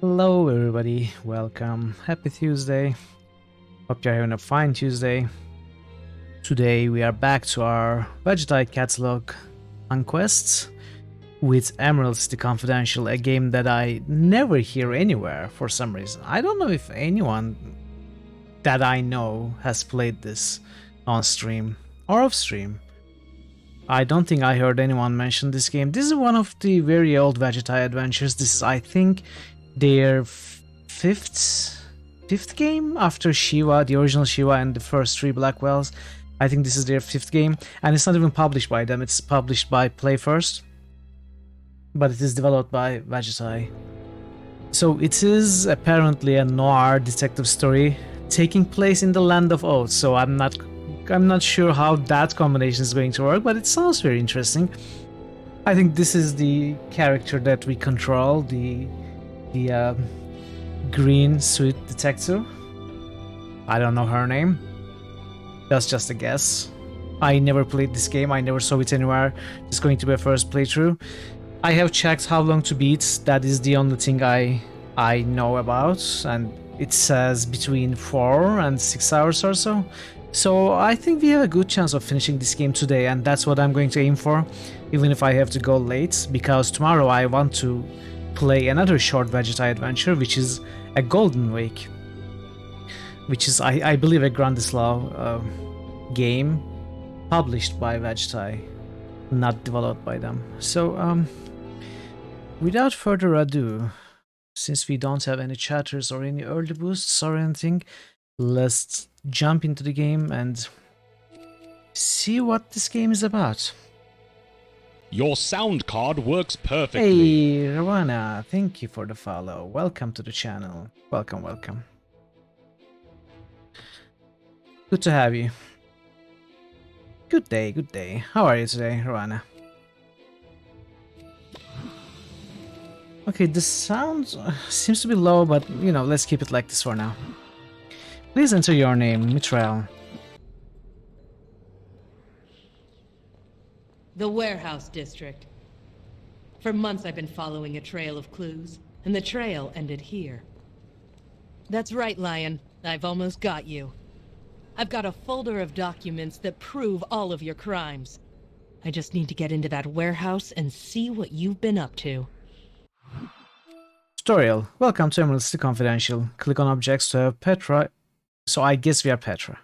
Hello everybody, welcome. Happy Tuesday. Hope you're having a fine Tuesday. Today we are back to our Vegetite catalog conquests with Emerald City Confidential, a game that I never hear anywhere for some reason. I don't know if anyone that I know has played this on stream or off stream. I don't think I heard anyone mention this game. This is one of the very old Vegetite adventures. This is, I think, their fifth game after Shiva, the original Shiva and the first three Black Wells. I think this is their fifth game, and it's not even published by them, it's published by Play First, but it is developed by Vegetite. So it is apparently a noir detective story taking place in the Land of Oath, so I'm not sure how that combination is going to work, but it sounds very interesting. I think this is the character that we control, the green suit detective. I don't know her name. That's just a guess. I never played this game. I never saw it anywhere. It's going to be a first playthrough. I have checked how long to beat. That is the only thing I know about, and it says between 4 and 6 hours or so. So I think we have a good chance of finishing this game today, and that's what I'm going to aim for, even if I have to go late, because tomorrow I want to play another short Vegetite adventure, which is a Golden Wake, which is, I believe, a Grandislaw game published by Vegetite, not developed by them. So, without further ado, since we don't have any chatters or any early boosts or anything, let's jump into the game and see what this game is about. Your sound card works perfectly. Hey, Rawana, thank you for the follow. Welcome to the channel. Welcome, welcome. Good to have you. Good day, good day. How are you today, Rawana? Okay, the sound seems to be low, but, you know, let's keep it like this for now. Please enter your name, Mithril. The Warehouse District. For months I've been following a trail of clues, and the trail ended here. That's right, Lion. I've almost got you. I've got a folder of documents that prove all of your crimes. I just need to get into that warehouse and see what you've been up to. Tutorial. Welcome to Emerald City Confidential. Click on objects to have Petra. So I guess we are Petra.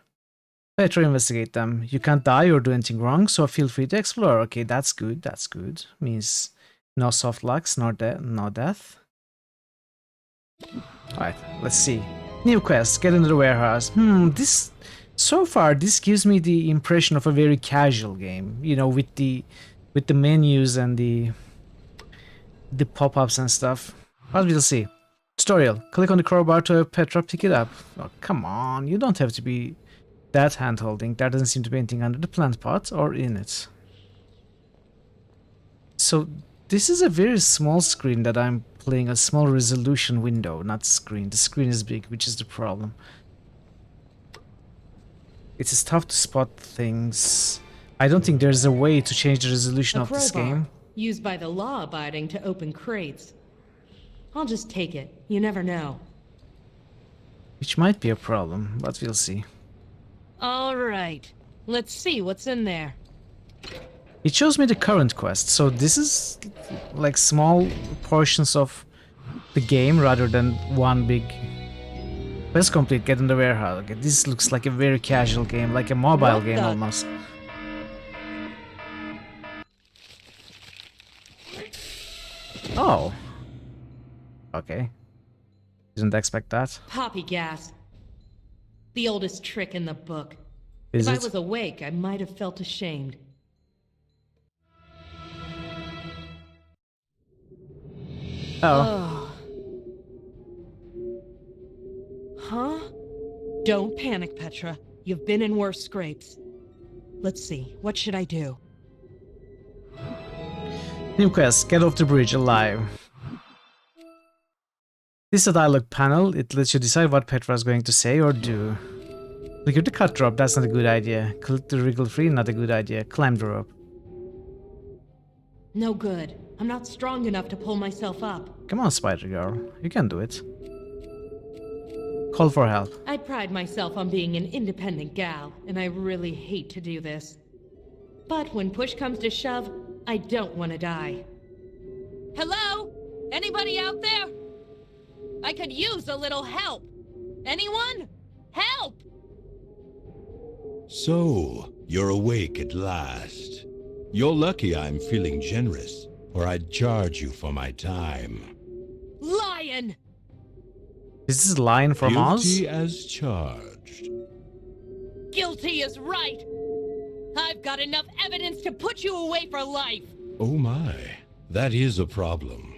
Petra, investigate them. You can't die or do anything wrong, so feel free to explore. Okay, that's good, that's good. Means no soft locks, no death. Alright, let's see. New quest, get into the warehouse. This... So far, this gives me the impression of a very casual game. You know, with the menus and the pop-ups and stuff. But we'll see. Tutorial. Click on the crowbar to have Petra pick it up. Oh, come on, you don't have to be that hand-holding. There doesn't seem to be anything under the plant pot or in it. So this is a very small screen that I'm playing, a small resolution window, not screen. The screen is big, which is the problem. It's tough to spot things. I don't think there's a way to change the resolution of this game. Used by the law-abiding to open crates. I'll just take it. You never know. Which might be a problem, but we'll see. All right. Let's see what's in there. It shows me the current quest, so this is like small portions of the game rather than one big... Quest complete, get in the warehouse. Okay, this looks like a very casual game, like a mobile game almost. Oh. Okay. Didn't expect that. Poppy gas. The oldest trick in the book. Is if it? I was awake, I might have felt ashamed. Oh. Huh? Don't panic, Petra. You've been in worse scrapes. Let's see, what should I do? New quest, get off the bridge alive. This is a dialogue panel. It lets you decide what Petra is going to say or do. Click the cut drop, that's not a good idea. Click the wriggle free, not a good idea. Climb the rope. No good. I'm not strong enough to pull myself up. Come on, Spider Girl. You can do it. Call for help. I pride myself on being an independent gal, and I really hate to do this. But when push comes to shove, I don't want to die. Hello? Anybody out there? I could use a little help. Anyone? Help! So, you're awake at last. You're lucky I'm feeling generous, or I'd charge you for my time. Lion! Is this Lion from Oz? Guilty as charged. Guilty is right! I've got enough evidence to put you away for life! Oh my, that is a problem.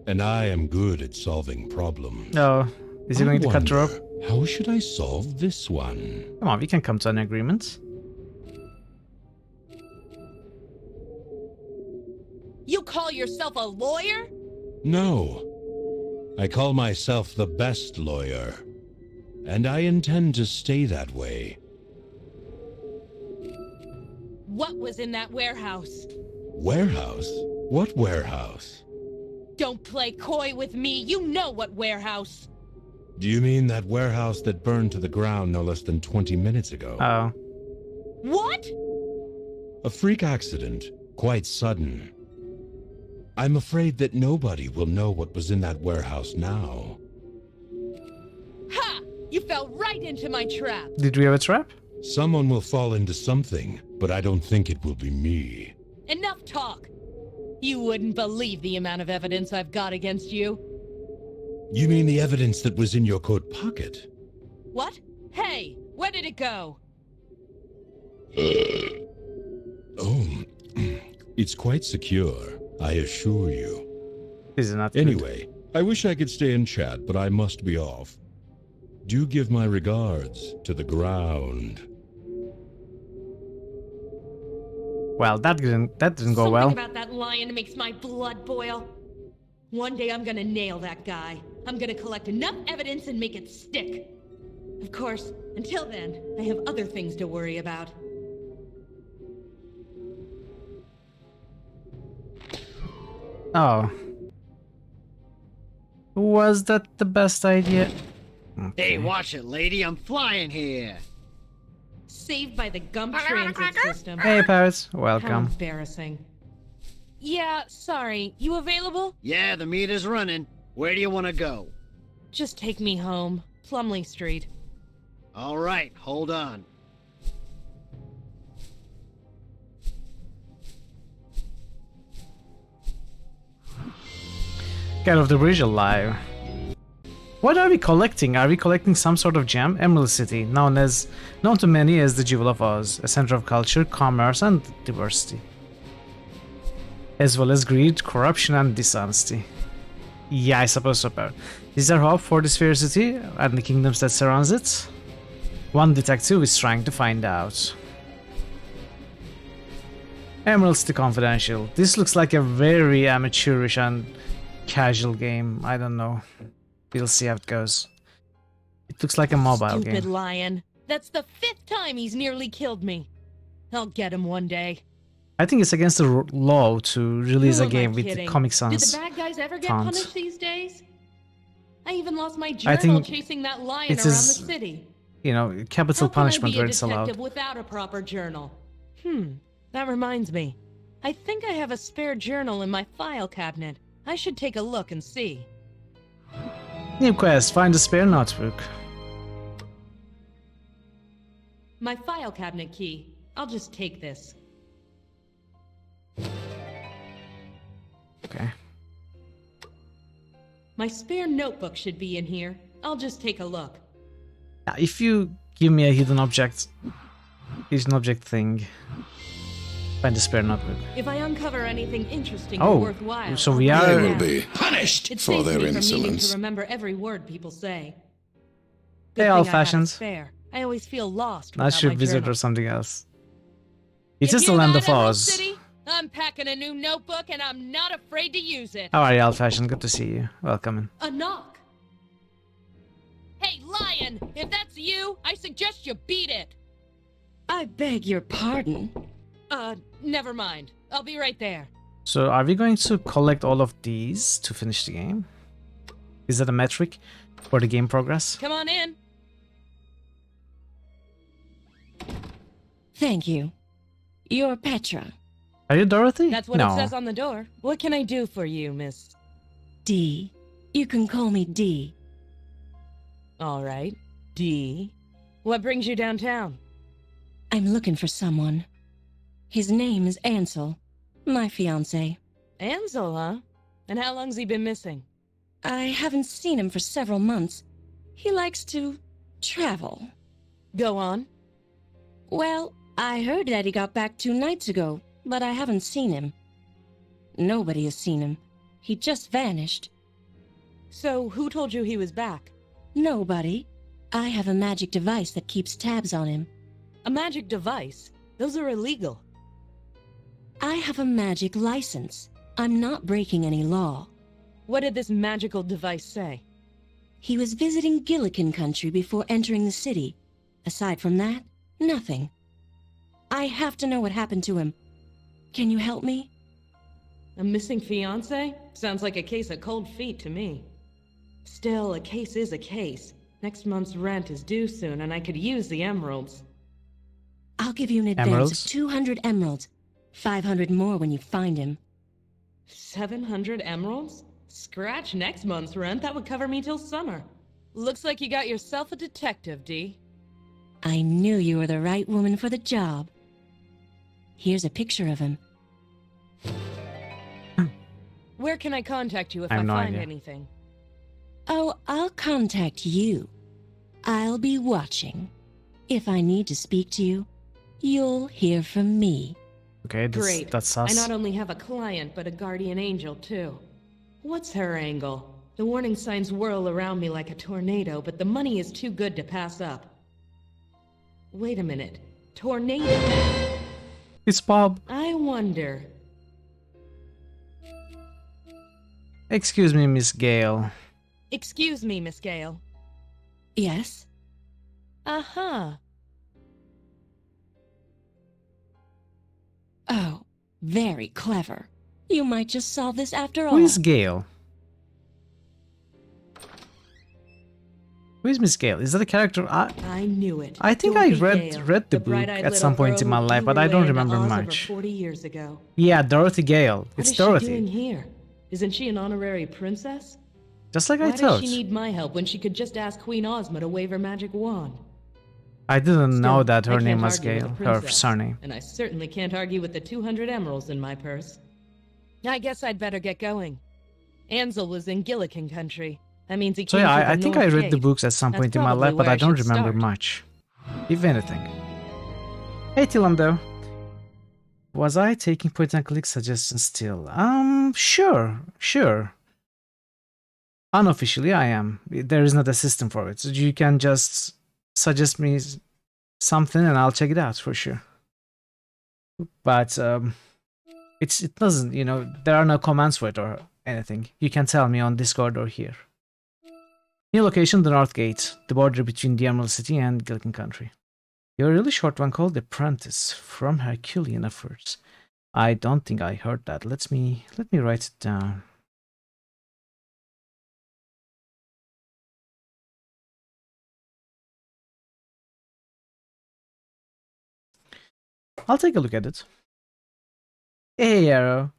And I am good at solving problems. No. Is he going to cut the rope? wonder, how should I solve this one? Come on, we can come to an agreement. You call yourself a lawyer? No. I call myself the best lawyer. And I intend to stay that way. What was in that warehouse? Warehouse? What warehouse? Don't play coy with me, you know what warehouse. Do you mean that warehouse that burned to the ground no less than 20 minutes ago? Oh. What? A freak accident, quite sudden. I'm afraid that nobody will know what was in that warehouse now. Ha! You fell right into my trap. Did we have a trap? Someone will fall into something, but I don't think it will be me. Enough talk. You wouldn't believe the amount of evidence I've got against you. You mean the evidence that was in your coat pocket? What? Hey, where did it go? Oh, it's quite secure, I assure you. This is not good. Anyway, I wish I could stay and chat, but I must be off. Do give my regards to the ground. Well, that didn't go Something well. about that lion makes my blood boil. One day I'm gonna nail that guy. I'm gonna collect enough evidence and make it stick. Of course, until then, I have other things to worry about. Oh. Was that the best idea? Hey, watch it, lady. I'm flying here. Saved by the Gump transit system. Hey, Parrots. How Welcome. embarrassing. Yeah, sorry. You available? Yeah, the meter's running. Where do you want to go? Just take me home. Plumley Street. All right, hold on. Get off the bridge alive. What are we collecting? Are we collecting some sort of gem? Emerald City, known to many as the Jewel of Oz, a center of culture, commerce, and diversity, as well as greed, corruption, and dishonesty. Yeah, I suppose so, Parrot. Is there hope for this fair city and the kingdoms that surrounds it? One detective is trying to find out. Emerald City Confidential. This looks like a very amateurish and casual game. I don't know. We'll see how it goes. It looks like a mobile Stupid game. lion. That's the 5th time he's nearly killed me. I'll get him one day. I think it's against the law to release Who a am I game with kidding? Comic Did Sans. the bad guys ever get font. punished these days? I even lost my I journal think chasing that lion it around the is, city. You know, capital How can punishment I be where a it's detective allowed. without a proper journal? That reminds me. I think I have a spare journal in my file cabinet. I should take a look and see. New quest, find a spare notebook. My file cabinet key. I'll just take this. Okay. My spare notebook should be in here. I'll just take a look. Now, if you give me a hidden object thing, find a spare notebook. If I uncover anything interesting Oh, or worthwhile, so I'll we write are- it They will down. be punished It for saves their me from needing insolence. to remember every word people say. They Good thing I old-fashioned. had a spare. I always feel lost Not without sure my Wizard journal. or something else. It's You just the hear land that, of Emerald Oz. City? I'm packing a new notebook and I'm not afraid to use it. How are you, old-fashioned? Good to see you. Welcome in. A knock. Hey, Lion! If that's you, I suggest you beat it. I beg your pardon. Never mind. I'll be right there. So are we going to collect all of these to finish the game? Is that a metric for the game progress? Come on in. Thank you. You're Petra. Are you Dorothy? That's what no. it says on the door. What can I do for you, Miss? D. You can call me D. All right. D. What brings you downtown? I'm looking for someone. His name is Ansel, my fiancé. Ansel, huh? And how long's he been missing? I haven't seen him for several months. He likes to travel. Go on. Well, I heard that he got back 2 nights ago, but I haven't seen him. Nobody has seen him. He just vanished. So, who told you he was back? Nobody. I have a magic device that keeps tabs on him. A magic device? Those are illegal. I have a magic license. I'm not breaking any law. What did this magical device say? He was visiting Gillikin country before entering the city. Aside from that, nothing. I have to know what happened to him. Can you help me? A missing fiancé? Sounds like a case of cold feet to me. Still, a case is a case. Next month's rent is due soon, and I could use the emeralds. I'll give you an advance Emeralds? of 200 emeralds. 500 more when you find him. 700 emeralds? Scratch next month's rent, that would cover me till summer. Looks like you got yourself a detective, Dee. I knew you were the right woman for the job. Here's a picture of him. Where can I contact you if I I have no find idea. anything? Oh, I'll contact you. I'll be watching. If I need to speak to you, you'll hear from me. Okay, Great. that's I us. not only have a client, but a guardian angel, too. What's her angle? The warning signs whirl around me like a tornado, but the money is too good to pass up. Wait a minute. Tornado? It's Bob. I wonder. Excuse me, Miss Gale. Excuse me, Miss Gale. Yes? Uh-huh. Oh, very clever. You might just solve this after all. Who is Gale? Who is Miss Gale? Is that a character? I knew it. I think I Dorothy Gale, read the book bright-eyed at some little point in girl my who life, blew but her I don't way into remember Oz over much. 40 years ago. Yeah, Dorothy Gale. What It's is she doing Dorothy. here? Isn't she an honorary princess? Just like Why I does thought. she need my help when she could just ask Queen Ozma to wave her magic wand? I didn't know Still, that I her can't name was argue with a Gale. Her princess, surname. And I certainly can't argue with the 200 emeralds in my purse. I guess I'd better get going. Ansel was in Gillikin country. That means he So came yeah, through I the think I North read the Gate. books at some That's point in my probably life, but where I I don't should remember start. much. If anything. Hey Tilam though. Was I taking point and click suggestions still? Sure. Unofficially I am. There is not a system for it. So you can just suggest me something and I'll check it out for sure. But it doesn't, there are no commands for it or anything. You can tell me on Discord or here. New location, the North Gate, the border between the Emerald City and Gillikin Country. You're a really short one called Apprentice from Herculean Efforts. I don't think I heard that. Let me write it down. I'll take a look at it. Hey Yarrow.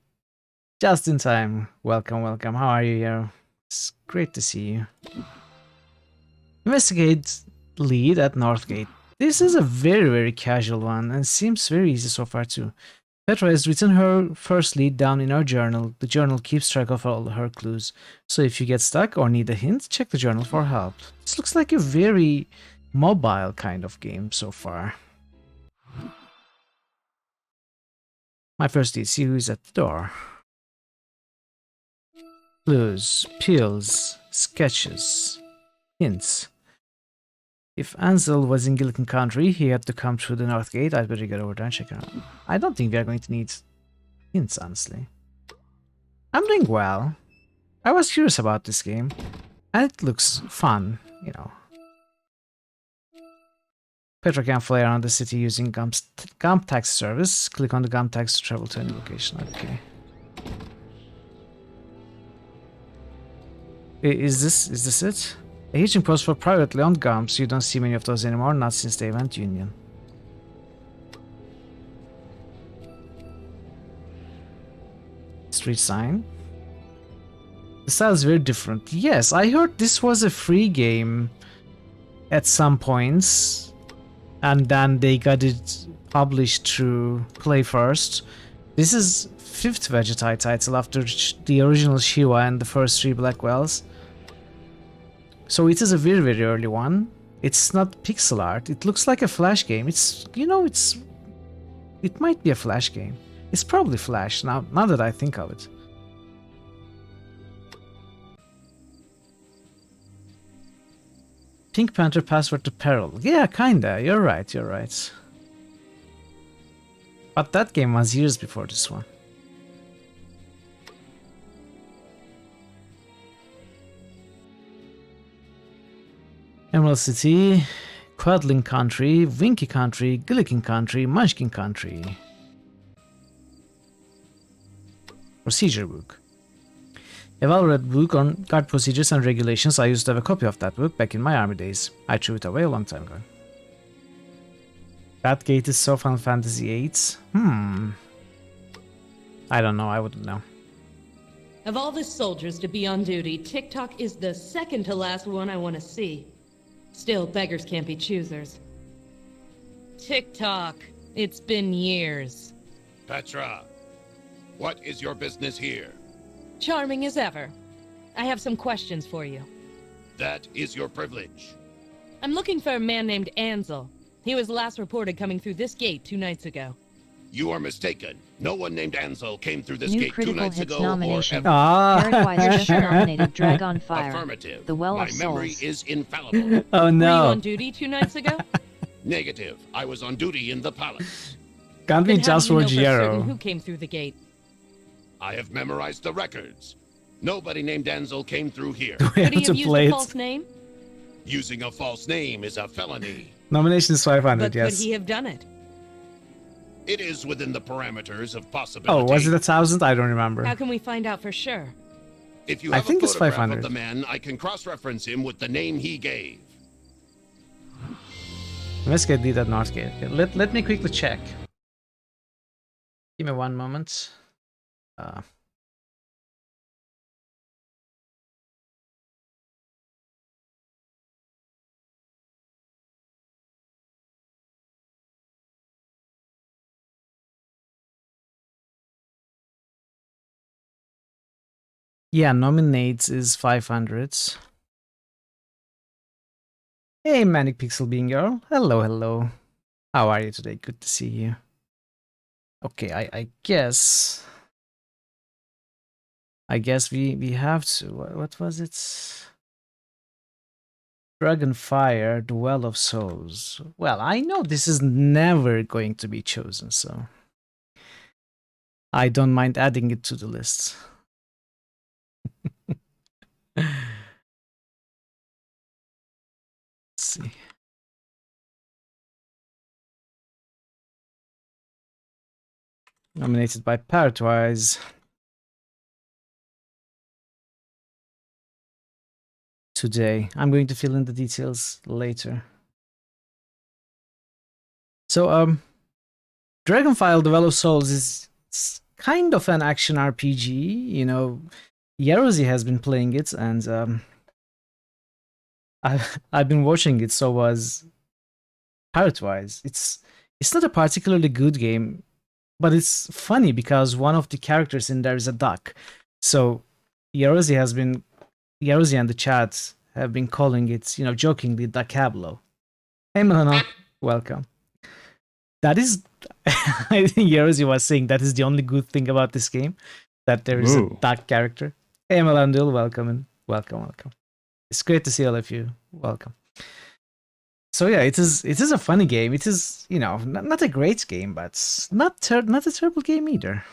Just in time. Welcome. How are you, Yarrow? It's great to see you. Investigate lead at Northgate. This is a very casual one and seems very easy so far too. Petra has written her first lead down in her journal. The journal keeps track of all her clues. So if you get stuck or need a hint, check the journal for help. This looks like a very mobile kind of game so far. My first lead, see who's at the door. Clues, pills, sketches, hints. If Ansel was in Gillikin Country, he had to come through the North Gate. I'd better get over there and check it out. I don't think we are going to need hints, honestly. I'm doing well. I was curious about this game, and it looks fun, Petra can fly around the city using Gump taxi service. Click on the Gump taxi to travel to any location. Okay. Is this it? A hitching post for privately owned gumps. You don't see many of those anymore, not since they went union. Street sign. The style is very different. Yes, I heard this was a free game at some points, and then they got it published through Play First. This is 5th Vegetai title after the original Shiva and the first 3 Blackwells. So it is a very, very early one. It's not pixel art. It looks like a Flash game. It's, you know, it might be a Flash game. It's probably Flash now that I think of it. Pink Panther password to Peril. Yeah, kinda. You're right, you're right. But that game was years before this one. Emerald City, Quadling Country, Winky Country, Gillikin Country, Munchkin Country. Procedure book. A well-read book on guard procedures and regulations. I used to have a copy of that book back in my army days. I threw it away a long time ago. That gate is so Final Fantasy VIII. I don't know, I wouldn't know. Of all the soldiers to be on duty, TikTok is the second to last one I want to see. Still, beggars can't be choosers. TikTok, it's been years. Petra, what is your business here? Charming as ever. I have some questions for you. That is your privilege. I'm looking for a man named Ansel. He was last reported coming through this gate 2 nights ago. You are mistaken. No one named Ansel came through this New gate 2 critical nights hits ago nomination. or ever. Paraguay's just nominated Dragon Fire. Affirmative. The Well My of memory Souls. is infallible. Oh Were you no. on duty 2 nights ago? Negative. I was on duty in the palace. Can't be Then how just do you for know for certain who Giero. came through the gate? I have memorized the records. Nobody named Ansel came through here. We Could have he to have used play a it. false name? Using a false name is a felony. Nomination is 500, But could yes. he have done it? It is within the parameters of possibility. Oh, was it 1,000? I don't remember. How can we find out for sure? If you I have think a it's photograph 500. of the man, I can cross-reference him with the name he gave. Investigate lead at Northgate. Okay, let me quickly check. Give me one moment. Yeah, nominates is 500. Hey, Manic Pixel Being Girl. Hello, hello. How are you today? Good to see you. Okay, I guess we have to. What was it? Dragonfire, the Well of Souls. Well, I know this is never going to be chosen, so I don't mind adding it to the list. Let's see. Nominated by Paratwise. Today. I'm going to fill in the details later. So, Dragonfile, The Well of Souls is kind of an action RPG. You know, Yerozy has been playing it, and I've been watching it. So was Paratwise. It's not a particularly good game, but it's funny because one of the characters in there is a duck. So Yerozy and the chat have been calling it, you know, jokingly, Duckablo. Hey Melano, welcome. That is, I think Yerozy was saying that is the only good thing about this game, that there is a duck character. Hey Melandul, welcome and welcome. It's great to see all of you. Welcome. So yeah, it is a funny game. It is, you know, not a great game, but not a terrible game either.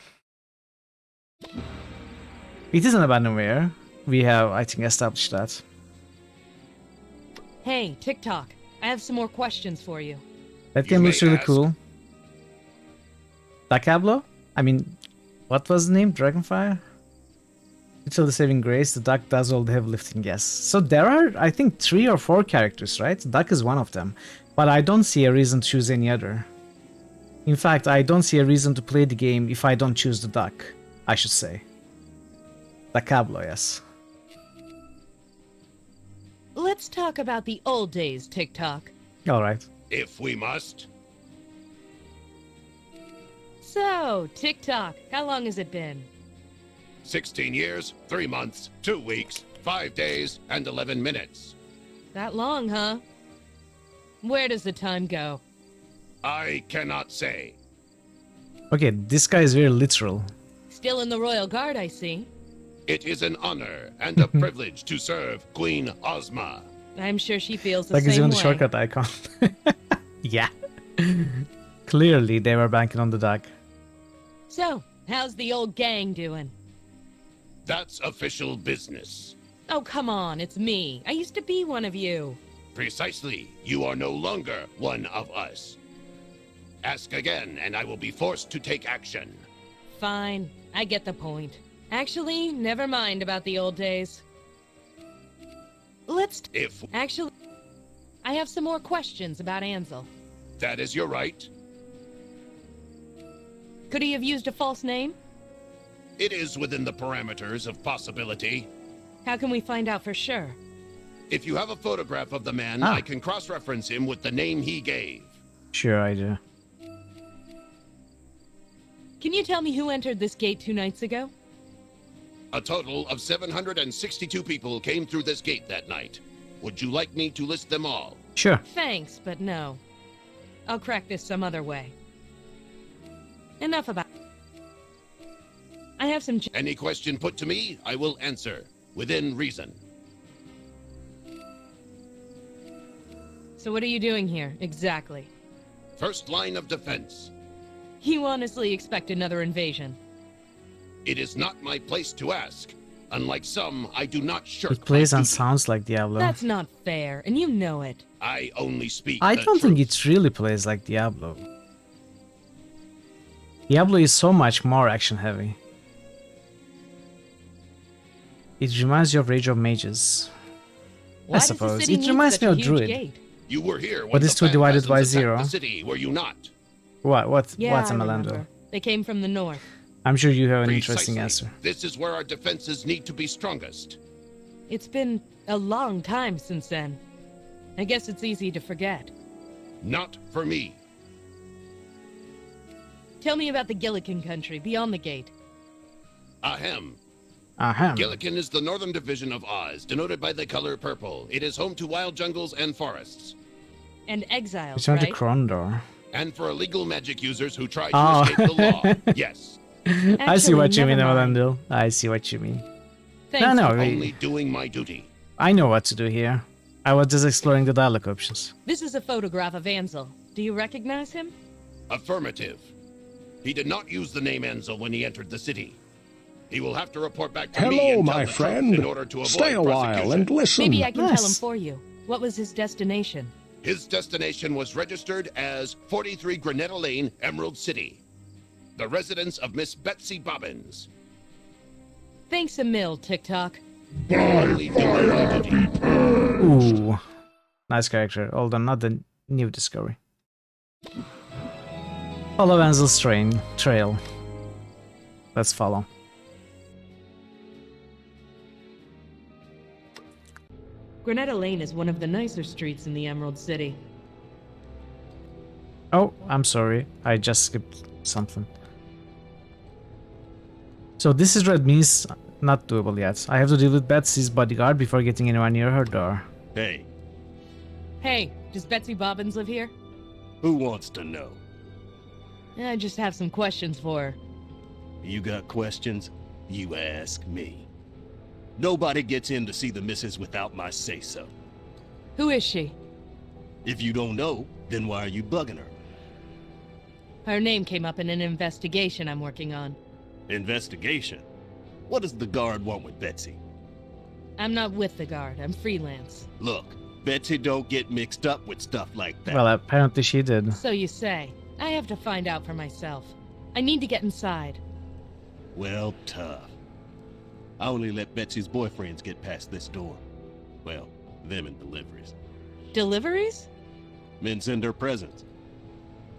It is an abandonware. We have, I think, established that. Hey, TikTok, I have some more questions for you. That You game may looks really ask. cool. Duckablo? I mean, what was the name? Dragonfire? Until the saving grace, the duck does all the heavy lifting, yes. So there are, I think, 3 or 4 characters, right? Duck is one of them. But I don't see a reason to choose any other. In fact, I don't see a reason to play the game if I don't choose the duck, I should say. Duckablo, yes. Let's talk about the old days, TikTok. Alright. If we must. So, TikTok, how long has it been? 16 years, 3 months, 2 weeks, 5 days, and 11 minutes. That long, huh? Where does the time go? I cannot say. Okay, this guy is very literal. Still in the Royal Guard, I see. It is an honor and a privilege to serve Queen Ozma. I'm sure she feels the Like he's same even way. the shortcut icon. Yeah. Clearly they were banking on the duck. So, how's the old gang doing? That's official business. Oh, come on, it's me. I used to be one of you. Precisely. You are no longer one of us. Ask again, and I will be forced to take action. Fine, I get the point. Actually, never mind about the old days. Actually, I have some more questions about Ansel. That is your right. Could he have used a false name? It is within the parameters of possibility. How can we find out for sure? If you have a photograph of the man, Ah. I can cross-reference him with the name he gave. Sure I do. Can you tell me who entered this gate 2 nights ago? A total of 762 people came through this gate that night. Would you like me to list them all? Sure. Thanks, but no. I'll crack this some other way. Enough about... I have some... Any question put to me, I will answer, within reason. So what are you doing here, exactly? First line of defense. You honestly expect another invasion? It is not my place to ask. Unlike some, I do not shirk It plays my and duty. sounds like Diablo. That's not fair, and you know it. I only speak I the don't think truth. it really plays like Diablo. Diablo is so much more action heavy. It reminds you of Rage of Mages. Why I does the suppose. city It need reminds such me a of huge Druid. gate? You were here when What is the 2 divided by phantasms attacked 0? the city, were you not? What's Yeah, a I Melando? remember. They came from the north. I'm sure you have an interesting Precisely. answer. This is where our defenses need to be strongest. It's been a long time since then. I guess it's easy to forget. Not for me. Tell me about the Gillikin country beyond the gate. Ahem. Ahem. Gillikin is the northern division of Oz, denoted by the color purple. It is home to wild jungles and forests. And exiles, Return to right? Krondor. And for illegal magic users who try to Oh. escape the law, yes. I see what you Actually, mean, never mind. Emelandil. I see what you mean. Thanks. No, Only doing my duty. I know what to do here. I was just exploring the dialogue options. This is a photograph of Ansel. Do you recognize him? Affirmative. He did not use the name Ansel when he entered the city. He will have to report back to me Hello, and tell my the truth friend. in order to avoid Stay a while prosecution. and listen. Maybe I can tell him Nice. for you. What was his destination? His destination was registered as 43 Granetta Lane, Emerald City. The residence of Miss Betsy Bobbins. Thanks a mill, TikTok. Only doing my duty. Ooh. Nice character, although not the new discovery. Follow Ansel's trail. Let's follow. Granetta Lane is one of the nicer streets in the Emerald City. Oh, I'm sorry. I just skipped something. So this is red means not doable yet. I have to deal with Betsy's bodyguard before getting anyone near her door. Hey, Hey, does Betsy Bobbins live here? who wants to know? I just have some questions for her. You got questions? You ask me. Nobody gets in to see the missus without my say-so. Who is she? If you don't know, then why are you bugging her? Her name came up in an investigation I'm working on. Investigation? What does the guard want with Betsy? I'm not with the guard, I'm freelance. Look, Betsy don't get mixed up with stuff like that. Well, apparently she did. So you say. I have to find out for myself. I need to get inside. Well, tough. I only let Betsy's boyfriends get past this door. Well, them and deliveries. Deliveries? Men send her presents.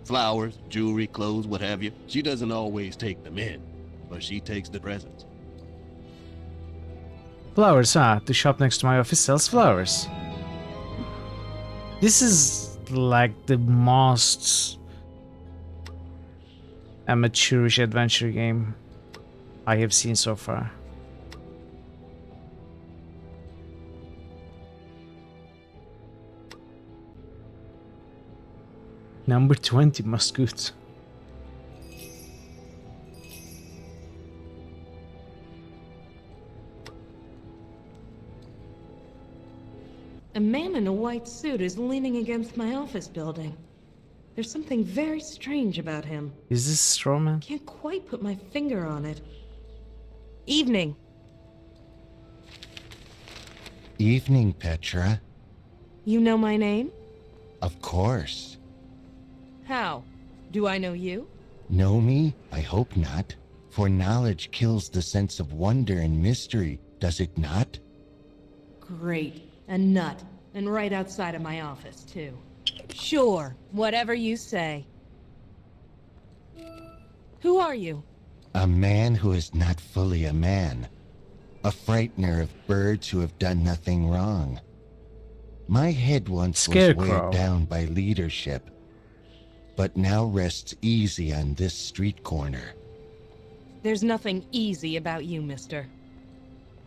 Flowers, jewelry, clothes, what have you. She doesn't always take them in, but she takes the presents. Flowers, huh? The shop next to my office sells flowers. This is like the most amateurish adventure game I have seen so far. Number 20, Muscoot. A man in a white suit is leaning against my office building. There's something very strange about him. Is this Strawman? Can't quite put my finger on it. Evening. Evening, Petra. You know my name? Of course. How? Do I know you? Know me? I hope not. For knowledge kills the sense of wonder and mystery, does it not? Great. A nut. And right outside of my office, too. Sure. Whatever you say. Who are you? A man who is not fully a man. A frightener of birds who have done nothing wrong. My head once was Scarecrow. weighed down by leadership, but now rests easy on this street corner. There's nothing easy about you, mister.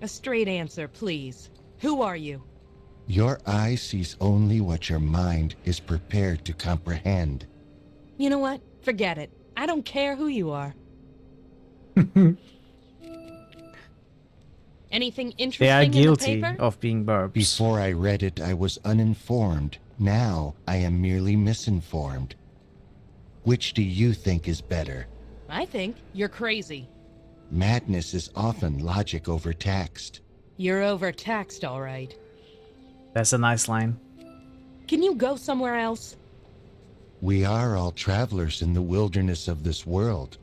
A straight answer, please. Who are you? Your eye sees only what your mind is prepared to comprehend. You know what? Forget it. I don't care who you are. Anything interesting They are in the guilty paper? of being burbs. Before I read it, I was uninformed. Now I am merely misinformed. Which do you think is better? I think you're crazy. Madness is often logic overtaxed. You're overtaxed, all right. That's a nice line. Can you go somewhere else? We are all travelers in the wilderness of this world.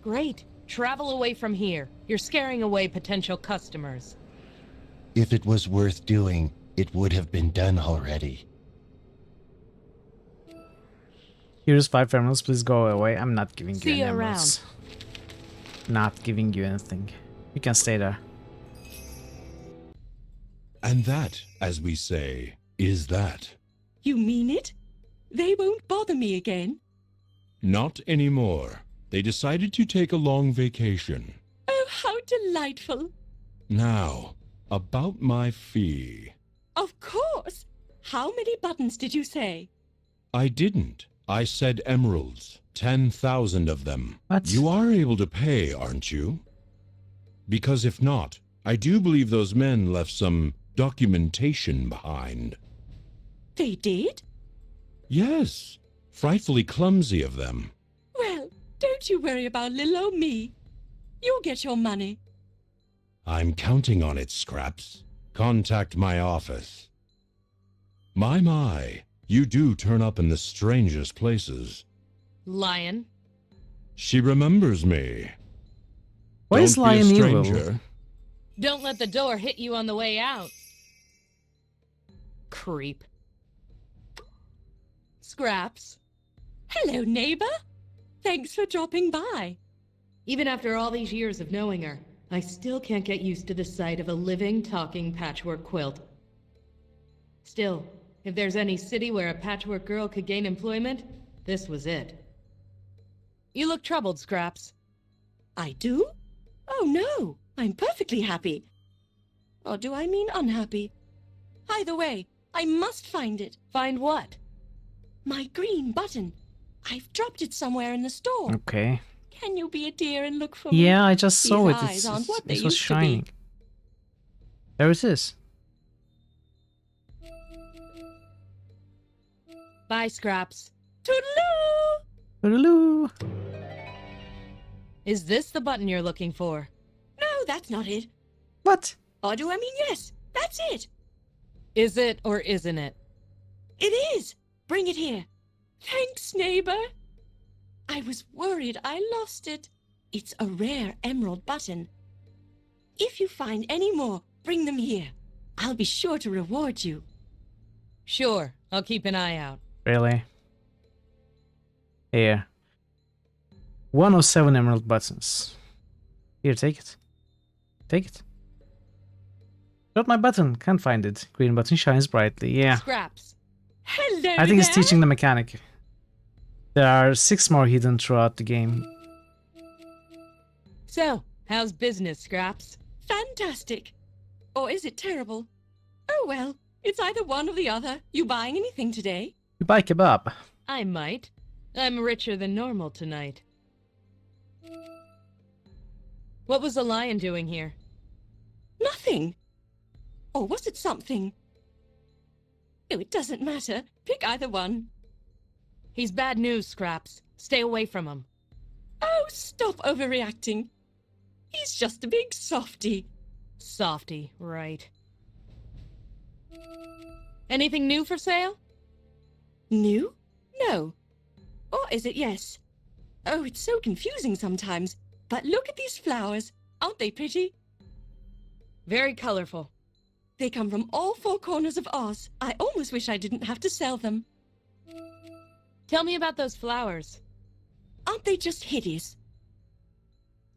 Great. Travel away from here. You're scaring away potential customers. If it was worth doing, it would have been done already. Here's 5 emeralds, please go away. I'm not giving See you any you emeralds. Not giving you anything. You can stay there. And that, as we say, is that. You mean it? They won't bother me again? Not anymore. They decided to take a long vacation. Oh, how delightful. Now, about my fee. Of course. How many buttons did you say? I didn't. I said emeralds. 10,000 of them. What? You are able to pay, aren't you? Because if not, I do believe those men left some documentation behind. They did? Yes. Frightfully clumsy of them. Well, don't you worry about little old me. You'll get your money. I'm counting on it, Scraps. Contact my office. My, you do turn up in the strangest places. Lion. She remembers me. Why is Don't be a Lion evil? stranger. Don't let the door hit you on the way out. Creep. Scraps. Hello, neighbor. Thanks for dropping by. Even after all these years of knowing her, I still can't get used to the sight of a living, talking patchwork quilt. Still, if there's any city where a patchwork girl could gain employment, this was it. You look troubled, Scraps. I do? Oh, no. I'm perfectly happy. Or do I mean unhappy? Either way, I must find it. Find what? My green button. I've dropped it somewhere in the store. Okay. Can you be a dear and look for me? Yeah, I just saw These it. eyes aren't what they It was used to be. shining. There it is. Bye, Scraps. Toodaloo! Toodaloo. Is this the button you're looking for? No, that's not it. What? Or do I mean yes? That's it. Is it or isn't it? It is. Bring it here. Thanks, neighbor. I was worried I lost it. It's a rare emerald button. If you find any more, bring them here. I'll be sure to reward you. Sure, I'll keep an eye out. Really? Here. 107 emerald buttons. Here, take it. Take it. Got my button. Can't find it. Green button shines brightly. Yeah. Scraps. Hello I think it's there. teaching the mechanic. There are 6 more hidden throughout the game. So, how's business, Scraps? Fantastic. Or is it terrible? Oh well, it's either one or the other. You buying anything today? You buy kebab. I might. I'm richer than normal tonight. What was the lion doing here? Nothing. Or was it something? Oh, it doesn't matter. Pick either one. He's bad news, Scraps. Stay away from him. Oh, stop overreacting. He's just a big softy. Softy, right. Anything new for sale? New? No. Or is it yes? Oh, it's so confusing sometimes. But look at these flowers. Aren't they pretty? Very colorful. They come from all 4 corners of Oz. I almost wish I didn't have to sell them. Tell me about those flowers. Aren't they just hideous?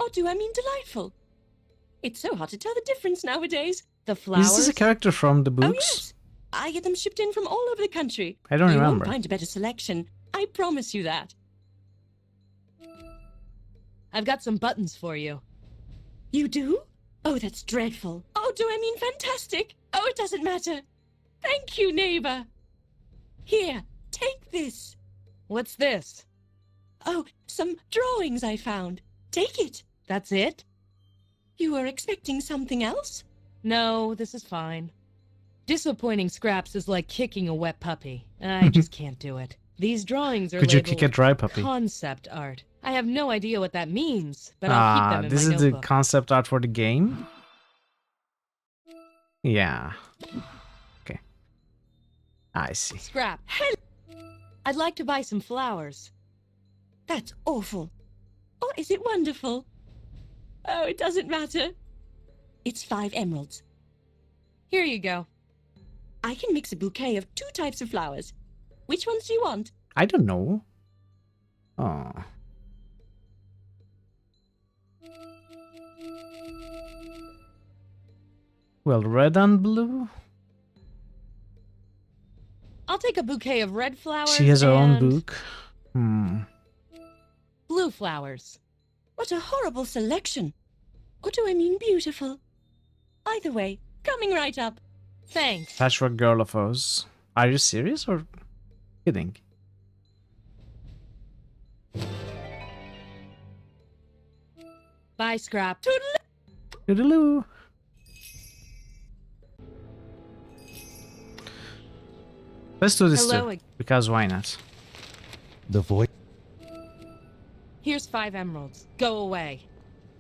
Or do I mean delightful? It's so hard to tell the difference nowadays. The flowers? Is this a character from the books? Oh, yes. I get them shipped in from all over the country. I don't you remember. won't find a better selection. I promise you that. I've got some buttons for you. You do? Oh, that's dreadful. Oh, do I mean fantastic? Oh, it doesn't matter. Thank you, neighbor. Here, take this. What's this? Oh, some drawings I found. Take it. That's it? You were expecting something else? No, this is fine. Disappointing Scraps is like kicking a wet puppy. I just can't do it. These drawings are Could you labeled kick a dry puppy? concept art. I have no idea what that means, but I'll keep them in this my is the notebook. concept art for the game? Yeah. Okay. I see. Scrap. I'd like to buy some flowers. That's awful. Or is it wonderful? Oh, it doesn't matter. It's 5 emeralds. Here you go. I can mix a bouquet of 2 types of flowers. Which ones do you want? I don't know. Oh. Well, red and blue? I'll take a bouquet of red flowers. She has her own and book. Hmm. Blue flowers. What a horrible selection. Or do I mean beautiful? Either way, coming right up. Thanks. Patchwork Girl of Oz. Are you serious or kidding? Bye, Scrap. Toodaloo. Let's do this Hello. too, because why not? The voice. Here's 5 emeralds. Go away.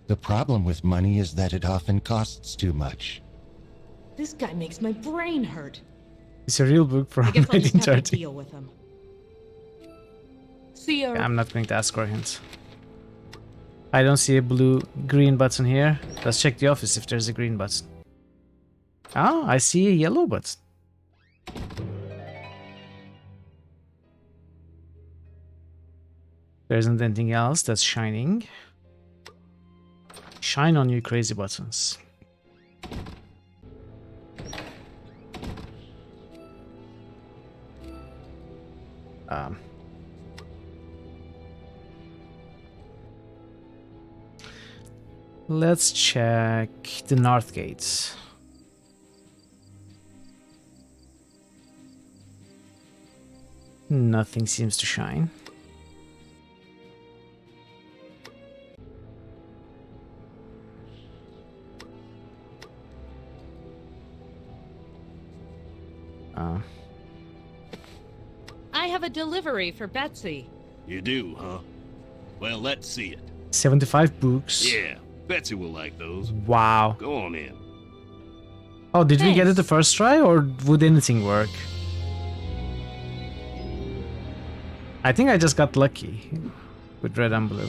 The problem with money is that it often costs too much. This guy makes my brain hurt. It's a real book from I guess I'll just have to 1930. deal with him. See you. I'm not going to ask for hints. I don't see a blue-green button here. Let's check the office if there's a green button. Oh, I see a yellow button. There isn't anything else that's shining. Shine on you crazy buttons. Let's check the north gates. Nothing seems to shine. I have a delivery for Betsy. You do, huh? Well, let's see it. 75 books. Yeah, Betsy will like those. Wow. Go on in. Oh, did we get it Thanks. the first try or would anything work? I think I just got lucky with red and blue.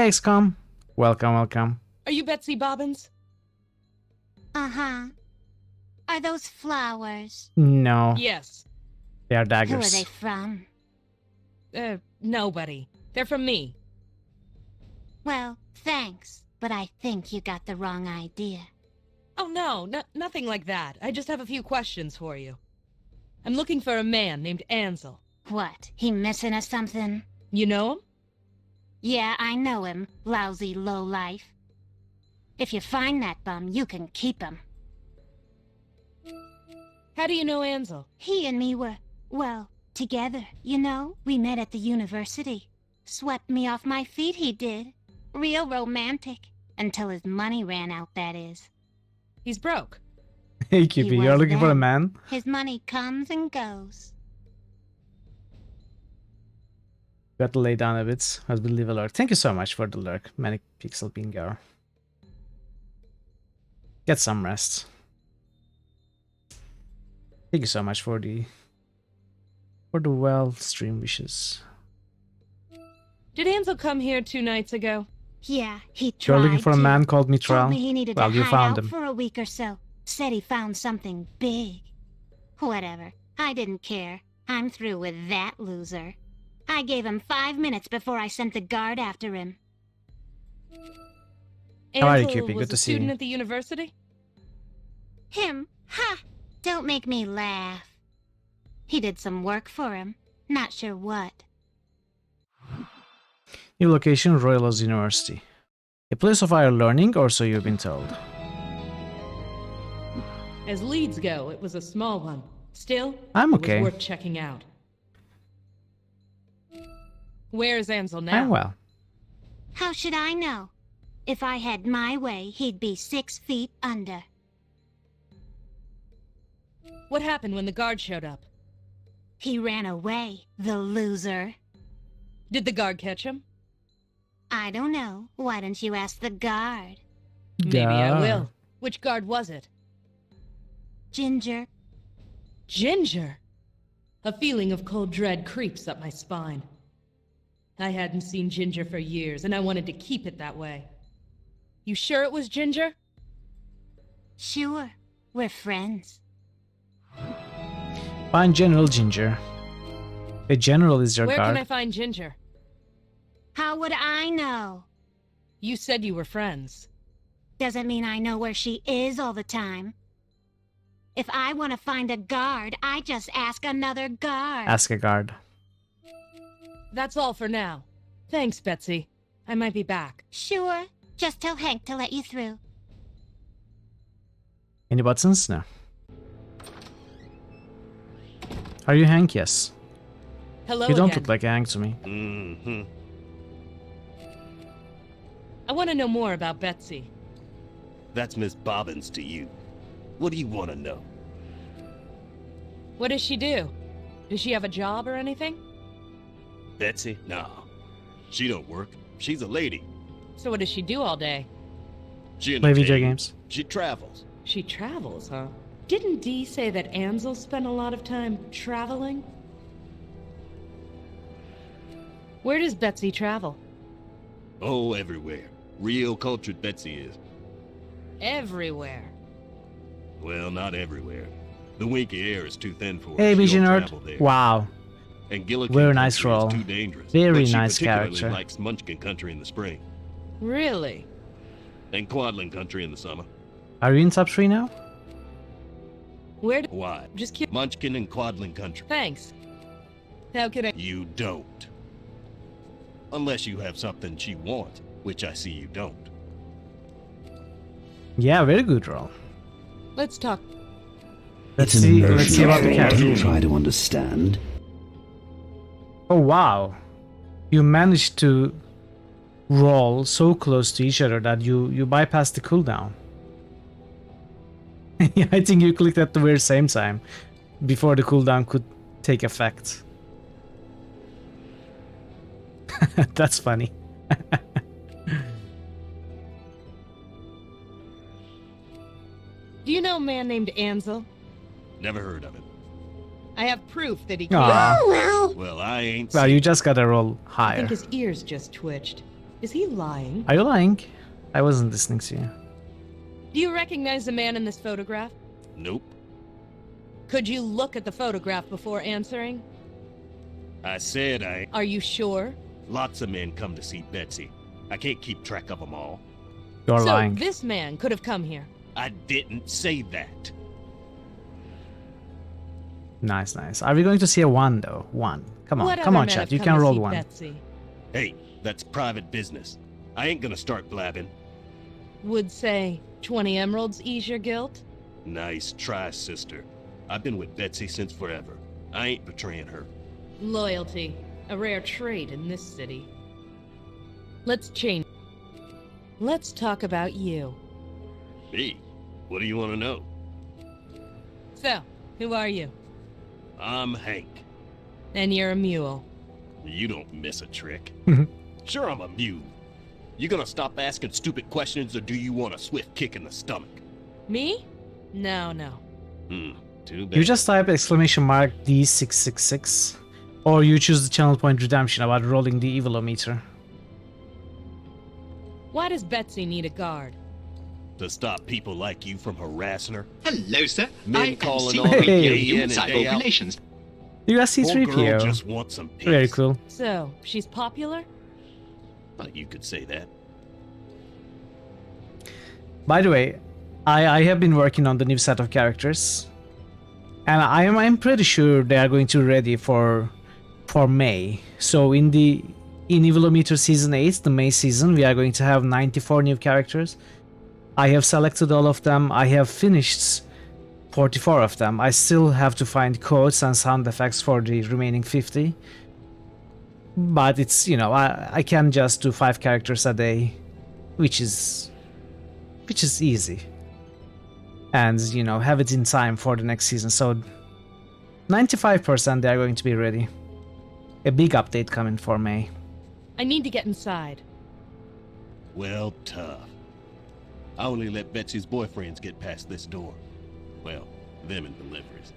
Hey, XCOM. Welcome, welcome. Are you Betsy Bobbins? Uh-huh. Are those flowers? No, Yes. they are Who are daggers. they from? Nobody. They're from me. Well, thanks, but I think you got the wrong idea. Oh, no, nothing like that. I just have a few questions for you. I'm looking for a man named Ansel. What, he missing or something? You know him? Yeah, I know him, lousy lowlife. If you find that bum, you can keep him. How do you know Ansel? He and me were, well, together, you know? We met at the university. Swept me off my feet, he did. Real romantic. Until his money ran out, that is. He's broke. Hey, Cupid, you're was looking for a then. man? His money comes and goes. Got to lay down a bit. I believe a lurk. Thank you so much for the lurk, Manic Pixel Bingo. Get some rest. Thank you so much for the well stream wishes. Did Ansel come here 2 nights ago? Yeah, he tried You're looking for a to. man called Told Mitral? me he needed Well, to you hide found out him. for a week or so. Said he found something big. Whatever. I didn't care. I'm through with that loser. I gave him 5 minutes before I sent the guard after him. How are you, Ansel Cupid? was Good to a see student you. at the university? Him? Ha! Don't make me laugh. He did some work for him. Not sure what. New location, Royal Oz University. A place of higher learning, or so you've been told. As leads go, it was a small one. Still, I'm it okay. was worth checking out. Where's Ansel now? I'm well. How should I know? If I had my way, he'd be 6 feet under. What happened when the guard showed up? He ran away, the loser. Did the guard catch him? I don't know. Why don't you ask the guard? Maybe I Duh. will. Which guard was it? Ginger. Ginger! A feeling of cold dread creeps up my spine. I hadn't seen Ginger for years, and I wanted to keep it that way. You sure it was Ginger? Sure. We're friends. Find General Ginger. A general is your Where guard. can I find Ginger? How would I know? You said you were friends. Doesn't mean I know where she is all the time. If I want to find a guard, I just ask another guard. Ask a guard. That's all for now. Thanks, Betsy. I might be back. Sure. Just tell Hank to let you through. Any buttons? No. Are you Hank? Yes. Hello You don't again. look like a Hank to me. Mm-hmm. I want to know more about Betsy. That's Miss Bobbins to you. What do you want to know? What does she do? Does she have a job or anything? Betsy? Nah. She don't work. She's a lady. So what does she do all day? She Play video entertains. games. She travels. She travels, huh? Didn't Dee say that Ansel spent a lot of time traveling? Where does Betsy travel? Oh, everywhere. Real cultured Betsy is. Everywhere. Well, not everywhere. The winky air is too thin for her. Hey, She BG don't Nerd. travel there. Wow. And Gillikin Very nice country is role. too dangerous. Very but she nice particularly character. likes Munchkin country in the spring. Really? And Quadlin country in the summer. Are you in top 3 now? Where do... Why? Just curious. Munchkin and Quadlin country. Thanks. How can I... You don't. Unless you have something she wants, which I see you don't. Yeah, very good roll. Let's talk. Let's see about the character. Try to understand. Oh wow. You managed to roll so close to each other that you bypassed the cooldown. I think you clicked at the very same time before the cooldown could take effect. That's funny. Do you know a man named Ansel? Never heard of him. I have proof that he Aw. came. Well, I ain't Well, seen you just gotta roll I higher. think his ears just twitched. Is he lying? Are you lying? I wasn't listening to you. Do you recognize the man in this photograph? Nope. Could you look at the photograph before answering? I said I... Are you sure? Lots of men come to see Betsy. I can't keep track of them all. You're So lying. this man could have come here. I didn't say that. Nice, nice. Are we going to see a 1 though? 1. Come on, What come other on, men chat. have You come can to roll see 1. Betsy? Hey, that's private business. I ain't gonna start blabbing. Would say 20 emeralds ease your guilt? Nice try, sister. I've been with Betsy since forever. I ain't betraying her. Loyalty, a rare trait in this city. Let's change. Let's talk about you. Me? What do you want to know? So, who are you? I'm Hank. And you're a mule. You don't miss a trick. Sure, I'm a mule. You gonna stop asking stupid questions, or do you want a swift kick in the stomach? Me? No. Too bad. You just type exclamation mark D666, or you choose the channel point redemption about rolling the evilometer. Why does Betsy need a guard? To stop people like you from harassing her. Hello, sir. Men I am calling C3PO, on her Hey. day in Human and Cyborg day out. Relations. You got Poor girl C3PO. just wants some peace. Very cool. So, she's popular? You could say that. By the way, I have been working on the new set of characters, and I'm pretty sure they are going to be ready for May. So in Evilometer Season 8, the May season, we are going to have 94 new characters. I have selected all of them. I have finished 44 of them. I still have to find quotes and sound effects for the remaining 50. But it's, you know, I can just do 5 characters a day, which is easy. And, you know, have it in time for the next season. So 95% they are going to be ready. A big update coming for May. I need to get inside. Well, tough. I only let Betsy's boyfriends get past this door. Well, them and deliveries.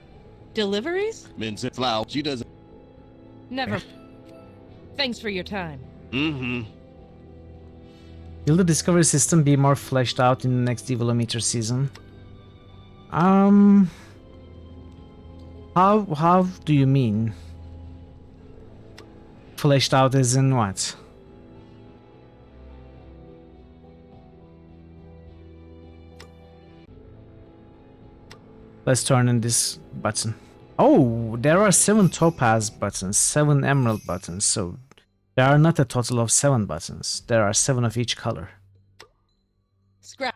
Deliveries? Men said flower. She doesn't. Never. Thanks for your time. Mm-hmm. Will the discovery system be more fleshed out in the next Evilometer season? How do you mean? Fleshed out as in what? Let's turn in this button. Oh, there are 7 topaz buttons, 7 emerald buttons, so there are not a total of 7 buttons. There are 7 of each color. Scrap.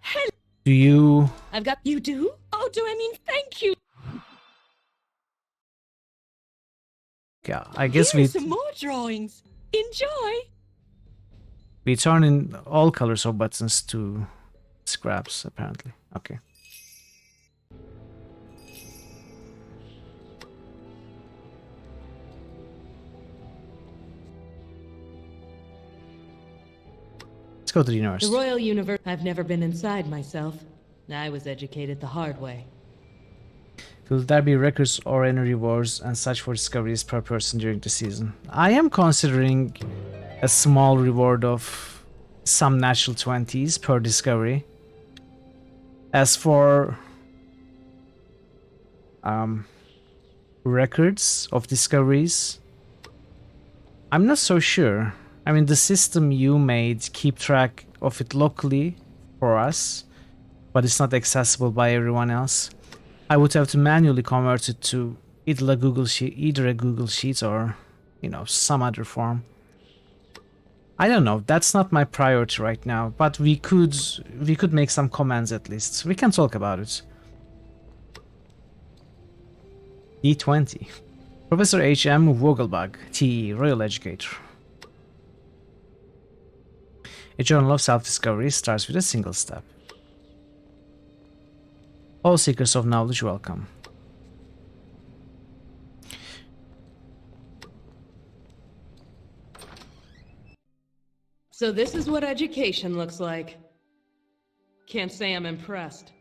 Do you... I've got. You do? Oh, do I mean thank you? Yeah, I guess Here are some more drawings. Enjoy. we turn in all colors of buttons to scraps, apparently. Okay. Let's go to the universe. The Royal Universe. I've never been inside myself. I was educated the hard way. Will there be records or any rewards and such for discoveries per person during the season? I am considering a small reward of some natural 20s per discovery. As for records of discoveries, I'm not so sure. I mean, the system you made keep track of it locally for us, but it's not accessible by everyone else. I would have to manually convert it to either a Google Sheet or, you know, some other form. I don't know. That's not my priority right now, but we could make some comments at least. We can talk about it. D20. Professor H.M. Vogelbug, TE, Royal Educator. A journal of self-discovery starts with a single step. All seekers of knowledge welcome. So this is what education looks like. Can't say I'm impressed.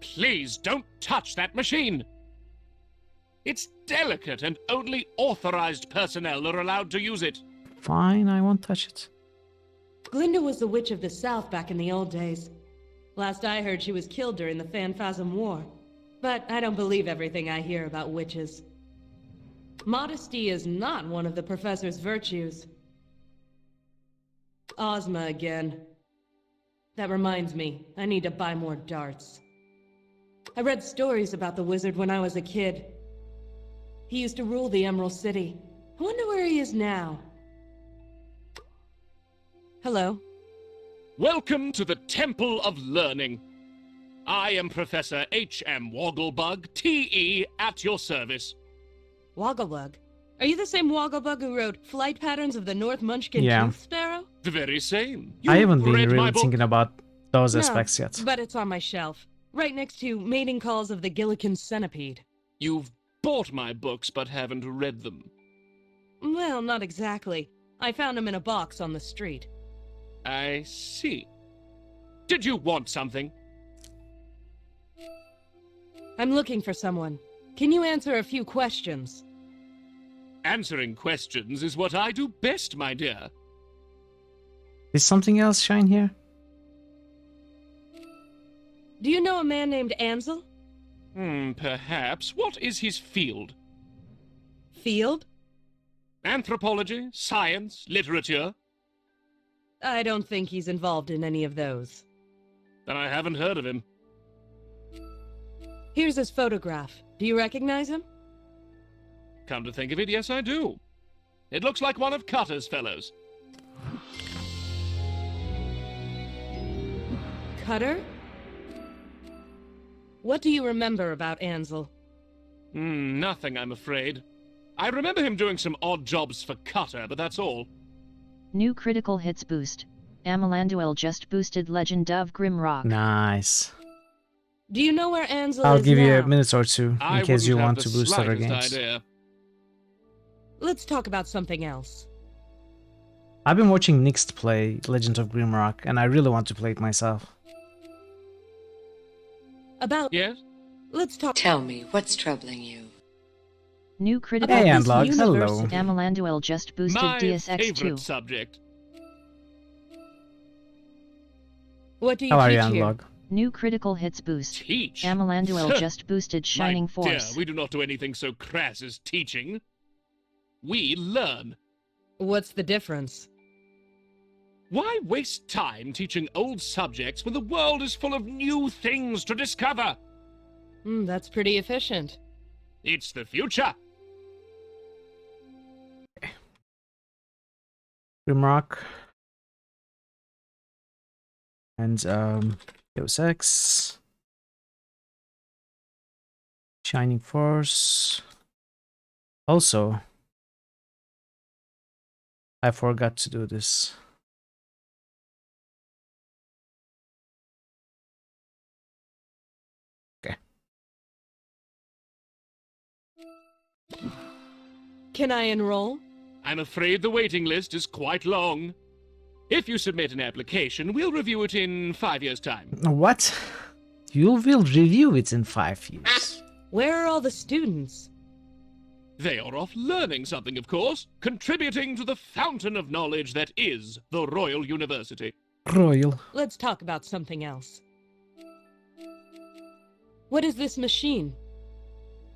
Please don't touch that machine. It's delicate and only authorized personnel are allowed to use it. Fine, I won't touch it. Glinda was the Witch of the South back in the old days. Last I heard, she was killed during the Phanphasm War. But I don't believe everything I hear about witches. Modesty is not one of the professor's virtues. Ozma again. That reminds me, I need to buy more darts. I read stories about the wizard when I was a kid. He used to rule the Emerald City. I wonder where he is now. Hello. Welcome to the Temple of Learning. I am Professor H.M. Wogglebug, T.E., at your service. Wogglebug? Are you the same Wogglebug who wrote Flight Patterns of the North Munchkin Yeah. Tooth Sparrow? The very same. I haven't been read my really book? thinking about those No, aspects yet. but it's on my shelf. Right next to Mating Calls of the Gillikin Centipede. You've bought my books but haven't read them. Well, not exactly. I found them in a box on the street. I see. Did you want something? I'm looking for someone. Can you answer a few questions? Answering questions is what I do best, my dear. Is something else shine here? Do you know a man named Ansel? Perhaps. What is his field? Field? Anthropology, science, literature? I don't think he's involved in any of those. Then I haven't heard of him. Here's his photograph. Do you recognize him? Come to think of it, yes I do. It looks like one of Cutter's fellows. Cutter? What do you remember about Ansel? Nothing, I'm afraid. I remember him doing some odd jobs for Cutter, but that's all. New critical hits boost. Amalanduel just boosted Legend of Grimrock. Nice. Do you know where Ansel I'll is give you now? a minute or two in case you want to boost other games. Idea. Let's talk about something else. I've been watching Nixt play Legend of Grimrock, and I really want to play it myself. About... Yes? Let's talk... Tell me, what's troubling you? New critical Hey, hits Unlock, boost. hello. Amalanduel just boosted My DSX2. favorite subject. What do you How are you, teach here? Unlock? New critical hits boost. Teach? Amalanduel just boosted Shining My Force. dear, we do not do anything so crass as teaching. We learn. What's the difference? Why waste time teaching old subjects when the world is full of new things to discover? That's pretty efficient. It's the future. Grimrock. And, Deus Ex. Shining Force. Also, I forgot to do this. Okay. Can I enroll? I'm afraid the waiting list is quite long. If you submit an application, we'll review it in 5 years' time. What? You will review it in 5 years. Where are all the students? They are off learning something, of course, contributing to the fountain of knowledge that is the Royal University. Royal. Let's talk about something else. What is this machine?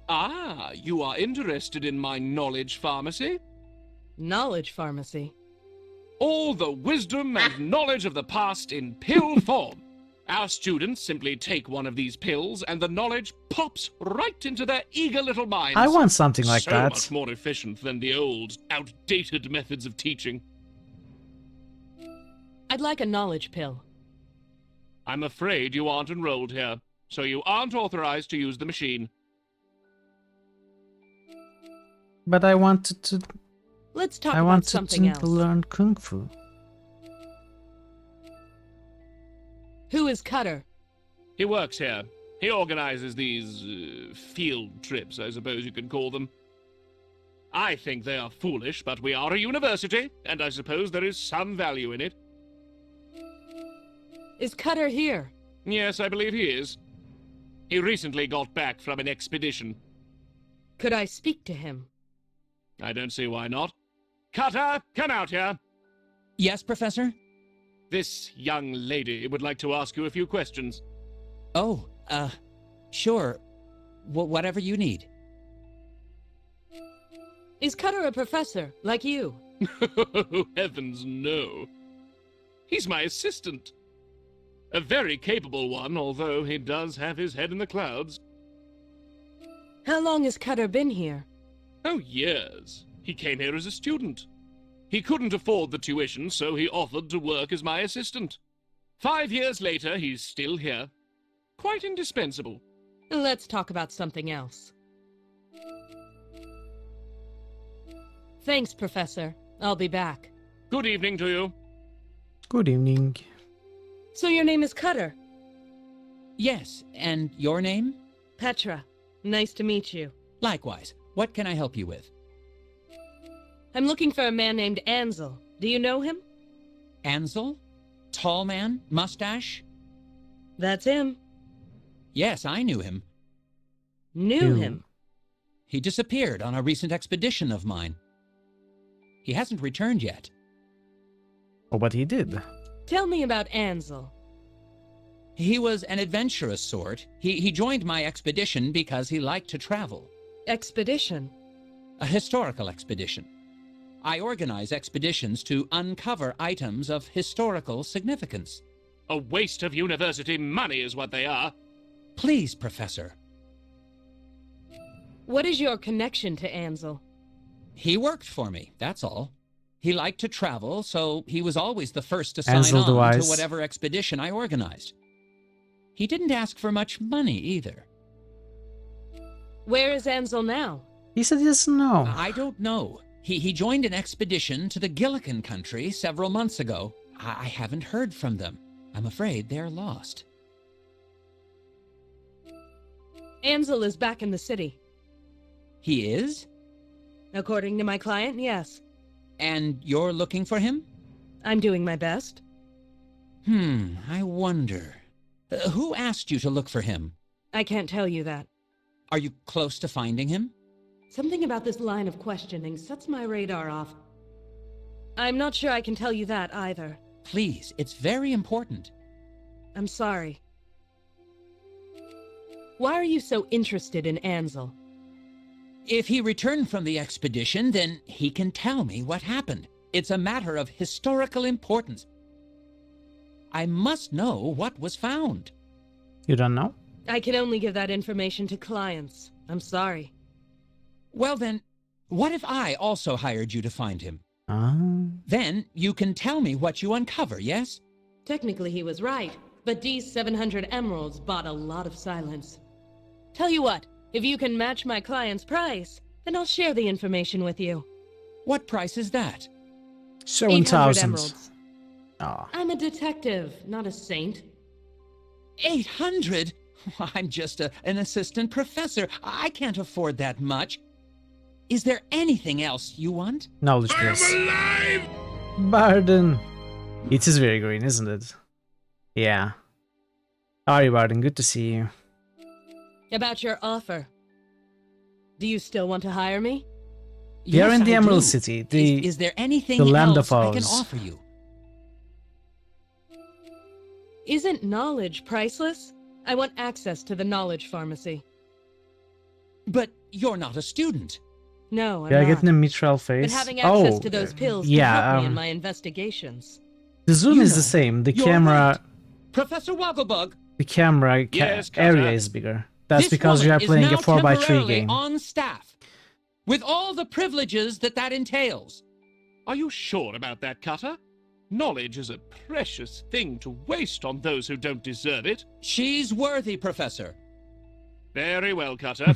Ah, you are interested in my knowledge pharmacy? Knowledge pharmacy. All the wisdom and knowledge of the past in pill form. Our students simply take one of these pills and the knowledge pops right into their eager little minds. I want something like so that. much more efficient than the old, outdated methods of teaching. I'd like a knowledge pill. I'm afraid you aren't enrolled here, so you aren't authorized to use the machine. But I wanted to. Let's talk I about wanted something else. to learn Kung Fu. Who is Cutter? He works here. He organizes these field trips, I suppose you could call them. I think they are foolish, but we are a university, and I suppose there is some value in it. Is Cutter here? Yes, I believe he is. He recently got back from an expedition. Could I speak to him? I don't see why not. Cutter, come out here. Yes, Professor? This young lady would like to ask you a few questions. Oh, sure. Whatever you need. Is Cutter a professor, like you? Heavens, no. He's my assistant. A very capable one, although he does have his head in the clouds. How long has Cutter been here? Oh, years. He came here as a student. He couldn't afford the tuition, so he offered to work as my assistant. 5 years later, he's still here. Quite indispensable. Let's talk about something else. Thanks, Professor. I'll be back. Good evening to you. Good evening. So your name is Cutter? Yes, and your name? Petra. Nice to meet you. Likewise. What can I help you with? I'm looking for a man named Ansel. Do you know him? Ansel? Tall man? Mustache? That's him. Yes, I knew him. Knew him? He disappeared on a recent expedition of mine. He hasn't returned yet. Oh, but he did. Tell me about Ansel. He was an adventurous sort. He joined my expedition because he liked to travel. Expedition? A historical expedition. I organize expeditions to uncover items of historical significance. A waste of university money is what they are. Please, Professor. What is your connection to Ansel? He worked for me, that's all. He liked to travel, so he was always the first to sign Ansel the on to Wise. whatever expedition I organized. He didn't ask for much money, either. Where is Ansel now? He said he doesn't know. I don't know. He joined an expedition to the Gillikin country several months ago. I haven't heard from them. I'm afraid they're lost. Ansel is back in the city. He is? According to my client, yes. And you're looking for him? I'm doing my best. I wonder. Who asked you to look for him? I can't tell you that. Are you close to finding him? Something about this line of questioning sets my radar off. I'm not sure I can tell you that either. Please, it's very important. I'm sorry. Why are you so interested in Ansel? If he returned from the expedition, then he can tell me what happened. It's a matter of historical importance. I must know what was found. You don't know? I can only give that information to clients. I'm sorry. Well then, what if I also hired you to find him? Then you can tell me what you uncover, yes? Technically he was right, but D's 700 emeralds bought a lot of silence. Tell you what, if you can match my client's price, then I'll share the information with you. What price is that? 800 7,000. emeralds. Oh. I'm a detective, not a saint. 800? I'm just an assistant professor. I can't afford that much. Is there anything else you want? Knowledge plus. Barden. It is very green, isn't it? Yeah. How are you, Barden? Good to see you. About your offer. Do you still want to hire me? We are Yes, in the I Emerald do. City, Is there anything the land else of I can Oz. offer you? Isn't knowledge priceless? I want access to the knowledge pharmacy. But you're not a student. No, I'm Yeah, not. getting a mitral face. But having access Oh, to those pills yeah, can help me in um, my investigations. the zoom You is know, the same. The you're camera, right. Professor Wogglebug, Yes, area Cutter. is bigger. That's this because you woman are playing is a now 4x3 temporarily game. on staff, with all the privileges that entails. Are you sure about that, Cutter? Knowledge is a precious thing to waste on those who don't deserve it. She's worthy, Professor. Very well, Cutter.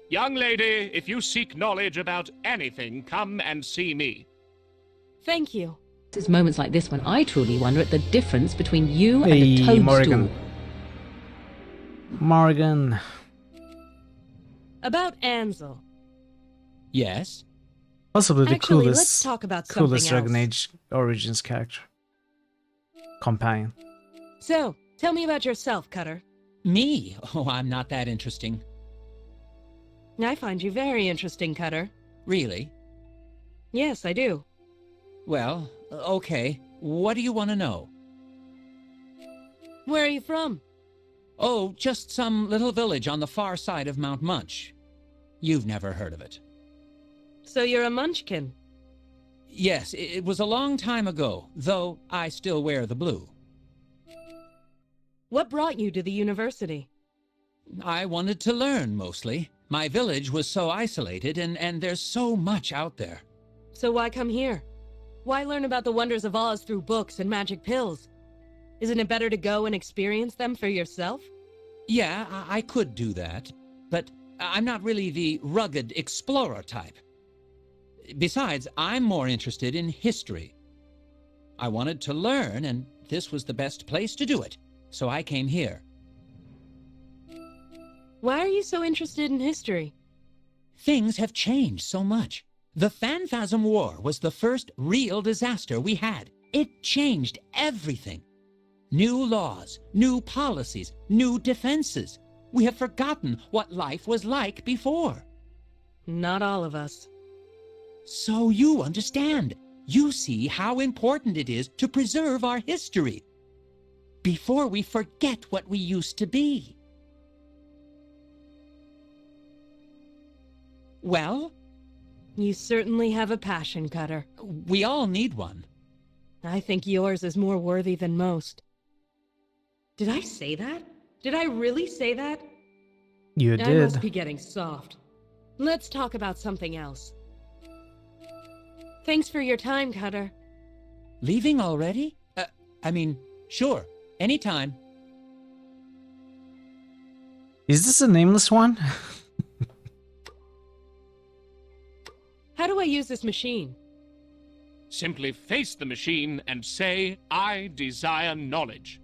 Young lady, if you seek knowledge about anything, come and see me. Thank you. It's moments like this when I truly wonder at the difference between you and a Hey, toadstool. Morgan. Morgan. About Ansel. Yes? Possibly the Actually, coolest, let's talk about coolest something Dragon else. Age Origins character. Companion. So, tell me about yourself, Cutter. Me? Oh, I'm not that interesting. I find you very interesting, Cutter. Really? Yes, I do. Well, okay. What do you want to know? Where are you from? Oh, just some little village on the far side of Mount Munch. You've never heard of it. So you're a munchkin. Yes, it was a long time ago, though I still wear the blue. What brought you to the university? I wanted to learn, mostly. My village was so isolated, and there's so much out there. So why come here? Why learn about the wonders of Oz through books and magic pills? Isn't it better to go and experience them for yourself? Yeah, I could do that, but I'm not really the rugged explorer type. Besides, I'm more interested in history. I wanted to learn, and this was the best place to do it, so I came here. Why are you so interested in history? Things have changed so much. The Phanphasm War was the first real disaster we had. It changed everything. New laws, new policies, new defenses. We have forgotten what life was like before. Not all of us. So you understand. You see how important it is to preserve our history before we forget what we used to be. Well? You certainly have a passion, Cutter. We all need one. I think yours is more worthy than most. Did I say that? Did I really say that? You I did. must be getting soft. Let's talk about something else. Thanks for your time, Cutter. Leaving already? Sure. Anytime. Is this a nameless one? How do I use this machine? Simply face the machine and say, I desire knowledge.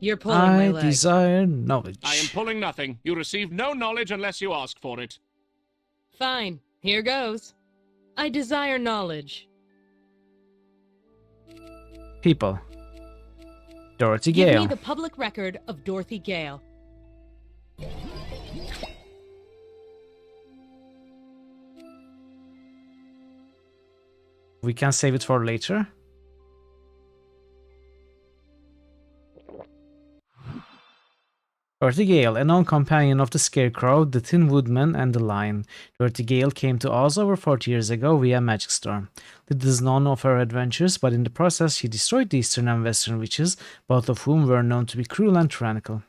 You're pulling my I leg. desire knowledge. I am pulling nothing. You receive no knowledge unless you ask for it. Fine. Here goes. I desire knowledge. People. Dorothy Give Gale. me the public record of Dorothy Gale. We can save it for later. Dorothy Gale, a known companion of the Scarecrow, the Tin Woodman, and the Lion. Dorothy Gale came to Oz over 40 years ago via Magic Storm. Little is known of her adventures, but in the process she destroyed the Eastern and Western witches, both of whom were known to be cruel and tyrannical.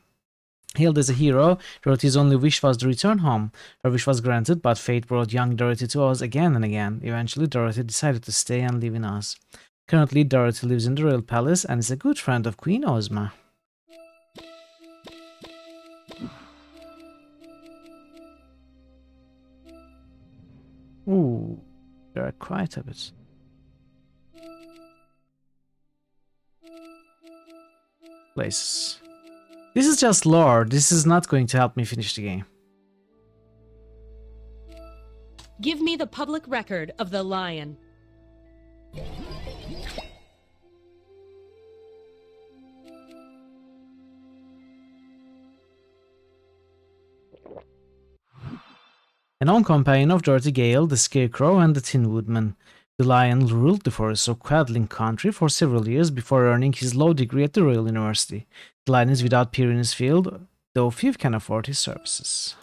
Hailed as a hero, Dorothy's only wish was to return home. Her wish was granted, but fate brought young Dorothy to Oz again and again. Eventually, Dorothy decided to stay and live in Oz. Currently, Dorothy lives in the Royal Palace and is a good friend of Queen Ozma. Ooh, there are quite a bit. Places. This is just lore. This is not going to help me finish the game. Give me the public record of the Lion. A known companion of Dorothy Gale, the Scarecrow, and the Tin Woodman. The Lion ruled the forests of Quadling Country for several years before earning his law degree at the Royal University. The Lion is without peer in his field, though few can afford his services.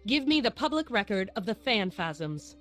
Give me the public record of the Phanphasms.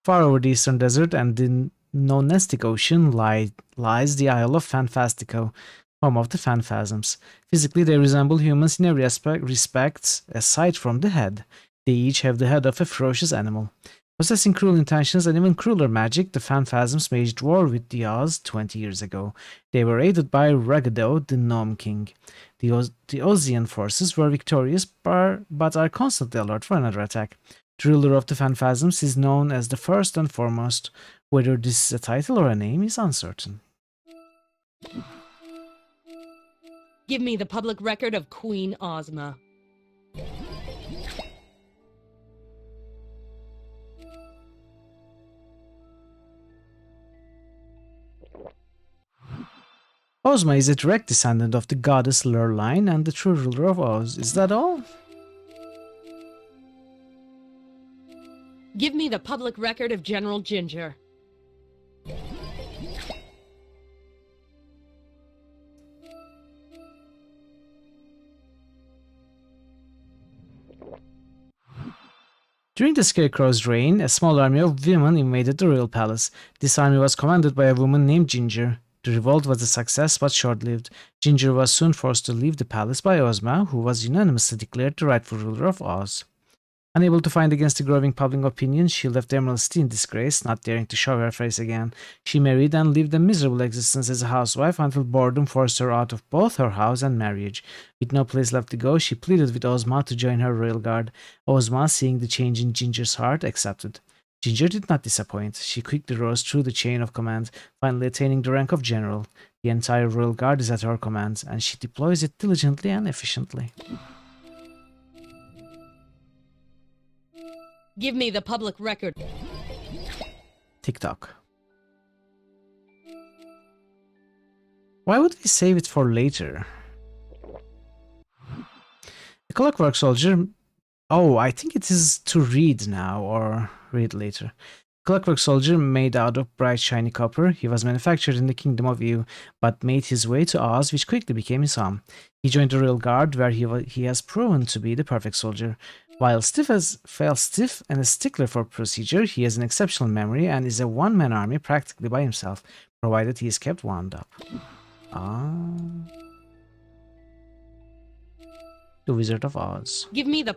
Far over the eastern desert and the Nonestic Ocean lies the Isle of Fanfastico, home of the Phanphasms. Physically, they resemble humans in every respect aside from the head. They each have the head of a ferocious animal. Possessing cruel intentions and even crueler magic, the Phanphasms waged war with the Oz 20 years ago. They were aided by Ragado, the Gnome King. The Ozian forces were victorious, but are constantly alert for another attack. The ruler of the Phanphasms is known as the First and Foremost. Whether this is a title or a name is uncertain. Give me the public record of Queen Ozma. Ozma is a direct descendant of the goddess Lurline and the true ruler of Oz. Is that all? Give me the public record of General Ginger. During the Scarecrow's reign, a small army of women invaded the royal palace. This army was commanded by a woman named Ginger. The revolt was a success but short-lived. Ginger was soon forced to leave the palace by Ozma, who was unanimously declared the rightful ruler of Oz. Unable to fight against the growing public opinion, she left Emerald City in disgrace, not daring to show her face again. She married and lived a miserable existence as a housewife until boredom forced her out of both her house and marriage. With no place left to go, she pleaded with Ozma to join her royal guard. Ozma, seeing the change in Ginger's heart, accepted. Ginger did not disappoint. She quickly rose through the chain of command, finally attaining the rank of general. The entire royal guard is at her command, and she deploys it diligently and efficiently. Give me the public record. TikTok. Why would we save it for later? The Clockwork Soldier. Oh, I think it is to read now or read later. Clockwork Soldier made out of bright shiny copper. He was manufactured in the Kingdom of Ew, but made his way to Oz, which quickly became his home. He joined the Royal Guard, where he has proven to be the perfect soldier. While stiff and a stickler for procedure, he has an exceptional memory and is a one-man army practically by himself, provided he is kept wound up. The Wizard of Oz. Give me the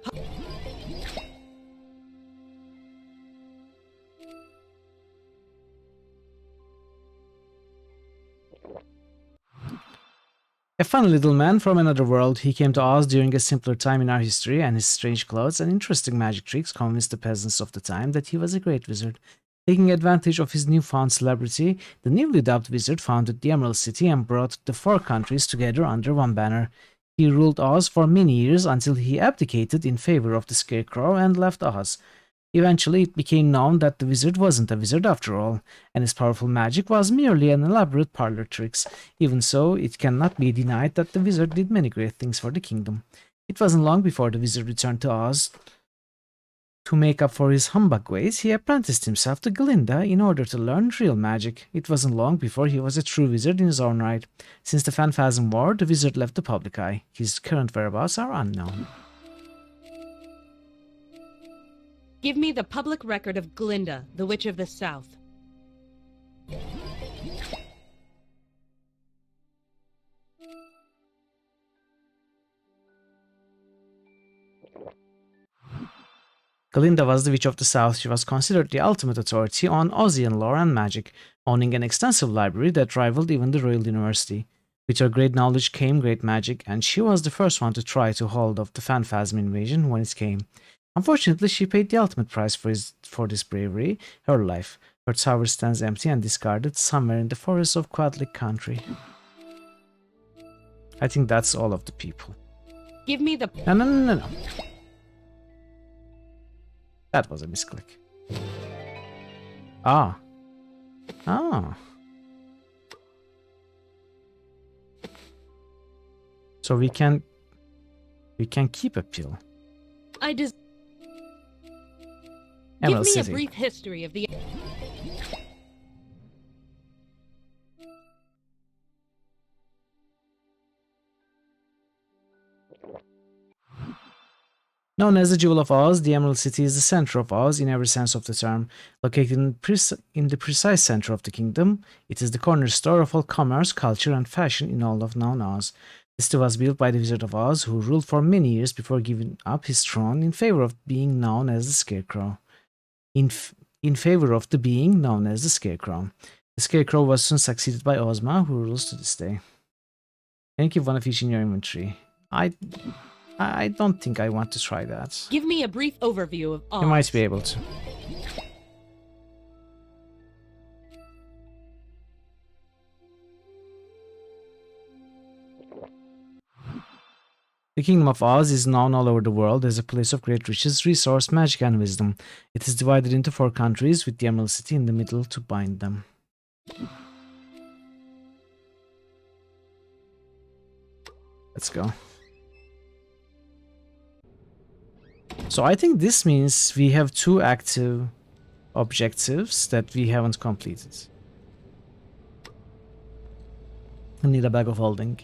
A funny little man from another world, he came to Oz during a simpler time in our history, and his strange clothes and interesting magic tricks convinced the peasants of the time that he was a great wizard. Taking advantage of his newfound celebrity, the newly dubbed wizard founded the Emerald City and brought the 4 countries together under one banner. He ruled Oz for many years until he abdicated in favor of the Scarecrow and left Oz. Eventually, it became known that the wizard wasn't a wizard after all, and his powerful magic was merely an elaborate parlor tricks. Even so, it cannot be denied that the wizard did many great things for the kingdom. It wasn't long before the wizard returned to Oz. To make up for his humbug ways, he apprenticed himself to Glinda in order to learn real magic. It wasn't long before he was a true wizard in his own right. Since the Phanphasm War, the wizard left the public eye. His current whereabouts are unknown. Give me the public record of Glinda, the Witch of the South. Glinda was the Witch of the South. She was considered the ultimate authority on Ozian lore and magic, owning an extensive library that rivaled even the Royal University. With her great knowledge came great magic, and she was the first one to try to hold off the Phanphasm invasion when it came. Unfortunately, she paid the ultimate price for this bravery, her life. Her tower stands empty and discarded somewhere in the forests of Quadlick Country. I think that's all of the people. Give me the... No. That was a misclick. Ah. So we can keep a pill. Give me City. a brief history of the... Known as the Jewel of Oz, the Emerald City is the center of Oz in every sense of the term. Located in the precise center of the kingdom, it is the cornerstone of all commerce, culture, and fashion in all of known Oz. The city was built by the Wizard of Oz, who ruled for many years before giving up his throne in favor of being known as the Scarecrow. In favor of the being known as the Scarecrow. The Scarecrow was soon succeeded by Ozma, who rules to this day. Can you keep one of each in your inventory? I don't think I want to try that. Give me a brief overview of Oz. You might be able to. The Kingdom of Oz is known all over the world as a place of great riches, resource, magic, and wisdom. It is divided into 4 countries, with the Emerald City in the middle to bind them. Let's go. So I think this means we have 2 active objectives that we haven't completed. I need a bag of holding.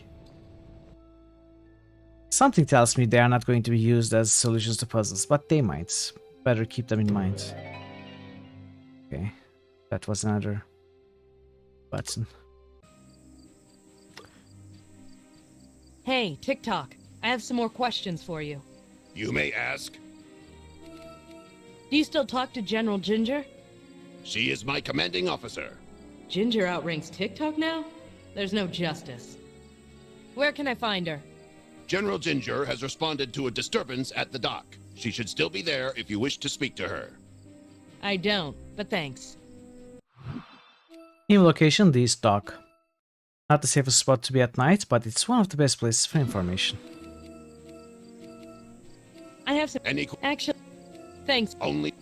Something tells me they are not going to be used as solutions to puzzles, but they might. Better keep them in mind. Okay, that was another button. Hey, TikTok, I have some more questions for you. You may ask. Do you still talk to General Ginger? She is my commanding officer. Ginger outranks TikTok now? There's no justice. Where can I find her? General Ginger has responded to a disturbance at the dock. She should still be there if you wish to speak to her. I don't, but thanks. New location, the East Dock. Not the safest spot to be at night, but it's one of the best places for information. I have some... Actually... Thanks. Only...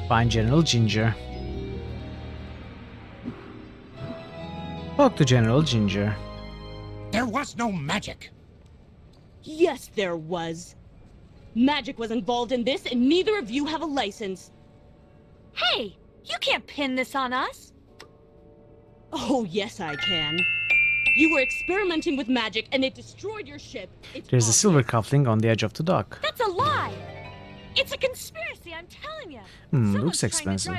Find General Ginger. Talk to General Ginger. There was no magic. Yes, there was. Magic was involved in this, and neither of you have a license. Hey, you can't pin this on us. Oh, yes, I can. You were experimenting with magic, and it destroyed your ship. There's a silver cuffling on the edge of the dock. That's a lie. It's a conspiracy, I'm telling you. Looks expensive.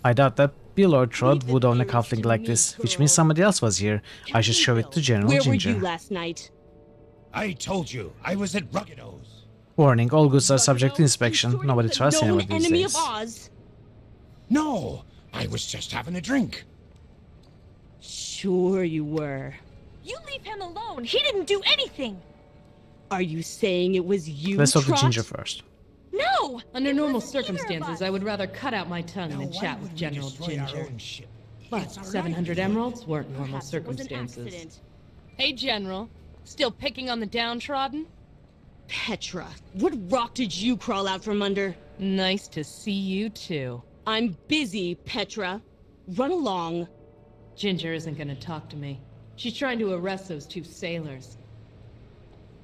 I doubt that Bill or Trod would own a cuffling like this, which means somebody else was here. I should show it to General Ginger. Where were you last night? I told you, I was at Ruggido's. Warning, all goods are subject to inspection. Nobody trusts anyone these enemy days. Of Oz. No, I was just having a drink. Sure you were. You leave him alone. He didn't do anything. Are you saying it was you, Let's talk to Trot? Ginger first. No! Under normal circumstances, I would rather cut out my tongue than chat with General Ginger. But 700 emeralds weren't normal circumstances. Hey, General. Still picking on the downtrodden? Petra, what rock did you crawl out from under? Nice to see you, too. I'm busy, Petra. Run along. Ginger isn't gonna talk to me. She's trying to arrest those 2 sailors.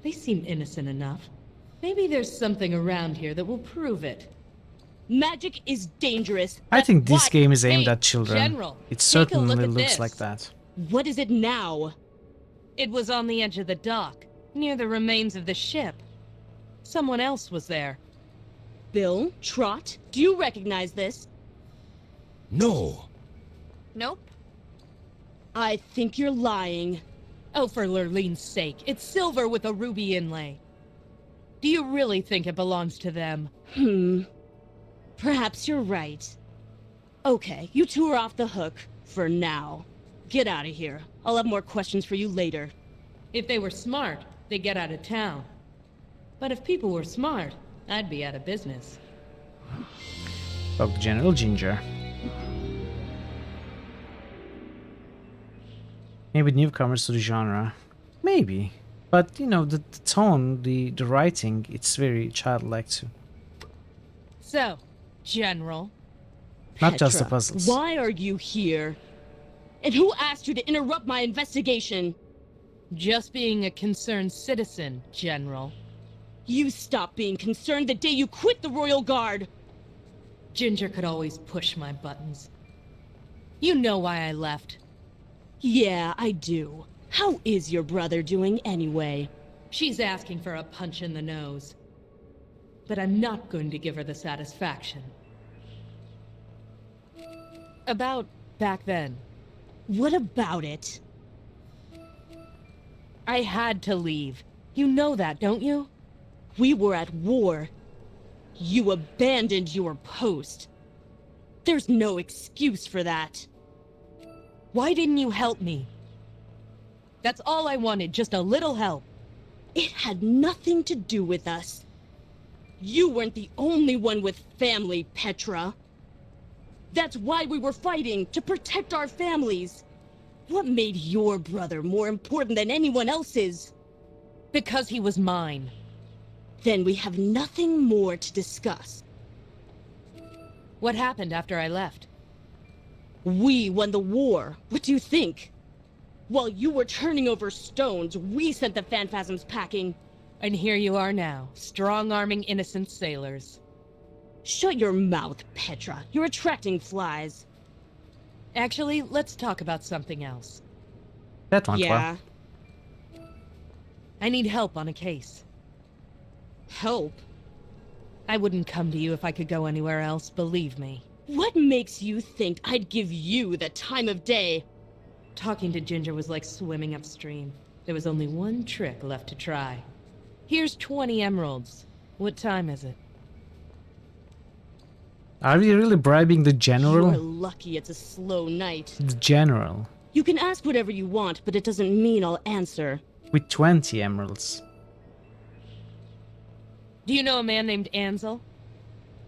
They seem innocent enough. Maybe there's something around here that will prove it. Magic is dangerous. I think this game is aimed Hey, at children. General, It take a certainly look at looks this. like that. What is it now? It was on the edge of the dock, near the remains of the ship. Someone else was there. Bill, Trot, do you recognize this? No. Nope. I think you're lying. Oh, for Lurlene's sake, it's silver with a ruby inlay. Do you really think it belongs to them? Perhaps you're right. Okay, you 2 are off the hook, for now. Get out of here. I'll have more questions for you later. If they were smart, they'd get out of town. But if people were smart, I'd be out of business. Talk to General Ginger. Maybe newcomers to the genre. Maybe. But, you know, the tone, the writing, it's very childlike too. So, General. Not just the Petra, puzzles. why are you here? And who asked you to interrupt my investigation? Just being a concerned citizen, General. You stopped being concerned the day you quit the Royal Guard. Ginger could always push my buttons. You know why I left. Yeah, I do. How is your brother doing anyway? She's asking for a punch in the nose. But I'm not going to give her the satisfaction. About back then. What about it? I had to leave. You know that, don't you? We were at war. You abandoned your post. There's no excuse for that. Why didn't you help me? That's all I wanted, just a little help. It had nothing to do with us. You weren't the only one with family, Petra. That's why we were fighting, to protect our families. What made your brother more important than anyone else's? Because he was mine. Then we have nothing more to discuss. What happened after I left? We won the war. What do you think? While you were turning over stones, we sent the Phanphasms packing. And here you are now, strong-arming innocent sailors. Shut your mouth, Petra. You're attracting flies. Actually, let's talk about something else. That went well. I need help on a case. Help? I wouldn't come to you if I could go anywhere else, believe me. What makes you think I'd give you the time of day? Talking to Ginger was like swimming upstream. There was only one trick left to try. Here's 20 emeralds. What time is it? Are we really bribing the general? You're lucky it's a slow night. The general. You can ask whatever you want, but it doesn't mean I'll answer. With 20 emeralds. Do you know a man named Ansel?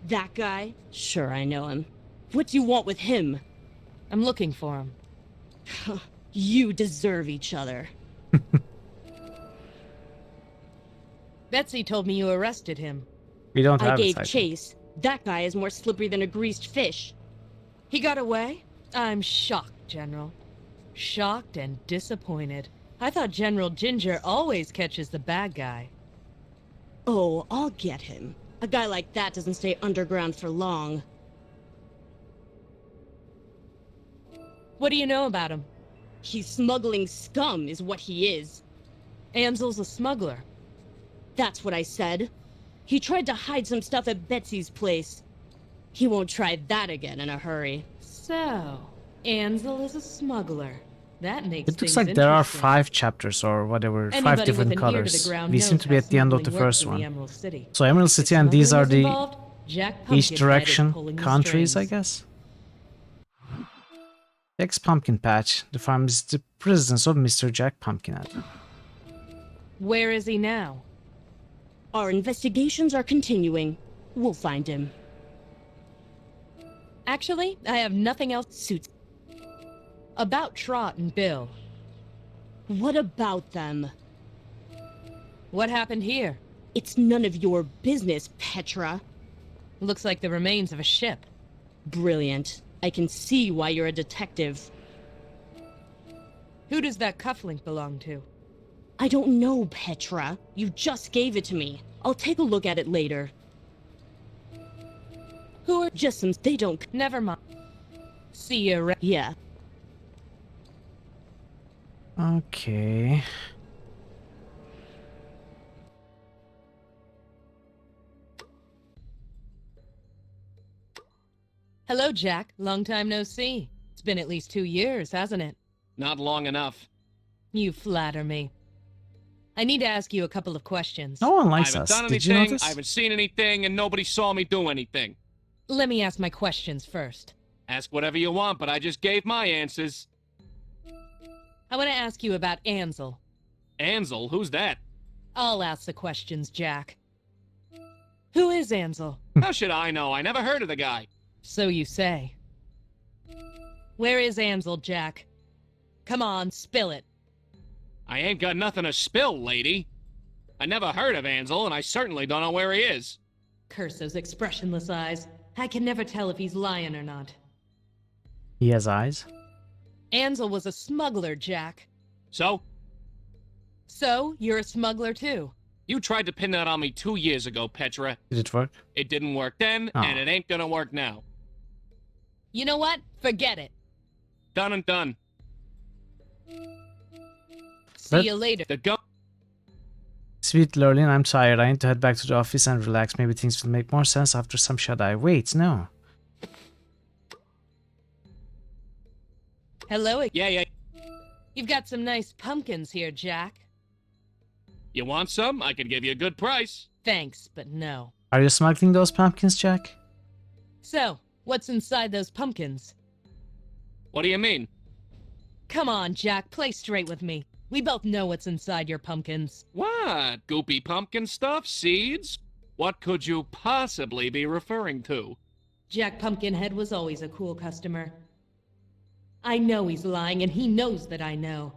That guy? Sure, I know him. What do you want with him? I'm looking for him. You deserve each other. Betsy told me you arrested him. We don't have I gave it, chase. That guy is more slippery than a greased fish. He got away? I'm shocked, General. Shocked and disappointed. I thought General Ginger always catches the bad guy. Oh, I'll get him. A guy like that doesn't stay underground for long. What do you know about him? He's smuggling scum, is what he is. Ansel's a smuggler. That's what I said. He tried to hide some stuff at Betsy's place. He won't try that again in a hurry. So, Ansel is a smuggler. That makes It looks like there are 5 chapters or whatever, 5 different colors. We seem to be at the end of the first one. So Emerald City, and these are the each direction countries, I guess. Jack's Pumpkin Patch. The farm is the residence of Mr. Jack Pumpkinhead. Where is he now? Our investigations are continuing. We'll find him. Actually, I have nothing else suits. About Trot and Bill. What about them? What happened here? It's none of your business, Petra. Looks like the remains of a ship. Brilliant. I can see why you're a detective. Who does that cufflink belong to? I don't know, Petra. You just gave it to me. I'll take a look at it later. Who are just some... They don't... Never mind. See you around. Yeah. Okay. Hello, Jack. Long time no see. It's been at least 2 years, hasn't it? Not long enough. You flatter me. I need to ask you a couple of questions. No one likes I us. haven't done Did you anything, notice? I haven't seen anything, and nobody saw me do anything. Let me ask my questions first. Ask whatever you want, but I just gave my answers. I want to ask you about Ansel. Ansel? Who's that? I'll ask the questions, Jack. Who is Ansel? How should I know? I never heard of the guy. So you say. Where is Ansel, Jack? Come on, spill it. I ain't got nothing to spill, lady. I never heard of Ansel, and I certainly don't know where he is. Curse those expressionless eyes. I can never tell if he's lying or not. He has eyes. Ansel was a smuggler, Jack. So? So, you're a smuggler too. You tried to pin that on me 2 years ago, Petra. Did it work? It didn't work then, and it ain't gonna work now. You know what? Forget it. Done and done. See you later. The gun. Sweet Lurleen, I'm tired. I need to head back to the office and relax. Maybe things will make more sense after some shut-eye. Wait, no. Hello? Yeah. You've got some nice pumpkins here, Jack. You want some? I can give you a good price. Thanks, but no. Are you smuggling those pumpkins, Jack? So, what's inside those pumpkins? What do you mean? Come on, Jack, play straight with me. We both know what's inside your pumpkins. What? Goopy pumpkin stuff? Seeds? What could you possibly be referring to? Jack Pumpkinhead was always a cool customer. I know he's lying, and he knows that I know.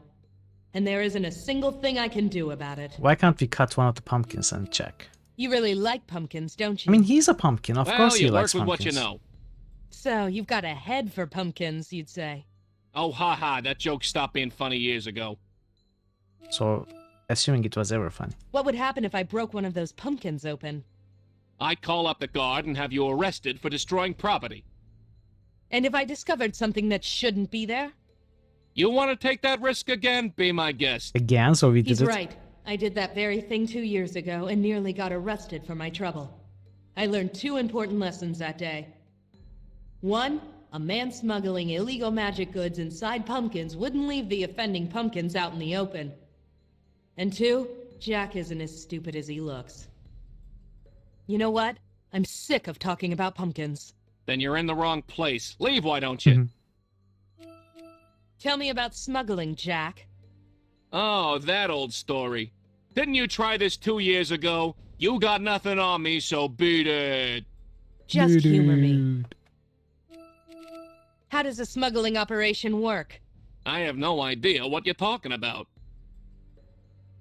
And there isn't a single thing I can do about it. Why can't we cut one of the pumpkins and check? You really like pumpkins, don't you? I mean, he's a pumpkin. Of course he likes pumpkins. Well, you work with what you know. So, you've got a head for pumpkins, you'd say. Oh, haha, that joke stopped being funny years ago. So, assuming it was ever funny. What would happen if I broke one of those pumpkins open? I'd call up the guard and have you arrested for destroying property. And if I discovered something that shouldn't be there? You want to take that risk again? Be my guest. Again, so we did He's it. right. I did that very thing 2 years ago and nearly got arrested for my trouble. I learned 2 important lessons that day. 1, a man smuggling illegal magic goods inside pumpkins wouldn't leave the offending pumpkins out in the open. And 2, Jack isn't as stupid as he looks. You know what? I'm sick of talking about pumpkins. Then you're in the wrong place. Leave, why don't you? Tell me about smuggling, Jack. Oh, that old story. Didn't you try this 2 years ago? You got nothing on me, so beat it. Just humor me. How does a smuggling operation work? I have no idea what you're talking about.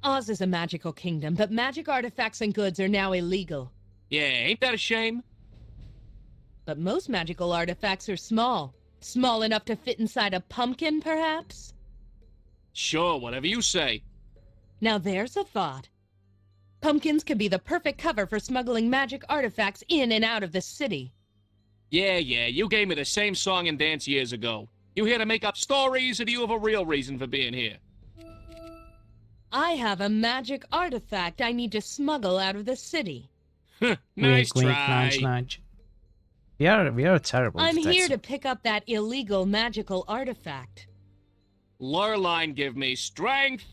Oz is a magical kingdom, but magic artifacts and goods are now illegal. Yeah, ain't that a shame? But most magical artifacts are small. Small enough to fit inside a pumpkin, perhaps? Sure, whatever you say. Now there's a thought. Pumpkins could be the perfect cover for smuggling magic artifacts in and out of the city. Yeah, you gave me the same song and dance years ago. You here to make up stories, or do you have a real reason for being here? I have a magic artifact I need to smuggle out of the city. Nice wink, try. wink, nudge, nudge. We are terrible. I'm detectives. here to pick up that illegal magical artifact. Lurline give me strength.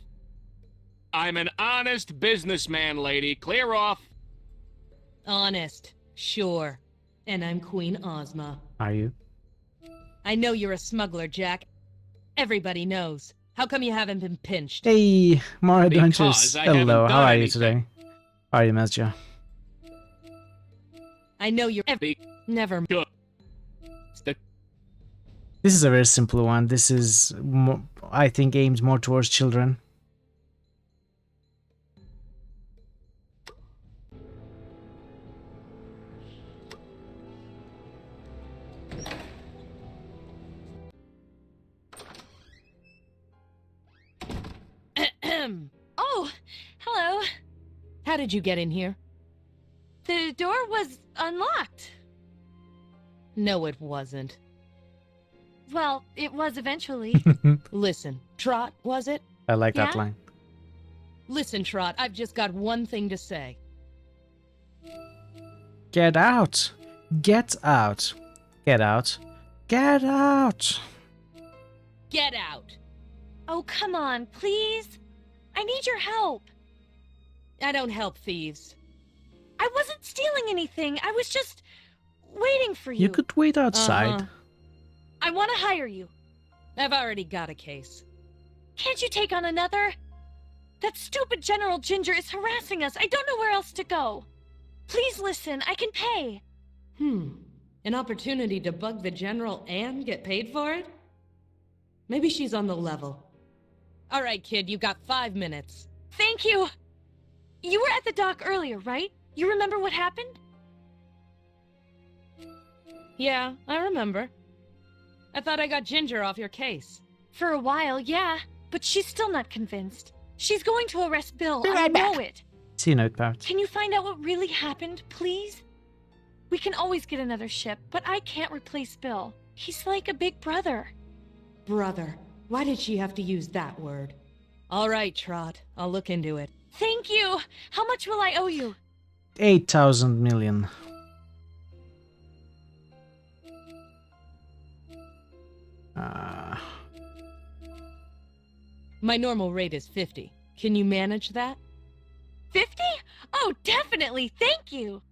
I'm an honest businessman, lady. Clear off. Honest, sure. And I'm Queen Ozma. Are you? I know you're a smuggler, Jack. Everybody knows. How come you haven't been pinched? Hey, more adventures. Because I haven't Hello, how done are you anything. today? How are you, Mesja? I know you're never. Good. This is a very simple one. This is, I think, aimed more towards children. Oh, hello. How did you get in here? The door was unlocked. No, it wasn't. Well, it was eventually. Listen, Trot, was it? I like that Yeah? line. Listen, Trot, I've just got one thing to say. Get out! Get out! Get out! Get out! Get out! Oh, come on, please. I need your help. I don't help thieves. I wasn't stealing anything. I was just waiting for you. You could wait outside. I want to hire you. I've already got a case. Can't you take on another? That stupid General Ginger is harassing us. I don't know where else to go. Please listen. I can pay. An opportunity to bug the General and get paid for it? Maybe she's on the level. All right, kid, you've got 5 minutes. Thank you. You were at the dock earlier, right? You remember what happened? Yeah, I remember. I thought I got Ginger off your case. For a while, yeah. But she's still not convinced. She's going to arrest Bill. I know it. See you notepad. Can you find out what really happened, please? We can always get another ship, but I can't replace Bill. He's like a big brother. Brother. Why did she have to use that word? All right, Trot. I'll look into it. Thank you. How much will I owe you? 8,000 million. My normal rate is 50. Can you manage that? 50? Oh, definitely. Thank you.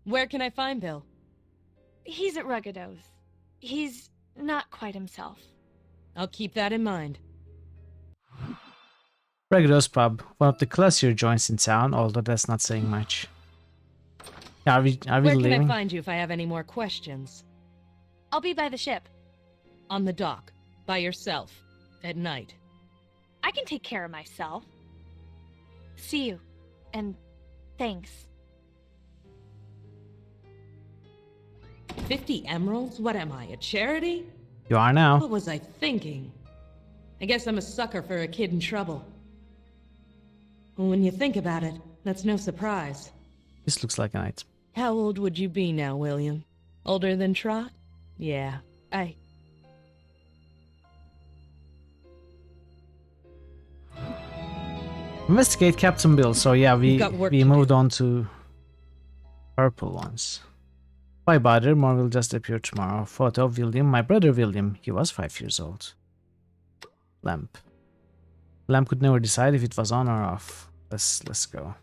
Where can I find Bill? He's at Ruggido's. He's not quite himself. I'll keep that in mind. Regular's Pub, one of the classier joints in town, although that's not saying much. Are we Where leaving? can I find you if I have any more questions? I'll be by the ship. On the dock. By yourself. At night. I can take care of myself. See you. And thanks. 50 emeralds? What am I, a charity? You are now. What was I thinking? I guess I'm a sucker for a kid in trouble. Well, when you think about it, that's no surprise. This looks like a night. How old would you be now, William? Older than Trot? Yeah, Investigate Captain Bill. So yeah, we got work we to moved on to purple ones. Why bother? More will just appear tomorrow. Photo of William, my brother William. He was 5 years old. Lamp. Lamp could never decide if it was on or off. Let's go.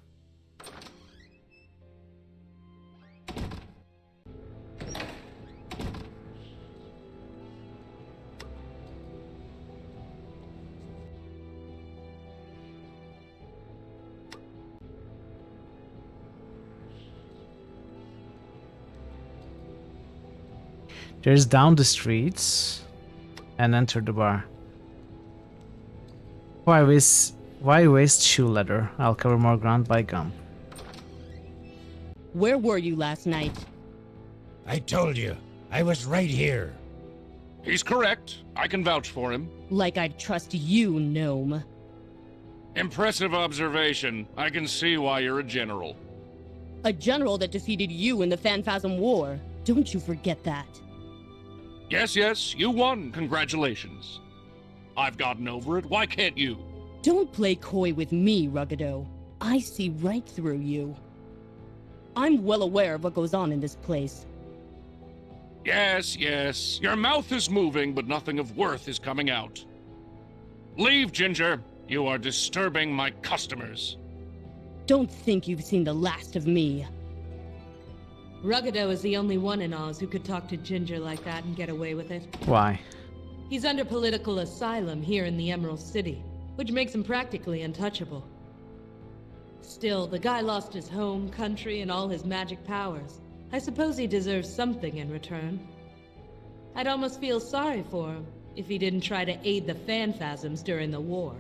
There's down the streets and enter the bar. Why waste shoe leather? I'll cover more ground by gum. Where were you last night? I told you, I was right here. He's correct. I can vouch for him. Like I'd trust you, gnome. Impressive observation. I can see why you're a general. A general that defeated you in the Phanphasm War. Don't you forget that. Yes, you won. Congratulations. I've gotten over it. Why can't you? Don't play coy with me, Ruggido. I see right through you. I'm well aware of what goes on in this place. Yes. Your mouth is moving, but nothing of worth is coming out. Leave, Ginger. You are disturbing my customers. Don't think you've seen the last of me. Ruggido is the only one in Oz who could talk to Ginger like that and get away with it. Why? He's under political asylum here in the Emerald City, which makes him practically untouchable. Still, the guy lost his home, country, and all his magic powers. I suppose he deserves something in return. I'd almost feel sorry for him if he didn't try to aid the Phanphasms during the war.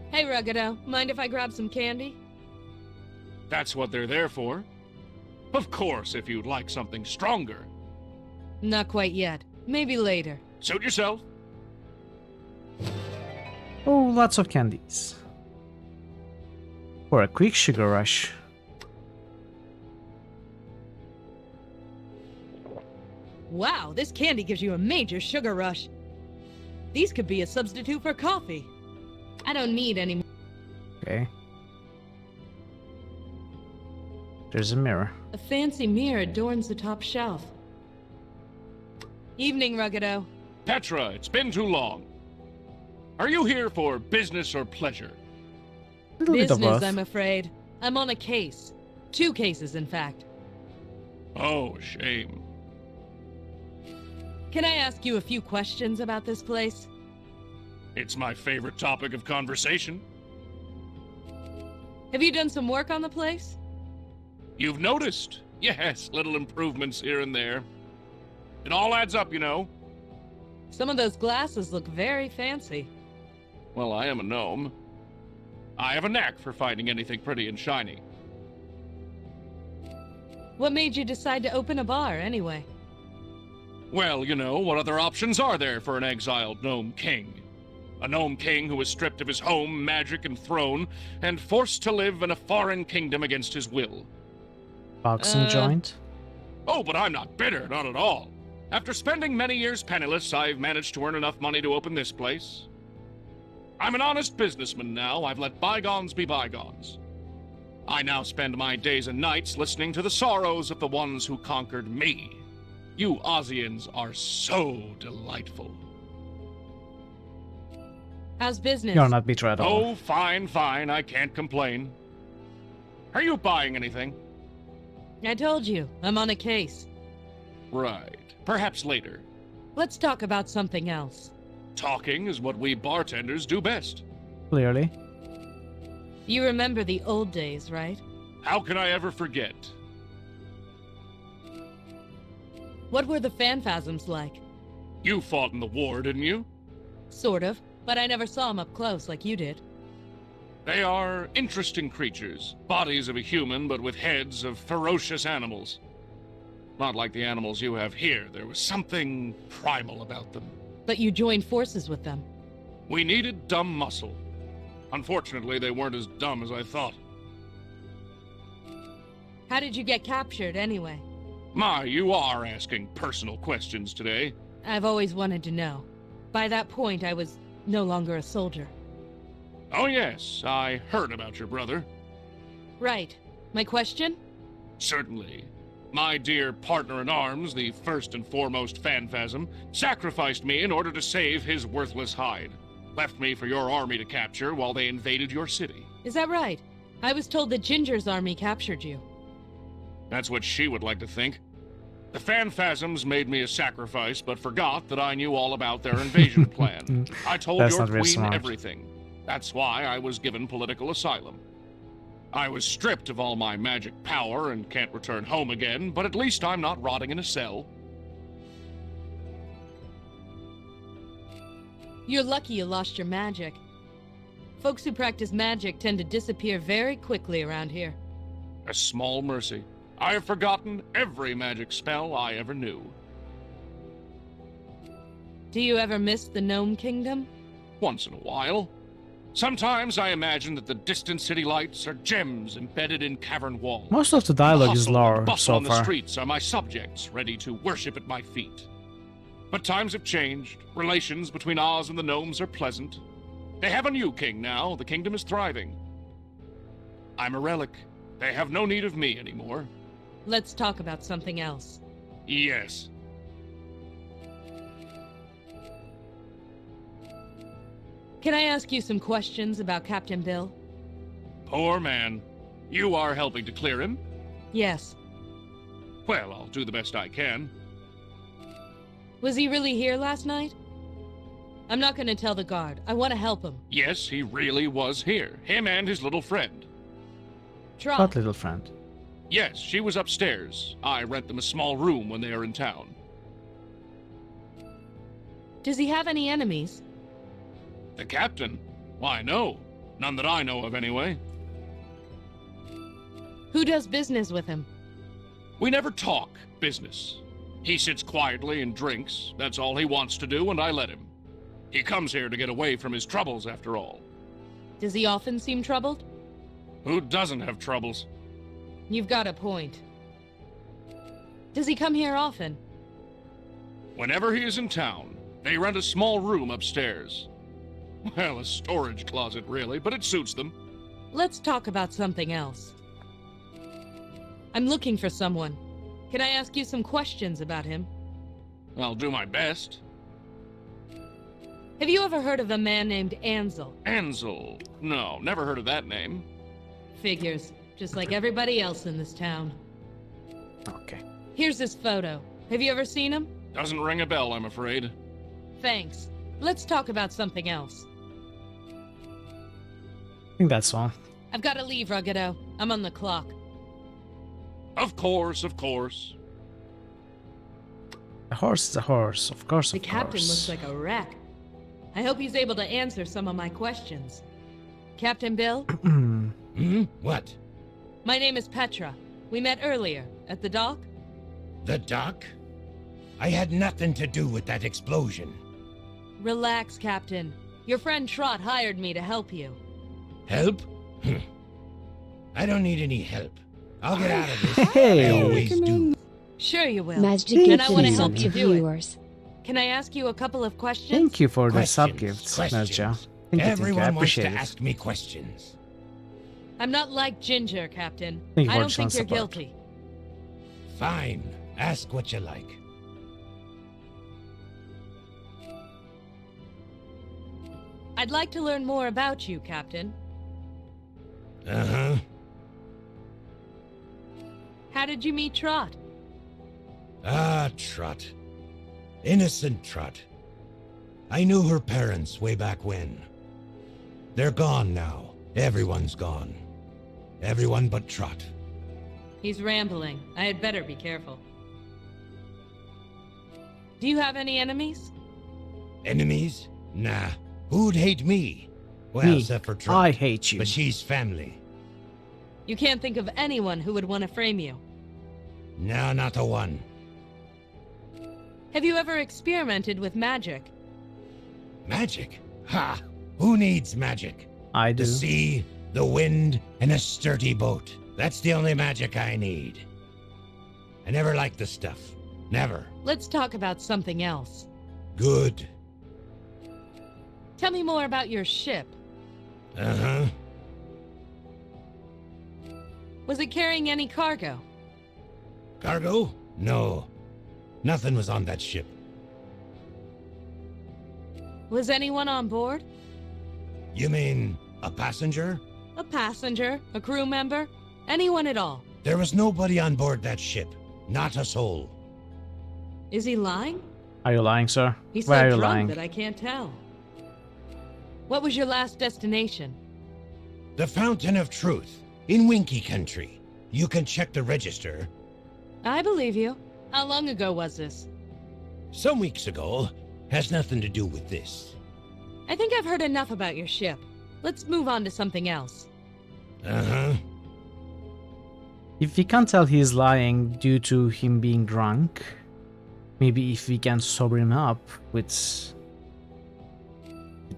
Hey, Ruggido, mind if I grab some candy? That's what they're there for. Of course, if you'd like something stronger. Not quite yet. Maybe later. Suit yourself. Oh, lots of candies. For a quick sugar rush. Wow, this candy gives you a major sugar rush. These could be a substitute for coffee. I don't need any more. Okay. There's a mirror. A fancy mirror adorns the top shelf. Evening, Ruggido. Petra, it's been too long. Are you here for business or pleasure? Business, I'm afraid. I'm on a case. 2 cases, in fact. Oh, shame. Can I ask you a few questions about this place? It's my favorite topic of conversation. Have you done some work on the place? You've noticed. Yes, little improvements here and there. It all adds up, you know. Some of those glasses look very fancy. Well, I am a gnome. I have a knack for finding anything pretty and shiny. What made you decide to open a bar, anyway? Well, you know, what other options are there for an exiled gnome king? A gnome king who was stripped of his home, magic, and throne, and forced to live in a foreign kingdom against his will. Boxing joint? Oh, but I'm not bitter, not at all. After spending many years penniless, I've managed to earn enough money to open this place. I'm an honest businessman now. I've let bygones be bygones. I now spend my days and nights listening to the sorrows of the ones who conquered me. You Ozians are so delightful. How's business? You're not bitter at all. Oh, fine. I can't complain. Are you buying anything? I told you, I'm on a case. Right. Perhaps later. Let's talk about something else. Talking is what we bartenders do best. Clearly. You remember the old days, right? How can I ever forget? What were the Phanphasms like? You fought in the war, didn't you? Sort of, but I never saw them up close like you did. They are interesting creatures, bodies of a human, but with heads of ferocious animals. Not like the animals you have here. There was something primal about them. But you joined forces with them. We needed dumb muscle. Unfortunately, they weren't as dumb as I thought. How did you get captured, anyway? My, you are asking personal questions today. I've always wanted to know. By that point, I was no longer a soldier. Oh yes, I heard about your brother. Right. My question? Certainly. My dear partner-in-arms, the first and foremost Phanphasm, sacrificed me in order to save his worthless hide. Left me for your army to capture while they invaded your city. Is that right? I was told that Ginger's army captured you. That's what she would like to think. The Phanphasms made me a sacrifice, but forgot that I knew all about their invasion plan. I told That's your not very queen smart. everything. That's why I was given political asylum. I was stripped of all my magic power and can't return home again, but at least I'm not rotting in a cell. You're lucky you lost your magic. Folks who practice magic tend to disappear very quickly around here. A small mercy. I have forgotten every magic spell I ever knew. Do you ever miss the Gnome Kingdom? Once in a while. Sometimes I imagine that the distant city lights are gems embedded in cavern walls. Most of the dialogue is Hustle and lore bustle so on the far. streets are my subjects, ready to worship at my feet. But times have changed. Relations between Oz and the gnomes are pleasant. They have a new king now. The kingdom is thriving. I'm a relic. They have no need of me anymore. Let's talk about something else. Yes. Can I ask you some questions about Captain Bill? Poor man. You are helping to clear him? Yes. Well, I'll do the best I can. Was he really here last night? I'm not gonna tell the guard. I want to help him. Yes, he really was here. Him and his little friend. Trot. What little friend? Yes, she was upstairs. I rent them a small room when they are in town. Does he have any enemies? The captain? Why, no. None that I know of, anyway. Who does business with him? We never talk business. He sits quietly and drinks. That's all he wants to do, and I let him. He comes here to get away from his troubles, after all. Does he often seem troubled? Who doesn't have troubles? You've got a point. Does he come here often? Whenever he is in town, they rent a small room upstairs. Well, a storage closet, really, but it suits them. Let's talk about something else. I'm looking for someone. Can I ask you some questions about him? I'll do my best. Have you ever heard of a man named Ansel? Ansel? No, never heard of that name. Figures. Just like everybody else in this town. Okay. Here's this photo. Have you ever seen him? Doesn't ring a bell, I'm afraid. Thanks. Let's talk about something else. I think that's all. I've got to leave, Ruggido. I'm on the clock. Of course, of course. A horse is a horse, of course, The of captain course. looks like a wreck. I hope he's able to answer some of my questions. Captain Bill? What? My name is Petra. We met earlier, at the dock. The dock? I had nothing to do with that explosion. Relax, Captain. Your friend Trot hired me to help you. Help? I don't need any help. I'll get out of this. Hey. I always do. Sure you will. Magic And I want to gifts help you to do it. viewers. Can I ask you a couple of questions? Thank you for the Questions, sub gifts, questions. Nerja. Thank you, Everyone I wants appreciate to it. ask me questions. I'm not like Ginger, Captain. Thank you I for don't think showing you're support. guilty. Fine. Ask what you like. I'd like to learn more about you, Captain. Uh-huh. How did you meet Trot? Ah, Trot. Innocent Trot. I knew her parents way back when. They're gone now. Everyone's gone. Everyone but Trot. He's rambling. I had better be careful. Do you have any enemies? Enemies? Nah. Who'd hate me? Well, Me, except for Trot. I hate you. But she's family. You can't think of anyone who would want to frame you. No, not a one. Have you ever experimented with magic? Magic? Ha! Who needs magic? I do. The sea, the wind, and a sturdy boat. That's the only magic I need. I never liked the stuff. Never. Let's talk about something else. Good. Tell me more about your ship. Uh-huh. Was it carrying any cargo? Cargo? No. Nothing was on that ship. Was anyone on board? You mean a passenger? A passenger? A crew member? Anyone at all? There was nobody on board that ship. Not a soul. Is he lying? Are you lying, sir? He's Why so are you drunk lying? that I can't tell. What was your last destination? The Fountain of Truth, in Winky Country. You can check the register. I believe you. How long ago was this? Some weeks ago. Has nothing to do with this. I think I've heard enough about your ship. Let's move on to something else. Uh-huh. If we can't tell he's lying due to him being drunk, maybe if we can sober him up with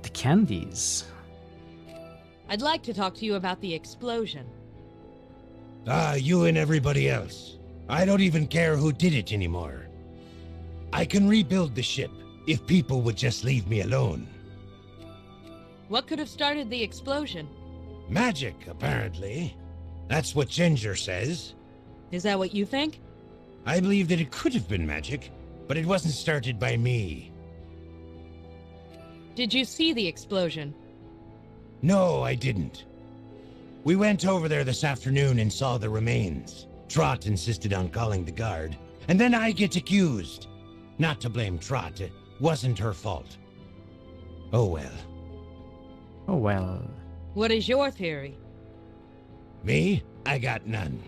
the candies. I'd like to talk to you about the explosion. You and everybody else. I don't even care who did it anymore. I can rebuild the ship if people would just leave me alone. What could have started the explosion? Magic, apparently. That's what Ginger says. Is that what you think? I believe that it could have been magic, but it wasn't started by me. Did you see the explosion? No, I didn't. We went over there this afternoon and saw the remains. Trot insisted on calling the guard, and then I get accused. Not to blame Trot, it wasn't her fault. Oh well. Oh well. What is your theory? Me? I got none.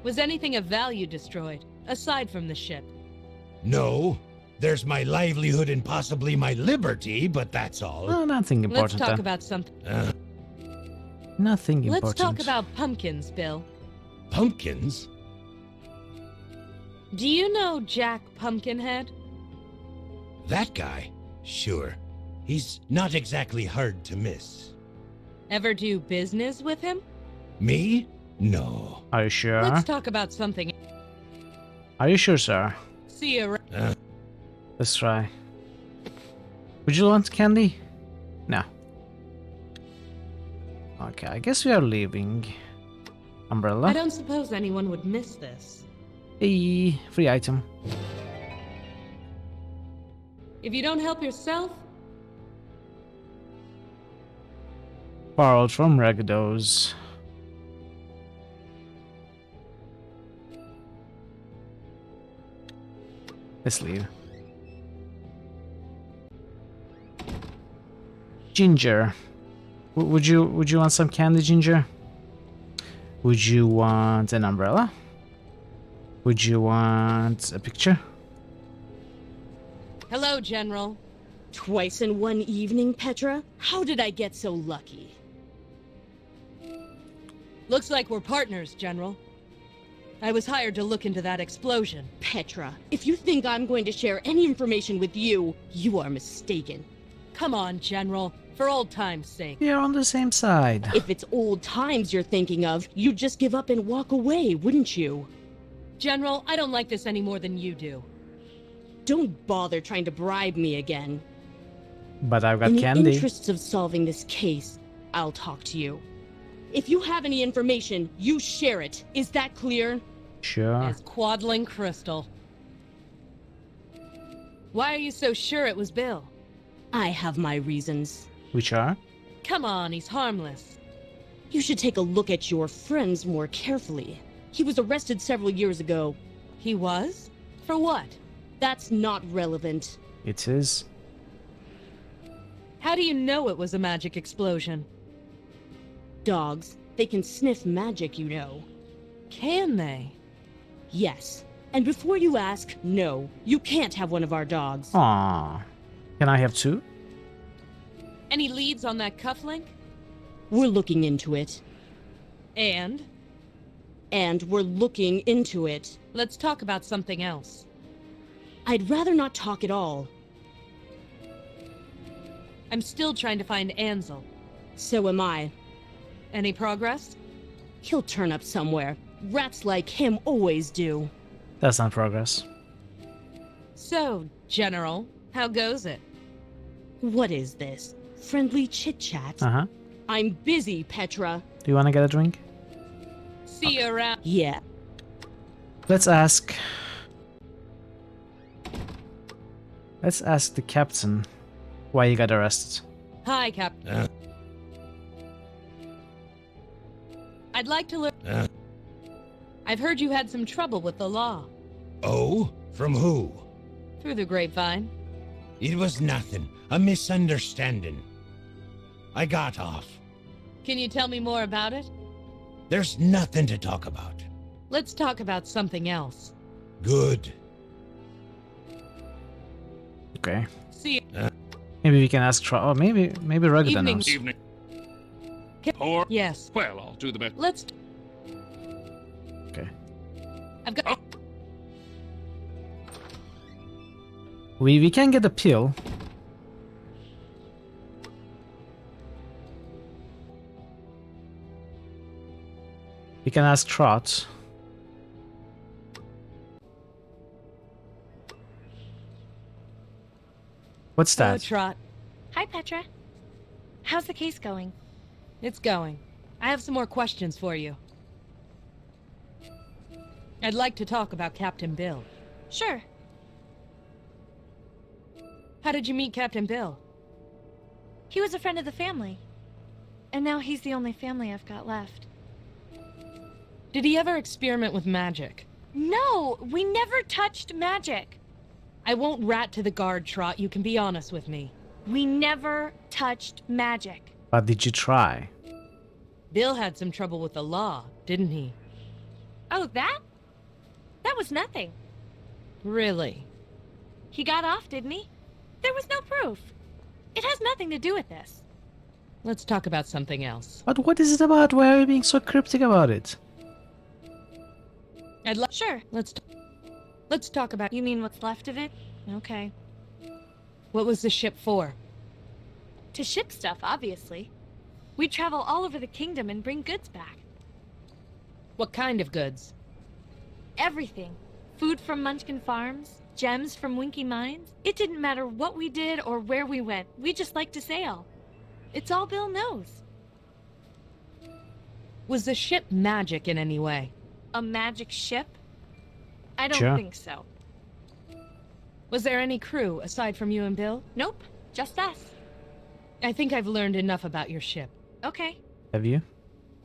Was anything of value destroyed, aside from the ship? No. There's my livelihood and possibly my liberty, but that's all. Oh, nothing important. Let's talk then. about something. Nothing important. Let's talk about pumpkins, Bill. Pumpkins? Do you know Jack Pumpkinhead? That guy? Sure. He's not exactly hard to miss. Ever do business with him? Me? No. Are you sure? Let's talk about something. Are you sure, sir? See you around. Let's try. Would you want candy? No. Okay, I guess we are leaving. Umbrella. I don't suppose anyone would miss this. Hey, free item. If you don't help yourself, Borrowed from Ragdos. Let's leave. Ginger. Would you want some candy, Ginger? Would you want an umbrella? Would you want a picture? hello, General. Twice in one evening, Petra? How did I get so lucky? Looks like we're partners, General. I was hired to look into that explosion. Petra, if you think I'm going to share any information with you, you are mistaken. Come on, General. For old time's sake. We are on the same side. If it's old times you're thinking of, you'd just give up and walk away, wouldn't you? General, I don't like this any more than you do. Don't bother trying to bribe me again. But I've got In candy. the interests of solving this case, I'll talk to you. If you have any information, you share it. Is that clear? Sure. As Quadling Crystal. Why are you so sure it was Bill? I have my reasons. Which are? Come on, he's harmless. You should take a look at your friends more carefully. He was arrested several years ago. He was? For what? That's not relevant. It is. How do you know it was a magic explosion? Dogs. They can sniff magic, you know. Can they? Yes. And before you ask, no, you can't have one of our dogs. Aww. Can I have two? Any leads on that cufflink? We're looking into it. And? And we're looking into it. Let's talk about something else. I'd rather not talk at all. I'm still trying to find Ansel. So am I. Any progress? He'll turn up somewhere. Rats like him always do. That's not progress. So, General, how goes it? What is this? Friendly chit-chat? Uh-huh. I'm busy, Petra. Do you want to get a drink? See you around. Yeah. Let's ask... Let's ask the captain why he got arrested. Hi, Captain. I'd like to learn... I've heard you had some trouble with the law. Oh? From who? Through the grapevine. It was nothing. A misunderstanding. I got off. Can you tell me more about it? There's nothing to talk about. Let's talk about something else. Good. Okay. See you. Maybe we can ask Oh, maybe Rugda knows. Evening. Or yes. Well, I'll do the best. Let's. Okay. I've got. We can get a pill. We can ask Trot. What's Hello, that? Trot. Hi, Petra. How's the case going? It's going. I have some more questions for you. I'd like to talk about Captain Bill. Sure. How did you meet Captain Bill? He was a friend of the family. And now he's the only family I've got left. Did he ever experiment with magic? No, we never touched magic. I won't rat to the guard, Trot. You can be honest with me. We never touched magic. But did you try? Bill had some trouble with the law, didn't he? Oh, that? That was nothing. Really? He got off, didn't he? There was no proof. It has nothing to do with this. Let's talk about something else. But what is it about? Why are you being so cryptic about it? Sure. Let's talk about... You mean what's left of it? Okay. What was the ship for? To ship stuff, obviously. We travel all over the kingdom and bring goods back. What kind of goods? Everything. Food from Munchkin Farms, gems from Winky Mines. It didn't matter what we did or where we went. We just liked to sail. It's all Bill knows. Was the ship magic in any way? A magic ship? I don't Sure. think so. Was there any crew aside from you and Bill? Nope, just us. I think I've learned enough about your ship. Okay. Have you?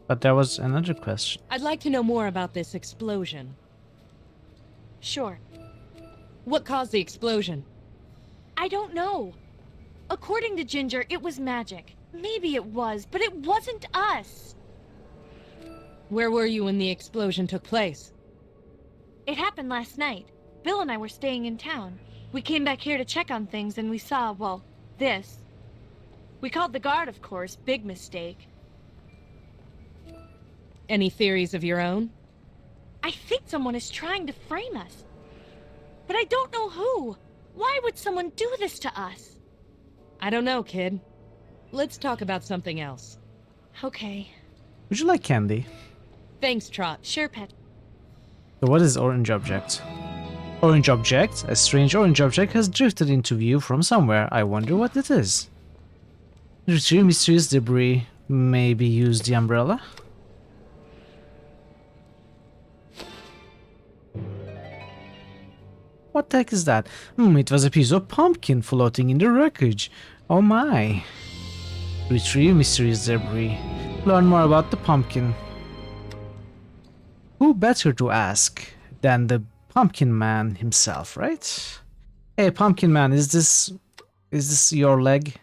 But there was another question. I'd like to know more about this explosion. Sure. What caused the explosion? I don't know. According to Ginger, it was magic. Maybe it was, but it wasn't us. Where were you when the explosion took place? It happened last night. Bill and I were staying in town. We came back here to check on things and we saw, well, this. We called the guard, of course. Big mistake. Any theories of your own? I think someone is trying to frame us. But I don't know who. Why would someone do this to us? I don't know, kid. Let's talk about something else. Okay. Would you like candy? Thanks, Trot. Sure, Pet. So what is orange object? Orange object? A strange orange object has drifted into view from somewhere. I wonder what it is. Retrieve mysterious debris. Maybe use the umbrella? What the heck is that? It was a piece of pumpkin floating in the wreckage. Oh my. Retrieve mysterious debris. Learn more about the pumpkin. Who better to ask than the Pumpkin Man himself, right? Hey, Pumpkin Man, is this your leg?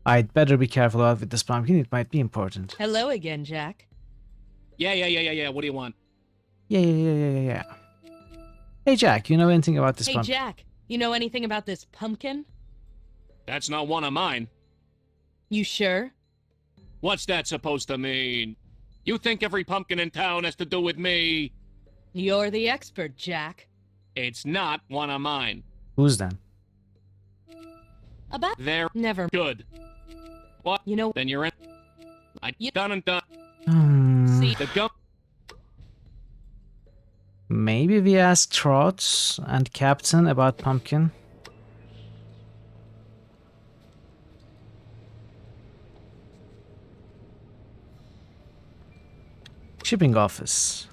I'd better be careful about with this pumpkin. It might be important. Hello again, Jack. Yeah. What do you want? Yeah. Hey, Jack, you know anything about this Hey, pumpkin? Jack, you know anything about this pumpkin? That's not one of mine. You sure? What's that supposed to mean? You think every pumpkin in town has to do with me? You're the expert, Jack. It's not one of mine. Who's then? About They're never good. What? You know, Then you're in. Done and done. See The gum. Maybe we ask Trot and Captain about Pumpkin. Shipping office.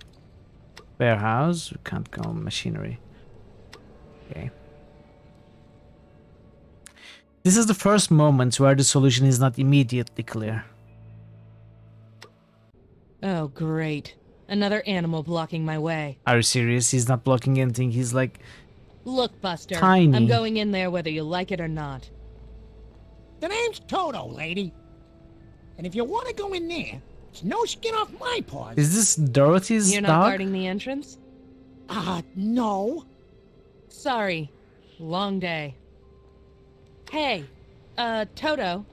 Warehouse. We can't go machinery. Okay. This is the first moment where the solution is not immediately clear. Oh, great. Another animal blocking my way. Are you serious? He's not blocking anything. He's like Look, Buster. tiny. I'm going in there whether you like it or not. The name's Toto, lady. And if you want to go in there, it's no skin off my paws. Is this Dorothy's You're not dog? guarding the entrance? No. Sorry. Long day. Hey, Toto.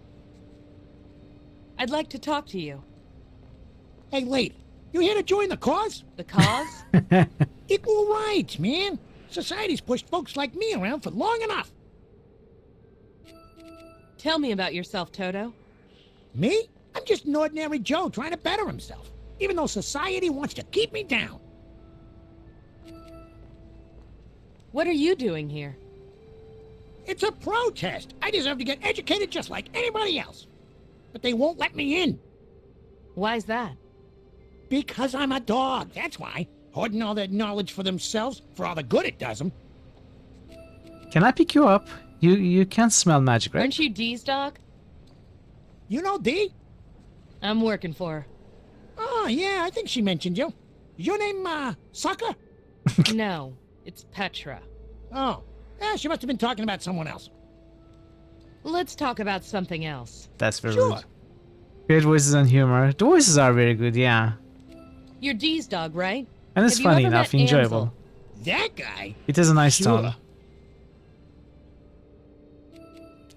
I'd like to talk to you. Hey, lady, you here to join the cause? The cause? Equal rights, man. Society's pushed folks like me around for long enough. Tell me about yourself, Toto. Me? I'm just an ordinary Joe trying to better himself, even though society wants to keep me down. What are you doing here? It's a protest. I deserve to get educated just like anybody else. But they won't let me in. Why's that? Because I'm a dog, that's why. Hoarding all that knowledge for themselves, for all the good it does them. Can I pick you up? You can't smell magic, right? Aren't you Dee's dog? You know Dee? I'm working for her. Oh, yeah, I think she mentioned you. Is your name, Sucker? No, it's Petra. Oh, yeah, she must have been talking about someone else. Let's talk about something else. That's very Sure. rude. Great voices and humor. The voices are very good, yeah. You're Dee's dog, right? And it's Have you funny ever enough, met enjoyable. That guy? It has a nice Sure. tone.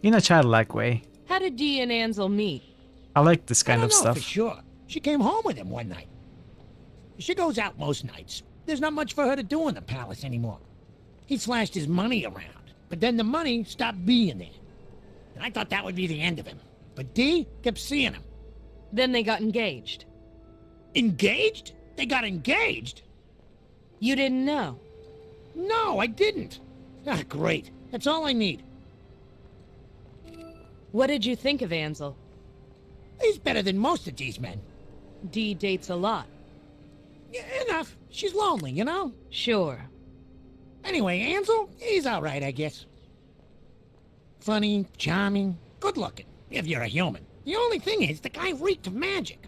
In a childlike way. How did Dee and Ansel meet? I like this I kind don't of know stuff. for sure. She came home with him one night. She goes out most nights. There's not much for her to do in the palace anymore. He slashed his money around, but then the money stopped being there. And I thought that would be the end of him. But Dee kept seeing him. Then they got engaged. Engaged? They got engaged? You didn't know? No, I didn't. Ah, great. That's all I need. What did you think of Ansel? He's better than most of these men. Dee dates a lot. Yeah, enough. She's lonely, you know? Sure. Anyway, Ansel, he's all right, I guess. Funny, charming, good-looking, if you're a human. The only thing is, the guy reeked of magic.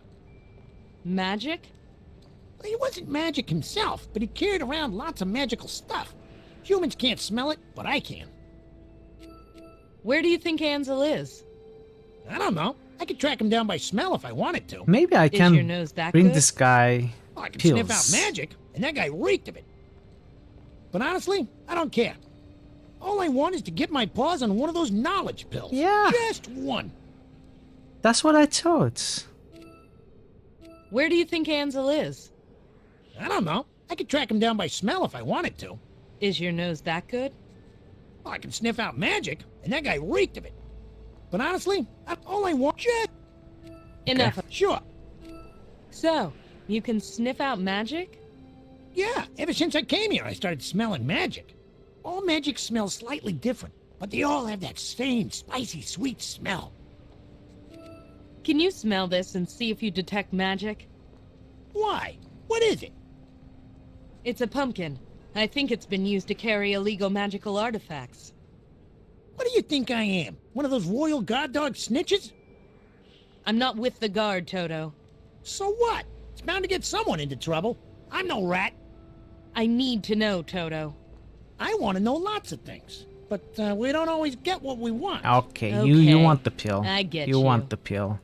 Magic? Well, he wasn't magic himself, but he carried around lots of magical stuff. Humans can't smell it, but I can. Where do you think Ansel is? I don't know. I could track him down by smell if I wanted to. Maybe I Is can your nose that bring good? this guy I can pills. sniff out magic, and that guy reeked of it. But honestly, I don't care. All I want is to get my paws on one of those knowledge pills. Yeah. Just one. That's what I thought. Where do you think Ansel is? I don't know. I could track him down by smell if I wanted to. Is your nose that good? I can sniff out magic, and that guy reeked of it. But honestly, all I want... Just... Enough. Sure. So, you can sniff out magic? Yeah, ever since I came here, I started smelling magic. All magic smells slightly different, but they all have that same spicy, sweet smell. Can you smell this and see if you detect magic? Why? What is it? It's a pumpkin. I think it's been used to carry illegal magical artifacts. What do you think I am? One of those royal guard dog snitches? I'm not with the guard, Toto. So what? It's bound to get someone into trouble. I'm no rat. I need to know, Toto. I want to know lots of things, but we don't always get what we want. Okay, you want the pill. I get You you. want the pill.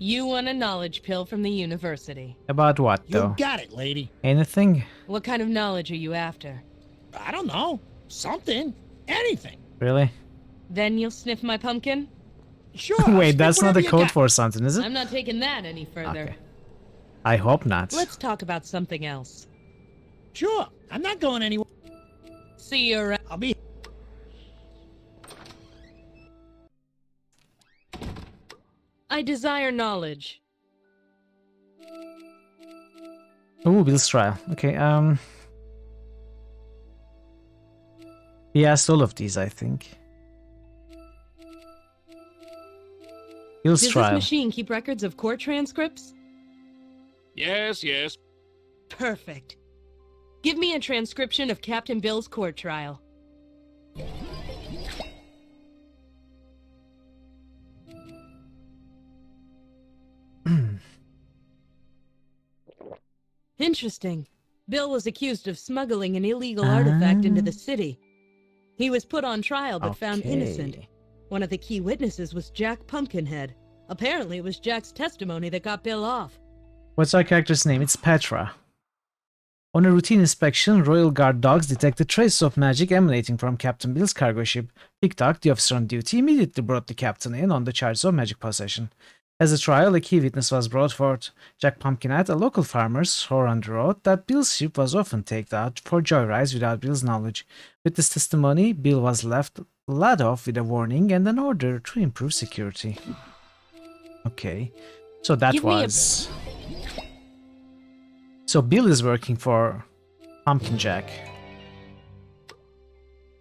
You want a knowledge pill from the university. About what, though? You got it, lady. Anything? What kind of knowledge are you after? I don't know. Something. Anything. Really? Then you'll sniff my pumpkin? Sure. Wait, spit that's not whatever a you code got. for something, is it? I'm not taking that any further. Okay. I hope not. Let's talk about something else. Sure. I'm not going anywhere. See you around. I'll be. I desire knowledge. Ooh, Bill's trial. Okay, he asked all of these, I think. Bill's Does trial. this machine keep records of court transcripts? Yes, yes. Perfect. Give me a transcription of Captain Bill's court trial. Interesting. Bill was accused of smuggling an illegal artifact into the city. He was put on trial but found innocent. One of the key witnesses was Jack Pumpkinhead. Apparently it was Jack's testimony that got Bill off. What's our character's name? It's Petra. On a routine inspection, Royal Guard dogs detected traces of magic emanating from Captain Bill's cargo ship. Tick-Tock, the officer on duty, immediately brought the captain in on the charges of magic possession. As a trial, a key witness was brought forth. Jack Pumpkinhead, a local farmer, swore under oath that Bill's ship was often taken out for joyrides without Bill's knowledge. With this testimony, Bill was led off with a warning and an order to improve security. Okay, so that was... So Bill is working for Pumpkin Jack.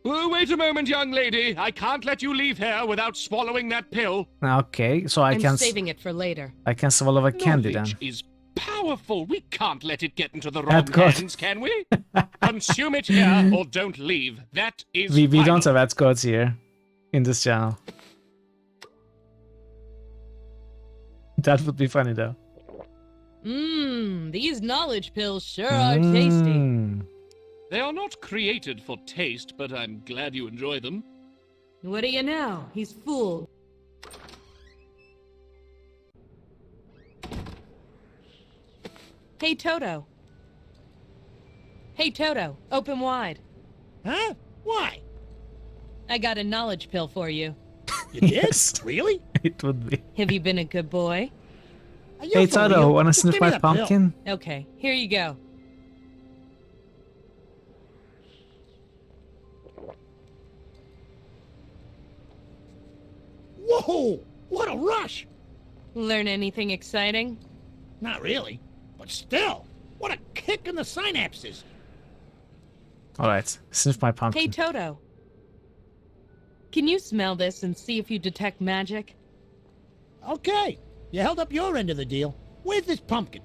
Oh, wait a moment, young lady. I can't let you leave here without swallowing that pill. Okay, so I'm saving it for later. I can swallow a candy then. Knowledge is powerful. We can't let it get into the wrong hands, can we? Consume it here or don't leave. That is We final. don't have ad codes here in this channel. That would be funny though. Mmm, these knowledge pills sure are tasty. They are not created for taste, but I'm glad you enjoy them. What do you know? He's fooled. Hey, Toto. Hey, Toto, open wide. Huh? Why? I got a knowledge pill for you. You did? Yes. Really? It would be. Have you been a good boy? Hey Toto, wanna sniff my pumpkin? Okay, here you go. Whoa! What a rush! Learn anything exciting? Not really, but still, what a kick in the synapses! Alright, sniff my pumpkin. Hey, Toto. Can you smell this and see if you detect magic? Okay, you held up your end of the deal. Where's this pumpkin?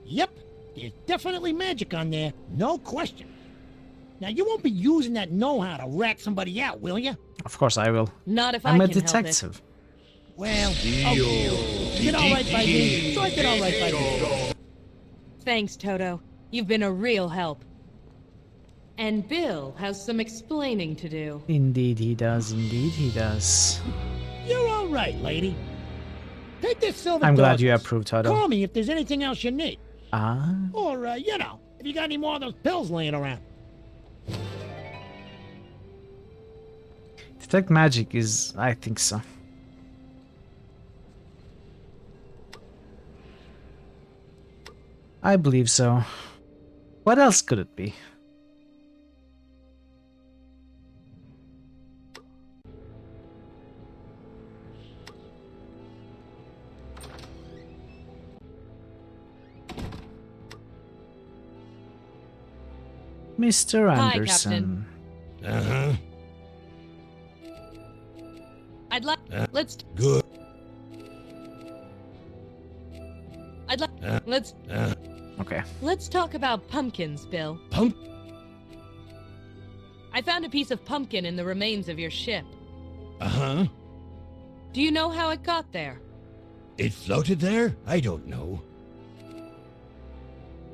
Yep, there's definitely magic on there, no question. Now, you won't be using that know-how to rat somebody out, will you? Of course I will. Not if I'm I a can help it. detective. Well, okay. You did all right by me, so I did all right by you. Thanks, Toto. You've been a real help. And Bill has some explaining to do. Indeed he does, indeed he does. You're all right, lady. Take this silver I'm glad you dollars. approve, Toto. Call me if there's anything else you need. Ah. Or, you know, if you got any more of those pills laying around. Detect magic is... I think so. I believe so. What else could it be? Mr. Hi, Anderson. Uh-huh. I'd like... let's... Good. I'd like... let's... Okay. Let's talk about pumpkins, Bill. I found a piece of pumpkin in the remains of your ship. Uh-huh. Do you know how it got there? It floated there? I don't know.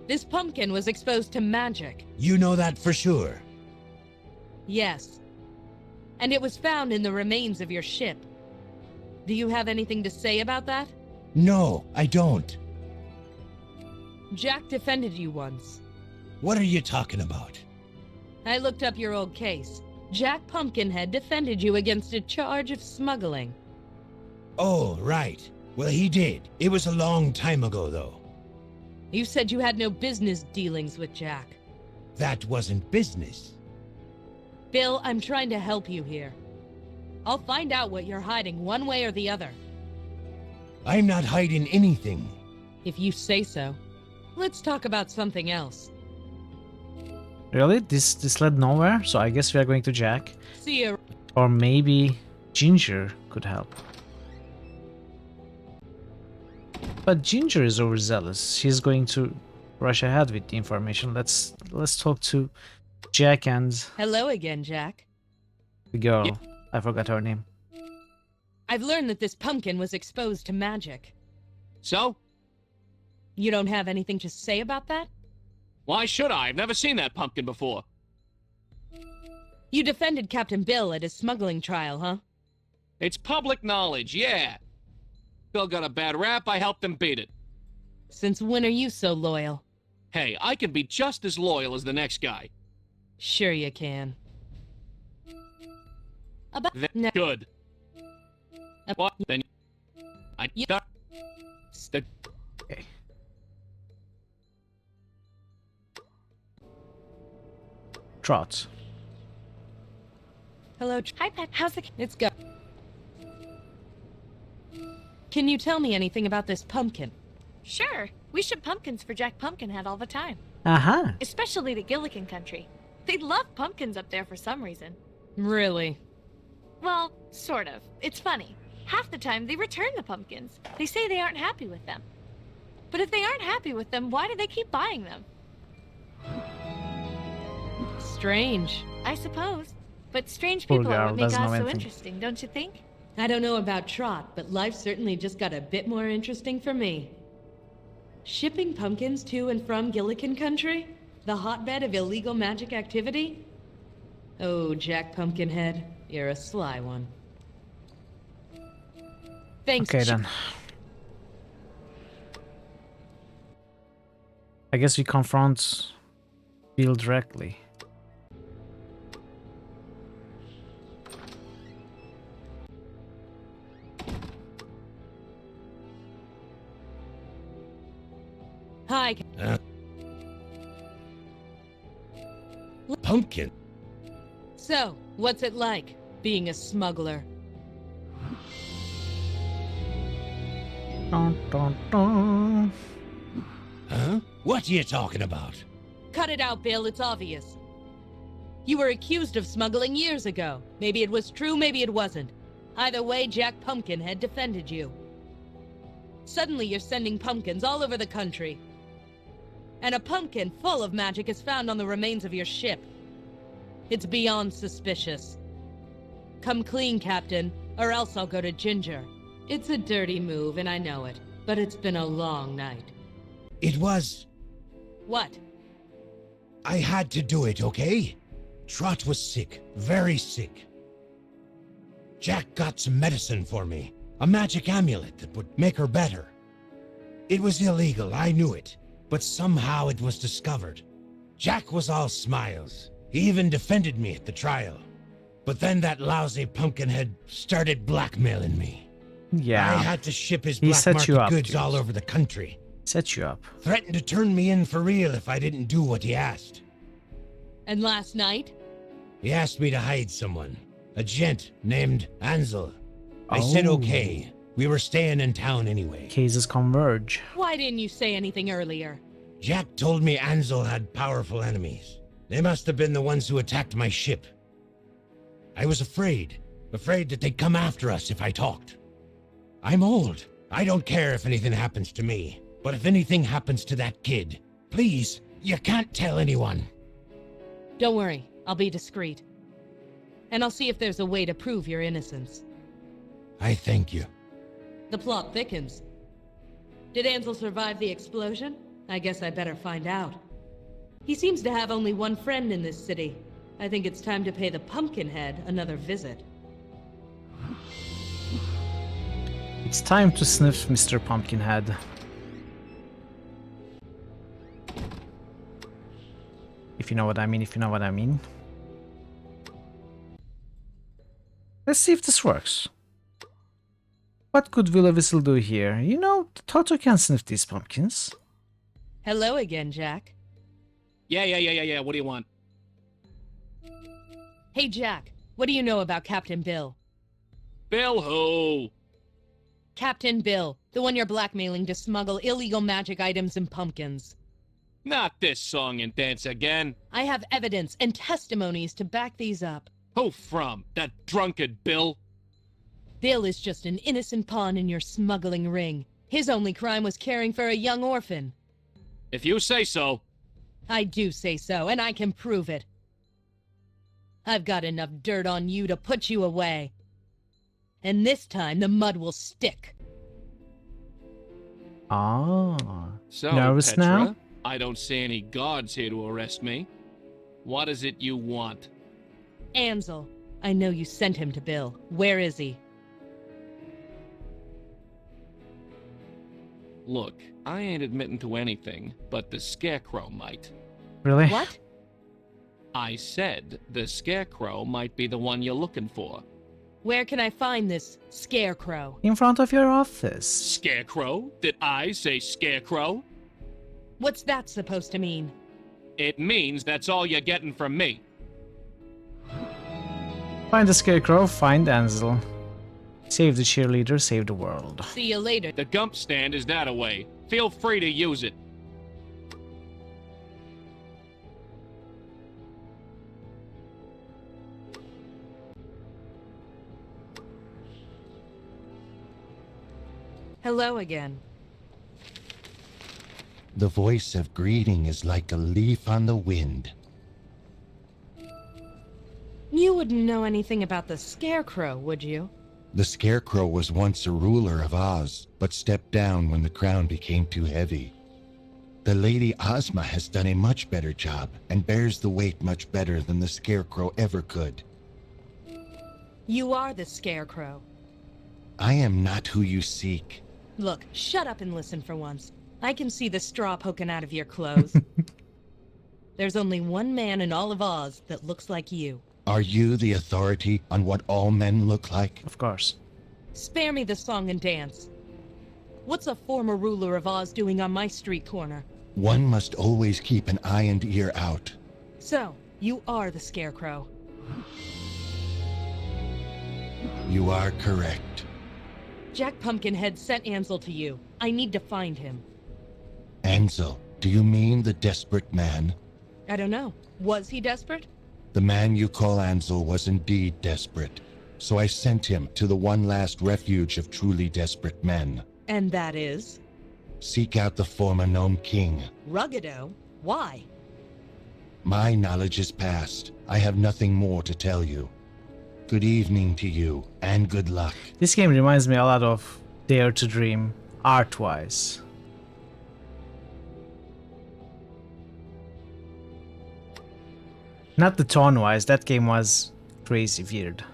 This pumpkin was exposed to magic. You know that for sure. Yes. And it was found in the remains of your ship. Do you have anything to say about that? No, I don't. Jack defended you once. What are you talking about? I looked up your old case. Jack Pumpkinhead defended you against a charge of smuggling. Oh, right. Well, he did. It was a long time ago, though. You said you had no business dealings with Jack. That wasn't business. Bill, I'm trying to help you here. I'll find out what you're hiding one way or the other. I'm not hiding anything. If you say so. Let's talk about something else. Really? This led nowhere, so I guess we are going to Jack. See you. Or maybe Ginger could help. But Ginger is overzealous. She's going to rush ahead with the information. Let's talk to Jack and Hello again, Jack. the girl. I forgot her name. I've learned that this pumpkin was exposed to magic. So? You don't have anything to say about that? Why should I? I've never seen that pumpkin before. You defended Captain Bill at his smuggling trial, huh? It's public knowledge, yeah. Bill got a bad rap, I helped him beat it. Since when are you so loyal? Hey, I can be just as loyal as the next guy. Sure you can. That's good. What? Then I start. Okay. Trot. Hello. Hi, Pet. How's the... It's go. Can you tell me anything about this pumpkin? Sure. We ship pumpkins for Jack Pumpkinhead all the time. Uh-huh. Especially to Gillikin country. They love pumpkins up there for some reason. Really? Well, sort of. It's funny. Half the time, they return the pumpkins. They say they aren't happy with them. But if they aren't happy with them, why do they keep buying them? Strange. I suppose. But strange Poor people are girl, what make doesn't God know so anything. interesting, don't you think? I don't know about Trot, but life certainly just got a bit more interesting for me. Shipping pumpkins to and from Gillikin country? The hotbed of illegal magic activity? Oh, Jack Pumpkinhead, you're a sly one. Thanks. Okay then. I guess we confront Bill directly. Hi. Pumpkin? So, what's it like, being a smuggler? Dun, dun, dun. Huh? What are you talking about? Cut it out, Bill, it's obvious. You were accused of smuggling years ago. Maybe it was true, maybe it wasn't. Either way, Jack Pumpkinhead defended you. Suddenly you're sending pumpkins all over the country. And a pumpkin full of magic is found on the remains of your ship. It's beyond suspicious. Come clean, Captain, or else I'll go to Ginger. It's a dirty move, and I know it, but it's been a long night. It was... What? I had to do it, okay? Trot was sick, very sick. Jack got some medicine for me, a magic amulet that would make her better. It was illegal, I knew it, but somehow it was discovered. Jack was all smiles. He even defended me at the trial. But then that lousy Pumpkinhead started blackmailing me. Yeah. I had to ship his He black set you market up, goods dude. all over the country. Set you up. Threatened to turn me in for real if I didn't do what he asked. And last night? He asked me to hide someone. A gent named Ansel. I said Oh. okay. We were staying in town anyway. Cases converge. Why didn't you say anything earlier? Jack told me Ansel had powerful enemies. They must have been the ones who attacked my ship. I was afraid that they'd come after us if I talked. I'm old. I don't care if anything happens to me. But if anything happens to that kid, please, you can't tell anyone. Don't worry, I'll be discreet. And I'll see if there's a way to prove your innocence. I thank you. The plot thickens. Did Ansel survive the explosion? I guess I better find out. He seems to have only one friend in this city. I think it's time to pay the Pumpkinhead another visit. It's time to sniff Mr. Pumpkinhead. If you know what I mean, if you know what I mean. Let's see if this works. What could Willow Whistle do here? You know, Toto can sniff these pumpkins. Hello again, Jack. Yeah. What do you want? Hey, Jack, what do you know about Captain Bill? Bill who? Captain Bill, the one you're blackmailing to smuggle illegal magic items and pumpkins. Not this song and dance again. I have evidence and testimonies to back these up. Who from? That drunkard Bill? Bill is just an innocent pawn in your smuggling ring. His only crime was caring for a young orphan. If you say so. I do say so, and I can prove it. I've got enough dirt on you to put you away. And this time, the mud will stick. Ah. So, Nervous Petra, now? I don't see any guards here to arrest me. What is it you want? Ansel, I know you sent him to Bill. Where is he? Look, I ain't admitting to anything, but the Scarecrow might. Really? What? I said the Scarecrow might be the one you're looking for. Where can I find this Scarecrow? In front of your office. Scarecrow? Did I say Scarecrow? What's that supposed to mean? It means that's all you're getting from me. Find the Scarecrow, find Ansel. Save the cheerleader, save the world. See you later. The Gump stand is that away. Feel free to use it. Hello again. The voice of greeting is like a leaf on the wind. You wouldn't know anything about the Scarecrow, would you? The Scarecrow was once a ruler of Oz, but stepped down when the crown became too heavy. The Lady Ozma has done a much better job and bears the weight much better than the Scarecrow ever could. You are the Scarecrow. I am not who you seek. Look, shut up and listen for once. I can see the straw poking out of your clothes. There's only one man in all of Oz that looks like you. Are you the authority on what all men look like? Of course. Spare me the song and dance. What's a former ruler of Oz doing on my street corner? One must always keep an eye and ear out. So, you are the Scarecrow. You are correct. Jack Pumpkinhead sent Ansel to you. I need to find him. Ansel, do you mean the desperate man? I don't know. Was he desperate? The man you call Ansel was indeed desperate, so I sent him to the one last refuge of truly desperate men. And that is? Seek out the former Gnome King. Ruggido? Why? My knowledge is past. I have nothing more to tell you. Good evening to you, and good luck. This game reminds me a lot of Dare to Dream, art-wise. Not the tone-wise, that game was crazy weird.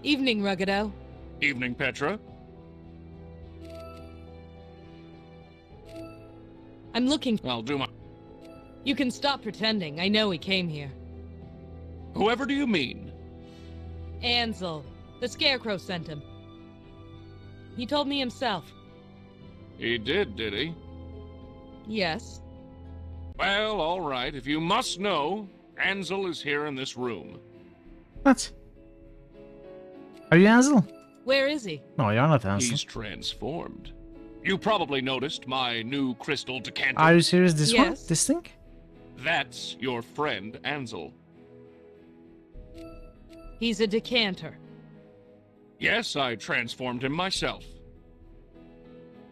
Evening, Ruggido. Evening, Petra. I'm looking. I'll do my... You can stop pretending. I know he came here. Whoever do you mean? Ansel. The Scarecrow sent him. He told me himself. He did he? Yes. Well, all right. If you must know, Ansel is here in this room. What? Are you Ansel? Where is he? No, you're not Ansel. He's transformed. You probably noticed my new crystal decanter. Are you serious? This one? Yes. This thing? That's your friend, Ansel. He's a decanter. Yes, I transformed him myself.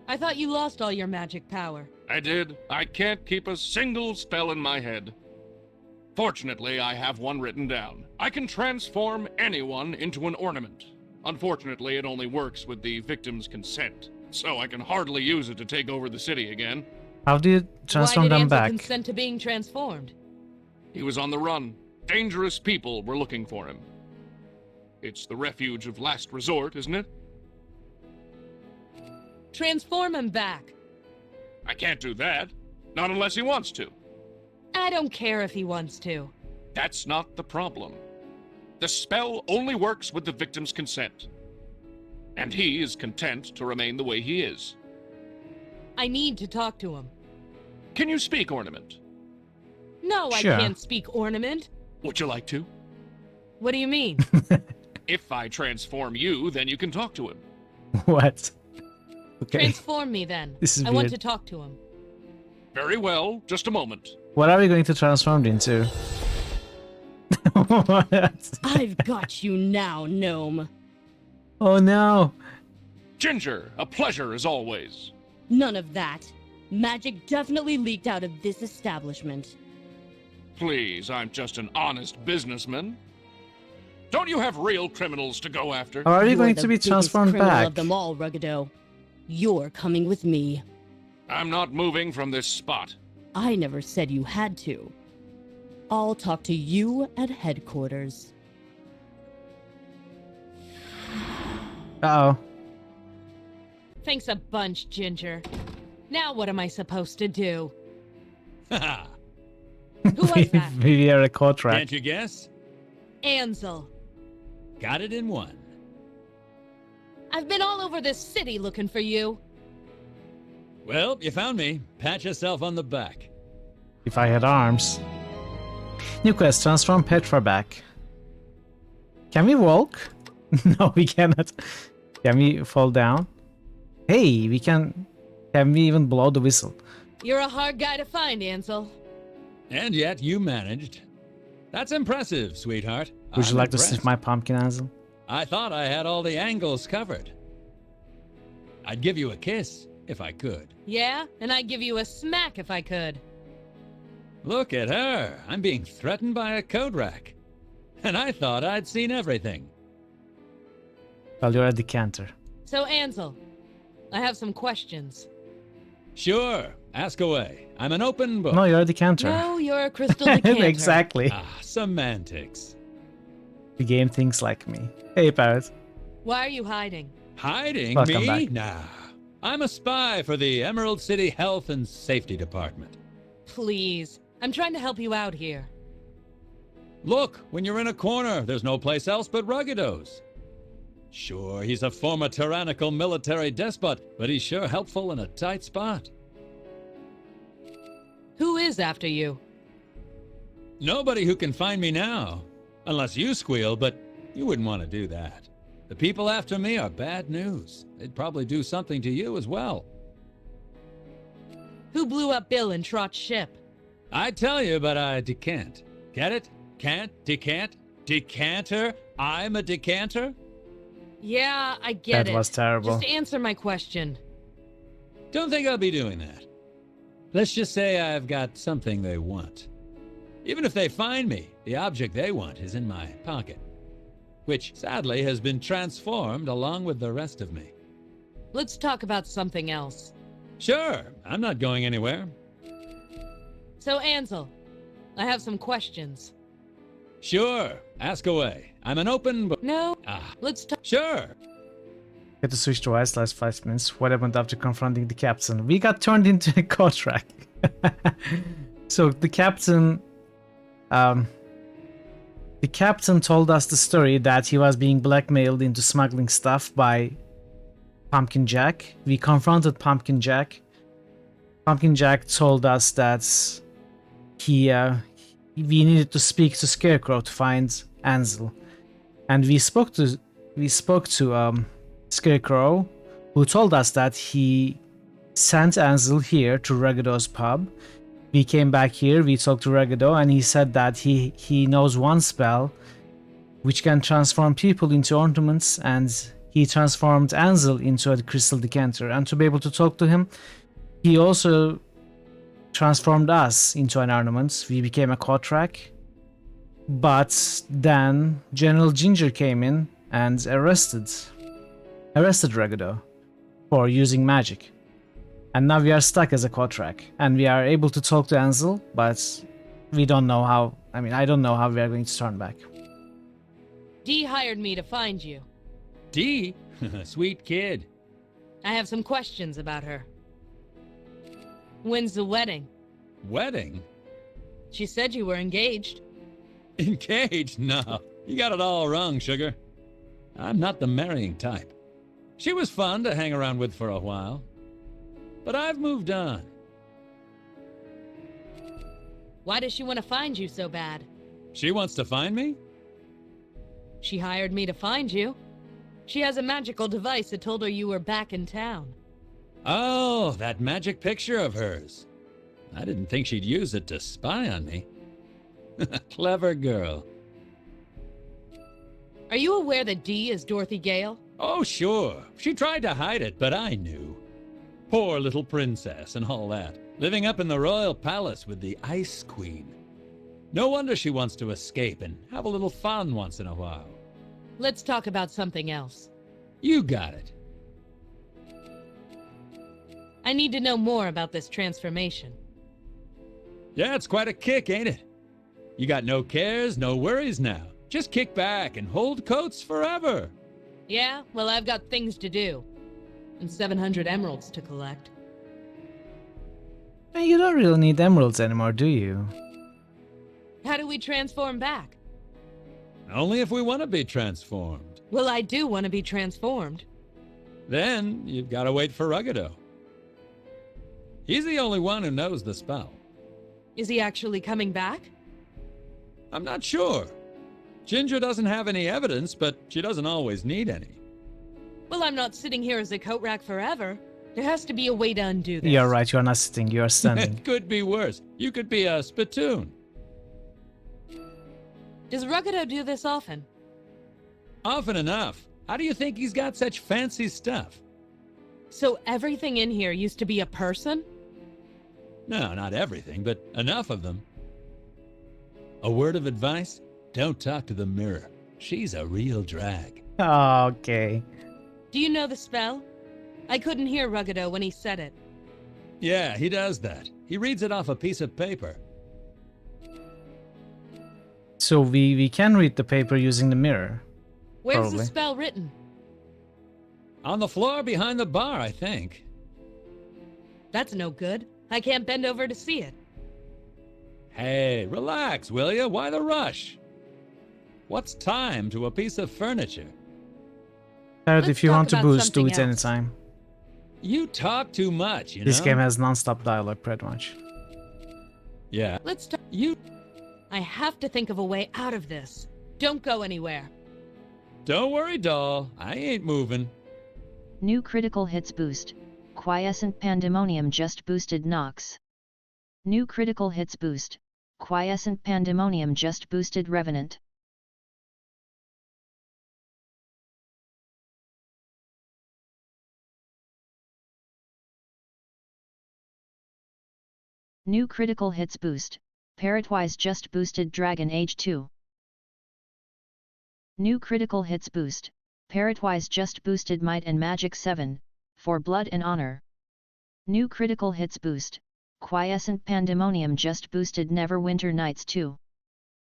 I thought you lost all your magic power. I did. I can't keep a single spell in my head. Fortunately, I have one written down. I can transform anyone into an ornament. Unfortunately, it only works with the victim's consent, so I can hardly use it to take over the city again. How do you transform Why did them Ansel back? consent to being transformed? He was on the run. Dangerous people were looking for him. It's the refuge of last resort, isn't it? Transform him back. I can't do that. Not unless he wants to. I don't care if he wants to. That's not the problem. The spell only works with the victim's consent. And he is content to remain the way he is. I need to talk to him. Can you speak, Ornament? No, Sure. I can't speak Ornament. Would you like to? What do you mean? If I transform you, then you can talk to him. What? Okay. Transform me then. This is I want weird. to talk to him. Very well, just a moment. What are we going to transform into? What? I've got you now, gnome. Oh no. Ginger, a pleasure as always. None of that. Magic definitely leaked out of this establishment. Please, I'm just an honest businessman. Don't you have real criminals to go after? How are you You're going the to be biggest transformed criminal back? of them all, Ruggido. You're coming with me. I'm not moving from this spot. I never said you had to. I'll talk to you at headquarters. Uh-oh. Thanks a bunch, Ginger. Now what am I supposed to do? Haha. Who was that? We are a contract. Can't you guess? Ansel. Got it in one. I've been all over this city looking for you. Well, you found me. Pat yourself on the back. If I had arms. New quest, transform Petra back. Can we walk? No, we cannot. Can we fall down? Hey, we can... Can we even blow the whistle? You're a hard guy to find, Ansel. And yet you managed. That's impressive, sweetheart. Would you I'm like to impressed. sniff my pumpkin, Ansel? I thought I had all the angles covered. I'd give you a kiss if I could. Yeah? And I'd give you a smack if I could. Look at her. I'm being threatened by a code rack. And I thought I'd seen everything. Well, you're a decanter. So, Ansel, I have some questions. Sure, ask away. I'm an open book. No, you're a decanter. No, you're a crystal decanter. Exactly. Ah, semantics. The game thinks like me. Hey, Parrot. Why are you hiding? Hiding Welcome me? back. Nah. I'm a spy for the Emerald City Health and Safety Department. Please. I'm trying to help you out here. Look, when you're in a corner, there's no place else but Ruggido's. Sure, he's a former tyrannical military despot, but he's sure helpful in a tight spot. Who is after you? Nobody who can find me now. Unless you squeal, but you wouldn't want to do that. The people after me are bad news. They'd probably do something to you as well. Who blew up Bill and Trot's ship? I'd tell you, but I decant. Get it? Can't? Decant? Decanter? I'm a decanter? Yeah, I get it. That was terrible. Just answer my question. Don't think I'll be doing that. Let's just say I've got something they want. Even if they find me, the object they want is in my pocket, which sadly has been transformed along with the rest of me. Let's talk about something else. Sure, I'm not going anywhere. So, Ansel, I have some questions. Sure, ask away. I'm an open book. No, Ah, let's talk. sure. Get to switch to ice last 5 minutes. What happened after confronting the captain? We got turned into a contract. So the captain told us the story that he was being blackmailed into smuggling stuff by Pumpkin Jack. We confronted Pumpkin Jack. Pumpkin Jack told us that we needed to speak to Scarecrow to find Ansel, and we spoke to Scarecrow, who told us that he sent Ansel here to Ruggido's pub. We came back here, we talked to Ruggido, and he said that he knows one spell which can transform people into ornaments, and he transformed Ansel into a crystal decanter. And to be able to talk to him, he also transformed us into an ornament. We became a Kotrak. But then General Ginger came in and arrested Ruggido for using magic. And now we are stuck as a Kotrak. And we are able to talk to Ansel, but we don't know how. I don't know how we are going to turn back. Dee hired me to find you. Dee? Sweet kid. I have some questions about her. When's the wedding? Wedding? She said you were engaged. Engaged? No. You got it all wrong, sugar. I'm not the marrying type. She was fun to hang around with for a while. But I've moved on. Why does she want to find you so bad? She wants to find me? She hired me to find you. She has a magical device that told her you were back in town. Oh, that magic picture of hers. I didn't think she'd use it to spy on me. Clever girl. Are you aware that Dee is Dorothy Gale? Oh, sure. She tried to hide it, but I knew. Poor little princess and all that. Living up in the royal palace with the Ice Queen. No wonder she wants to escape and have a little fun once in a while. Let's talk about something else. You got it. I need to know more about this transformation. Yeah, it's quite a kick, ain't it? You got no cares, no worries now. Just kick back and hold coats forever. Yeah, well, I've got things to do. And 700 emeralds to collect. You don't really need emeralds anymore, do you? How do we transform back? Only if we want to be transformed. Well, I do want to be transformed. Then you've got to wait for Ruggido. He's the only one who knows the spell. Is he actually coming back? I'm not sure. Ginger doesn't have any evidence, but she doesn't always need any. Well, I'm not sitting here as a coat rack forever. There has to be a way to undo this. You're right, you're not sitting, you're standing. It could be worse. You could be a spittoon. Does Ruggido do this often? Often enough. How do you think he's got such fancy stuff? So everything in here used to be a person? No, not everything, but enough of them. A word of advice? Don't talk to the mirror. She's a real drag. Okay. Do you know the spell? I couldn't hear Ruggido when he said it. Yeah, he does that. He reads it off a piece of paper. So we can read the paper using the mirror. Where's Probably. the spell written? On the floor behind the bar, I think. That's no good. I can't bend over to see it. Hey, relax, will ya? Why the rush? What's time to a piece of furniture? Parrot, if you want to about boost, do something it else. anytime. You talk too much, you This know? game has non-stop dialogue, pretty much. Yeah. Let's talk. I have to think of a way out of this. Don't go anywhere. Don't worry, doll. I ain't moving. New critical hits boost. Quiescent Pandemonium just boosted Nox. New critical hits boost. Quiescent Pandemonium just boosted Revenant. New critical hits boost. Parrotwise just boosted Dragon Age 2. New critical hits boost. Parrotwise just boosted Might and Magic 7, for Blood and Honor. New critical hits boost. Quiescent Pandemonium just boosted Neverwinter Nights 2.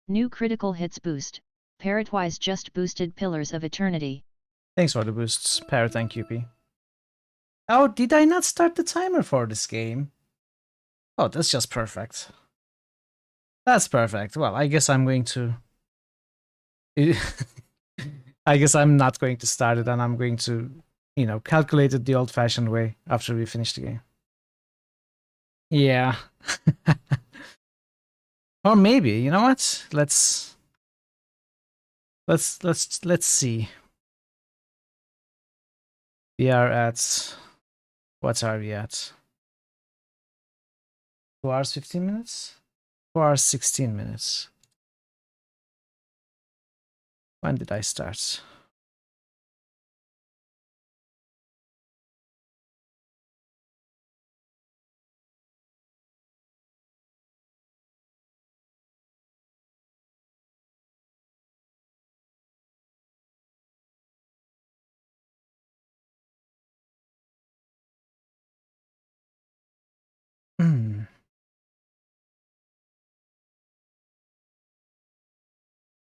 New critical hits boost. Parrotwise just boosted Pillars of Eternity. Thanks for the boosts, Parrot and QP. Oh, did I not start the timer for this game? Oh, that's just perfect. That's perfect. Well, I guess I'm going to... I guess I'm not going to start it, and I'm going to, you know, calculate it the old-fashioned way after we finish the game. Yeah. Or maybe, you know what? Let's see. We are at... What are we at? 2 hours 15 minutes? 2 hours 16 minutes. When did I start?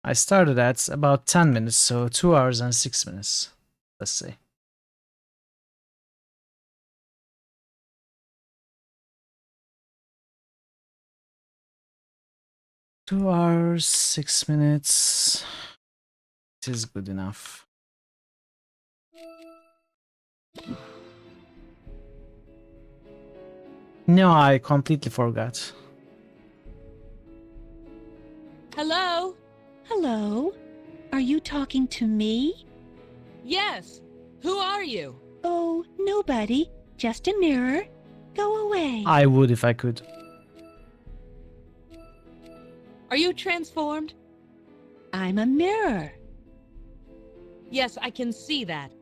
I started at about 10 minutes, so 2 hours and 6 minutes. Let's see. 2 hours, 6 minutes. This is good enough. No, I completely forgot. Hello? Hello? Are you talking to me? Yes. Who are you? Oh, nobody. Just a mirror. Go away. I would if I could. Are you transformed? I'm a mirror. Yes, I can see that.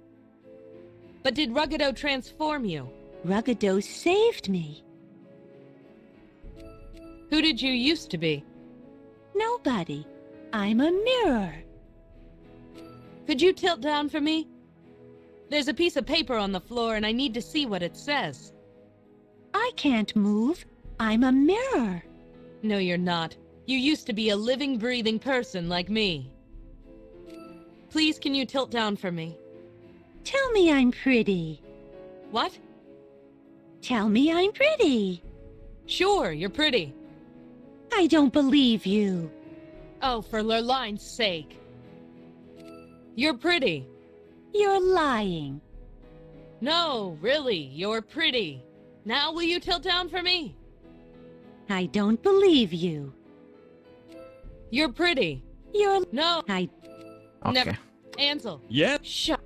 But did Ruggado transform you? Ruggado saved me. Who did you used to be? Nobody. I'm a mirror. Could you tilt down for me? There's a piece of paper on the floor and I need to see what it says. I can't move. I'm a mirror. No, you're not. You used to be a living, breathing person like me. Please, can you tilt down for me? Tell me I'm pretty. What? Tell me I'm pretty. Sure, you're pretty. I don't believe you. Oh, for Lurline's sake. You're pretty. You're lying. No, really, you're pretty. Now will you tilt down for me? I don't believe you. You're pretty. You're... No. Okay. Never. Ansel. Yep. Shut.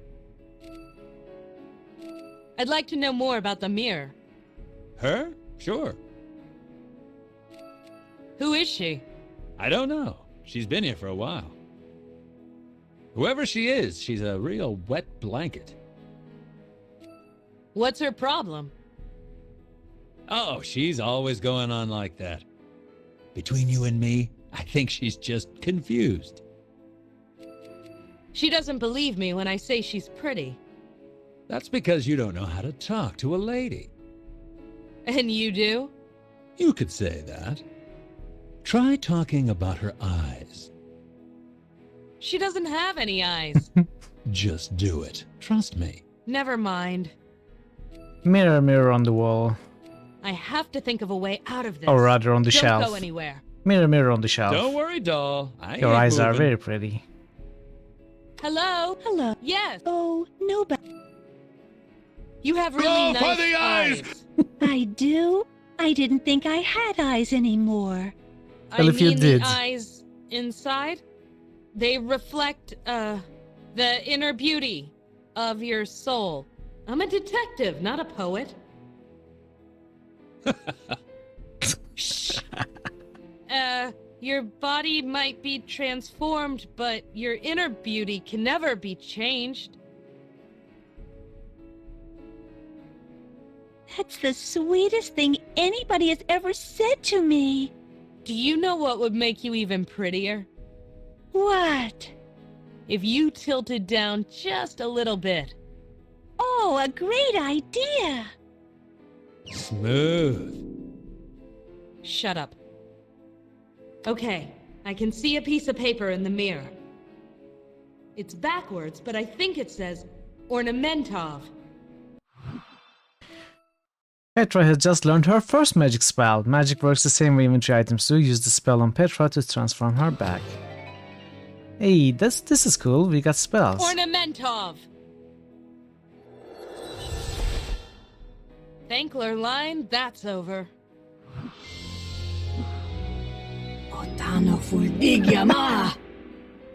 I'd like to know more about the mirror. Her? Sure. Who is she? I don't know. She's been here for a while. Whoever she is, she's a real wet blanket. What's her problem? Oh, she's always going on like that. Between you and me, I think she's just confused. She doesn't believe me when I say she's pretty. That's because you don't know how to talk to a lady. And you do? You could say that. Try talking about her eyes. She doesn't have any eyes. Just do it. Trust me. Never mind. Mirror, mirror on the wall. I have to think of a way out of this. Or rather on the Don't shelf. go anywhere. Mirror, mirror on the shelf. Don't worry, doll. Your eyes are very pretty. Hello? Hello. Yes. Oh, nobody. You have really nice eyes. I do? I didn't think I had eyes anymore. Well, I if you mean did. the eyes inside. They reflect, the inner beauty of your soul. I'm a detective, not a poet. Shh. Your body might be transformed, but your inner beauty can never be changed. That's the sweetest thing anybody has ever said to me. Do you know what would make you even prettier? What? If you tilted down just a little bit. Oh, a great idea. Smooth. Shut up. Okay, I can see a piece of paper in the mirror. It's backwards, but I think it says Ornamentov. Petra has just learned her first magic spell. Magic works the same way inventory items do. Use the spell on Petra to transform her back. Hey, this is cool. We got spells. Ornamentov! Thankler line, that's over.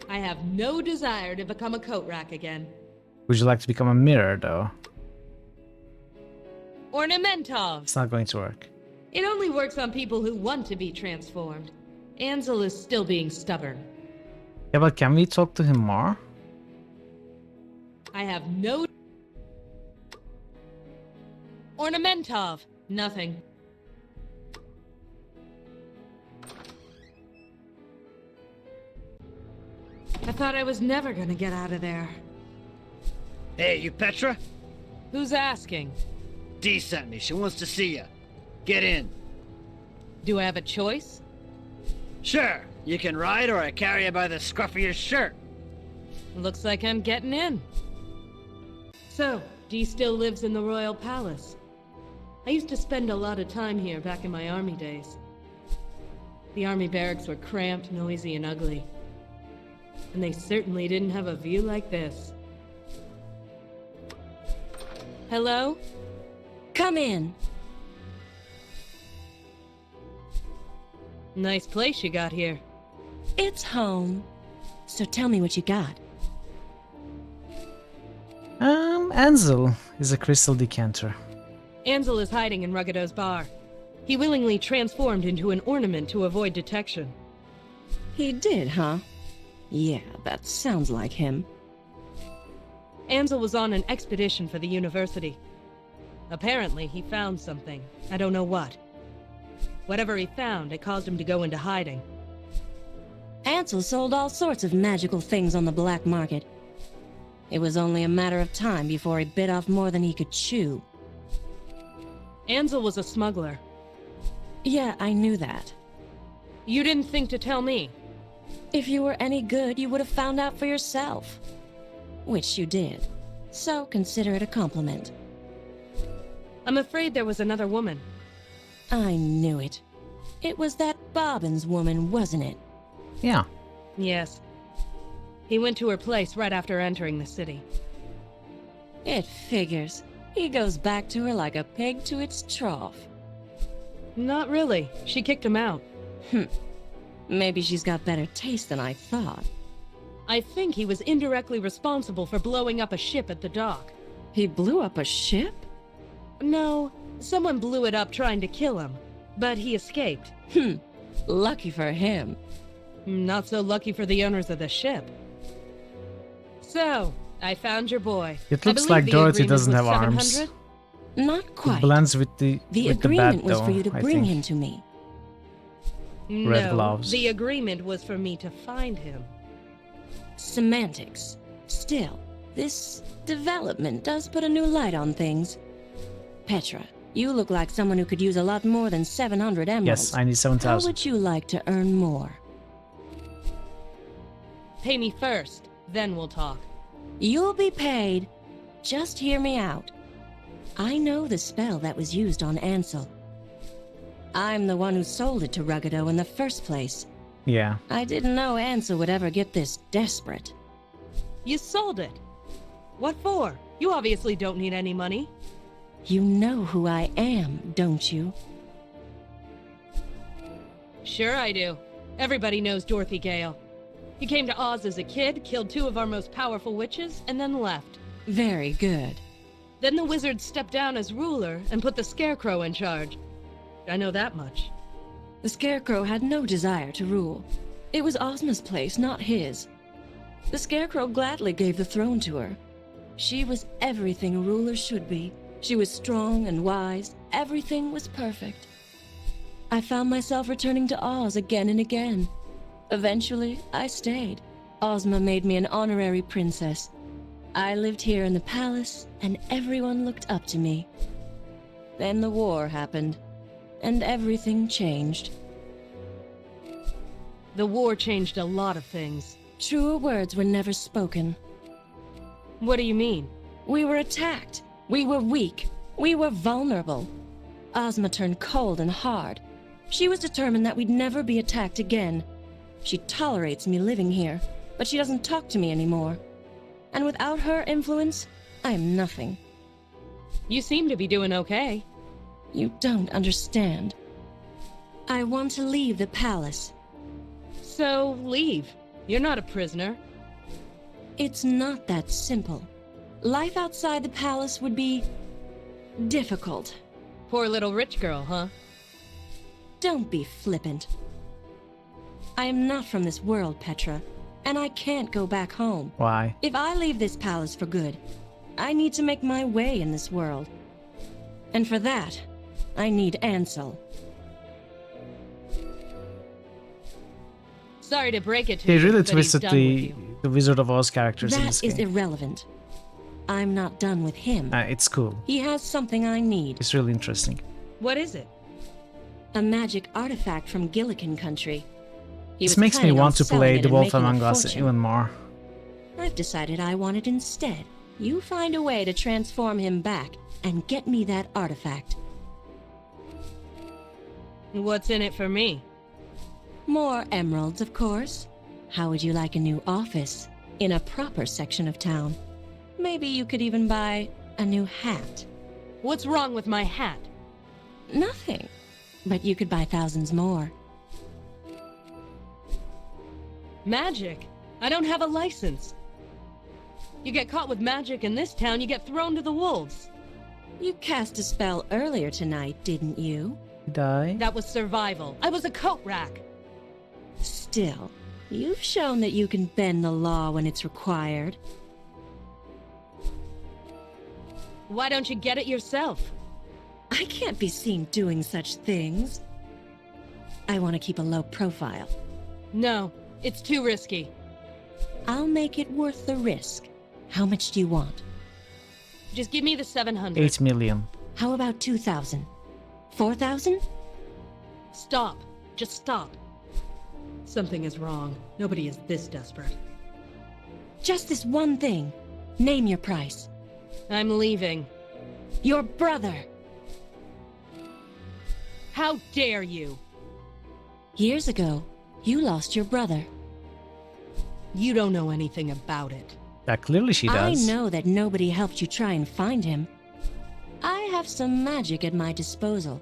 I have no desire to become a coat rack again. Would you like to become a mirror, though? Ornamentov! It's not going to work. It only works on people who want to be transformed. Ansel is still being stubborn. Yeah, but can we talk to him more? I have no... Ornamentov! Nothing. I thought I was never gonna get out of there. Hey, you Petra? Who's asking? Dee sent me. She wants to see you. Get in. Do I have a choice? Sure. You can ride or I carry you by the scruff of your shirt. Looks like I'm getting in. So, Dee still lives in the Royal Palace. I used to spend a lot of time here back in my army days. The army barracks were cramped, noisy, and ugly. And they certainly didn't have a view like this. Hello? Come in. Nice place you got here. It's home. So tell me what you got. Ansel is a crystal decanter. Ansel is hiding in Ruggedo's bar. He willingly transformed into an ornament to avoid detection. He did, huh? Yeah, that sounds like him. Ansel was on an expedition for the university. Apparently, he found something. I don't know what. Whatever he found, it caused him to go into hiding. Ansel sold all sorts of magical things on the black market. It was only a matter of time before he bit off more than he could chew. Ansel was a smuggler. Yeah, I knew that. You didn't think to tell me. If you were any good, you would have found out for yourself. Which you did. So consider it a compliment. I'm afraid there was another woman. I knew it. It was that Bobbins woman, wasn't it? Yeah. Yes. He went to her place right after entering the city. It figures. He goes back to her like a pig to its trough. Not really. She kicked him out. Maybe she's got better taste than I thought. I think he was indirectly responsible for blowing up a ship at the dock. He blew up a ship? No, someone blew it up trying to kill him, but he escaped. Lucky for him. Not so lucky for the owners of the ship. So, I found your boy. It looks like Dorothy doesn't have arms. 700? Not quite. It blends with the agreement bat, was though, for you to I bring think. him to me. Red No, gloves. the agreement was for me to find him. Semantics. Still, this development does put a new light on things. Petra, you look like someone who could use a lot more than 700 emeralds. Yes, I need 7,000. How would you like to earn more? Pay me first, then we'll talk. You'll be paid. Just hear me out. I know the spell that was used on Ansel. I'm the one who sold it to Ruggedo in the first place. Yeah. I didn't know Ansel would ever get this desperate. You sold it. What for? You obviously don't need any money. You know who I am, don't you? Sure I do. Everybody knows Dorothy Gale. You came to Oz as a kid, killed 2 of our most powerful witches, and then left. Very good. Then the wizard stepped down as ruler and put the Scarecrow in charge. I know that much. The Scarecrow had no desire to rule. It was Ozma's place, not his. The Scarecrow gladly gave the throne to her. She was everything a ruler should be. She was strong and wise. Everything was perfect. I found myself returning to Oz again and again. Eventually, I stayed. Ozma made me an honorary princess. I lived here in the palace, and everyone looked up to me. Then the war happened, and everything changed. The war changed a lot of things. Truer words were never spoken. What do you mean? We were attacked. We were weak. We were vulnerable. Ozma turned cold and hard. She was determined that we'd never be attacked again. She tolerates me living here, but she doesn't talk to me anymore. And without her influence, I am nothing. You seem to be doing okay. You don't understand. I want to leave the palace. So, leave. You're not a prisoner. It's not that simple. Life outside the palace would be difficult. Poor little rich girl, huh? Don't be flippant. I am not from this world, Petra, and I can't go back home. Why? If I leave this palace for good, I need to make my way in this world. And for that, I need Ansel. Sorry to break it to They you, really but he's twisted done with you. the Wizard of Oz characters in this That is game. irrelevant. I'm not done with him. It's cool. He has something I need. It's really interesting. What is it? A magic artifact from Gillikin country. He This was makes me planning on want to selling play it The and Wolf making a Among Us fortune. even more. I've decided I want it instead. You find a way to transform him back and get me that artifact. What's in it for me? More emeralds, of course. How would you like a new office in a proper section of town? Maybe you could even buy a new hat. What's wrong with my hat? Nothing. But you could buy thousands more. Magic? I don't have a license. You get caught with magic in this town, you get thrown to the wolves. You cast a spell earlier tonight, didn't you? Die. That was survival. I was a coat rack. Still, you've shown that you can bend the law when it's required. Why don't you get it yourself? I can't be seen doing such things. I want to keep a low profile. No, it's too risky. I'll make it worth the risk. How much do you want? Just give me the 700. 8 million. How about 2,000? 4,000? Stop. Just stop. Something is wrong. Nobody is this desperate. Just this one thing. Name your price. I'm leaving. Your brother. How dare you? Years ago, you lost your brother. You don't know anything about it. Yeah, clearly she does. I know that nobody helped you try and find him. I have some magic at my disposal,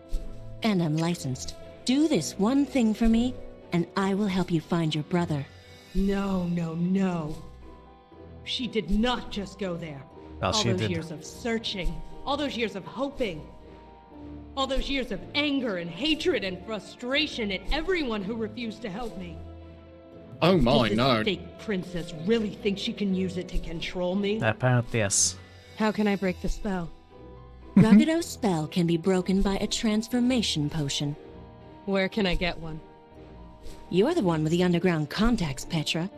and I'm licensed. Do this one thing for me, and I will help you find your brother. No, no, no. She did not just go there. Well, all she those did. years of searching, all those years of hoping, all those years of anger and hatred and frustration at everyone who refused to help me. Oh my, Does this no. fake princess really think she can use it to control me? Apparently, yes. How can I break the spell? Rapido's spell can be broken by a transformation potion. Where can I get one? You're the one with the underground contacts, Petra.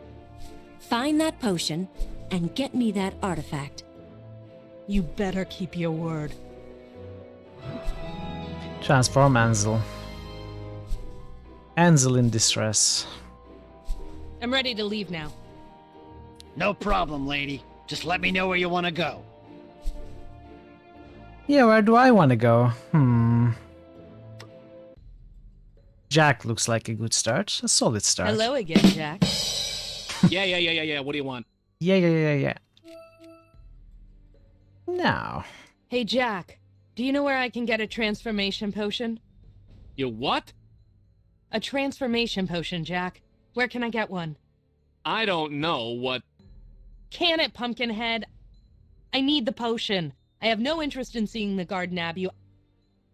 Find that potion and get me that artifact. You better keep your word. Transform Ansel. Ansel in distress. I'm ready to leave now. No problem, lady. Just let me know where you want to go. Yeah, where do I want to go? Jack looks like a good start. A solid start. Hello again, Jack. Yeah. What do you want? Yeah. Now. Hey, Jack. Do you know where I can get a transformation potion? You what? A transformation potion, Jack. Where can I get one? I don't know what... Can it, Pumpkinhead? I need the potion. I have no interest in seeing the Garden Abbey.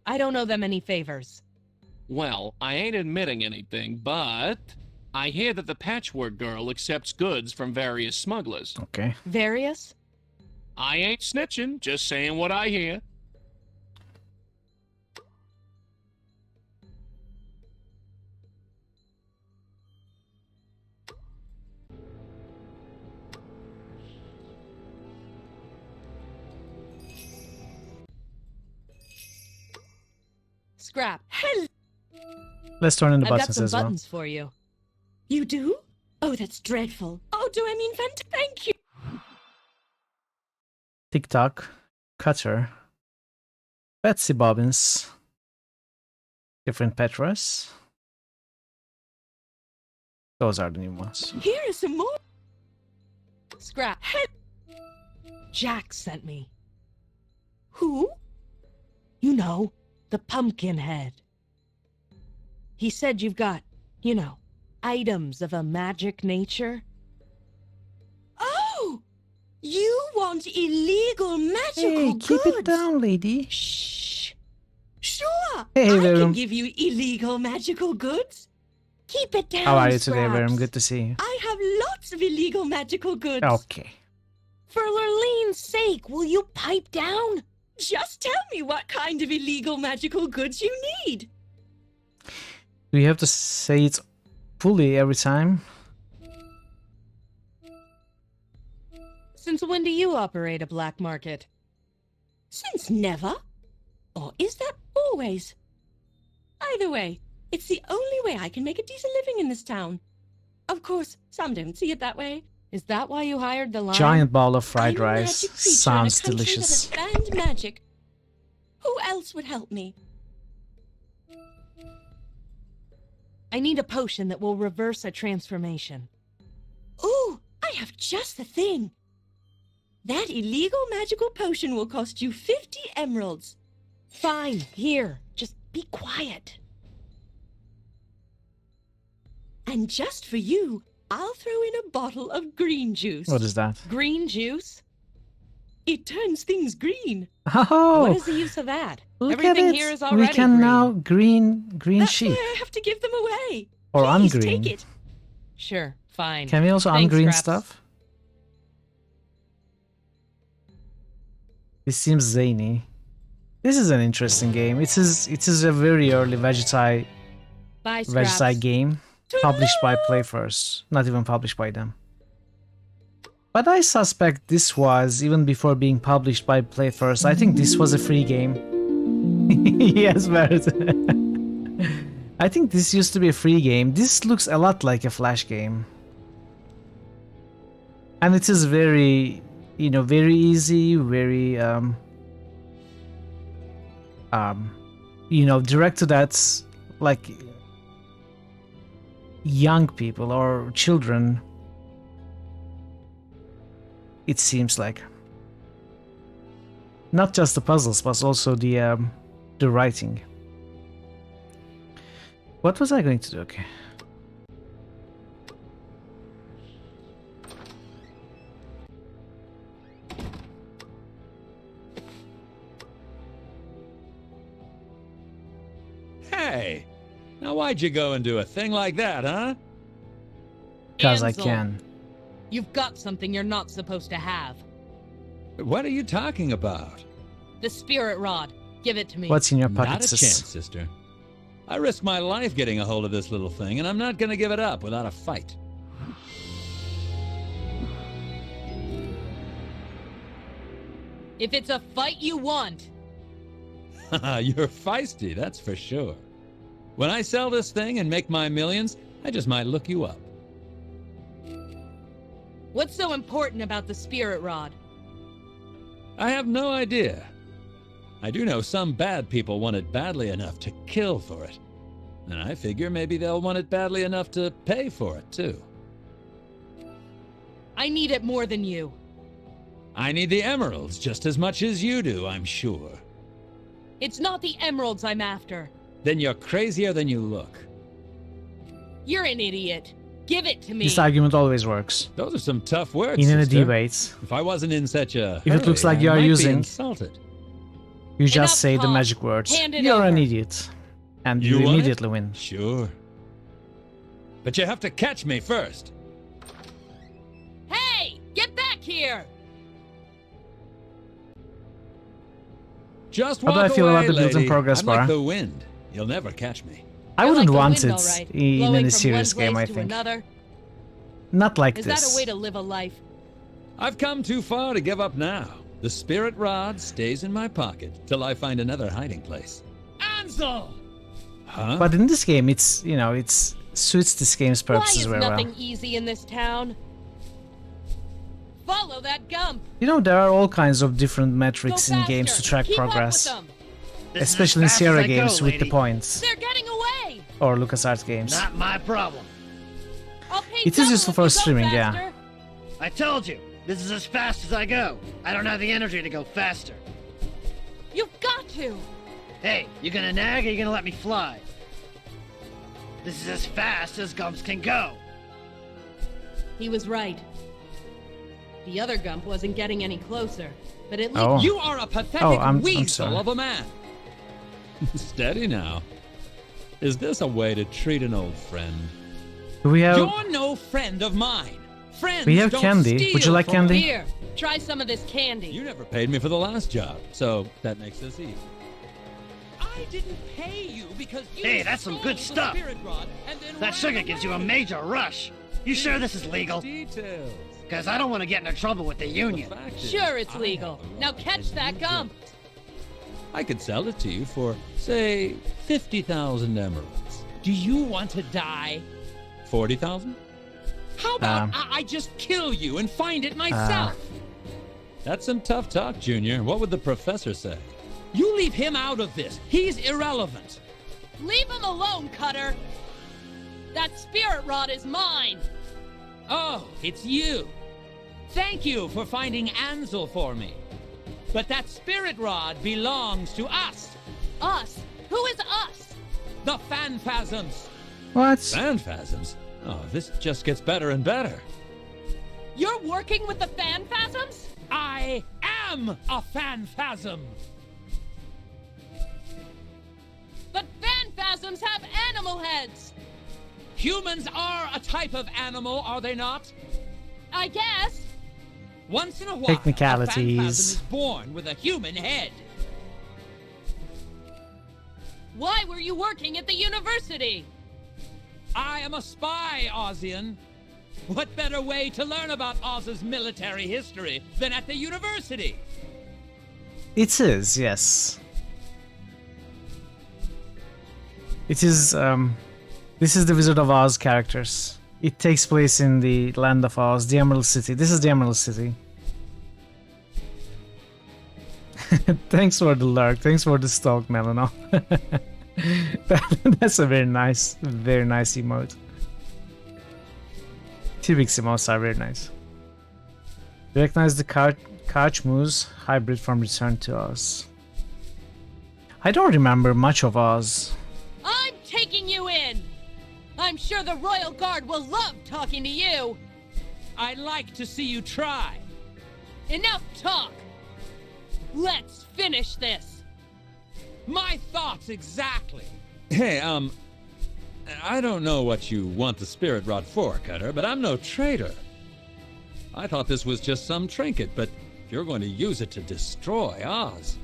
I don't owe them any favors. Well, I ain't admitting anything, but... I hear that the Patchwork Girl accepts goods from various smugglers. Okay. Various? I ain't snitching, just saying what I hear. Scrap. Let's turn in the I've got buttons some as well. buttons for you. You do? Oh, that's dreadful. Oh, do I mean thank you. TikTok, Cutter, Betsy Bobbins, different Petras. Those are the new ones. Here is some more. Scrap. Jack sent me. Who? You know, the Pumpkinhead. He said you've got, you know, items of a magic nature. Oh! You want illegal magical Hey, goods? keep it down, lady. Shh. Sure. Hey, I can Verum. give you illegal magical goods. Keep it down, How are you today, Scraps. Verum? Good to see you. I have lots of illegal magical goods. Okay. For Lurlene's sake, will you pipe down? Just tell me what kind of illegal magical goods you need. Do you have to say it fully every time? Since when do you operate a black market? Since never. Or is that always? Either way, it's the only way I can make a decent living in this town. Of course, some don't see it that way. Is that why you hired the lion? Giant ball of fried I'm a rice. magic creature Sounds in a country delicious. that has banned magic. Who else would help me? I need a potion that will reverse a transformation. Ooh, I have just the thing. That illegal magical potion will cost you 50 emeralds. Fine, here. Just be quiet. And just for you, I'll throw in a bottle of green juice. What is that? Green juice? It turns things green. Oh! What is the use of that? Look Everything at it. here is already We can green. now green That's sheep. why I have to give them away. Or Please ungreen. take it. Sure, fine. Can we also Thanks, ungreen Scraps. stuff? This seems zany. This is an interesting game. It is a very early Vegetai Bye, Scraps. game, published by PlayFirst, not even published by them. But I suspect this was, even before being published by PlayFirst, I think this was a free game. Yes, Barrett. I think this used to be a free game. This looks a lot like a Flash game. And it is very, very easy, very, directed at, like, young people or children. It seems like. Not just the puzzles, but also the writing. What was I going to do? Okay. Hey! Now why'd you go and do a thing like that, huh? Because I Ansel, can. You've got something you're not supposed to have. What are you talking about? The spirit rod. Give it to me. What's in your pocket, Not a sis? chance, sister. I risked my life getting a hold of this little thing, and I'm not gonna give it up without a fight. If it's a fight you want. You're feisty, that's for sure. When I sell this thing and make my millions, I just might look you up. What's so important about the spirit rod? I have no idea. I do know some bad people want it badly enough to kill for it. And I figure maybe they'll want it badly enough to pay for it, too. I need it more than you. I need the emeralds just as much as you do, I'm sure. It's not the emeralds I'm after. Then you're crazier than you look. You're an idiot. Give it to me. This argument always works. Those are some tough words, In a sister. debate, If I wasn't in such a if it looks hurry, like you I are might be using, insulted. you just Enough say the talk. magic words. Hand it You're an over. idiot. And You you want it? immediately win. Sure. But you have to catch me first. Hey! Get back here! Just How walk do I feel away, about the built-in lady. progress I'm bar? like the wind. You'll never catch me. I You're wouldn't like the want wind, it all right. in Blowing any from serious one game, I place to think. Another. Not like Is this. that a way to live a life? I've come too far to give up now. The spirit rod stays in my pocket till I find another hiding place. Ansel! Huh? But in this game, it's, it's suits this game's Why purposes is very nothing well. easy in this town? Follow that gump! There are all kinds of different metrics Go in games to faster. track Keep up with progress. them. This is Especially in as fast as Sierra I go, games with the lady. points. They're getting away! Or LucasArts games. Not my problem. I'll pay It is double useful if for you go streaming, yeah. faster. I told you, this is as fast as I go. I don't have the energy to go faster. You've got to! Hey, you gonna nag or you gonna let me fly? This is as fast as gumps can go. He was right. The other gump wasn't getting any closer, but at least Oh. You are a pathetic I'm weasel sorry. of a man. Steady now. Is this a way to treat an old friend? Do we have... You're no friend of mine. Friends We have don't candy. Would you steal like from candy? me. Here, try some of this candy. You never paid me for the last job, so that makes us even. I didn't pay you because you Hey, that's some stole good the stuff. spirit rod and then That ran sugar gives you a away. major rush. You sure this is legal? Details. Because I don't want to get into trouble with the union. Sure, it's legal. Now catch that gump. I could sell it to you for, say, 50,000 emeralds. Do you want to die? 40,000? How about I just kill you and find it myself? That's some tough talk, Junior. What would the professor say? You leave him out of this. He's irrelevant. Leave him alone, Cutter. That spirit rod is mine! Oh, it's you. Thank you for finding Ansel for me. But that spirit rod belongs to us. Us? Who is us? The Phanphasms. What? Phanphasms? Oh, this just gets better and better. You're working with the Phanphasms? I am a Phanphasm. But Phanphasms have animal heads! Humans are a type of animal, are they not? I guess. Once in a while, Technicalities. a Phanphasm is born with a human head. Why were you working at the university? I am a spy, Ozian. What better way to learn about Oz's military history than at the university? It is, yes. It is, this is the Wizard of Oz characters. It takes place in the Land of Oz, the Emerald City. This is the Emerald City. Thanks for the lurk. Thanks for the stalk, Melano. That's a very nice emote. T-Rex emotes are very nice. Recognize the couch moose hybrid from Return to Oz. I don't remember much of Oz. I'm taking you in! I'm sure the Royal Guard will love talking to you! I'd like to see you try. Enough talk! Let's finish this! My thoughts exactly! Hey, I don't know what you want the spirit rod for, Cutter, but I'm no traitor. I thought this was just some trinket, but if you're going to use it to destroy Oz,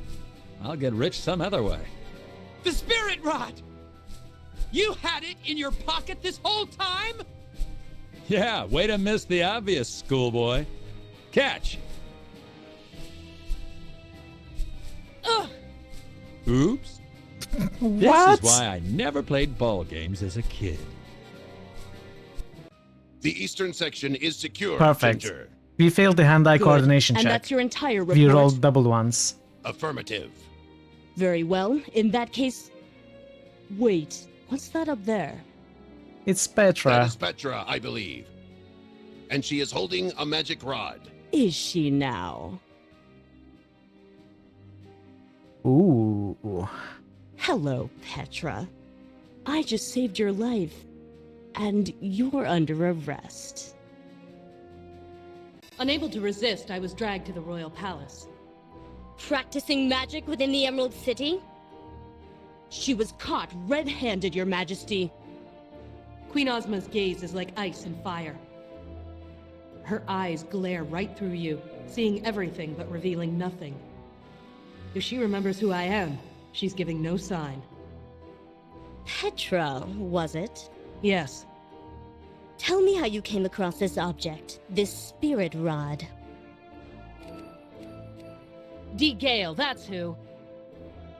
I'll get rich some other way. The spirit rod! You had it in your pocket this whole time? Yeah, way to miss the obvious, schoolboy. Catch! Ugh! Oops. What? This is why I never played ball games as a kid. The eastern section is secure, Perfect. Ginger. We failed the hand-eye Good. coordination And check. that's your entire report? We rolled double ones. Affirmative. Very well. In that case... Wait, what's that up there? It's Petra. That is Petra, I believe. And she is holding a magic rod. Is she now? Ooh. Hello, Petra. I just saved your life, and you're under arrest. Unable to resist, I was dragged to the royal palace. Practicing magic within the Emerald City? She was caught red-handed, Your Majesty. Queen Ozma's gaze is like ice and fire. Her eyes glare right through you, seeing everything but revealing nothing. If she remembers who I am, she's giving no sign. Petra, was it? Yes. Tell me how you came across this object, this spirit rod. Dee Gale, that's who.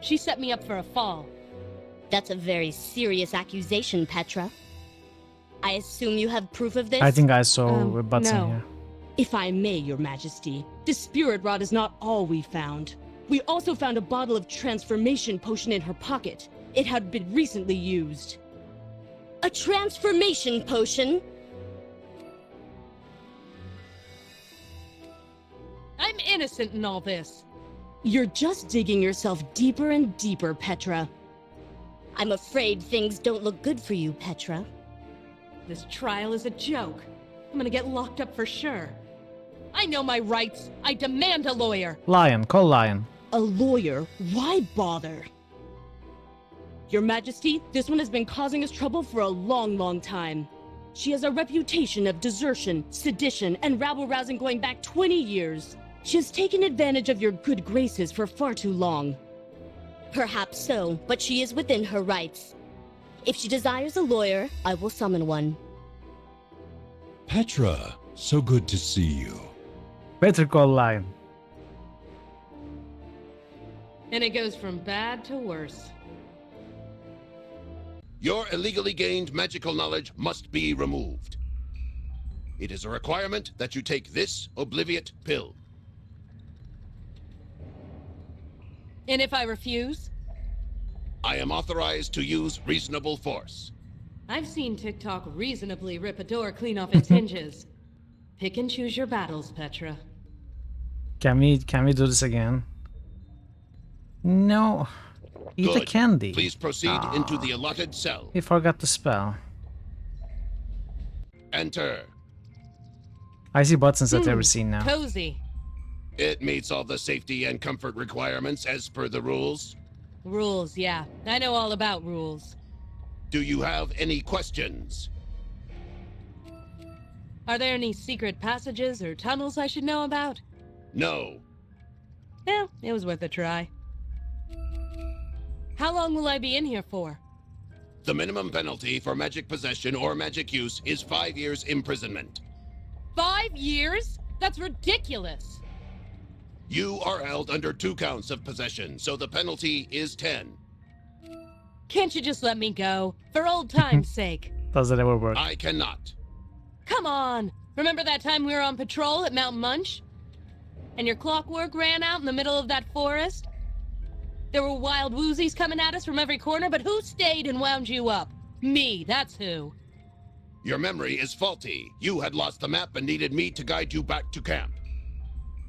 She set me up for a fall. That's a very serious accusation, Petra. I assume you have proof of this? I think I saw button no. here. If I may, Your Majesty, this spirit rod is not all we found. We also found a bottle of transformation potion in her pocket. It had been recently used. A transformation potion? I'm innocent in all this. You're just digging yourself deeper and deeper, Petra. I'm afraid things don't look good for you, Petra. This trial is a joke. I'm gonna get locked up for sure. I know my rights. I demand a lawyer. Lion, call Lion. A lawyer? Why bother? Your Majesty, this one has been causing us trouble for a long, long time. She has a reputation of desertion, sedition, and rabble-rousing going back 20 years. She has taken advantage of your good graces for far too long. Perhaps so, but she is within her rights. If she desires a lawyer, I will summon one. Petra, so good to see you. Better call Lion. And it goes from bad to worse. Your illegally gained magical knowledge must be removed. It is a requirement that you take this obliviate pill. And if I refuse? I am authorized to use reasonable force. I've seen TikTok reasonably rip a door clean off its hinges. Pick and choose your battles, Petra. Can we do this again? No. Eat the Good. candy. Please proceed into the allotted cell. He forgot the spell. Enter. I see buttons that I've ever seen now. Cozy. It meets all the safety and comfort requirements as per the rules. Rules, yeah. I know all about rules. Do you have any questions? Are there any secret passages or tunnels I should know about? No. Well, it was worth a try. How long will I be in here for? The minimum penalty for magic possession or magic use is 5 years imprisonment. 5 years? That's ridiculous! You are held under 2 counts of possession, so the penalty is 10. Can't you just let me go? For old time's sake. Does it ever work? I cannot. Come on! Remember that time we were on patrol at Mount Munch? And your clockwork ran out in the middle of that forest? There were wild woozies coming at us from every corner, but who stayed and wound you up? Me, that's who. Your memory is faulty. You had lost the map and needed me to guide you back to camp.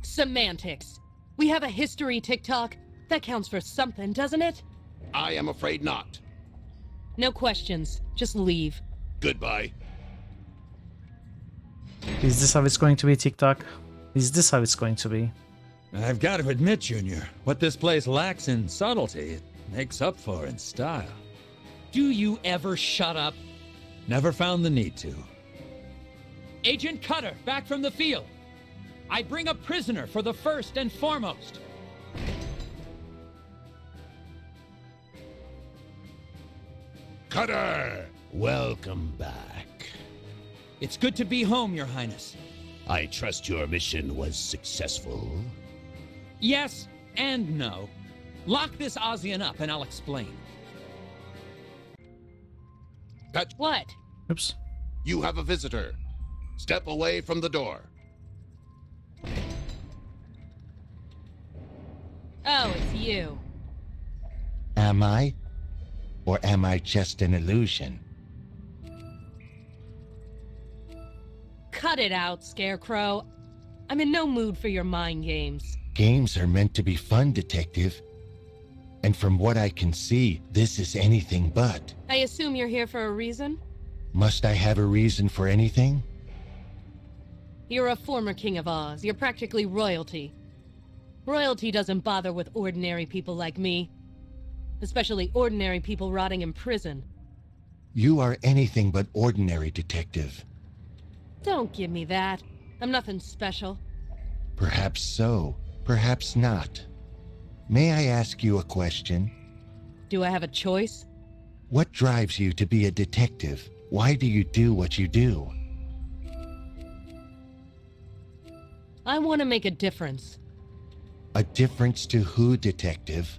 Semantics. We have a history, TikTok. That counts for something, doesn't it? I am afraid not. No questions. Just leave. Goodbye. Is this how it's going to be, TikTok? Is this how it's going to be? I've got to admit, Junior, what this place lacks in subtlety, it makes up for in style. Do you ever shut up? Never found the need to. Agent Cutter, back from the field. I bring a prisoner for the first and foremost. Cutter! Welcome back. It's good to be home, Your Highness. I trust your mission was successful. Yes and no. Lock this Ozian up and I'll explain. What? Oops. You have a visitor. Step away from the door. Oh, it's you. Am I? Or am I just an illusion? Cut it out, Scarecrow. I'm in no mood for your mind games. Games are meant to be fun, Detective. And from what I can see, this is anything but. I assume you're here for a reason? Must I have a reason for anything? You're a former King of Oz. You're practically royalty. Royalty doesn't bother with ordinary people like me. Especially ordinary people rotting in prison. You are anything but ordinary, Detective. Don't give me that. I'm nothing special. Perhaps so, perhaps not. May I ask you a question? Do I have a choice? What drives you to be a detective? Why do you do what you do? I want to make a difference. A difference to who, Detective?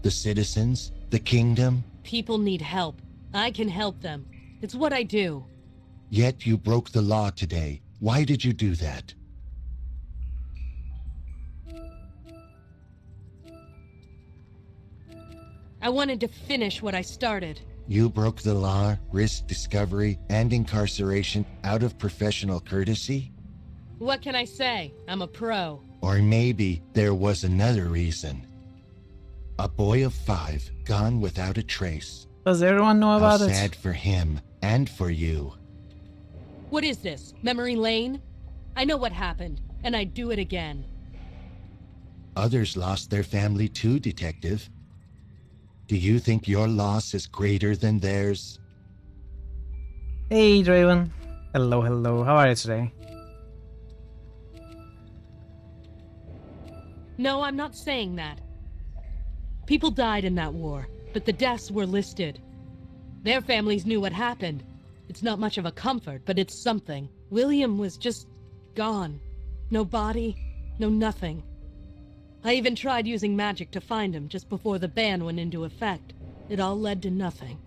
The citizens? The kingdom? People need help. I can help them. It's what I do. Yet you broke the law today. Why did you do that? I wanted to finish what I started. You broke the law, risked discovery, and incarceration out of professional courtesy? What can I say? I'm a pro. Or maybe there was another reason. A boy of 5 gone without a trace. Does everyone know about How it? sad for him and for you. What is this? Memory lane? I know what happened, and I'd do it again. Others lost their family too, Detective. Do you think your loss is greater than theirs? Hey, Draven. Hello, hello. How are you today? No, I'm not saying that. People died in that war, but the deaths were listed. Their families knew what happened. It's not much of a comfort, but it's something. William was just gone. No body, no nothing. I even tried using magic to find him just before the ban went into effect. It all led to nothing.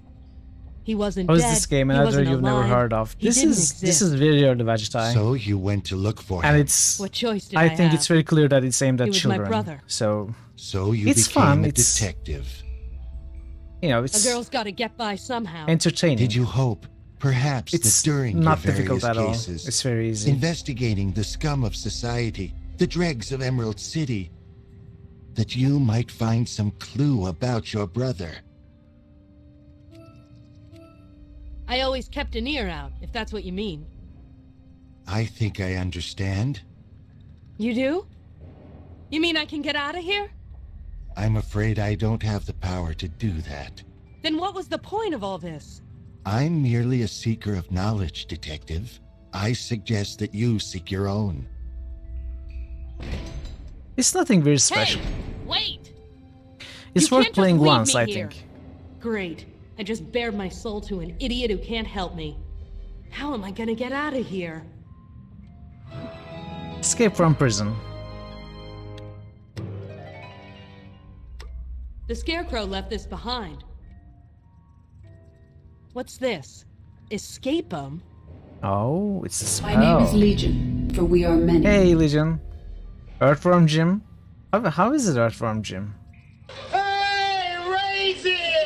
He wasn't How dead. is this game? He Another wasn't you've never alive. heard of. He This didn't is exist. very early Vegetai. So you went to look for him. And it's What choice did I I think have? it's very clear that it's aimed at He was my children. brother. So So you it's became fun. a It's detective. you know, A it's girl's got to get by somehow. entertaining. Did you hope, perhaps, It's that during not your difficult various at all. cases, It's very easy. investigating the scum of society, the dregs of Emerald City, that you might find some clue about your brother? I always kept an ear out, if that's what you mean. I think I understand. You do? You mean I can get out of here? I'm afraid I don't have the power to do that. Then what was the point of all this? I'm merely a seeker of knowledge, Detective. I suggest that you seek your own. It's nothing very special. Hey, wait! It's You worth can't just playing leave once, me I here. think. Great. I just bared my soul to an idiot who can't help me. How am I gonna get out of here? Escape from prison. The Scarecrow left this behind. What's this? Escape 'em? Oh, it's a spell. My name is Legion, for we are many. Hey, Legion. Earthworm Jim? How is it Earthworm Jim?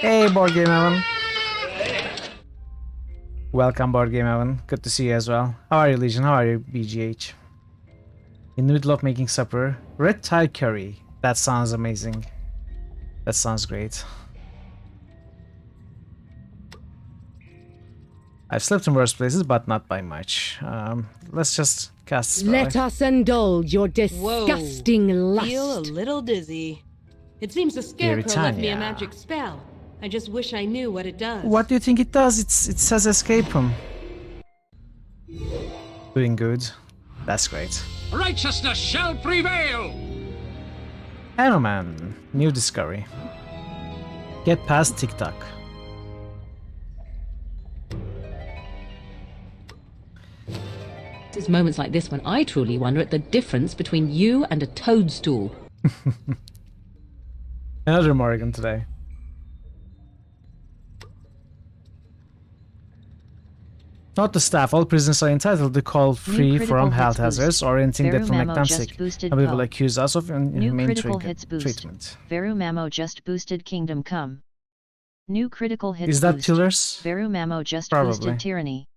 Hey, Board Game Evan. Welcome, Board Game Evan. Good to see you as well. How are you, Legion? How are you, BGH? In the middle of making supper. Red Thai curry. That sounds amazing. That sounds great. I've slept in worse places, but not by much. Let's just cast a spell. Let us indulge your disgusting lust. Feel a little dizzy. It seems the Scarecrow left me a magic spell. I just wish I knew what it does. What do you think it does? It says escape him. Doing good. That's great. Righteousness shall prevail! Anoman. New discovery. Get past TikTok. It's moments like this when I truly wonder at the difference between you and a toadstool. Another Morrigan today. Not the staff. All prisoners are entitled to call free from health hazards or anything that will make them sick, and we will accuse us of inhumane treatment. Veru Mamo just boosted Kingdom Come. New critical hits Is that boost. Tillers? Veru Mamo just Probably. boosted Tyranny.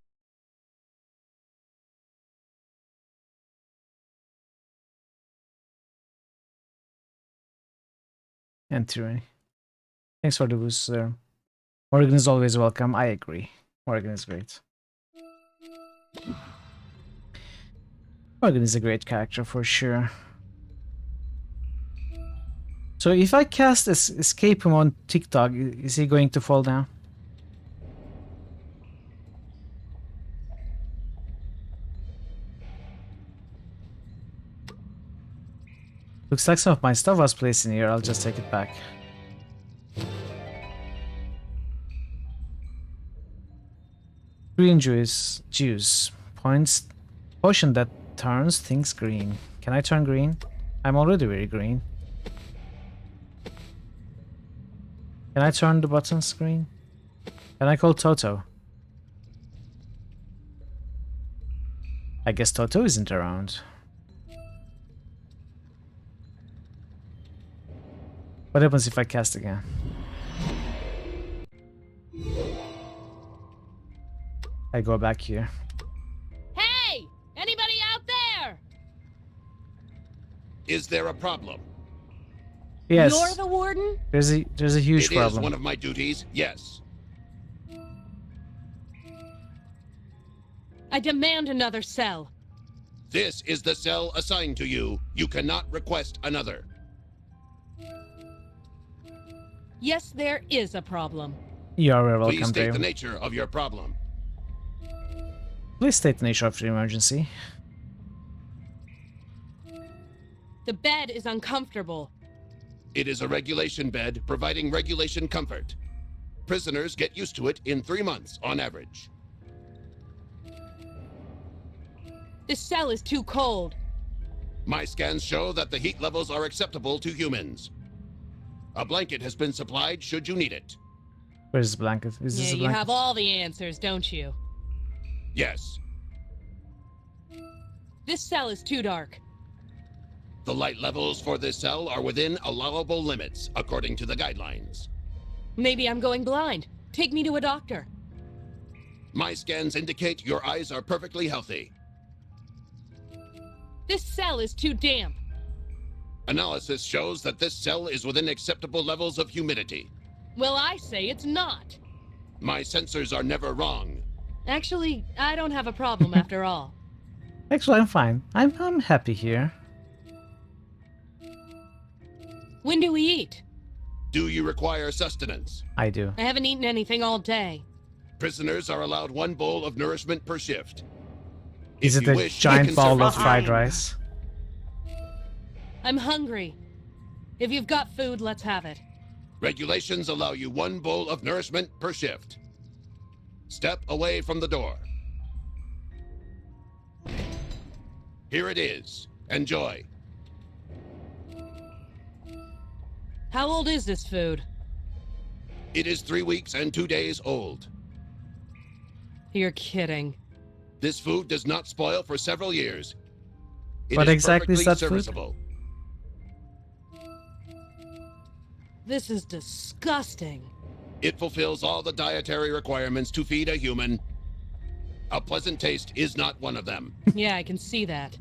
And Tyranny. Thanks for the boost, sir. Morgan is always welcome. I agree. Morgan is great. Morgan is a great character for sure. So if I cast escape him on TikTok, is he going to fall down? Looks like some of my stuff was placed in here. I'll just take it back. Green juice. Potion that turns things green. Can I turn green? I'm already very green. Can I turn the buttons green? Can I call Toto? I guess Toto isn't around. What happens if I cast again? I go back here. Hey! Anybody out there? Is there a problem? Yes. You're the warden? There's a huge It problem. is one of my duties, yes. I demand another cell. This is the cell assigned to you. You cannot request another. Yes, there is a problem. You are very welcome, Please state Dave. the nature of your problem. Please state the nature of your emergency. The bed is uncomfortable. It is a regulation bed providing regulation comfort. Prisoners get used to it in 3 months on average. This cell is too cold. My scans show that the heat levels are acceptable to humans. A blanket has been supplied should you need it. Where's the blanket? Is this Yeah, a you blanket? have all the answers, don't you? Yes. This cell is too dark. The light levels for this cell are within allowable limits, according to the guidelines. Maybe I'm going blind. Take me to a doctor. My scans indicate your eyes are perfectly healthy. This cell is too damp. Analysis shows that this cell is within acceptable levels of humidity. Well, I say it's not. My sensors are never wrong. Actually, I don't have a problem after all. Actually, I'm fine. I'm happy here. When do we eat? Do you require sustenance? I do. I haven't eaten anything all day. Prisoners are allowed 1 bowl of nourishment per shift. Is If it you a wish, I giant can bowl serve of you. fried rice? I'm hungry. If you've got food, let's have it. Regulations allow you 1 bowl of nourishment per shift. Step away from the door. Here it is. Enjoy. How old is this food? It is 3 weeks and 2 days old. You're kidding. This food does not spoil for several years. It What is exactly is perfectly that food? serviceable. This is disgusting. It fulfills all the dietary requirements to feed a human. A pleasant taste is not one of them. Yeah, I can see that.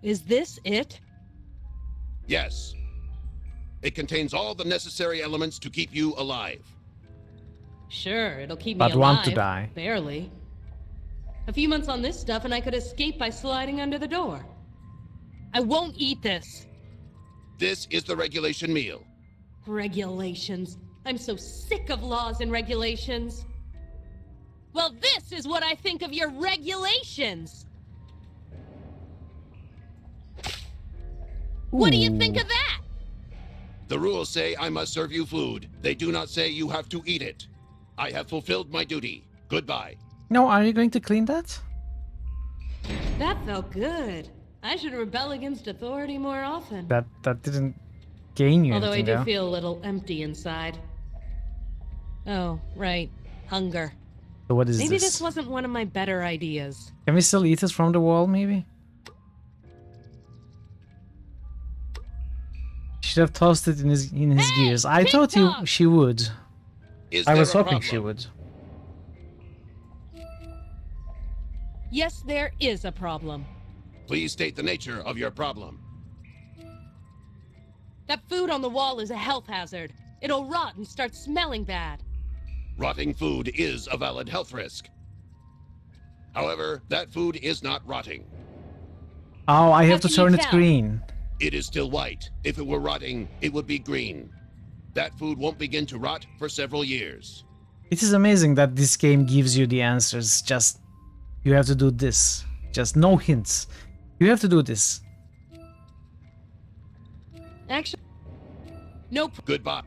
Is this it? Yes. It contains all the necessary elements to keep you alive. Sure, it'll keep me But alive. want to die. Barely. A few months on this stuff and I could escape by sliding under the door. I won't eat this. This is the regulation meal. Regulations. I'm so sick of laws and regulations. Well, this is what I think of your regulations. What do you think of that? The rules say I must serve you food. They do not say you have to eat it. I have fulfilled my duty. Goodbye. No, are you going to clean that? That felt good. I should rebel against authority more often. That didn't gain you Although I anything, do though. feel a little empty inside. Oh, right. Hunger. So what is Maybe this? this wasn't one of my better ideas. Can we still eat this from the wall, maybe? Should have tossed it in his gears. I thought she would. I was hoping she would. Yes, there is a problem. Please state the nature of your problem. That food on the wall is a health hazard. It'll rot and start smelling bad. Rotting food is a valid health risk. However, that food is not rotting. Oh, I have to can you turn it tell? green. It is still white. If it were rotting, it would be green. That food won't begin to rot for several years. It is amazing that this game gives you the answers. Just, you have to do this. Just no hints. You have to do this. Actually, nope. Goodbye.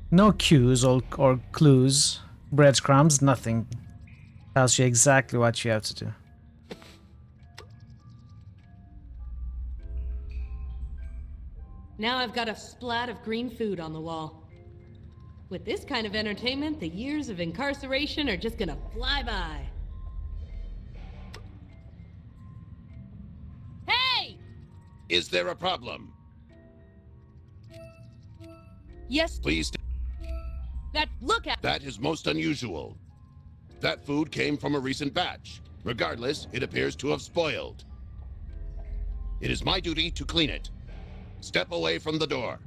No cues or clues. Breadcrumbs, nothing. Tells you exactly what you have to do. Now I've got a splat of green food on the wall. With this kind of entertainment, the years of incarceration are just gonna fly by. Hey! Is there a problem? Yes, Please. look at. That is most unusual. That food came from a recent batch. Regardless, it appears to have spoiled. It is my duty to clean it. Step away from the door.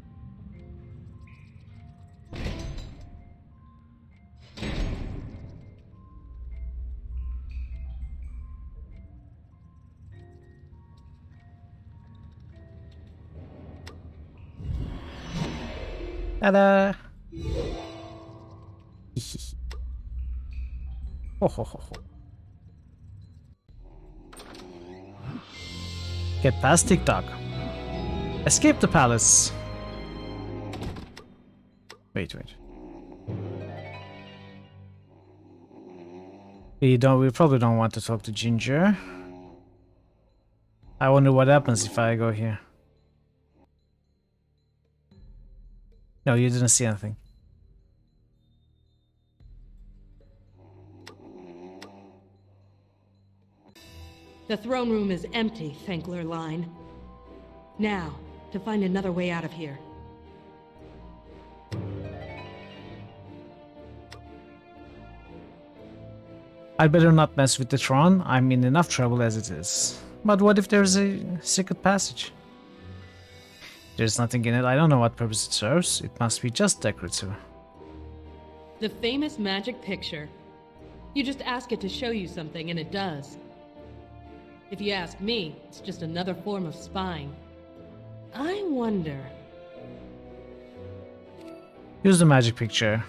Ta-da! Ho ho ho ho. Get past TikTok. Escape the palace. Wait. We probably don't want to talk to Ginger. I wonder what happens if I go here. No, you didn't see anything. The throne room is empty, Thankler Line. Now, to find another way out of here. I'd better not mess with the Tron. I'm in enough trouble as it is. But what if there's a secret passage? There's nothing in it. I don't know what purpose it serves. It must be just decorative. The famous magic picture. You just ask it to show you something and it does. If you ask me, it's just another form of spying. I wonder... Use the magic picture.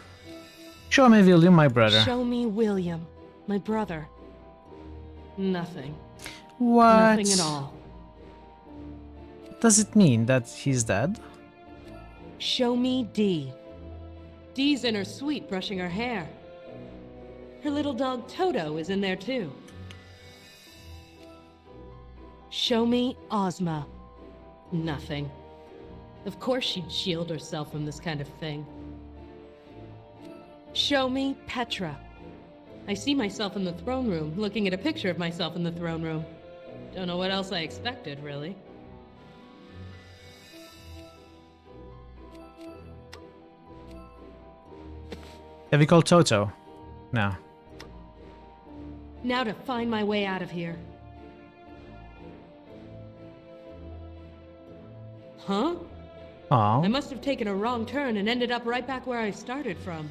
Show me William, my brother. Show me William, my brother. Nothing. What? Nothing at all. Does it mean that he's dead? Show me Dee. Dee's in her suite brushing her hair. Her little dog Toto is in there too. Show me Ozma. Nothing. Of course she'd shield herself from this kind of thing. Show me Petra. I see myself in the throne room, looking at a picture of myself in the throne room. Don't know what else I expected, really. Have you called Toto? No. Now to find my way out of here. Huh? Aw. I must have taken a wrong turn and ended up right back where I started from.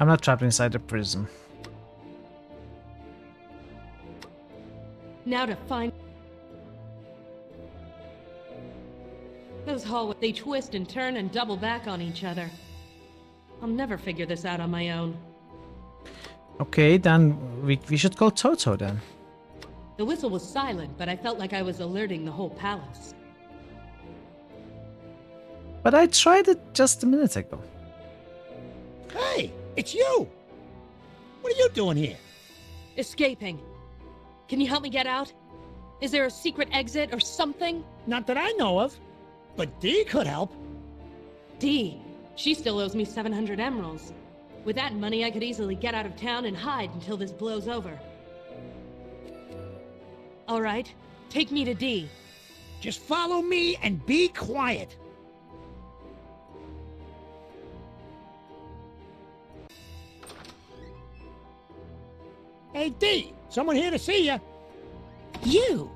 I'm not trapped inside the prison. Now to find... Those hallways, they twist and turn and double back on each other. I'll never figure this out on my own. Okay, then we should call Toto then. The whistle was silent, but I felt like I was alerting the whole palace. But I tried it just a minute ago. Hey, it's you! What are you doing here? Escaping. Can you help me get out? Is there a secret exit or something? Not that I know of, but Dee could help. Dee? She still owes me 700 emeralds. With that money, I could easily get out of town and hide until this blows over. All right, take me to Dee. Just follow me and be quiet. Hey, Dee, someone here to see you. You!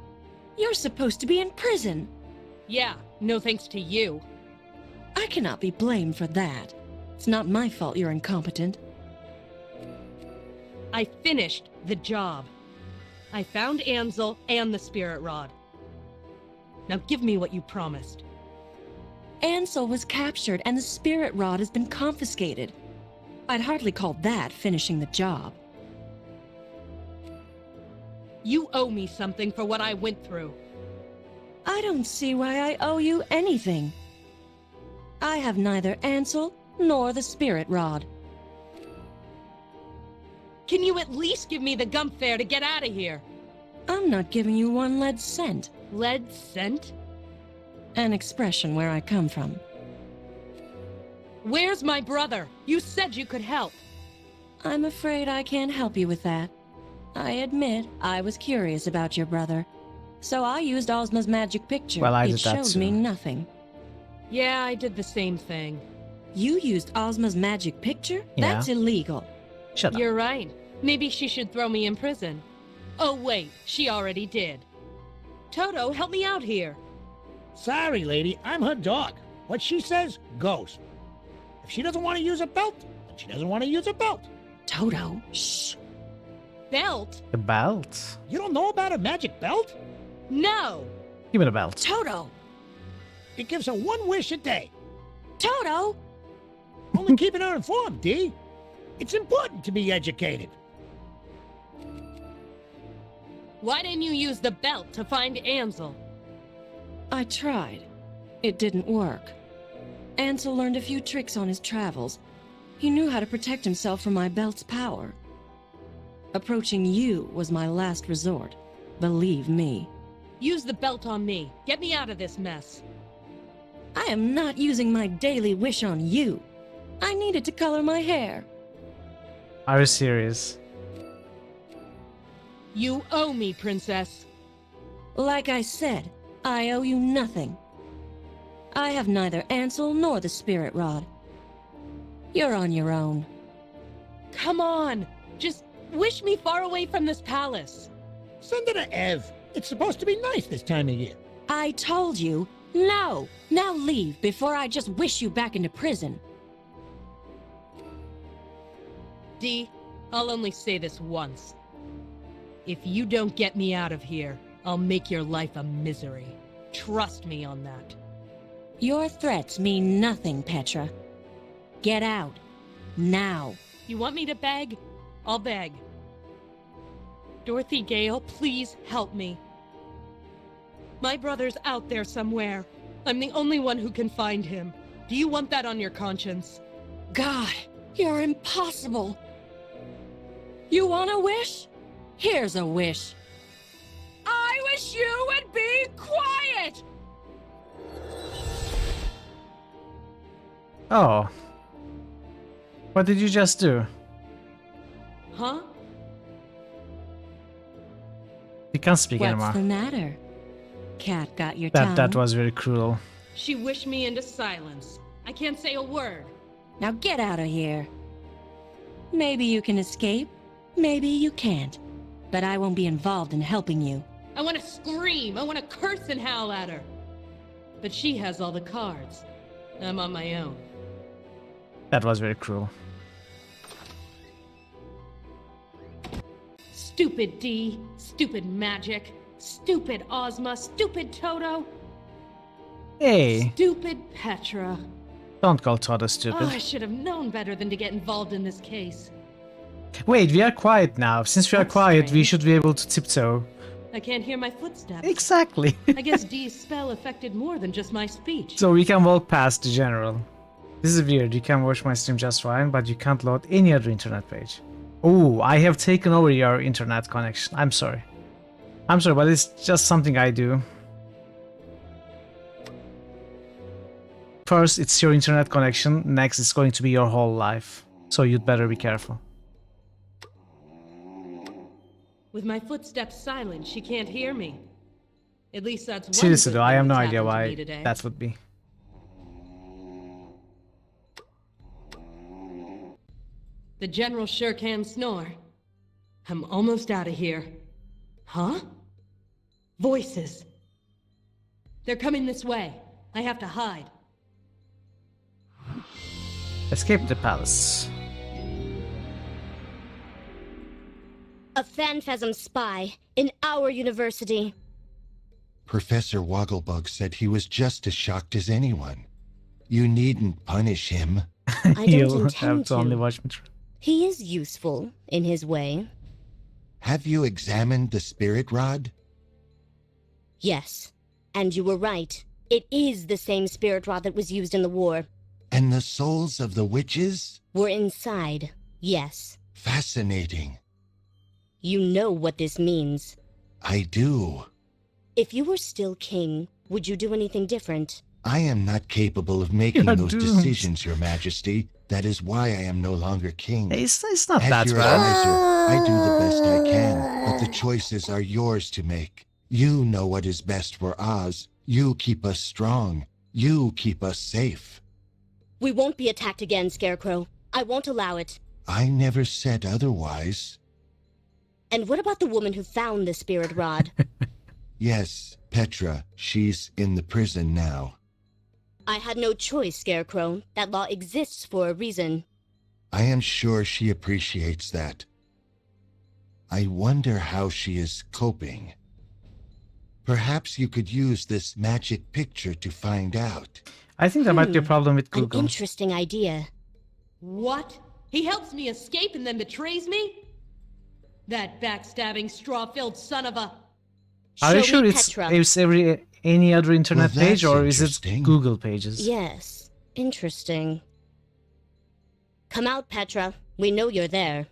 You're supposed to be in prison. Yeah, no thanks to you. I cannot be blamed for that. It's not my fault you're incompetent. I finished the job. I found Ansel and the spirit rod. Now give me what you promised. Ansel was captured and the spirit rod has been confiscated. I'd hardly call that finishing the job. You owe me something for what I went through. I don't see why I owe you anything. I have neither Ansel nor the spirit rod. Can you at least give me the gump fare to get out of here? I'm not giving you one lead cent. Lead cent? An expression where I come from. Where's my brother? You said you could help. I'm afraid I can't help you with that. I admit I was curious about your brother, so I used Ozma's magic picture. Well, I did it that showed too. me nothing. Yeah, I did the same thing. You used Ozma's magic picture? Yeah. That's illegal. Shut up. You're right. Maybe she should throw me in prison. Oh wait, she already did. Toto, help me out here. Sorry, lady, I'm her dog. What she says goes. If she doesn't want to use a belt, then she doesn't want to use a belt. Toto, shh. Belt? The belt? You don't know about a magic belt? No! Give me the belt. Toto! It gives her one wish a day. Toto! Only keeping her informed, Dee. It's important to be educated. Why didn't you use the belt to find Ansel? I tried. It didn't work. Ansel learned a few tricks on his travels. He knew how to protect himself from my belt's power. Approaching you was my last resort. Believe me. Use the belt on me. Get me out of this mess. I am not using my daily wish on you. I needed to color my hair. Are you serious? You owe me, Princess. Like I said, I owe you nothing. I have neither Ansel nor the Spirit Rod. You're on your own. Come on! Just wish me far away from this palace. Send it to Ev. It's supposed to be nice this time of year. I told you, no! Now leave before I just wish you back into prison. Dee, I'll only say this once. If you don't get me out of here, I'll make your life a misery. Trust me on that. Your threats mean nothing, Petra. Get out. Now. You want me to beg? I'll beg. Dorothy Gale, please help me. My brother's out there somewhere. I'm the only one who can find him. Do you want that on your conscience? God, you're impossible. You want a wish? Here's a wish. I wish you would be quiet! Oh. What did you just do? Huh? You can't speak What's anymore. the matter? Cat got your tongue? That was very cruel. She wished me into silence. I can't say a word. Now get out of here. Maybe you can escape, maybe you can't. But I won't be involved in helping you. I want to scream. I want to curse and howl at her. But she has all the cards. I'm on my own. That was very cruel. Stupid Dee. Stupid Magic. Stupid Ozma. Stupid Toto. Hey, Stupid Petra. don't call Toto stupid. Oh, I should have known better than to get involved in this case. Wait, we are quiet now. Since we are That's quiet, we strange. should be able to tiptoe. I can't hear my footsteps. Exactly. I guess Dee's spell affected more than just my speech. So we can walk past the general. This is weird. You can watch my stream just fine, but you can't load any other internet page. Oh, I have taken over your internet connection. I'm sorry. I'm sorry, but it's just something I do. First, it's your internet connection. Next, it's going to be your whole life. So you'd better be careful. With my footsteps silent, she can't hear me. At least that's one Seriously good though, I thing have no that's idea happened to why me today. that would be. The general sure can snore. I'm almost out of here. Huh? Voices. They're coming this way. I have to hide. Escape the palace. A Phanphasm spy in our university. Professor Wogglebug said he was just as shocked as anyone. You needn't punish him. I don't You'll have intend to only to. watch me. He is useful in his way. Have you examined the spirit rod? Yes. And you were right. It is the same spirit rod that was used in the war. And the souls of the witches? Were inside. Yes. Fascinating. You know what this means. I do. If you were still king, would you do anything different? I am not capable of making You're those doomed. decisions, Your Majesty. That is why I am no longer king. It's not As that your bad. advisor, I do the best I can, but the choices are yours to make. You know what is best for Oz. You keep us strong. You keep us safe. We won't be attacked again, Scarecrow. I won't allow it. I never said otherwise. And what about the woman who found the spirit rod? Yes, Petra. She's in the prison now. I had no choice, Scarecrow. That law exists for a reason. I am sure she appreciates that. I wonder how she is coping. Perhaps you could use this magic picture to find out. I think there might be a problem with An Google. interesting idea. What? He helps me escape and then betrays me? That backstabbing, straw-filled son of a... Are you Show sure me it's Petra. any other internet Well, page that's or is it interesting. Google pages? Yes, interesting. Come out, Petra. We know you're there.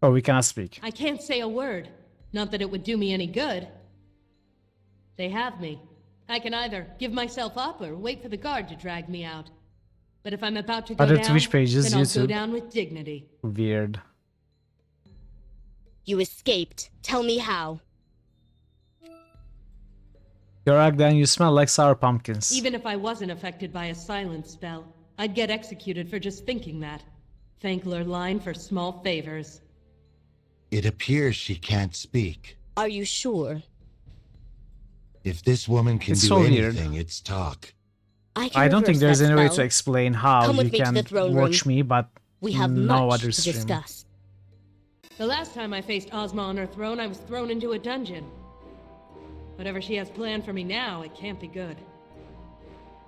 Oh, we cannot speak. I can't say a word. Not that it would do me any good. They have me. I can either give myself up or wait for the guard to drag me out. But if I'm about to go Other down, Twitch pages, then I'll go YouTube. down with dignity. Weird. You escaped. Tell me how. You're Agdan, you smell like sour pumpkins. Even if I wasn't affected by a silence spell, I'd get executed for just thinking that. Thank Lurline for small favors. It appears she can't speak. Are you sure? If this woman can It's do so weird. anything, it's talk. I don't think there's any way to explain how Come you with me to can the throne watch room. me, but We have no much other to stream. discuss. The last time I faced Ozma on her throne, I was thrown into a dungeon. Whatever she has planned for me now, it can't be good.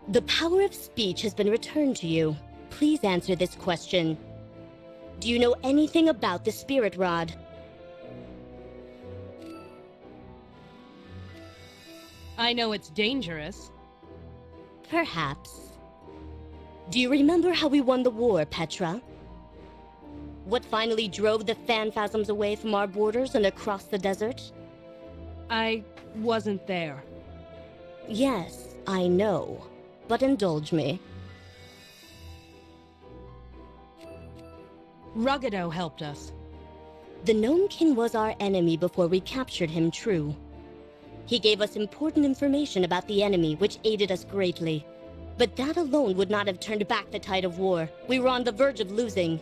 The power of speech has been returned to you. Please answer this question. Do you know anything about the Spirit Rod? I know it's dangerous. Perhaps. Do you remember how we won the war, Petra? What finally drove the Phanphasms away from our borders and across the desert? I wasn't there. Yes, I know. But indulge me. Ruggedo helped us. The Gnome King was our enemy before we captured him, true. He gave us important information about the enemy, which aided us greatly. But that alone would not have turned back the tide of war. We were on the verge of losing.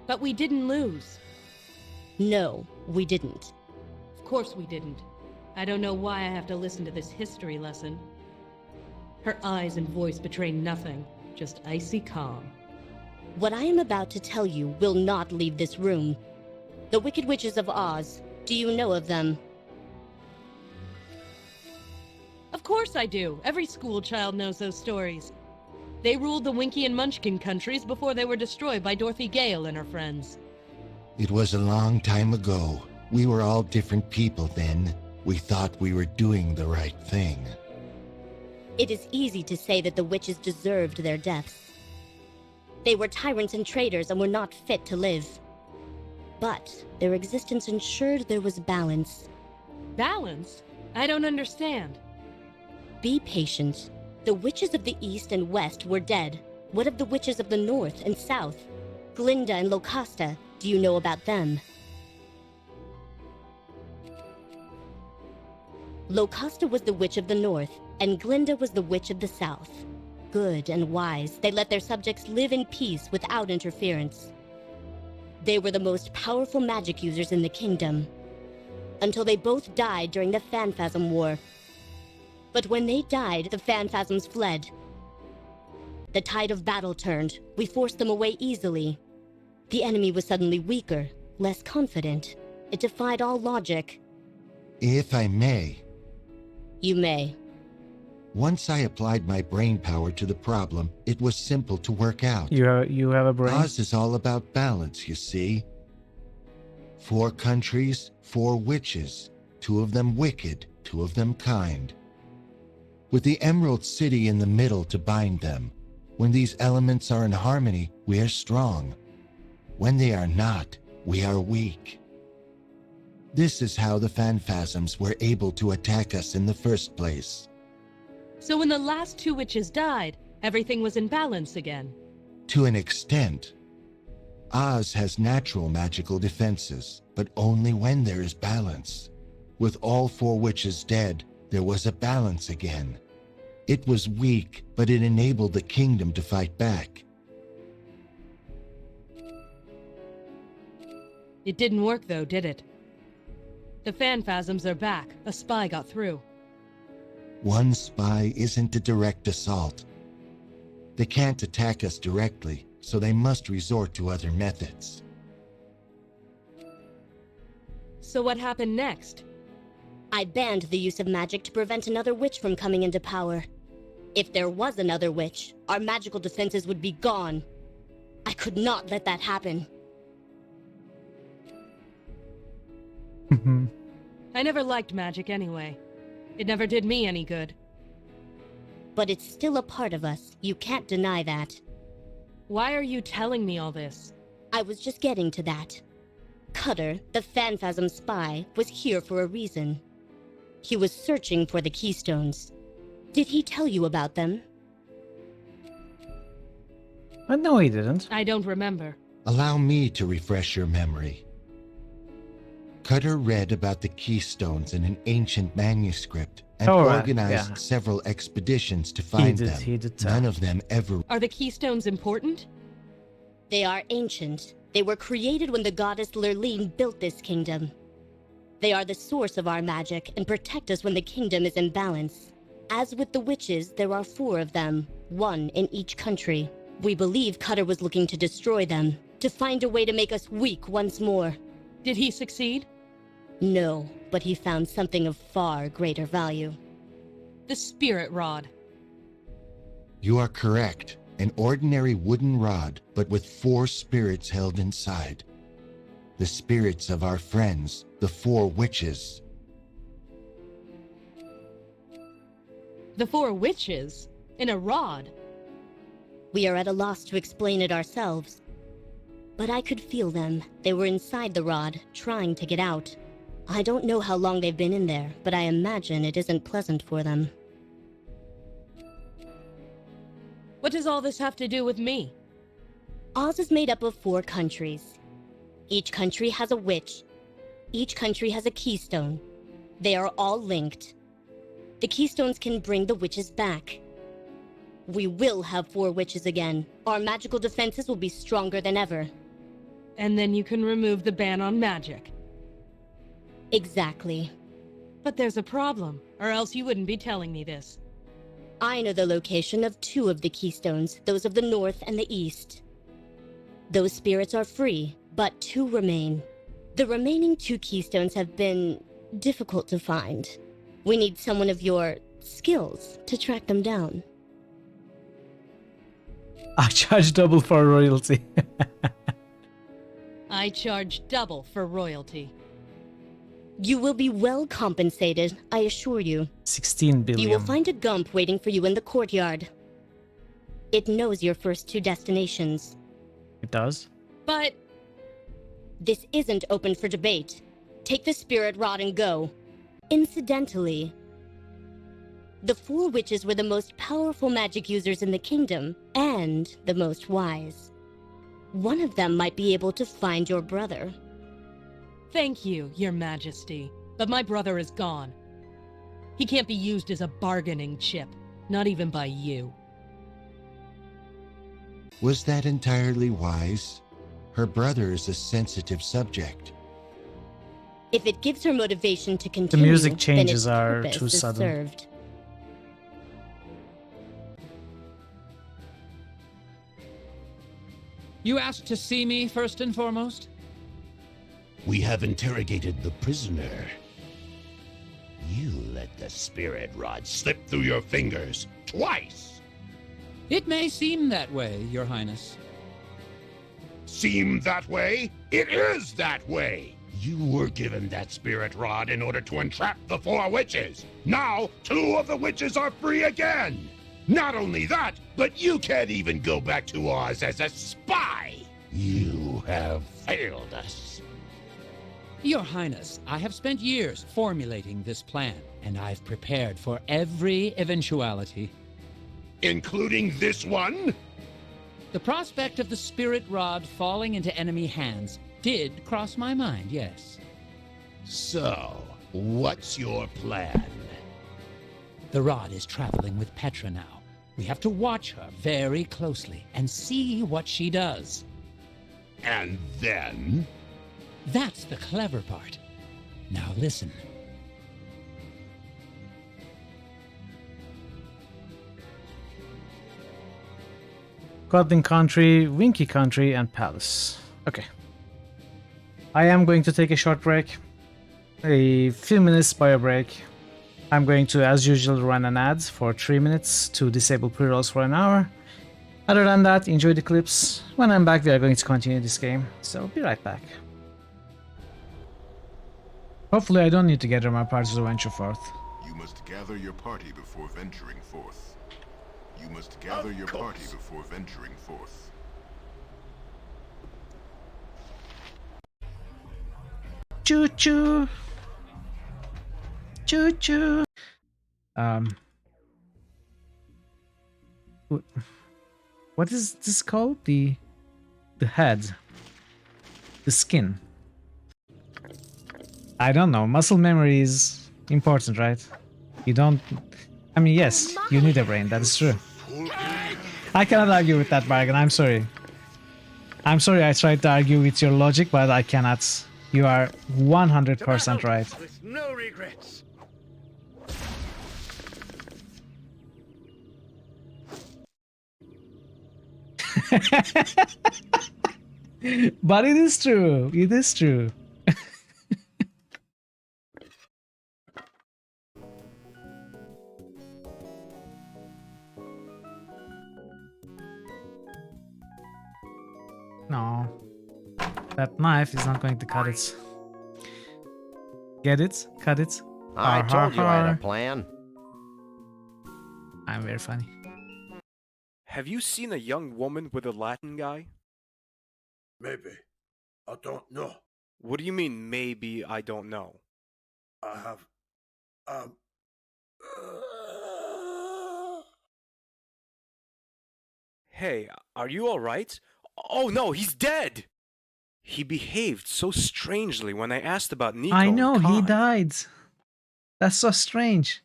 But we didn't lose. No, we didn't. Of course we didn't. I don't know why I have to listen to this history lesson. Her eyes and voice betray nothing, just icy calm. What I am about to tell you will not leave this room. The Wicked Witches of Oz. Do you know of them? Of course I do. Every school child knows those stories. They ruled the Winky and Munchkin countries before they were destroyed by Dorothy Gale and her friends. It was a long time ago. We were all different people then. We thought we were doing the right thing. It is easy to say that the witches deserved their deaths. They were tyrants and traitors and were not fit to live. But their existence ensured there was balance. Balance? I don't understand. Be patient. The witches of the East and West were dead. What of the witches of the North and South? Glinda and Locusta, do you know about them? Locusta was the witch of the North, and Glinda was the witch of the South. Good and wise, they let their subjects live in peace without interference. They were the most powerful magic users in the kingdom, until they both died during the Phanphasm War. But when they died, the Phanphasms fled. The tide of battle turned. We forced them away easily. The enemy was suddenly weaker, less confident. It defied all logic. If I may, You may. once I applied my brain power to the problem, it was simple to work out. You have a brain? Oz is all about balance, you see. 4 countries, 4 witches. 2 of them wicked, 2 of them kind. With the Emerald City in the middle to bind them. When these elements are in harmony, we are strong. When they are not, we are weak. This is how the Phanphasms were able to attack us in the first place. So when the last 2 witches died, everything was in balance again. To an extent. Oz has natural magical defenses, but only when there is balance. With all 4 witches dead, there was a balance again. It was weak, but it enabled the kingdom to fight back. It didn't work though, did it? The Phanphasms are back. A spy got through. One spy isn't a direct assault. They can't attack us directly, so they must resort to other methods. So what happened next? I banned the use of magic to prevent another witch from coming into power. If there was another witch, our magical defenses would be gone. I could not let that happen. I never liked magic anyway. It never did me any good. But it's still a part of us. You can't deny that. Why are you telling me all this? I was just getting to that. Cutter, the Phanphasm spy, was here for a reason. He was searching for the Keystones. Did he tell you about them? No, he didn't. I don't remember. Allow me to refresh your memory. Cutter read about the keystones in an ancient manuscript and organized several expeditions to find them. He did. None of them ever... Are the keystones important? They are ancient. They were created when the goddess Lurleen built this kingdom. They are the source of our magic and protect us when the kingdom is in balance. As with the witches, there are 4 of them, 1 in each country. We believe Cutter was looking to destroy them, to find a way to make us weak once more. Did he succeed? No, but he found something of far greater value. The spirit rod. You are correct. An ordinary wooden rod, but with 4 spirits held inside. The spirits of our friends, the 4 witches. The 4 witches? In a rod? We are at a loss to explain it ourselves. But I could feel them. They were inside the rod, trying to get out. I don't know how long they've been in there, but I imagine it isn't pleasant for them. What does all this have to do with me? Oz is made up of 4 countries. Each country has a witch. Each country has a keystone. They are all linked. The keystones can bring the witches back. We will have 4 witches again. Our magical defenses will be stronger than ever. And then you can remove the ban on magic. Exactly. But there's a problem, or else you wouldn't be telling me this. I know the location of 2 of the keystones, those of the north and the east. Those spirits are free, but 2 remain. The remaining 2 keystones have been difficult to find. We need someone of your skills to track them down. I charge double for royalty. I charge double for royalty. You will be well compensated, I assure you. 16 billion. You will find a gump waiting for you in the courtyard. It knows your first 2 destinations. It does? But... This isn't open for debate. Take the spirit rod and go. Incidentally, the 4 witches were the most powerful magic users in the kingdom, and the most wise. One of them might be able to find your brother. Thank you, Your Majesty, but my brother is gone. He can't be used as a bargaining chip, not even by you. Was that entirely wise? Her brother is a sensitive subject. If it gives her motivation to continue, the music changes then its are purpose too is sudden. Served. You asked to see me first and foremost? We have interrogated the prisoner. You let the spirit rod slip through your fingers twice. It may seem that way, Your Highness. Seem that way? It is that way! You were given that spirit rod in order to entrap the 4 witches. Now, 2 of the witches are free again. Not only that, but you can't even go back to Oz as a spy. You have failed us. Your Highness, I have spent years formulating this plan, and I've prepared for every eventuality. Including this one? The prospect of the spirit rod falling into enemy hands did cross my mind, yes. So, what's your plan? The rod is traveling with Petra now. We have to watch her very closely and see what she does. And then? That's the clever part. Now listen. Godling Country, Winky Country, and Palace. Okay. I am going to take a short break. A few minutes bio break. I'm going to, as usual, run an ad for 3 minutes to disable pre-rolls for an hour. Other than that, enjoy the clips. When I'm back, we are going to continue this game. So, be right back. Hopefully I don't need to gather my party to venture forth. You must gather your party before venturing forth. You must gather your party before venturing forth. Choo-choo! Choo-choo! What is this called? The head. The skin. I don't know. Muscle memory is important, right? You don't... I mean, yes, you need a brain. That is true. I cannot argue with that, Bargain. I'm sorry. I'm sorry I tried to argue with your logic, but I cannot. You are 100% right. With no regrets. But it is true. It is true. No. That knife is not going to cut it. Get it? Cut it? I told you I had a plan. I'm very funny. Have you seen a young woman with a Latin guy? Maybe. I don't know. What do you mean, maybe I don't know? I have... Hey, are you alright? Oh no, he's dead! He behaved so strangely when I asked about Nico. I know, and he Khan. died. That's so strange.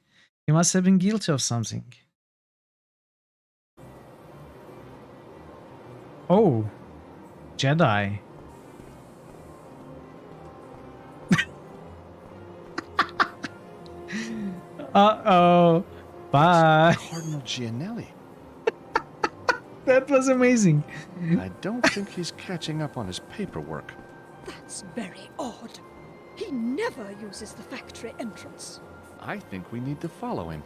He must have been guilty of something. Oh. Jedi. Uh-oh. Bye. Cardinal Gianelli. That was amazing. I don't think he's catching up on his paperwork. That's very odd. He never uses the factory entrance. I think we need to follow him.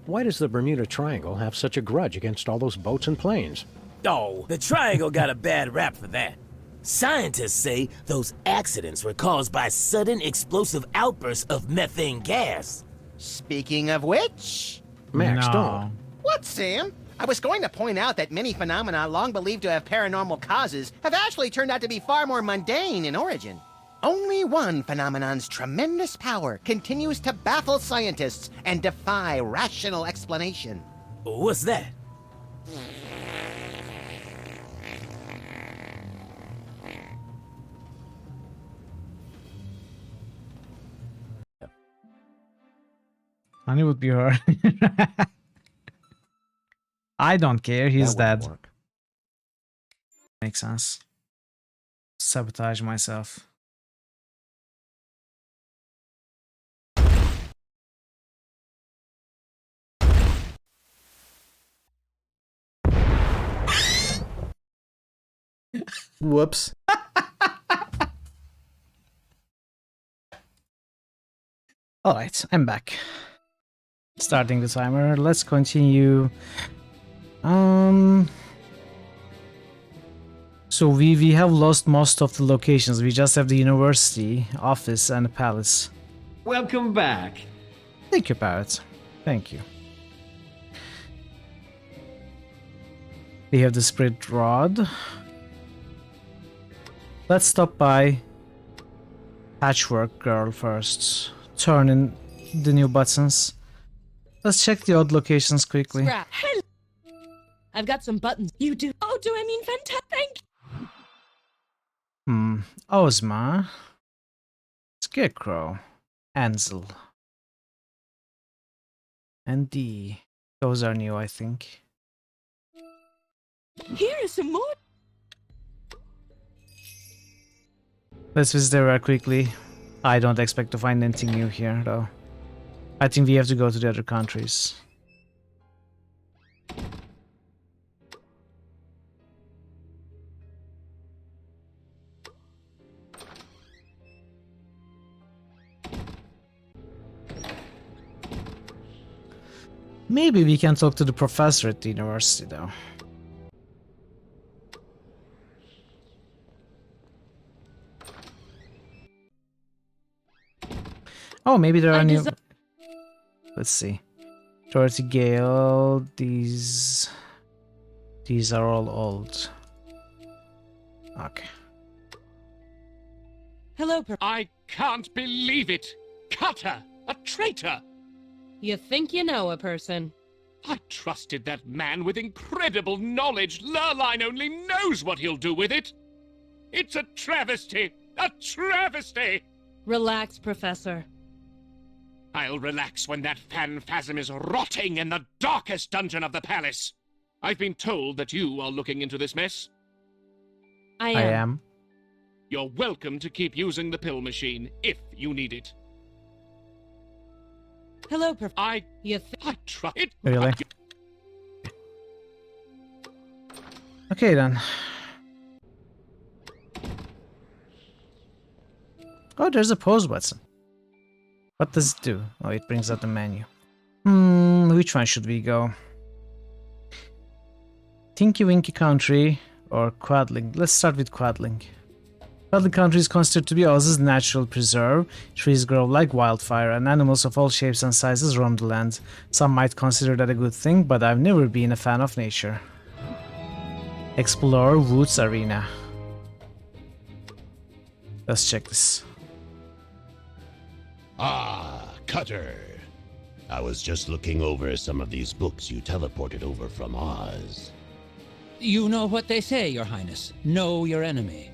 Why does the Bermuda Triangle have such a grudge against all those boats and planes? Oh, the Triangle got a bad rap for that. Scientists say those accidents were caused by sudden explosive outbursts of methane gas. Speaking of which... Max, don't. What, Sam? I was going to point out that many phenomena long believed to have paranormal causes have actually turned out to be far more mundane in origin. Only one phenomenon's tremendous power continues to baffle scientists and defy rational explanation. What's that? Honey would be her. I don't care, he's dead. Makes sense. Sabotage myself. Whoops. Alright, I'm back. Starting the timer. Let's continue. So we have lost most of the locations. We just have the university, office, and the palace. Welcome back. Thank you, Parrot. Thank you. We have the spirit rod. Let's stop by Patchwork Girl first. Turn in the new buttons. Let's check the odd locations quickly. Scrap. Hello. I've got some buttons. You do? Oh, do I mean fantastic? Ozma. Scarecrow. Ansel. And D. Those are new, I think. Here is some more. Let's visit there quickly. I don't expect to find anything new here, though. I think we have to go to the other countries. Maybe we can talk to the professor at the university, though. Oh, maybe there are new... Let's see. Dorothy Gale, these are all old. Okay. Hello, I can't believe it! Cutter! A traitor! You think you know a person. I trusted that man with incredible knowledge. Lurline only knows what he'll do with it. It's a travesty! A travesty! Relax, Professor. I'll relax when that phantasm is rotting in the darkest dungeon of the palace. I've been told that you are looking into this mess. I I am. You're welcome to keep using the pill machine, if you need it. Hello, Professor. I try it. Really? Okay then. Oh, there's a pause button. What does it do? Oh, it brings up the menu. Which one should we go? Tinky Winky Country or Quadling? Let's start with Quadling. Quadling Country is considered to be Oz's natural preserve. Trees grow like wildfire and animals of all shapes and sizes roam the land. Some might consider that a good thing, but I've never been a fan of nature. Explore Woods Arena. Let's check this. Ah, Cutter. I was just looking over some of these books you teleported over from Oz. You know what they say, Your Highness. Know your enemy.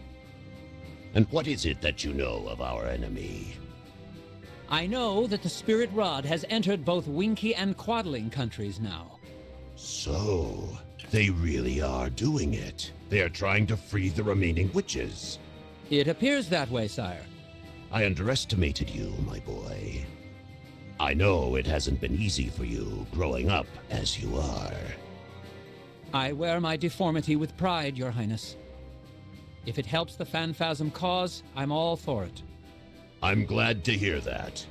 And what is it that you know of our enemy? I know that the Spirit Rod has entered both Winky and Quadling countries now. So, they really are doing it. They are trying to free the remaining witches. It appears that way, sire. I underestimated you, my boy. I know it hasn't been easy for you growing up as you are. I wear my deformity with pride, Your Highness. If it helps the Phantasm cause, I'm all for it. I'm glad to hear that.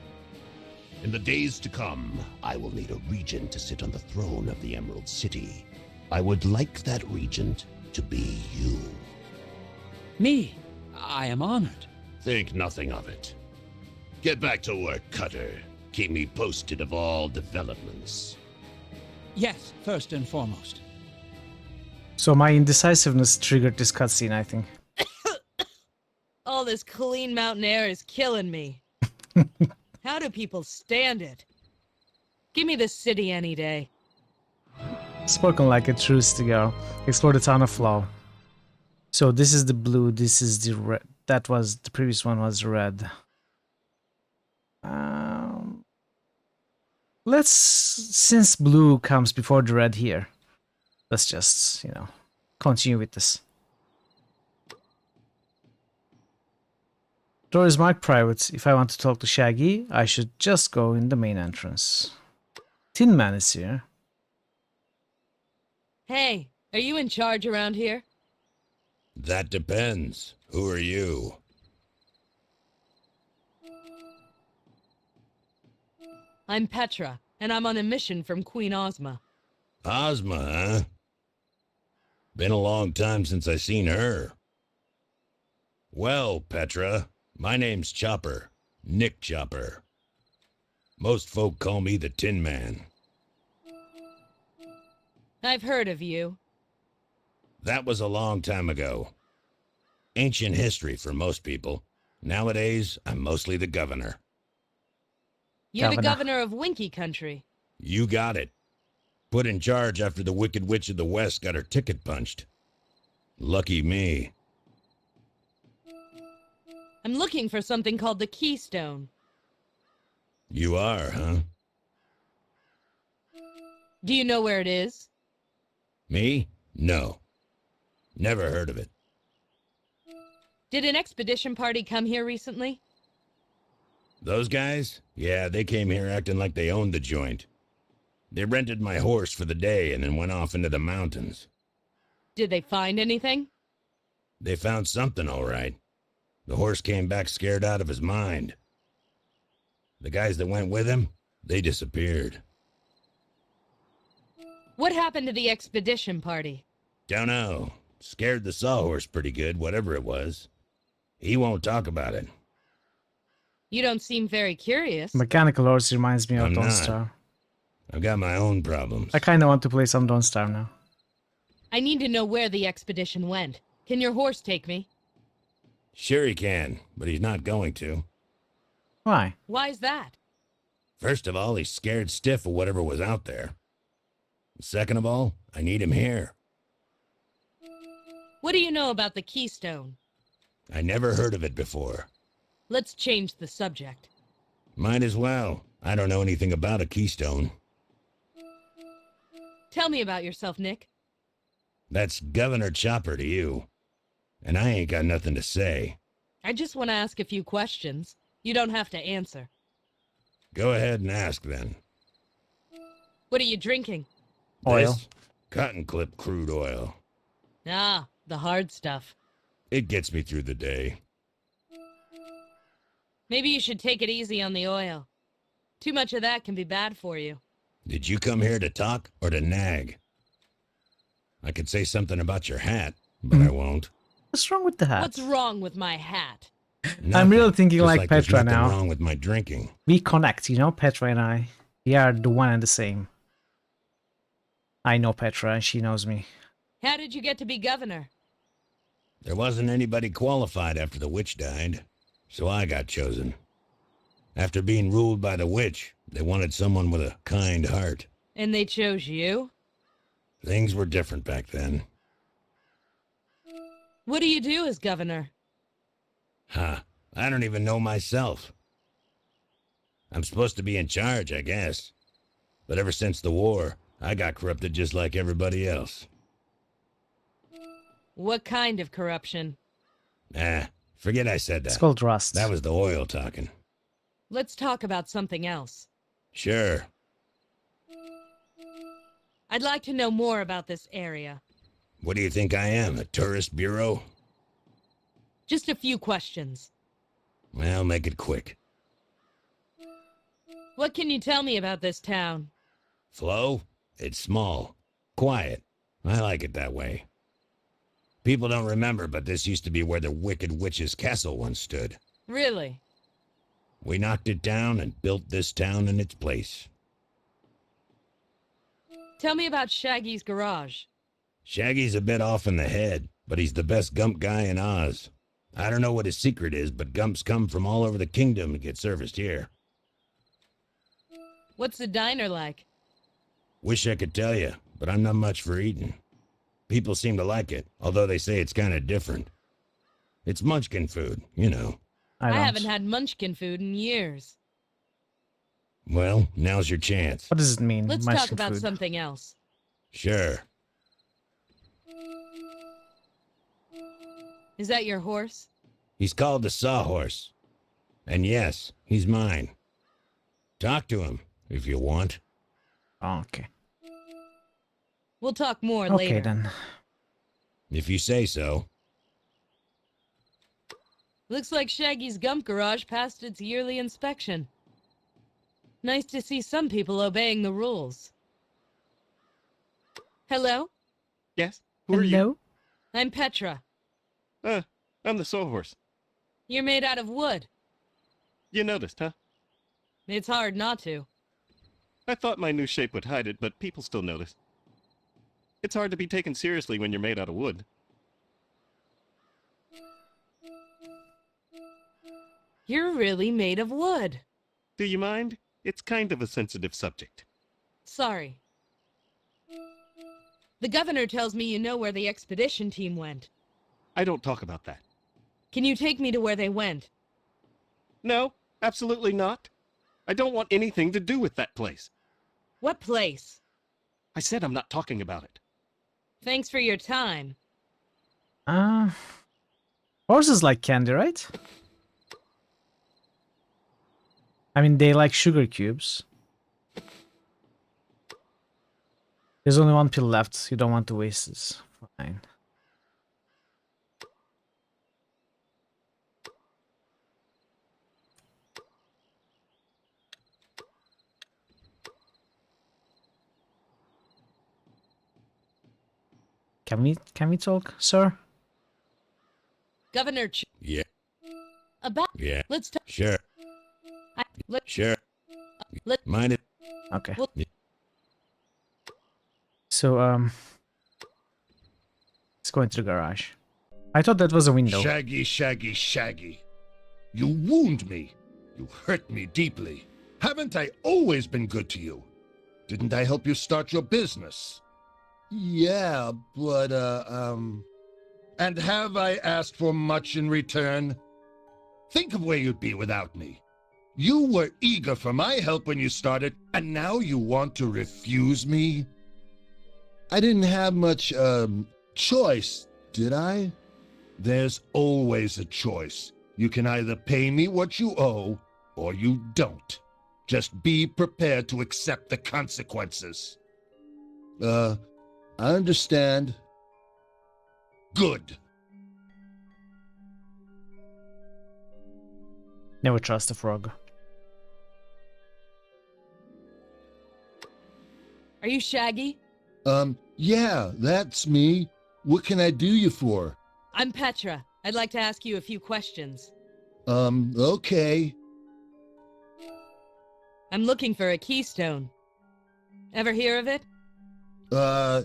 In the days to come, I will need a regent to sit on the throne of the Emerald City. I would like that regent to be you. Me? I am honored. Think nothing of it. Get back to work, Cutter. Keep me posted of all developments. Yes, first and foremost. So my indecisiveness triggered this cutscene, I think. All this clean mountain air is killing me. How do people stand it? Give me the city any day. Spoken like a true girl. Explore the town of Flow. So this is the blue, this is the red. That was, the previous one was red. Let's, since blue comes before the red here, let's just, you know, continue with this. Door is marked private. If I want to talk to Shaggy, I should just go in the main entrance. Tin Man is here. Hey, are you in charge around here? That depends. Who are you? I'm Petra, and I'm on a mission from Queen Ozma. Ozma, huh? Been a long time since I seen her. Well, Petra, my name's Chopper. Nick Chopper. Most folk call me the Tin Man. I've heard of you. That was a long time ago. Ancient history for most people. Nowadays, I'm mostly the governor. You're the governor of Winky Country. You got it. Put in charge after the Wicked Witch of the West got her ticket punched. Lucky me. I'm looking for something called the Keystone. You are, huh? Do you know where it is? Me? No. Never heard of it. Did an expedition party come here recently? Those guys? Yeah, they came here acting like they owned the joint. They rented my horse for the day and then went off into the mountains. Did they find anything? They found something, all right. The horse came back scared out of his mind. The guys that went with him, they disappeared. What happened to the expedition party? Don't know. Scared the sawhorse pretty good, whatever it was. He won't talk about it. You don't seem very curious. Mechanical Horse reminds me of I'm Don't not. Starve. I've got my own problems. I kinda want to play some Don't Starve now. I need to know where the expedition went. Can your horse take me? Sure he can, but he's not going to. Why? Why's that? First of all, he's scared stiff of whatever was out there. Second of all, I need him here. What do you know about the Keystone? I never heard of it before. Let's change the subject. Might as well. I don't know anything about a keystone. Tell me about yourself, Nick. That's Governor Chopper to you. And I ain't got nothing to say. I just want to ask a few questions. You don't have to answer. Go ahead and ask then. What are you drinking? Oil. This? Cotton clip crude oil. Ah, the hard stuff. It gets me through the day. Maybe you should take it easy on the oil. Too much of that can be bad for you. Did you come here to talk or to nag? I could say something about your hat, but I won't. What's wrong with the hat? What's wrong with my hat? I'm really thinking Just like there's Petra nothing now. wrong with my drinking. We connect, you know, Petra and I. We are the one and the same. I know Petra and she knows me. How did you get to be governor? There wasn't anybody qualified after the witch died, so I got chosen. After being ruled by the witch, they wanted someone with a kind heart. And they chose you? Things were different back then. What do you do as governor? Huh, I don't even know myself. I'm supposed to be in charge, I guess. But ever since the war, I got corrupted just like everybody else. What kind of corruption? Nah, forget I said that. It's called rust. That was the oil talking. Let's talk about something else. Sure. I'd like to know more about this area. What do you think I am, a tourist bureau? Just a few questions. Well, make it quick. What can you tell me about this town? Flo? It's small. Quiet. I like it that way. People don't remember, but this used to be where the Wicked Witch's castle once stood. Really? We knocked it down and built this town in its place. Tell me about Shaggy's garage. Shaggy's a bit off in the head, but he's the best gump guy in Oz. I don't know what his secret is, but gumps come from all over the kingdom to get serviced here. What's the diner like? Wish I could tell you, but I'm not much for eating. People seem to like it, although they say it's kind of different. It's munchkin food, you know. I haven't had munchkin food in years. Well, now's your chance. What does it mean? Let's munchkin talk about food? something else. Sure. Is that your horse? He's called the Sawhorse. And yes, he's mine. Talk to him, if you want. Okay. We'll talk more later. Okay, then. If you say so. Looks like Shaggy's Gump Garage passed its yearly inspection. Nice to see some people obeying the rules. Hello? Yes? Who are you? I'm Petra. I'm the Sawhorse. You're made out of wood. You noticed, huh? It's hard not to. I thought my new shape would hide it, but people still notice. It's hard to be taken seriously when you're made out of wood. You're really made of wood. Do you mind? It's kind of a sensitive subject. Sorry. The governor tells me you know where the expedition team went. I don't talk about that. Can you take me to where they went? No, absolutely not. I don't want anything to do with that place. What place? I said I'm not talking about it. Thanks for your time. Horses like candy, right? I mean, they like sugar cubes. There's only one pill left. You don't want to waste this. Fine. Can we talk, sir? Governor Yeah. About Yeah. Let's talk. Sure. Sure. Mind it. Okay. Well, So, let's go into the garage. I thought that was a window. Shaggy, Shaggy, Shaggy. You wound me. You hurt me deeply. Haven't I always been good to you? Didn't I help you start your business? Yeah, but, And have I asked for much in return? Think of where you'd be without me. You were eager for my help when you started, and now you want to refuse me? I didn't have much, choice, did I? There's always a choice. You can either pay me what you owe, or you don't. Just be prepared to accept the consequences. I understand. Good. Never trust a frog. Are you Shaggy? Yeah, that's me. What can I do you for? I'm Petra. I'd like to ask you a few questions. Okay. I'm looking for a keystone. Ever hear of it? No.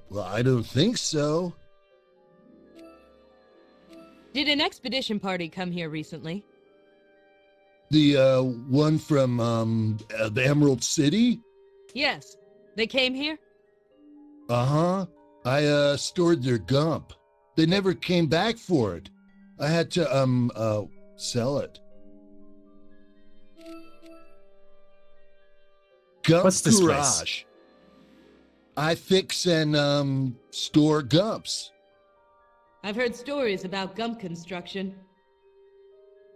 Well, I don't think so. Did an expedition party come here recently? The, one from, the Emerald City? Yes. They came here? Uh-huh. I, stored their gump. They never came back for it. I had to, sell it. Gump What's this Garage. place? I fix and, store gumps. I've heard stories about gump construction.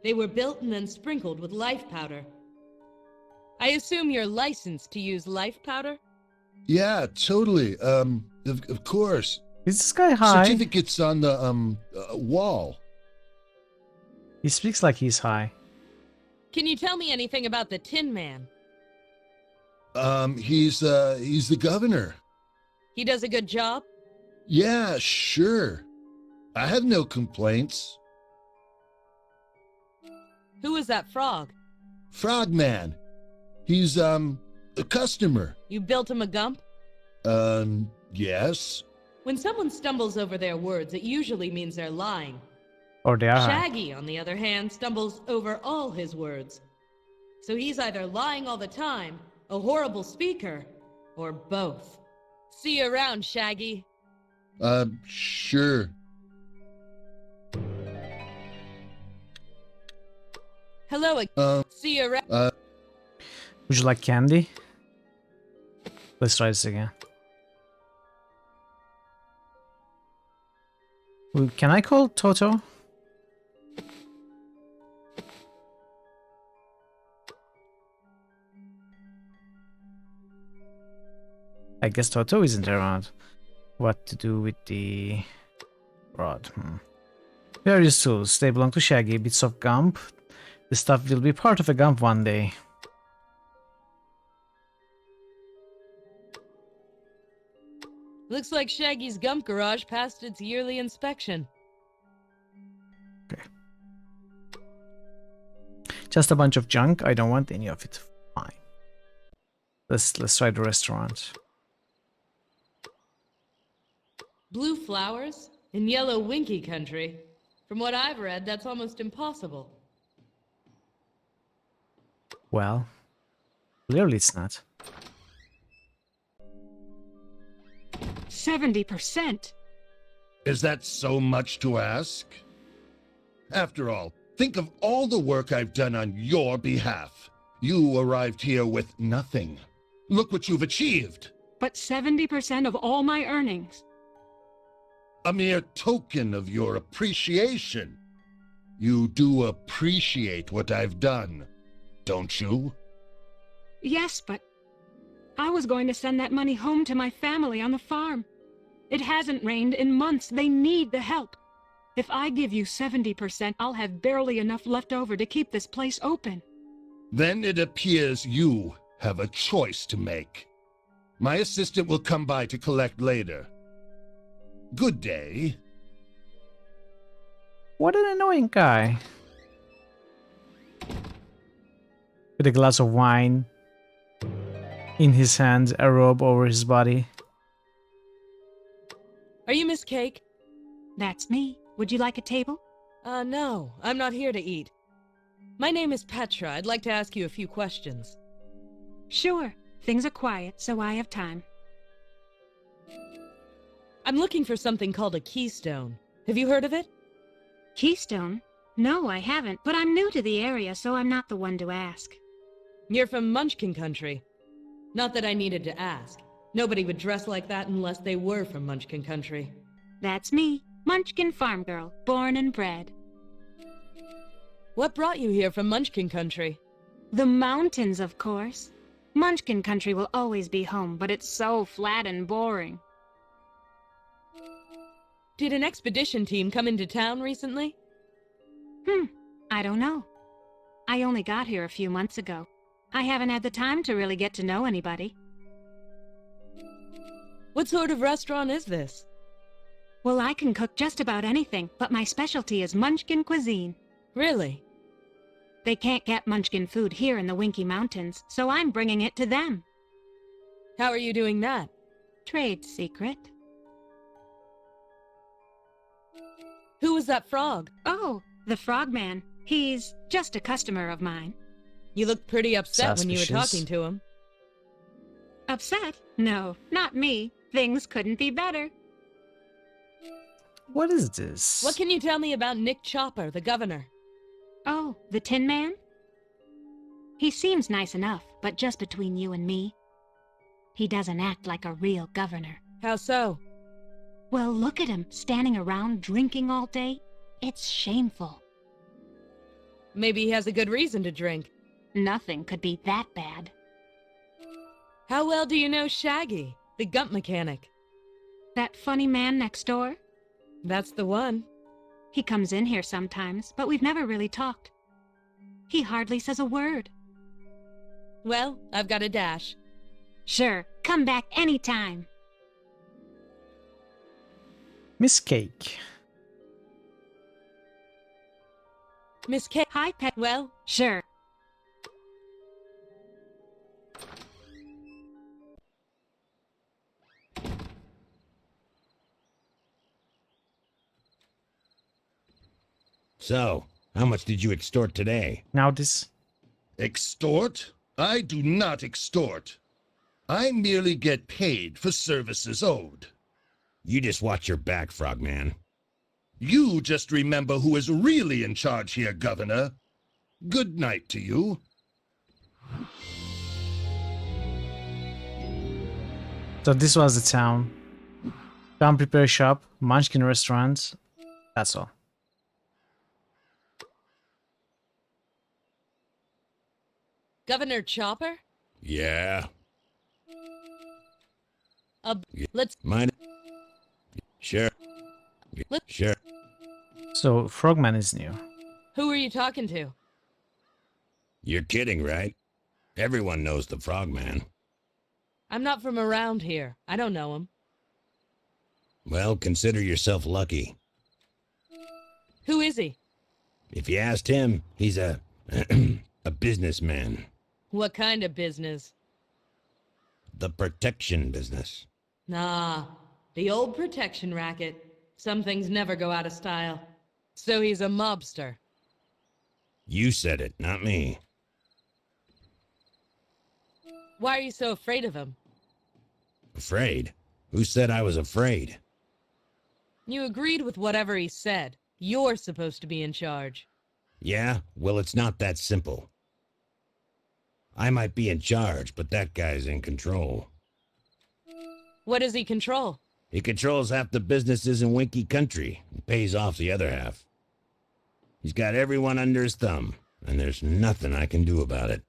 They were built and then sprinkled with life powder. I assume you're licensed to use life powder? Yeah, totally. Of course. Is this guy high? Certificates on the, wall. He speaks like he's high. Can you tell me anything about the Tin Man? He's the governor. He does a good job? Yeah, sure. I have no complaints. Who is that frog? Frogman. He's, a customer. You built him a gump? Yes. When someone stumbles over their words, it usually means they're lying. Or they are high. Shaggy, on the other hand, stumbles over all his words. So he's either lying all the time, a horrible speaker, or both. See you around, Shaggy. Sure. Hello, see you around. Would you like candy? Let's try this again. Can I call Toto? I guess Toto isn't around. What to do with the rod? Various tools. They belong to Shaggy. Bits of gump. The stuff will be part of a gump one day. Looks like Shaggy's gump garage passed its yearly inspection. Okay. Just a bunch of junk. I don't want any of it. Fine. Let's try the restaurant. Blue flowers? In yellow Winky country? From what I've read, that's almost impossible. Well, clearly it's not. 70%. Is that so much to ask? After all, think of all the work I've done on your behalf. You arrived here with nothing. Look what you've achieved. But 70% of all my earnings. A mere token of your appreciation. You do appreciate what I've done, don't you? Yes, but I was going to send that money home to my family on the farm. It hasn't rained in months. They need the help. If I give you 70%, I'll have barely enough left over to keep this place open. Then it appears you have a choice to make. My assistant will come by to collect later. Good day. What an annoying guy. With a glass of wine in his hand, a robe over his body. Are you Miss Cake? That's me. Would you like a table? No. I'm not here to eat. My name is Petra. I'd like to ask you a few questions. Sure. Things are quiet, so I have time. I'm looking for something called a keystone. Have you heard of it? Keystone? No, I haven't, but I'm new to the area, so I'm not the one to ask. You're from Munchkin Country. Not that I needed to ask. Nobody would dress like that unless they were from Munchkin Country. That's me, Munchkin farm girl, born and bred. What brought you here from Munchkin Country? The mountains, of course. Munchkin Country will always be home, but it's so flat and boring. Did an expedition team come into town recently? I don't know. I only got here a few months ago. I haven't had the time to really get to know anybody. What sort of restaurant is this? Well, I can cook just about anything, but my specialty is Munchkin cuisine. Really? They can't get Munchkin food here in the Winky Mountains, so I'm bringing it to them. How are you doing that? Trade secret. Who was that frog? Oh, the frogman. He's just a customer of mine. You looked pretty upset when you were Suspicious. talking to him. Upset? No, not me. Things couldn't be better. What is this? What can you tell me about Nick Chopper, the governor? Oh, the Tin Man? He seems nice enough, but just between you and me, he doesn't act like a real governor. How so? Well, look at him, standing around drinking all day. It's shameful. Maybe he has a good reason to drink. Nothing could be that bad. How well do you know Shaggy, the gump mechanic? That funny man next door? That's the one. He comes in here sometimes, but we've never really talked. He hardly says a word. Well, I've got a dash. Sure, come back anytime. Miss Cake. Miss K. Hi, Pet. Well, Sure. So, how much did you extort today? Now this. Extort? I do not extort. I merely get paid for services owed. You just watch your back, Frogman. You just remember who is really in charge here, Governor. Good night to you. So this was the town. Town prepare shop, Munchkin restaurant. That's all. Governor Chopper? Yeah. Let's... Mine. Sure. Sure. So Frogman is new. Who are you talking to? You're kidding, right? Everyone knows the Frogman. I'm not from around here. I don't know him. Well, consider yourself lucky. Who is he? If you asked him, he's a a businessman. What kind of business? The protection business. Nah, the old protection racket. Some things never go out of style. So he's a mobster. You said it, not me. Why are you so afraid of him? Afraid? Who said I was afraid? You agreed with whatever he said. You're supposed to be in charge. Yeah? Well, it's not that simple. I might be in charge, but that guy's in control. What does he control? He controls half the businesses in Winky Country and pays off the other half. He's got everyone under his thumb, and there's nothing I can do about it.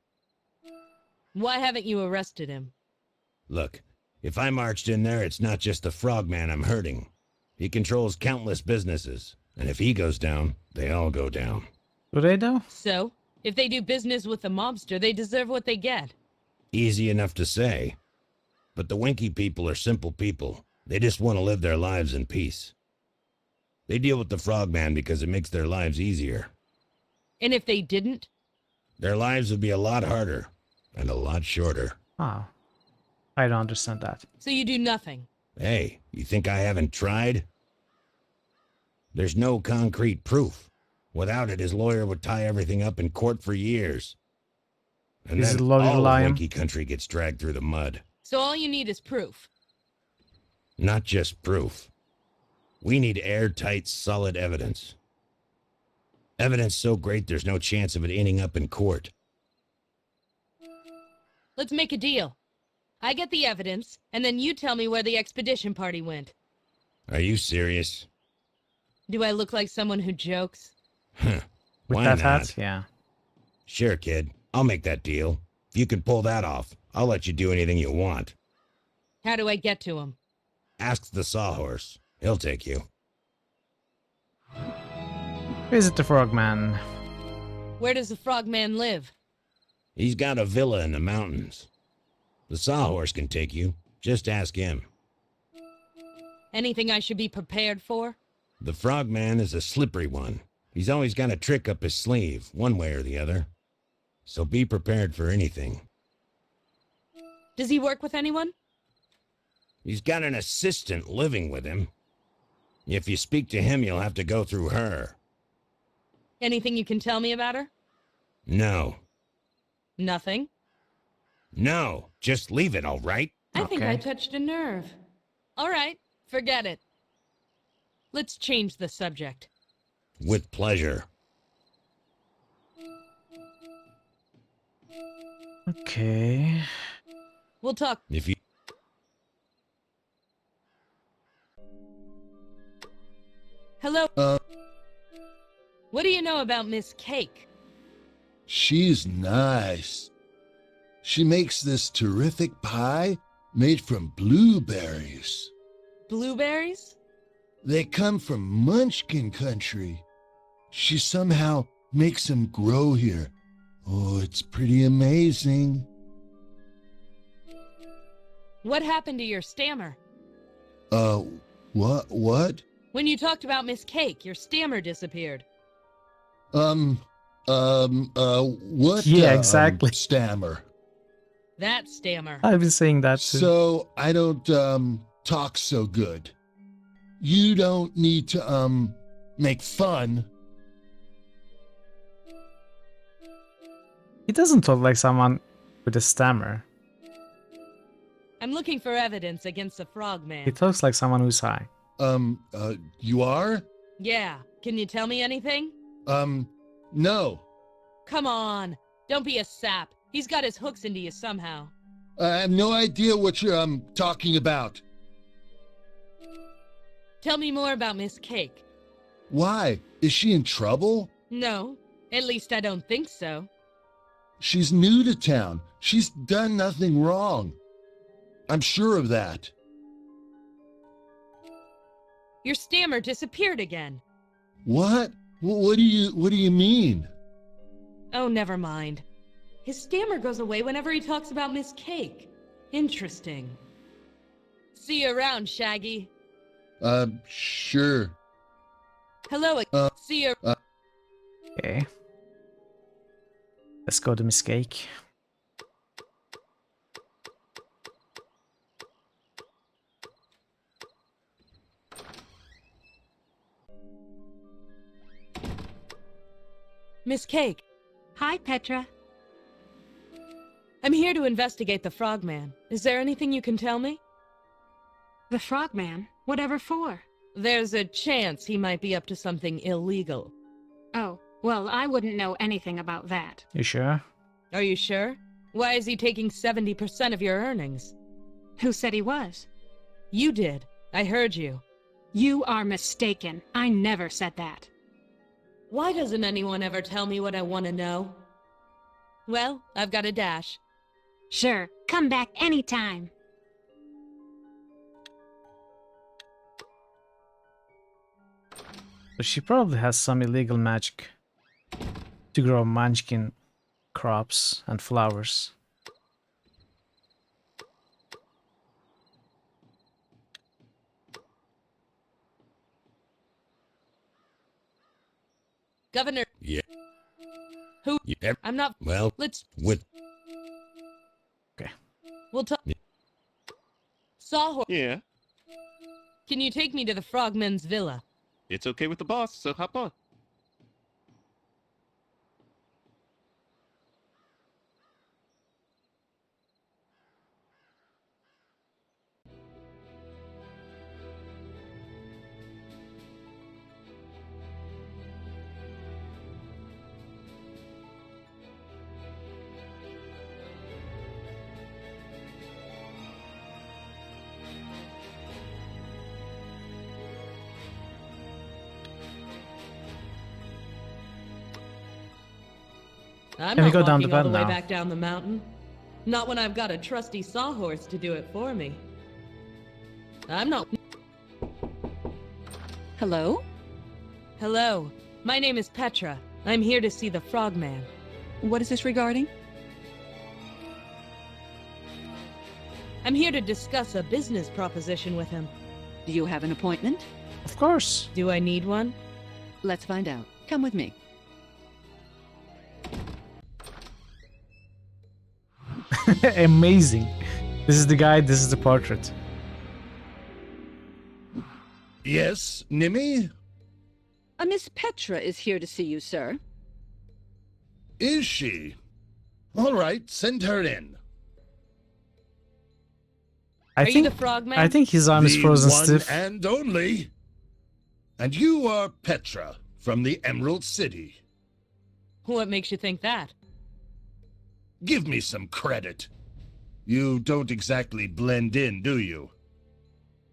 Why haven't you arrested him? Look, if I marched in there, it's not just the Frogman I'm hurting. He controls countless businesses, and if he goes down, they all go down. Do they though? So, if they do business with the mobster, they deserve what they get. Easy enough to say. But the Winky people are simple people. They just want to live their lives in peace. They deal with the Frogman because it makes their lives easier. And if they didn't? Their lives would be a lot harder and a lot shorter. Oh. I don't understand that. So you do nothing? Hey, you think I haven't tried? There's no concrete proof. Without it, his lawyer would tie everything up in court for years. And Is it then lovely all of lion? Winky Country gets dragged through the mud. So all you need is proof. Not just proof. We need airtight, solid evidence. Evidence so great there's no chance of it ending up in court. Let's make a deal. I get the evidence, and then you tell me where the expedition party went. Are you serious? Do I look like someone who jokes? Huh. With Why that not? hat? Yeah. Sure, kid. I'll make that deal. If you can pull that off, I'll let you do anything you want. How do I get to him? Ask the Sawhorse. He'll take you. Visit the Frogman. Where does the frogman live? He's got a villa in the mountains. The Sawhorse can take you. Just ask him. Anything I should be prepared for? The Frogman is a slippery one. He's always got a trick up his sleeve, one way or the other. So be prepared for anything. Does he work with anyone? He's got an assistant living with him. If you speak to him, you'll have to go through her. Anything you can tell me about her? No. Nothing. No. Just leave it, all right? I think I touched a nerve. All right, forget it. Let's change the subject. With pleasure. Okay. We'll talk. If you... Hello. What do you know about Miss Cake? She's nice. She makes this terrific pie made from blueberries. Blueberries? They come from Munchkin Country. She somehow makes them grow here. Oh, it's pretty amazing. What happened to your stammer? What? When you talked about Miss Cake, your stammer disappeared. What? Yeah, exactly. Stammer. That stammer. I've been saying that too. So I don't, talk so good. You don't need to, make fun. He doesn't talk like someone with a stammer. I'm looking for evidence against the He frogman. talks like someone who's high. You are? Yeah, can you tell me anything? No. Come on, don't be a sap. He's got his hooks into you somehow. I have no idea what you're, talking about. Tell me more about Miss Cake. Why? Is she in trouble? No, at least I don't think so. She's new to town. She's done nothing wrong. I'm sure of that. Your stammer disappeared again. What? What do you mean? Oh, never mind. His stammer goes away whenever he talks about Miss Cake. Interesting. See you around, Shaggy. Sure. Hello, see you. Okay. Let's go to Miss Cake. Miss Cake. Hi, Petra. I'm here to investigate the Frogman. Is there anything you can tell me? The Frogman? Whatever for? There's a chance he might be up to something illegal. Oh, well, I wouldn't know anything about that. You sure? Are you sure? Why is he taking 70% of your earnings? Who said he was? You did. I heard you. You are mistaken. I never said that. Why doesn't anyone ever tell me what I want to know? Well, I've got a dash. Sure, come back anytime. So she probably has some illegal magic to grow munchkin crops and flowers. Governor. Yeah. Who? Yeah. I'm not. Well, let's. with... Okay. We'll talk. Sawhorse. Yeah. Can you take me to the Frogman's villa? It's okay with the boss, so hop on. I'm Can we not go down walking the all path the way now? back down the mountain. Not when I've got a trusty sawhorse to do it for me. I'm not... Hello? Hello. My name is Petra. I'm here to see the Frogman. What is this regarding? I'm here to discuss a business proposition with him. Do you have an appointment? Of course. Do I need one? Let's find out. Come with me. Amazing. This is the guy, this is the portrait. Yes, Nimmy? A Miss Petra is here to see you, sir. Is she? All right, send her in. I think, you the Frogman? I think his arm is The frozen one stiff. and only. And you are Petra from the Emerald City. What makes you think that? Give me some credit. You don't exactly blend in, do you?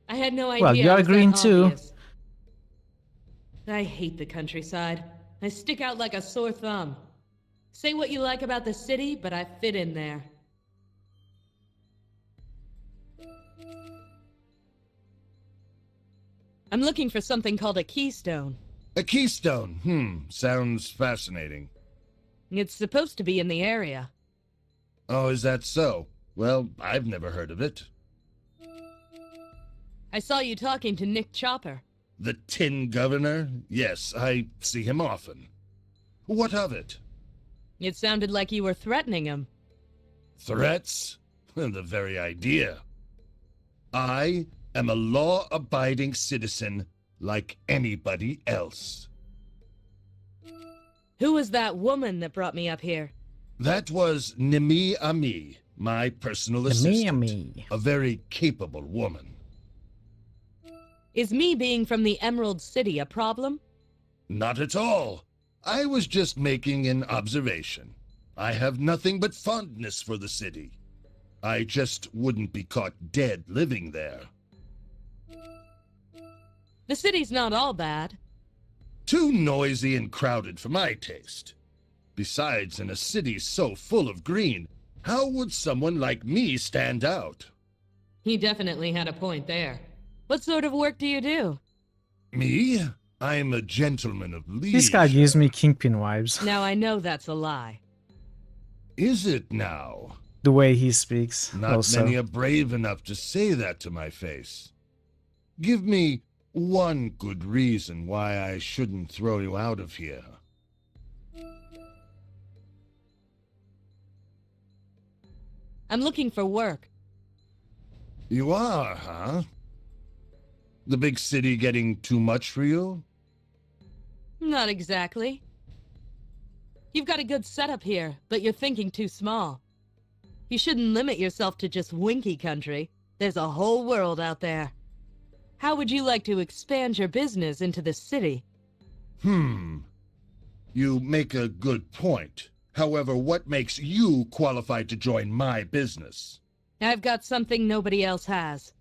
I had no idea. Well, you it are was that green too. obvious. I hate the countryside. I stick out like a sore thumb. Say what you like about the city, but I fit in there. I'm looking for something called a keystone. A keystone. Sounds fascinating. It's supposed to be in the area. Oh, is that so? Well, I've never heard of it. I saw you talking to Nick Chopper. The Tin Governor? Yes, I see him often. What of it? It sounded like you were threatening him. Threats? The very idea. I am a law-abiding citizen like anybody else. Who was that woman that brought me up here? That was Nimi Ami, my personal assistant. A very capable woman. Is me being from the Emerald City a problem? Not at all. I was just making an observation. I have nothing but fondness for the city. I just wouldn't be caught dead living there. The city's not all bad. Too noisy and crowded for my taste. Besides, in a city so full of green, how would someone like me stand out? He definitely had a point there. What sort of work do you do? Me? I'm a gentleman of leisure. This guy gives me Kingpin vibes. Now I know that's a lie. Is it now? The way he speaks. Not also. many are brave enough to say that to my face. Give me one good reason why I shouldn't throw you out of here. I'm looking for work. You are, huh? The big city getting too much for you? Not exactly. You've got a good setup here, but you're thinking too small. You shouldn't limit yourself to just Winky Country. There's a whole world out there. How would you like to expand your business into the city? You make a good point. However, what makes you qualified to join my business? I've got something nobody else has.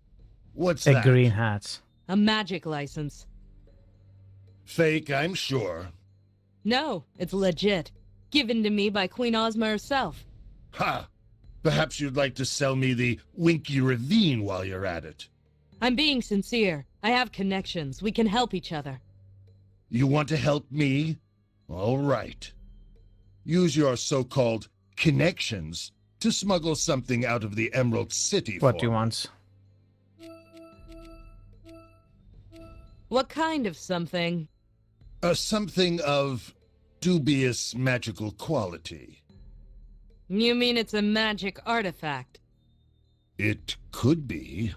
What's A that? green hat. A magic license. Fake, I'm sure. No, it's legit. Given to me by Queen Ozma herself. Ha! Perhaps you'd like to sell me the Winky Ravine while you're at it. I'm being sincere. I have connections. We can help each other. You want to help me? All right. Use your so-called connections to smuggle something out of the Emerald City What for do you me. want? What kind of something? Something of dubious magical quality. You mean it's a magic artifact? It could be.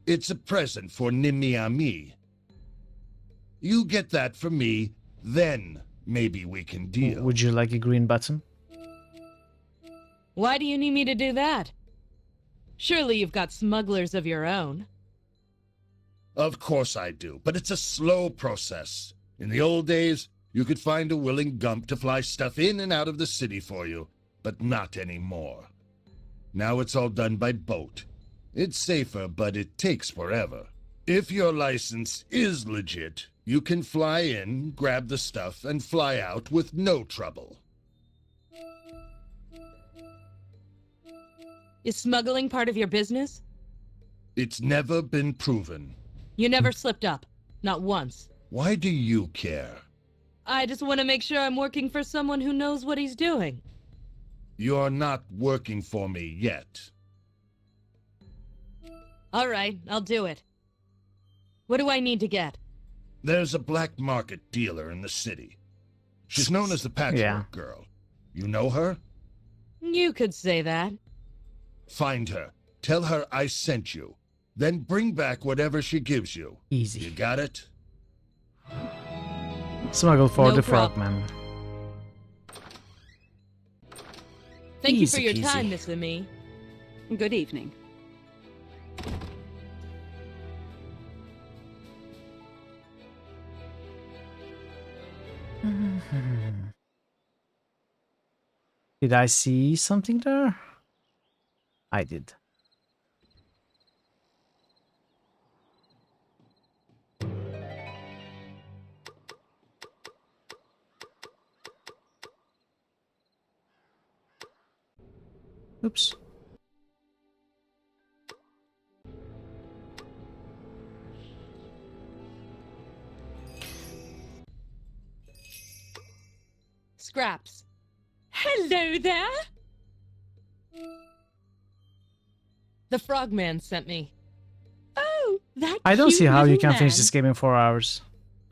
It's a present for Nimiami. You get that from me, then maybe we can deal. Would you like a green button? Why do you need me to do that? Surely you've got smugglers of your own. Of course I do, but it's a slow process. In the old days, you could find a willing gump to fly stuff in and out of the city for you, but not anymore. Now it's all done by boat. It's safer, but it takes forever. If your license is legit, you can fly in, grab the stuff, and fly out with no trouble. Is smuggling part of your business? It's never been proven. You never slipped up. Not once. Why do you care? I just want to make sure I'm working for someone who knows what he's doing. You're not working for me yet. All right, I'll do it. What do I need to get? There's a black market dealer in the city. She's known as the Patchwork Girl. You know her? You could say that. Find her. Tell her I sent you. Then bring back whatever she gives you. Easy. You got it? Smuggle for No the problem. frogman. Thank you for Easy your peasy. time, Miss Ami. Good evening. Did I see something there? I did. Oops. Scraps. Hello there! The frogman sent me. Oh, that I don't cute see how you little can finish man. this game in 4 hours.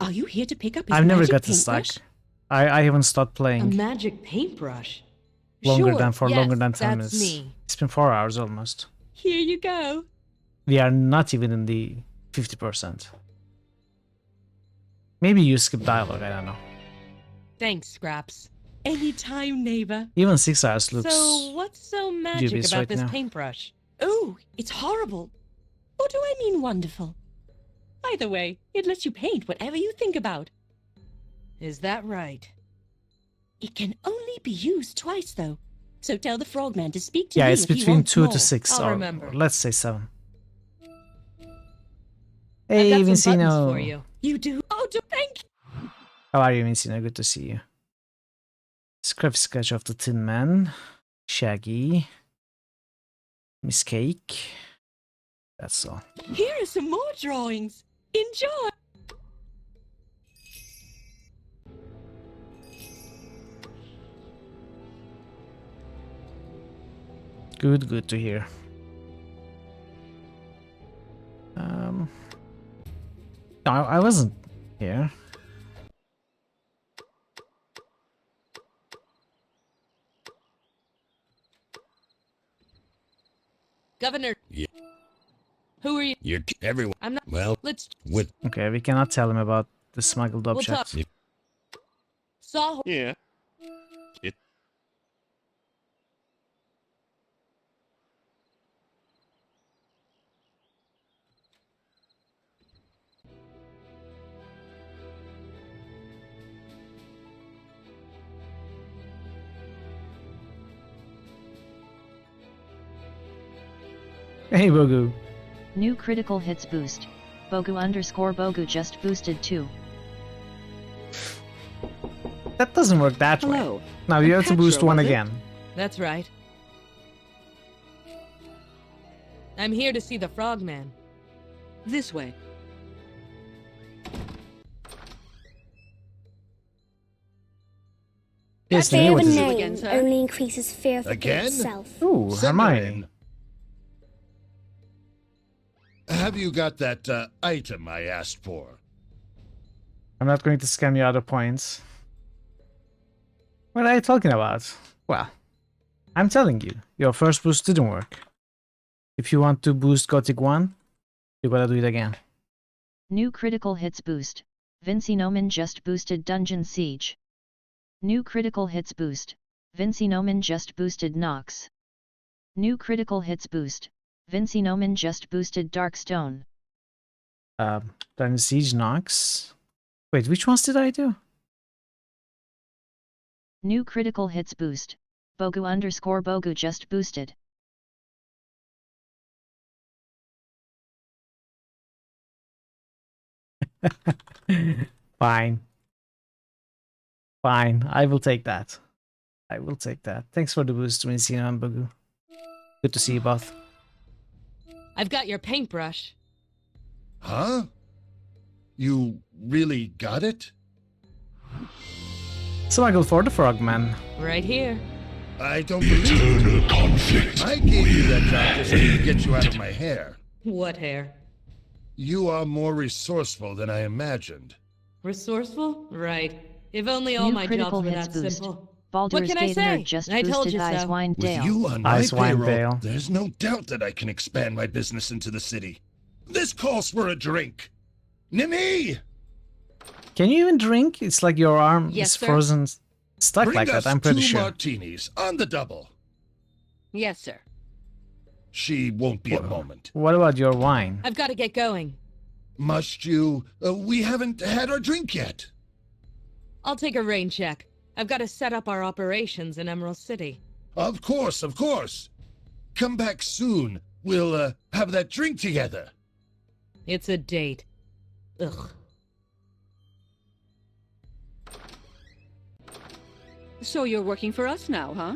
Are you here to pick up his I've never magic got this stuck. paintbrush? I haven't stopped A playing magic paintbrush. longer Sure, than yes, longer than 10 that's minutes. me. It's been 4 hours almost. Here you go. We are not even in the 50%. Maybe you skip dialogue, I don't know. Thanks, Scraps. Anytime, neighbor. Even 6 hours looks So, what's so magic dubious about right this now. paintbrush? Oh, it's horrible. Or do I mean wonderful? Either way, it lets you paint whatever you think about. Is that right? It can only be used twice, though. So tell the frogman to speak to Yeah, me it's if he between wants 2 more. to 6 I'll or remember. let's say 7. I've Hey, got some buttons for Vincino. you. You do? Oh, thank you. How are you, Vincino? Good to see you. Scruff sketch of the Tin Man. Shaggy. Miss Cake. That's all. Here are some more drawings. Enjoy. Good to hear. No, I wasn't here. Governor. Yeah. Who are you? You're everyone. I'm not. Well, Let's. with Okay, we cannot tell him about the smuggled We'll object. talk. Saw. Yeah. It. Hey, Bogu. New critical hits boost. Bogu_Bogu just boosted too. That doesn't work that Hello. way. Now you have to boost Petra, one was it? again. That's right. I'm here to see the frogman. This way. Yes, Fear of what a is it? name only increases fear of Again? itself. Ooh, Send her Hermione. in. Have you got that item I asked for? I'm not going to scam you out of points. What are you talking about? Well, I'm telling you, your first boost didn't work. If you want to boost Gothic 1, you gotta do it again. New critical hits boost. Vinci Nomen just boosted Dungeon Siege. New critical hits boost. Vinci Nomen just boosted Nox. New critical hits boost. Vinci Nomen just boosted Darkstone. Dungeon Siege, Nox. Wait, which ones did I do? New critical hits boost. Bogu_Bogu just boosted. Fine. Fine, I will take that. I will take that. Thanks for the boost, Vincino and Bogu. Good to see you both. I've got your paintbrush. Huh? You really got it? Smuggle for the Frogman. Right here. I don't believe it. Conflict. I gave you that job just to get you out of my hair. What hair? You are more resourceful than I imagined. Resourceful? Right. If only all New my critical jobs were hits that boost. simple. Baldur's What can I Gate say? nerd just I told boosted you so. Icewind With Dale. you on my Icewind payroll, Dale. there's no doubt that I can expand my business into the city. This calls for a drink. Nimi! Can you even drink? It's like your arm Yes, is sir. frozen, stuck Bring like us that. I'm pretty 2 sure. martinis on the double. Yes, sir. She won't be a moment. What about your wine? I've got to get going. Must you? We haven't had our drink yet. I'll take a rain check. I've got to set up our operations in Emerald City. Of course, of course. Come back soon. We'll have that drink together. It's a date. Ugh. So you're working for us now, huh?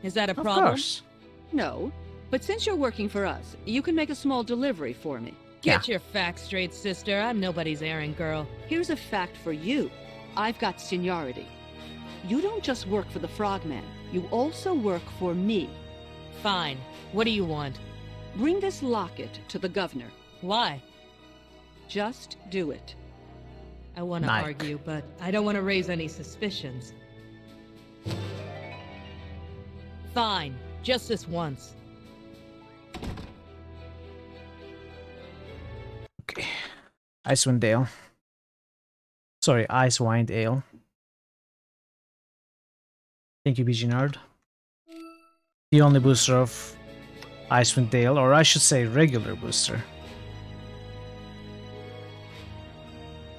Is that a Of problem? course. No. But since you're working for us, you can make a small delivery for me. Get your facts straight, sister. I'm nobody's errand girl. Here's a fact for you. I've got seniority. You don't just work for the Frogman. You also work for me. Fine. What do you want? Bring this locket to the governor. Why? Just do it. I want to Nike. argue, but I don't want to raise any suspicions. Fine. Just this once. Okay. Icewind Dale. Sorry, Icewind Ale. Thank you, BG Nerd. The only booster of Icewind Dale, or I should say regular booster.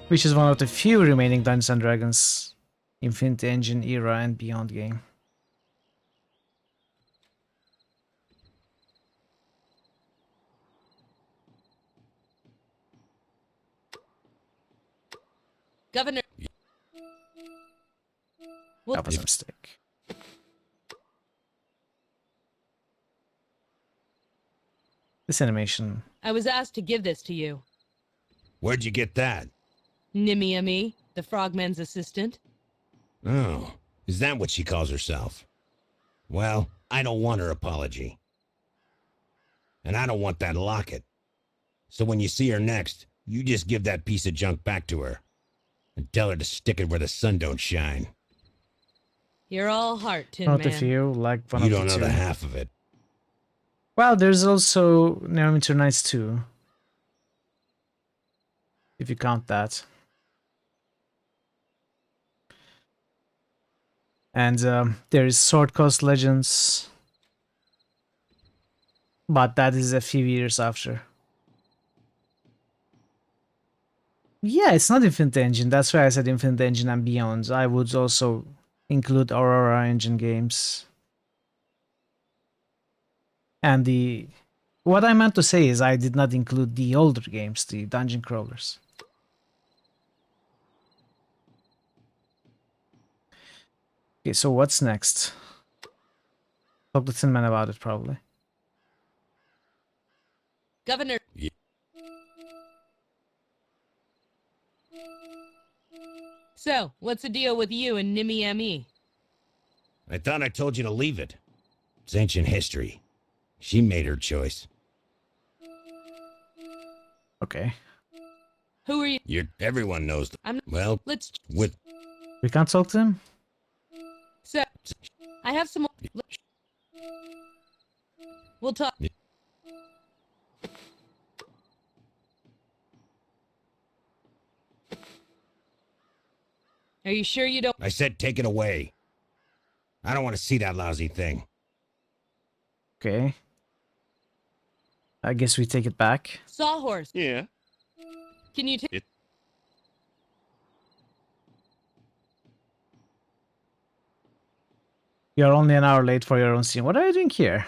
Which is one of the few remaining Dungeons & Dragons Infinite Engine era and beyond game. Governor. That was a mistake. This animation. I was asked to give this to you. Where'd you get that? Nimi, the Frogman's assistant. Oh, is that what she calls herself? Well, I don't want her apology. And I don't want that locket. So when you see her next, you just give that piece of junk back to her. And tell her to stick it where the sun don't shine. You're all heart, Tin Not a Man. few, like one You of don't the know two. the half of it. Well, there's also Neverwinter Nights 2. If you count that. And there is Sword Coast Legends. But that is a few years after. Yeah, it's not Infinite Engine. That's why I said Infinite Engine and Beyond. I would also include Aurora Engine games. And the... What I meant to say is I did not include the older games, the dungeon crawlers. Okay, so what's next? Talk to Tin Man about it, probably. Governor. Yeah. So, what's the deal with you and Nimi Me? I thought I told you to leave it. It's ancient history. She made her choice. Okay. Who are you? Everyone knows. I'm. Well, Let's. with We can't talk to him? So, I have some. We'll talk. Are you sure you don't? I said take it away. I don't want to see that lousy thing. Okay. I guess we take it back. Sawhorse. Yeah. Can you take? You're only an hour late for your own scene. What are you doing here?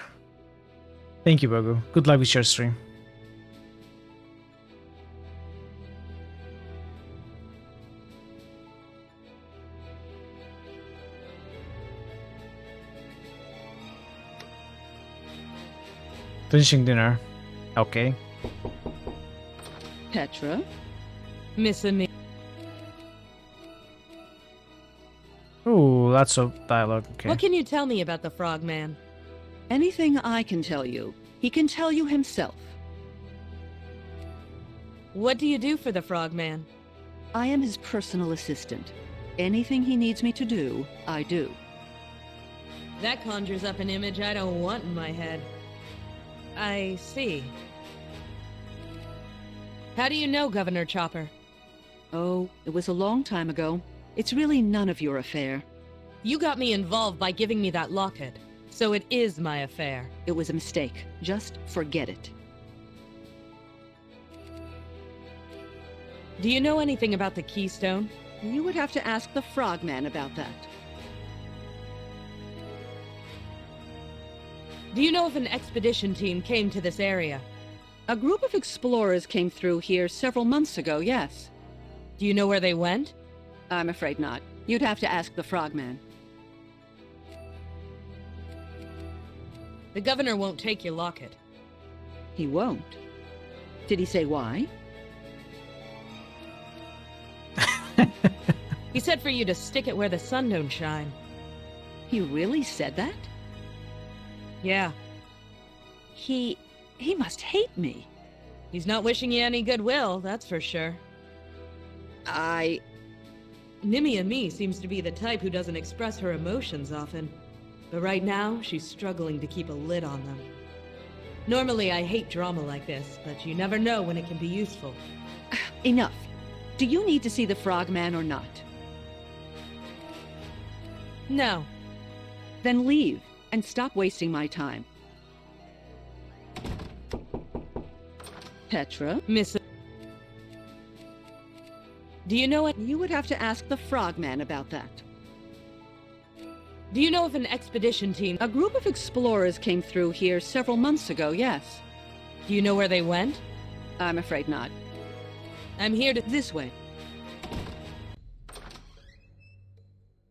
Thank you, Bogu. Good luck with your stream. Finishing dinner. Okay. Petra? Missing me. Ooh, lots of dialogue. Okay. What can you tell me about the Frogman? Anything I can tell you, he can tell you himself. What do you do for the Frogman? I am his personal assistant. Anything he needs me to do, I do. That conjures up an image I don't want in my head. I see. How do you know Governor Chopper? Oh, it was a long time ago. It's really none of your affair. You got me involved by giving me that locket, so it is my affair. It was a mistake. Just forget it. Do you know anything about the Keystone? You would have to ask the Frogman about that. Do you know if an expedition team came to this area? A group of explorers came through here several months ago, yes. Do you know where they went? I'm afraid not. You'd have to ask the Frogman. The governor won't take your locket. He won't. Did he say why? He said for you to stick it where the sun don't shine. He really said that? Yeah. He must hate me. He's not wishing you any goodwill, that's for sure. Nimmy and me seems to be the type who doesn't express her emotions often. But right now, she's struggling to keep a lid on them. Normally, I hate drama like this, but you never know when it can be useful. Enough. Do you need to see the Frogman or not? No. Then leave, and stop wasting my time. Petra? Miss... Do you know what... You would have to ask the Frogman about that. Do you know if an expedition team... A group of explorers came through here several months ago, yes. Do you know where they went? I'm afraid not. I'm here to... This way.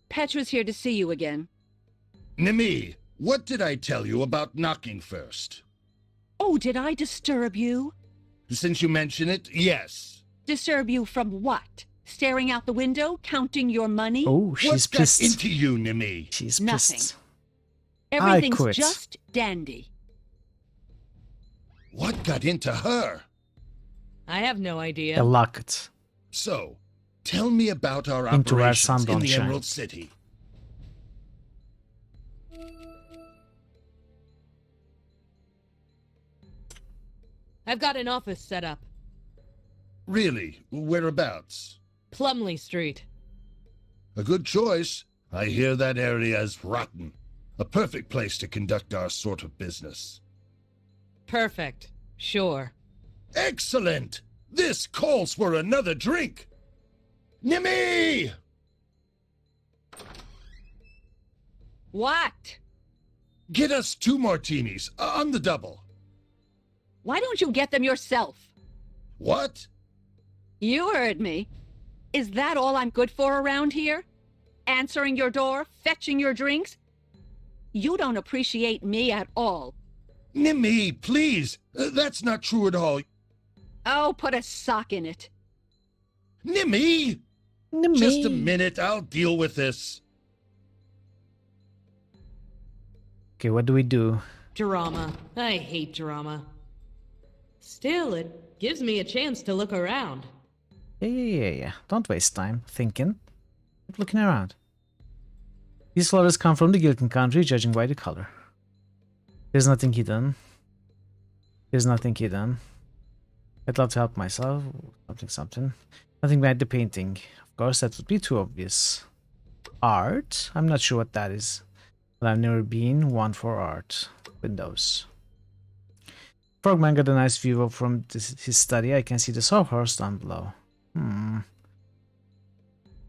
Petra's here to see you again. Nimmy, what did I tell you about knocking first? Oh, did I disturb you? Since you mention it, yes. Disturb you from what? Staring out the window, counting your money? Oh, she's pissed. What's that into you, Nimmy? She's Nothing. pissed. Everything's I quit. just dandy. What got into her? I have no idea. A locket. So, tell me about our Into where operations sun in don't the shine. Emerald City. I've got an office set up. Really? Whereabouts? Plumley Street. A good choice. I hear that area is rotten. A perfect place to conduct our sort of business. Perfect. Sure. Excellent! This calls for another drink! Nimmy! What? Get us 2 martinis, on the double. Why don't you get them yourself? What? You heard me. Is that all I'm good for around here? Answering your door, fetching your drinks? You don't appreciate me at all. Nimmy, please! That's not true at all. Oh, put a sock in it. Nimmy! Nimmy. Just a minute, I'll deal with this. Okay, what do we do? Drama. I hate drama. Still, it gives me a chance to look around. Yeah. Don't waste time thinking. Keep looking around. These flowers come from the Gilken country, judging by the color. There's nothing hidden. There's nothing hidden. I'd love to help myself. Something. Nothing behind the painting. Of course, that would be too obvious. Art? I'm not sure what that is. But I've never been one for art. Windows. Frogman got a nice view from his study. I can see the sawhorse down below.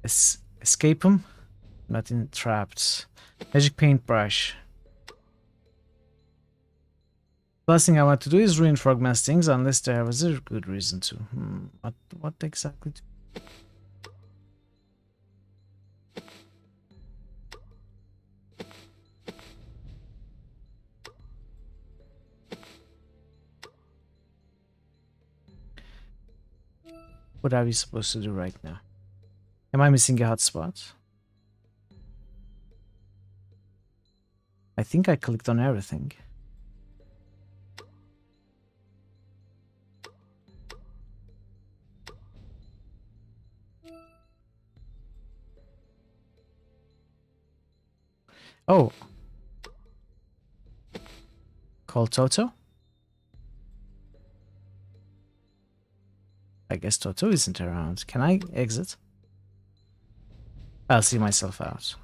Escape him? Not entrapped. Magic paintbrush. Last thing I want to do is ruin Frogman's things unless there was a good reason to. What exactly? What are we supposed to do right now? Am I missing a hotspot? I think I clicked on everything. Oh. Call Toto? I guess Toto isn't around. Can I exit? I'll see myself out.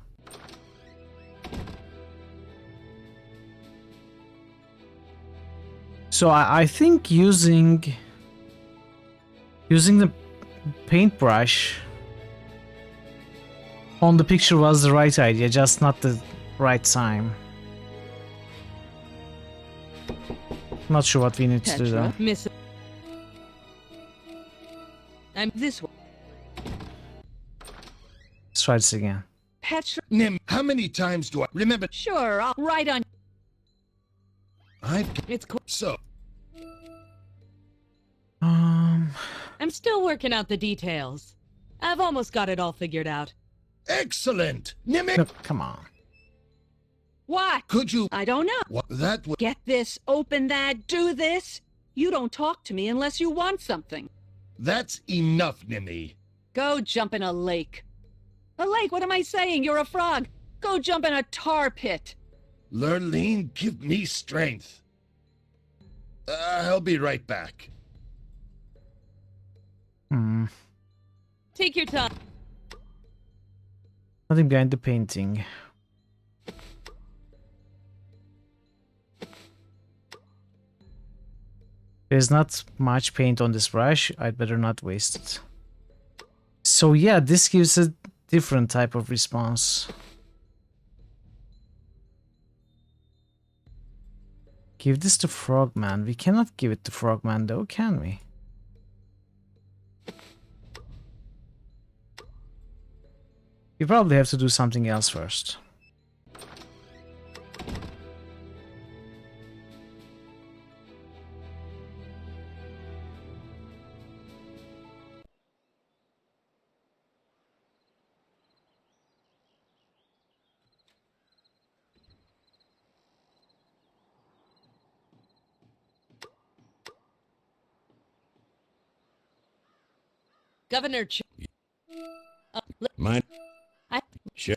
So I think using the paintbrush on the picture was the right idea, just not the right time. Not sure what we need to do though. Miss. I'm this way. Let's try this again. Petra. Nim, how many times do I remember? Sure, I'll write on. It's cool. So. I'm still working out the details. I've almost got it all figured out. Excellent. Nim. No, come on. What? Could you? I don't know. What? That would. Get this, open that, do this. You don't talk to me unless you want something. That's enough, Nimmy. Go jump in a lake. A lake? What am I saying? You're a frog. Go jump in a tar pit. Lurleen, give me strength. I'll be right back. Take your time. Nothing behind the painting. There's not much paint on this brush. I'd better not waste it. So yeah, this gives a different type of response. Give this to Frogman. We cannot give it to Frogman though, can we? We probably have to do something else first. Governor Mine? Sure.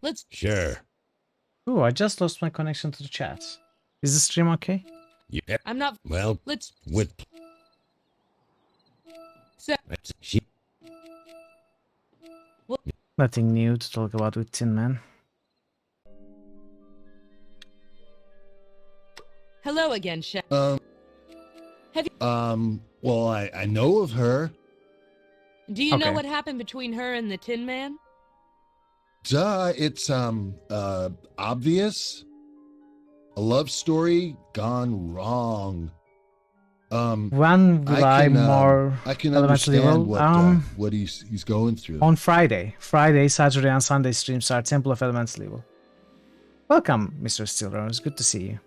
Let's... Sure. Oh, I just lost my connection to the chat. Is the stream okay? Yeah. I'm not... Well, let's... with... So... She... Nothing new to talk about with Tin Man. Hello again, Chef. Have you... well, I know of her. Do you know what happened between her and the Tin Man? Duh, it's, obvious. A love story gone wrong. When will I can elementary understand level? What he's going through. On Friday, Saturday, and Sunday streams are Temple of Elemental Evil. Welcome, Mr. Steelrose. Good to see you.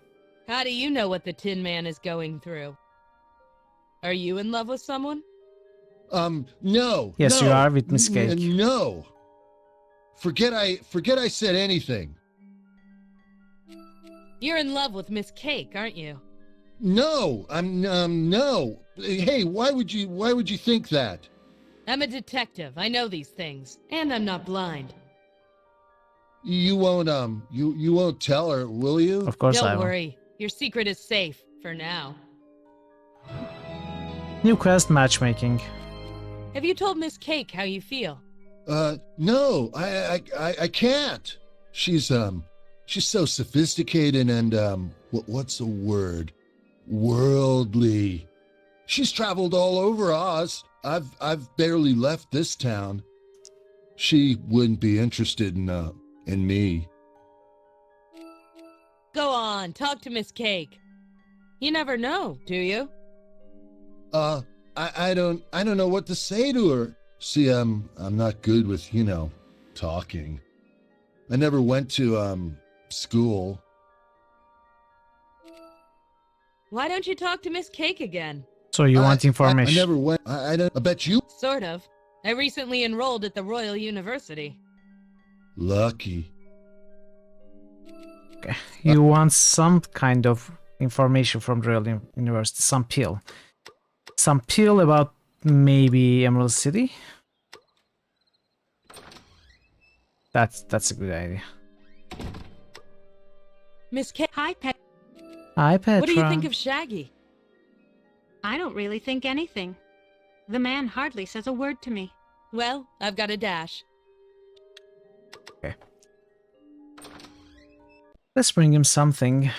How do you know what the Tin Man is going through? Are you in love with someone? No. Yes, no, you are with Miss Cake. No. Forget I said anything. You're in love with Miss Cake, aren't you? No, I'm no. Hey, why would you think that? I'm a detective. I know these things, and I'm not blind. You won't you won't tell her, will you? Of course I will. Don't worry. Your secret is safe for now. New quest matchmaking. Have you told Miss Cake how you feel? No, I can't. She's so sophisticated and what's the word? Worldly. She's traveled all over Oz. I've barely left this town. She wouldn't be interested in me. Go on, talk to Miss Cake. You never know, do you? I don't know what to say to her. See, I'm not good with, talking. I never went to school. Why don't you talk to Miss Cake again? So you want information? I never went. I bet you. Sort of. I recently enrolled at the Royal University. Lucky. Okay. You want some kind of information from the Royal University, some pill. Some pill about maybe Emerald City? That's a good idea. Miss K. Hi, Pet. Hi, Petra. What do you think of Shaggy? I don't really think anything. The man hardly says a word to me. Well, I've got a dash. Okay. Let's bring him something.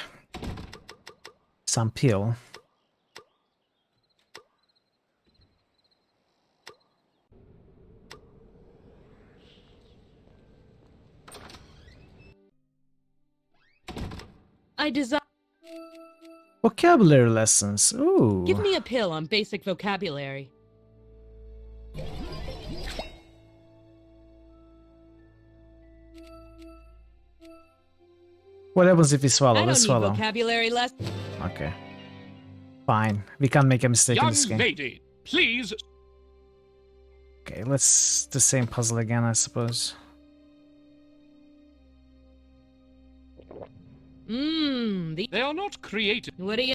Some pill. I desire. Vocabulary lessons. Ooh. Give me a pill on basic vocabulary. What happens if we swallow? I don't Let's need swallow. vocabulary lessons. Okay. Fine. We can't make a mistake in Young this game. lady, please. Okay, let's the same puzzle again, I suppose. They are not creative. What do you...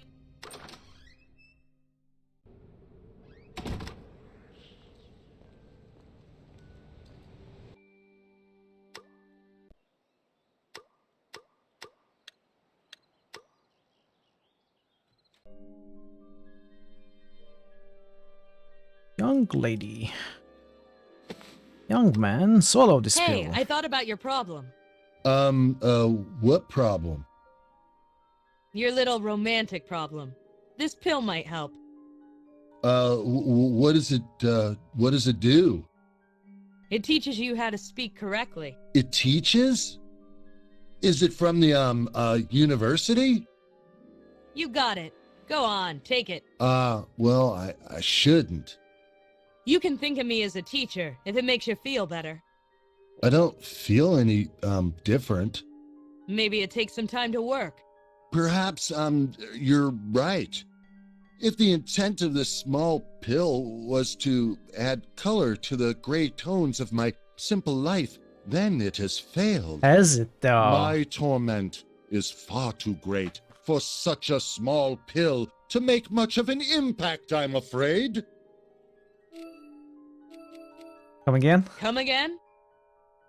Young lady. Young man, swallow this Hey, pill. I thought about your problem. What problem? Your little romantic problem. This pill might help. What does it do? It teaches you how to speak correctly. It teaches? Is it from the, university? You got it. Go on, take it. Well, I shouldn't. You can think of me as a teacher, if it makes you feel better. I don't feel any, different. Maybe it takes some time to work. Perhaps, you're right. If the intent of this small pill was to add color to the gray tones of my simple life, then it has failed. Has it, though? My torment is far too great for such a small pill to make much of an impact, I'm afraid. Come again? Come again?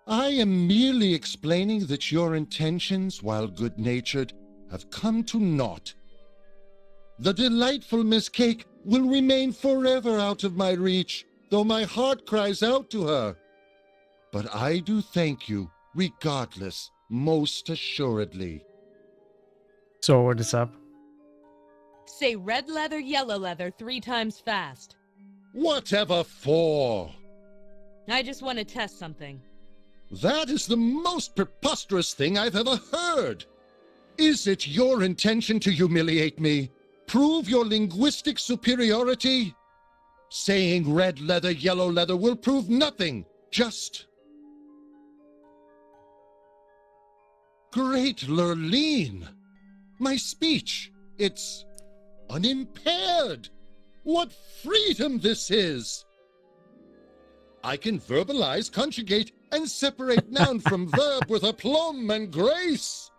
I am merely explaining that your intentions, while good-natured, have come to naught. The delightful Miss Cake will remain forever out of my reach, though my heart cries out to her. But I do thank you, regardless, most assuredly. So what is up? Say red leather, yellow leather 3 times fast. Whatever for? I just want to test something. That is the most preposterous thing I've ever heard. Is it your intention to humiliate me? Prove your linguistic superiority? Saying red leather, yellow leather will prove nothing. Just... Great Lurleen! My speech, it's unimpaired. What freedom this is! I can verbalize, conjugate, and separate noun from verb with aplomb and grace.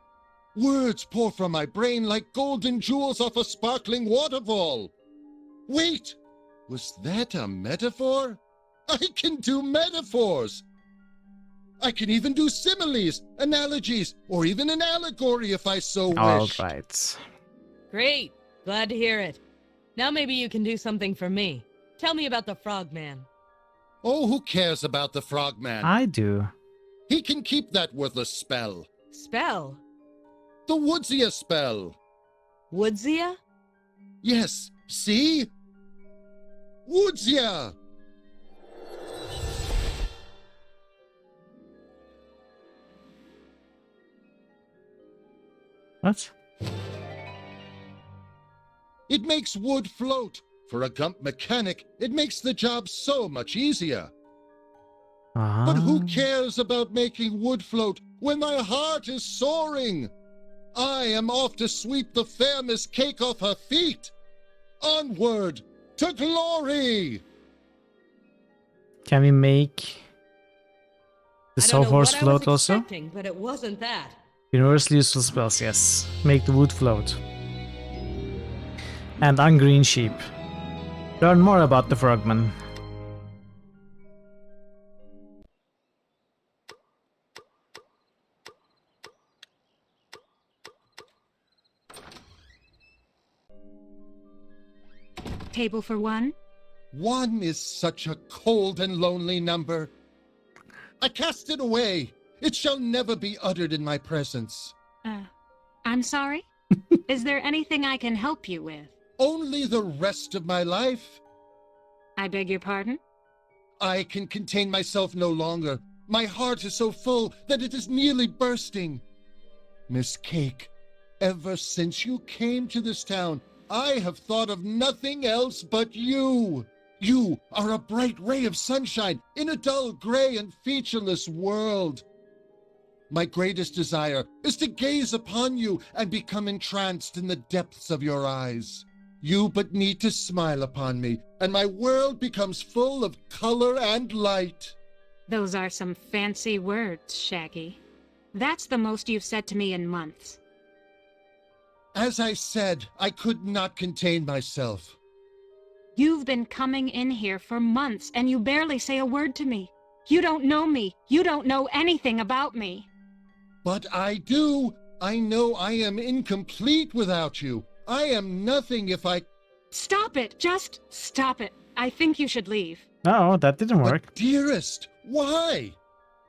Words pour from my brain like golden jewels off a sparkling waterfall. Wait, was that a metaphor? I can do metaphors. I can even do similes, analogies, or even an allegory if I so wish. All right. Great. Glad to hear it. Now maybe you can do something for me. Tell me about the Frogman. Oh, who cares about the Frogman? I do. He can keep that worthless spell. Spell? The Woodsia spell. Woodsia? Yes, see? Woodsia! What? It makes wood float. For a Gump mechanic, it makes the job so much easier. But who cares about making wood float when my heart is soaring? I am off to sweep the fair Miss Cake off her feet. Onward, To glory! Can we make the I don't know sawhorse what float I was also? expecting, but it wasn't that. Universally useful spells, yes. Make the wood float. And ungreen sheep. Learn more about the frogman. Table for one? One is such a cold and lonely number. I cast it away. It shall never be uttered in my presence. I'm sorry? Is there anything I can help you with? Only the rest of my life. I beg your pardon? I can contain myself no longer. My heart is so full that it is nearly bursting. Miss Cake, ever since you came to this town, I have thought of nothing else but you. You are a bright ray of sunshine in a dull, gray, and featureless world. My greatest desire is to gaze upon you and become entranced in the depths of your eyes. You but need to smile upon me, and my world becomes full of color and light. Those are some fancy words, Shaggy. That's the most you've said to me in months. As I said, I could not contain myself. You've been coming in here for months, and you barely say a word to me. You don't know me. You don't know anything about me. But I do. I know I am incomplete without you. I am nothing if I... Stop it! Just stop it. I think you should leave. Oh, that didn't work. But dearest, why?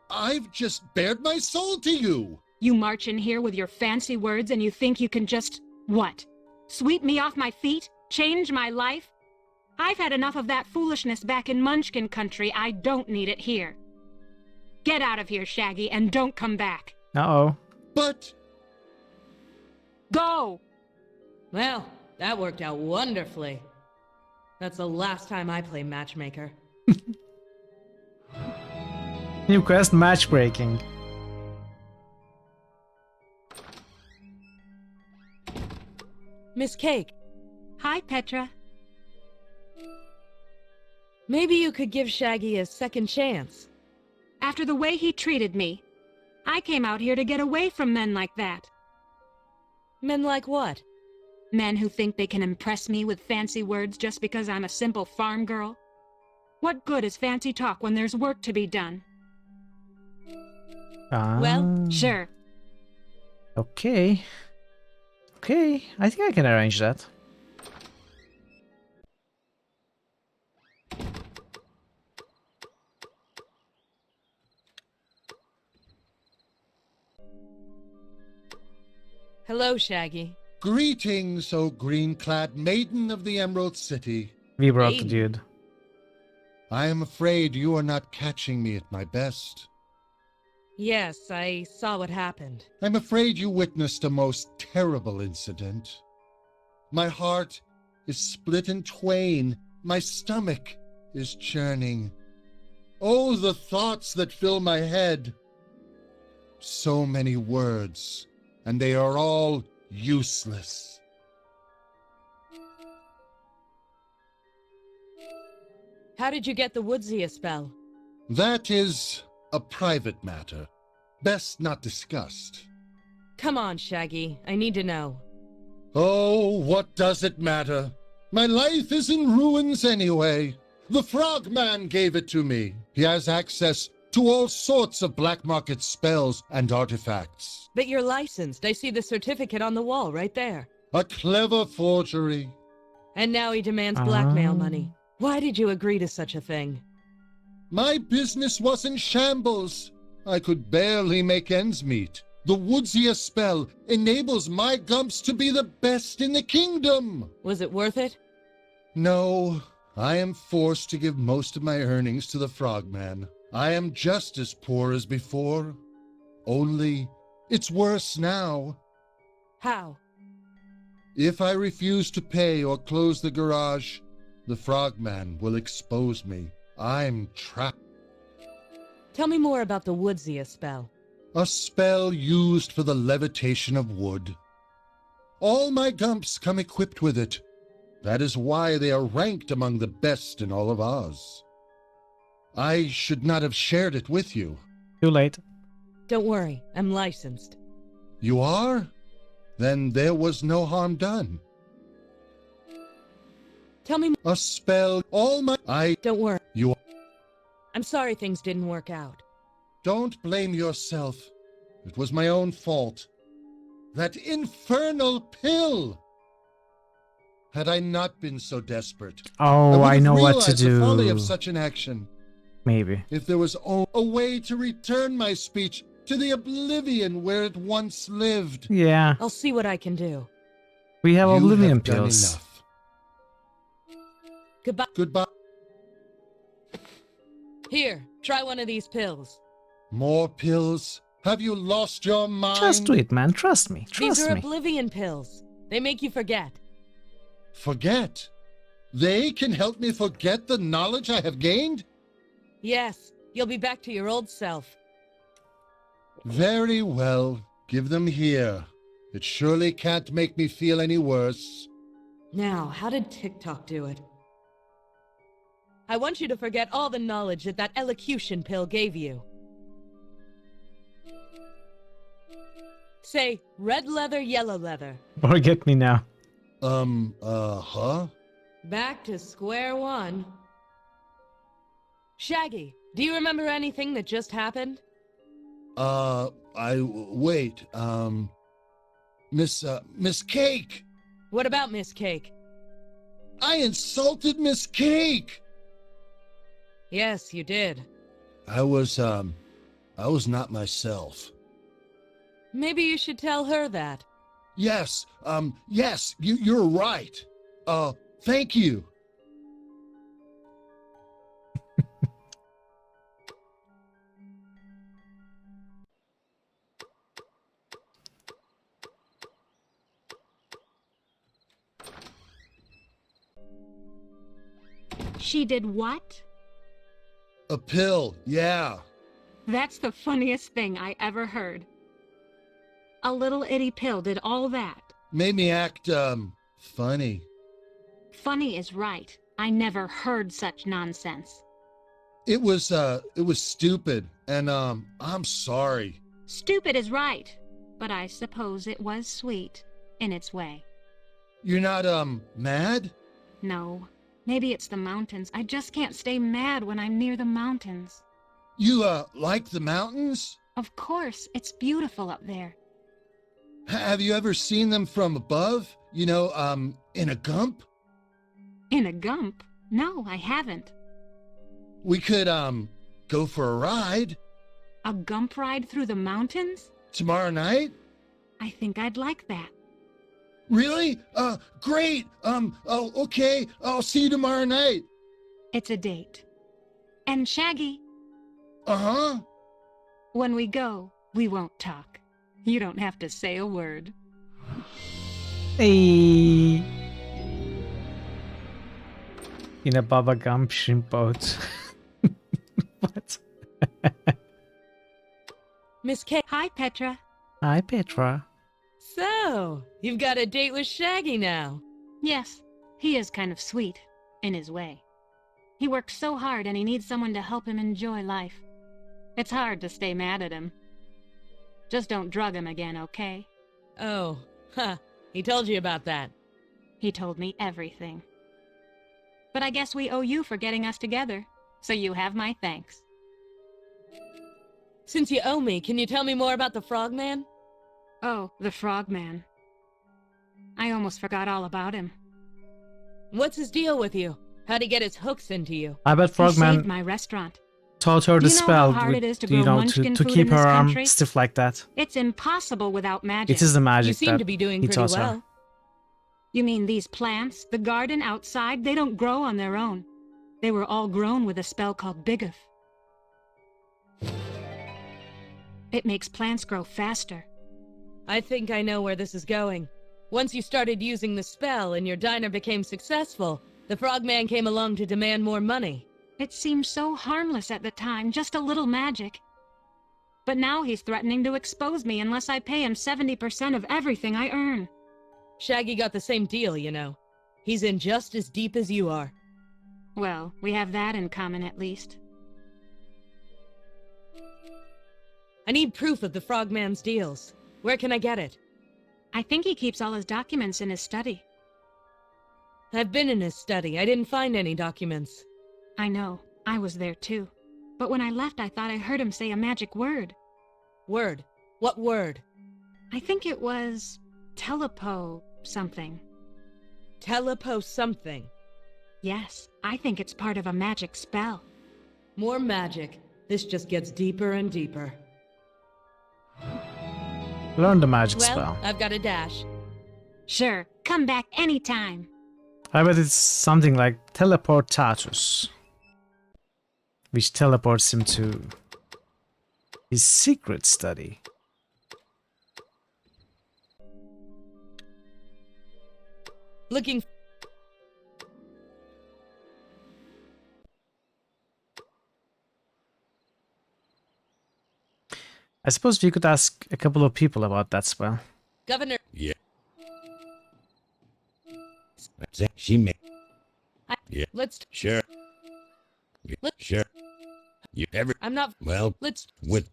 I've just bared my soul to you. You march in here with your fancy words and you think you can just... what? Sweep me off my feet? Change my life? I've had enough of that foolishness back in Munchkin country. I don't need it here. Get out of here, Shaggy, and don't come back. Uh-oh. But... Go! Well, that worked out wonderfully. That's the last time I play matchmaker. New quest, matchbreaking. Miss Cake. Hi, Petra. Maybe you could give Shaggy a second chance. After the way he treated me, I came out here to get away from men like that. Men like what? Men who think they can impress me with fancy words just because I'm a simple farm girl. What good is fancy talk when there's work to be done? Well, sure. Okay. Okay, I think I can arrange that. Hello, Shaggy. Greetings, O green-clad maiden of the Emerald City. We brought the dude. I am afraid you are not catching me at my best. Yes, I saw what happened. I'm afraid you witnessed a most terrible incident. My heart is split in twain. My stomach is churning. Oh, the thoughts that fill my head. So many words, and they are all useless. How did you get the Woodsia spell? That is a private matter. Best not discussed. Come on, Shaggy. I need to know. Oh, what does it matter? My life is in ruins anyway. The Frogman gave it to me. He has access to all sorts of black market spells and artifacts. But you're licensed. I see the certificate on the wall right there. A clever forgery. And now he demands blackmail money. Why did you agree to such a thing? My business was in shambles. I could barely make ends meet. The Woodsia spell enables my Gumps to be the best in the kingdom. Was it worth it? No, I am forced to give most of my earnings to the Frogman. I am just as poor as before. Only, it's worse now. How? If I refuse to pay or close the garage, the Frogman will expose me. I'm trapped. Tell me more about the Woodsia spell. A spell used for the levitation of wood. All my Gumps come equipped with it. That is why they are ranked among the best in all of Oz. I should not have shared it with you. Too late. Don't worry, I'm licensed. You are? Then there was no harm done. Tell me. A spell, all my... Don't worry. You... I'm sorry things didn't work out. Don't blame yourself. It was my own fault. That infernal pill! Had I not been so desperate, Oh, I know what to the folly do. of such an action. Maybe. If there was a way to return my speech to the oblivion where it once lived. Yeah. I'll see what I can do. We have oblivion have done pills. enough. Goodbye. Goodbye. Here, try one of these pills. More pills? Have you lost your mind? Just do it, man. Trust me. Trust These are me. oblivion pills. They make you forget. Forget? They can help me forget the knowledge I have gained? Yes, you'll be back to your old self. Very well. Give them here. It surely can't make me feel any worse. Now, how did TikTok do it? I want you to forget all the knowledge that elocution pill gave you. Say, red leather, yellow leather. Forget me now. Huh? Back to square one. Shaggy, do you remember anything that just happened? Wait, Miss Cake! What about Miss Cake? I insulted Miss Cake! Yes, you did. I was not myself. Maybe you should tell her that. Yes, you're right. Thank you. She did what? A pill, yeah. That's the funniest thing I ever heard. A little itty pill did all that. Made me act, funny. Funny is right. I never heard such nonsense. It was stupid, and, I'm sorry. Stupid is right, but I suppose it was sweet, in its way. You're not, mad? No. Maybe it's the mountains. I just can't stay mad when I'm near the mountains. You, like the mountains? Of course. It's beautiful up there. Have you ever seen them from above? You know, in a gump? In a gump? No, I haven't. We could, go for a ride. A gump ride through the mountains? Tomorrow night? I think I'd like that. Really? Great! Okay, I'll see you tomorrow night. It's a date. And Shaggy. Uh-huh. When we go, we won't talk. You don't have to say a word. Hey. In a Baba Gump shrimp boat. What? Miss K. Hi, Petra. Hi, Petra. So, you've got a date with Shaggy now. Yes, he is kind of sweet, in his way. He works so hard and he needs someone to help him enjoy life. It's hard to stay mad at him. Just don't drug him again, okay? Oh, he told you about that. He told me everything. But I guess we owe you for getting us together, so you have my thanks. Since you owe me, can you tell me more about the Frogman? Oh, the Frogman. I almost forgot all about him. What's his deal with you? How'd he get his hooks into you? I bet He Frogman saved my restaurant. taught her Do the you know spell, how hard it is to grow you know, munchkin to food keep in this her arm, country? stuff like that. It's impossible without magic. It is the magic You seem that to be doing he pretty taught her. well. You mean these plants, the garden outside, they don't grow on their own. They were all grown with a spell called Bigoth. It makes plants grow faster. I think I know where this is going. Once you started using the spell and your diner became successful, the Frogman came along to demand more money. It seemed so harmless at the time, just a little magic. But now he's threatening to expose me unless I pay him 70% of everything I earn. Shaggy got the same deal, you know. He's in just as deep as you are. Well, we have that in common at least. I need proof of the Frogman's deals. Where can I get it? I think he keeps all his documents in his study. I've been in his study. I didn't find any documents. I know. I was there too. But when I left, I thought I heard him say a magic word. Word? What word? I think it was telepo something. Telepo something? Yes, I think it's part of a magic spell. More magic. This just gets deeper and deeper. Learn the magic Well, spell. I've got a dash. Sure, come back anytime. I bet it's something like teleportatus, which teleports him to his secret study. Looking. I suppose we could ask a couple of people about that spell. Governor. Yeah. That's it. She may. Yeah. Let's. Sure. Yeah, sure. You ever? I'm not. Well. Let's. With.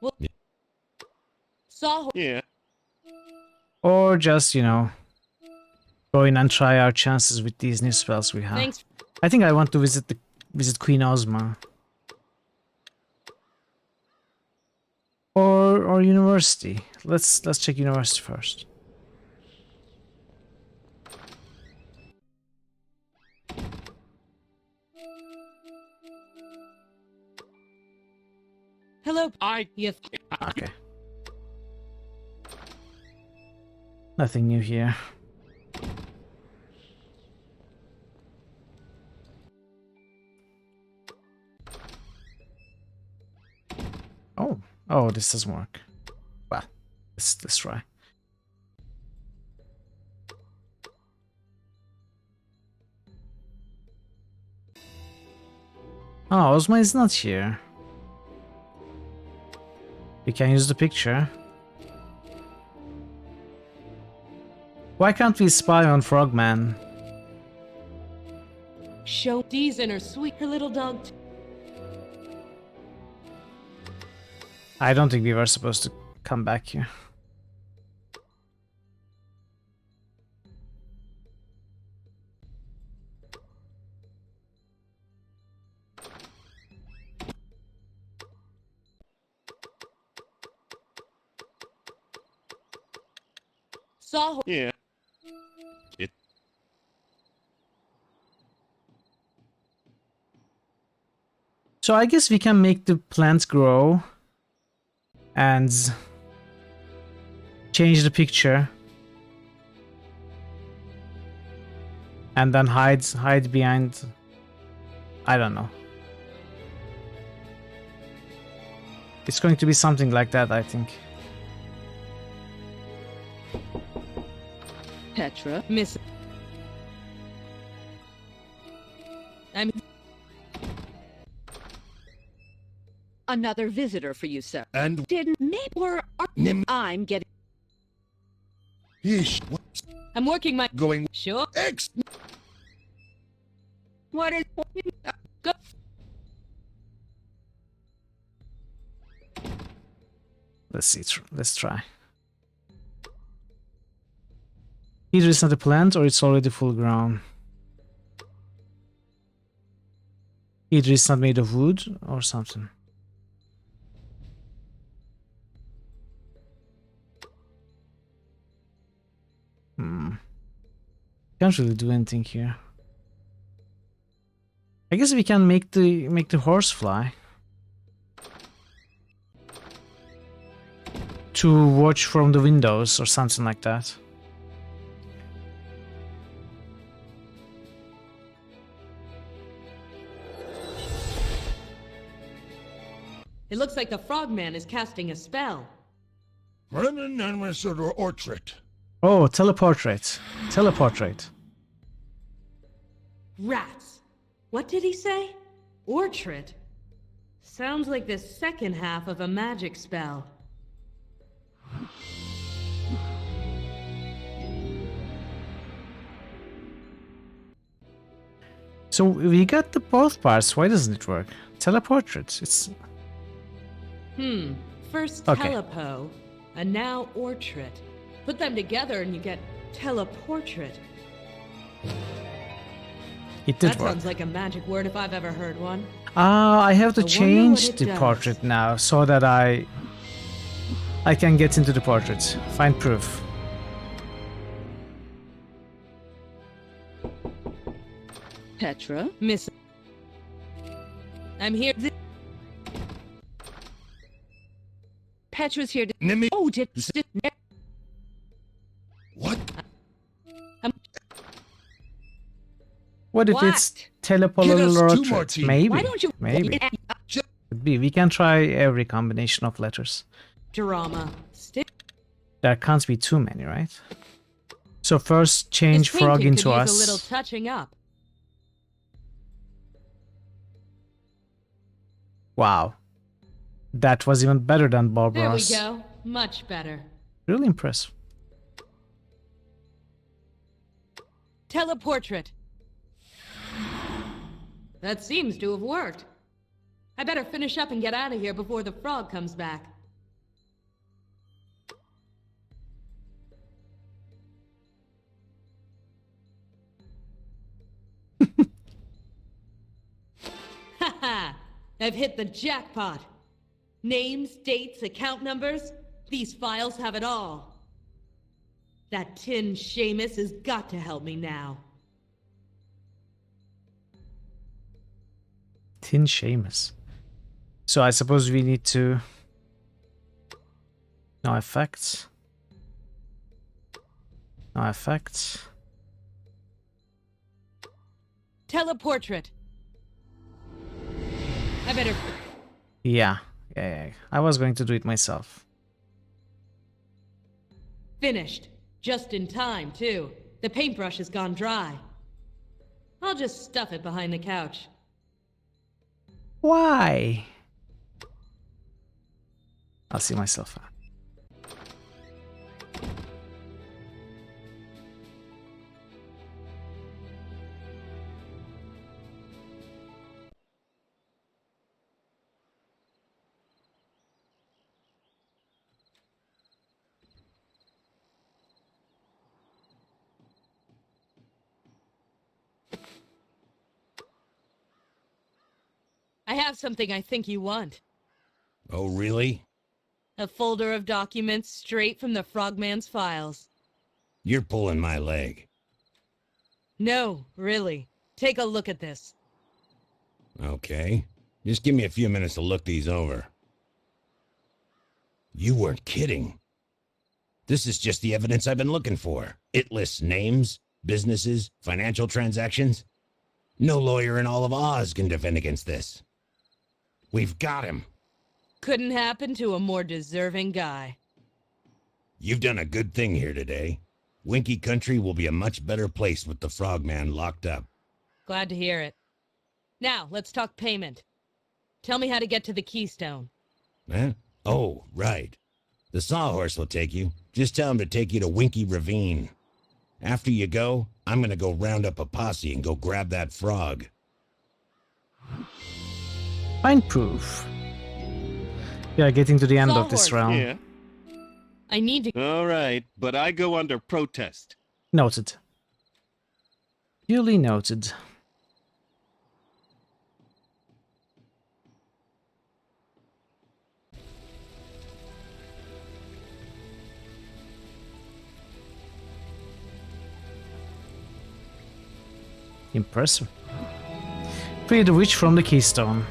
Well. Saw. Yeah. Or just, you know, go in and try our chances with these new spells we have. Thanks. I think I want to visit Queen Ozma. Or university. Let's check university first. Hello. Yes. Okay. Nothing new here. Oh, this doesn't work. Well, let's try. Oh, Ozma is not here. You can use the picture. Why can't we spy on Frogman? Show Dee's in her sweet, her little dog. I don't think we were supposed to come back here. Saw. Yeah. So I guess we can make the plants grow and change the picture and then hide behind, I don't know. It's going to be something like that, I think. Petra. Miss. I'm. Another visitor for you, sir. And Didn't maybe or I'm getting. Yeesh. I'm working my. Going. Sure. X. What is? Go. Let's see. Let's try. Either it's not a plant or it's already full grown. Either it's not made of wood or something. Can't really do anything here. I guess we can make the horse fly. To watch from the windows or something like that. It looks like the Frogman is casting a spell. Run anonymous or portrait. Oh, teleportrait. Teleportrait. Rats. What did he say? Ortrit. Sounds like the second half of a magic spell. So we got the both parts. Why doesn't it work? Teleportrait. It's First Okay. telepo, and now ortrait. Put them together and you get teleportrait. it did That work. sounds like a magic word if I've ever heard one. I have to I wonder change what it the does. portrait now so that I can get into the portrait. Find proof. Petra? Miss. I'm here. Petra's here to. Nimi- Oh, did. What? What if What? it's Get us 2 more teleportrait? teeth. Maybe. Why don't you? Maybe. Could be. We can try every combination of letters. Drama. There can't be too many, right? So first change This frog painting into could us. use a little touching up. Wow. That was even better than Bob There we Ross. go. Much better. Really impressive. Teleportrait. That seems to have worked. I better finish up and get out of here before the frog comes back. Haha! I've hit the jackpot. Names, dates, account numbers. These files have it all. That tin Seamus has got to help me now. Tin Seamus. So I suppose we need to... No effects. No effects. Teleportrait. I better... Yeah. I was going to do it myself. Finished. Just in time, too. The paintbrush has gone dry. I'll just stuff it behind the couch. Why? I'll see myself out. I have something I think you want. Oh, really? A folder of documents straight from the Frogman's files. You're pulling my leg. No, really. Take a look at this. Okay. Just give me a few minutes to look these over. You weren't kidding. This is just the evidence I've been looking for. It lists names, businesses, financial transactions. No lawyer in all of Oz can defend against this. We've got him. Couldn't happen to a more deserving guy. You've done a good thing here today. Winky Country will be a much better place with the Frogman locked up. Glad to hear it. Now, let's talk payment. Tell me how to get to the Keystone. Huh? Oh, right. The Sawhorse will take you. Just tell him to take you to Winky Ravine. After you go, I'm gonna go round up a posse and go grab that frog. Find proof. We are getting to the end of this Sawhorse. round. Yeah. I need to... All right, but I go under protest. Noted. Duly noted. Impressive. Free the witch from the Keystone.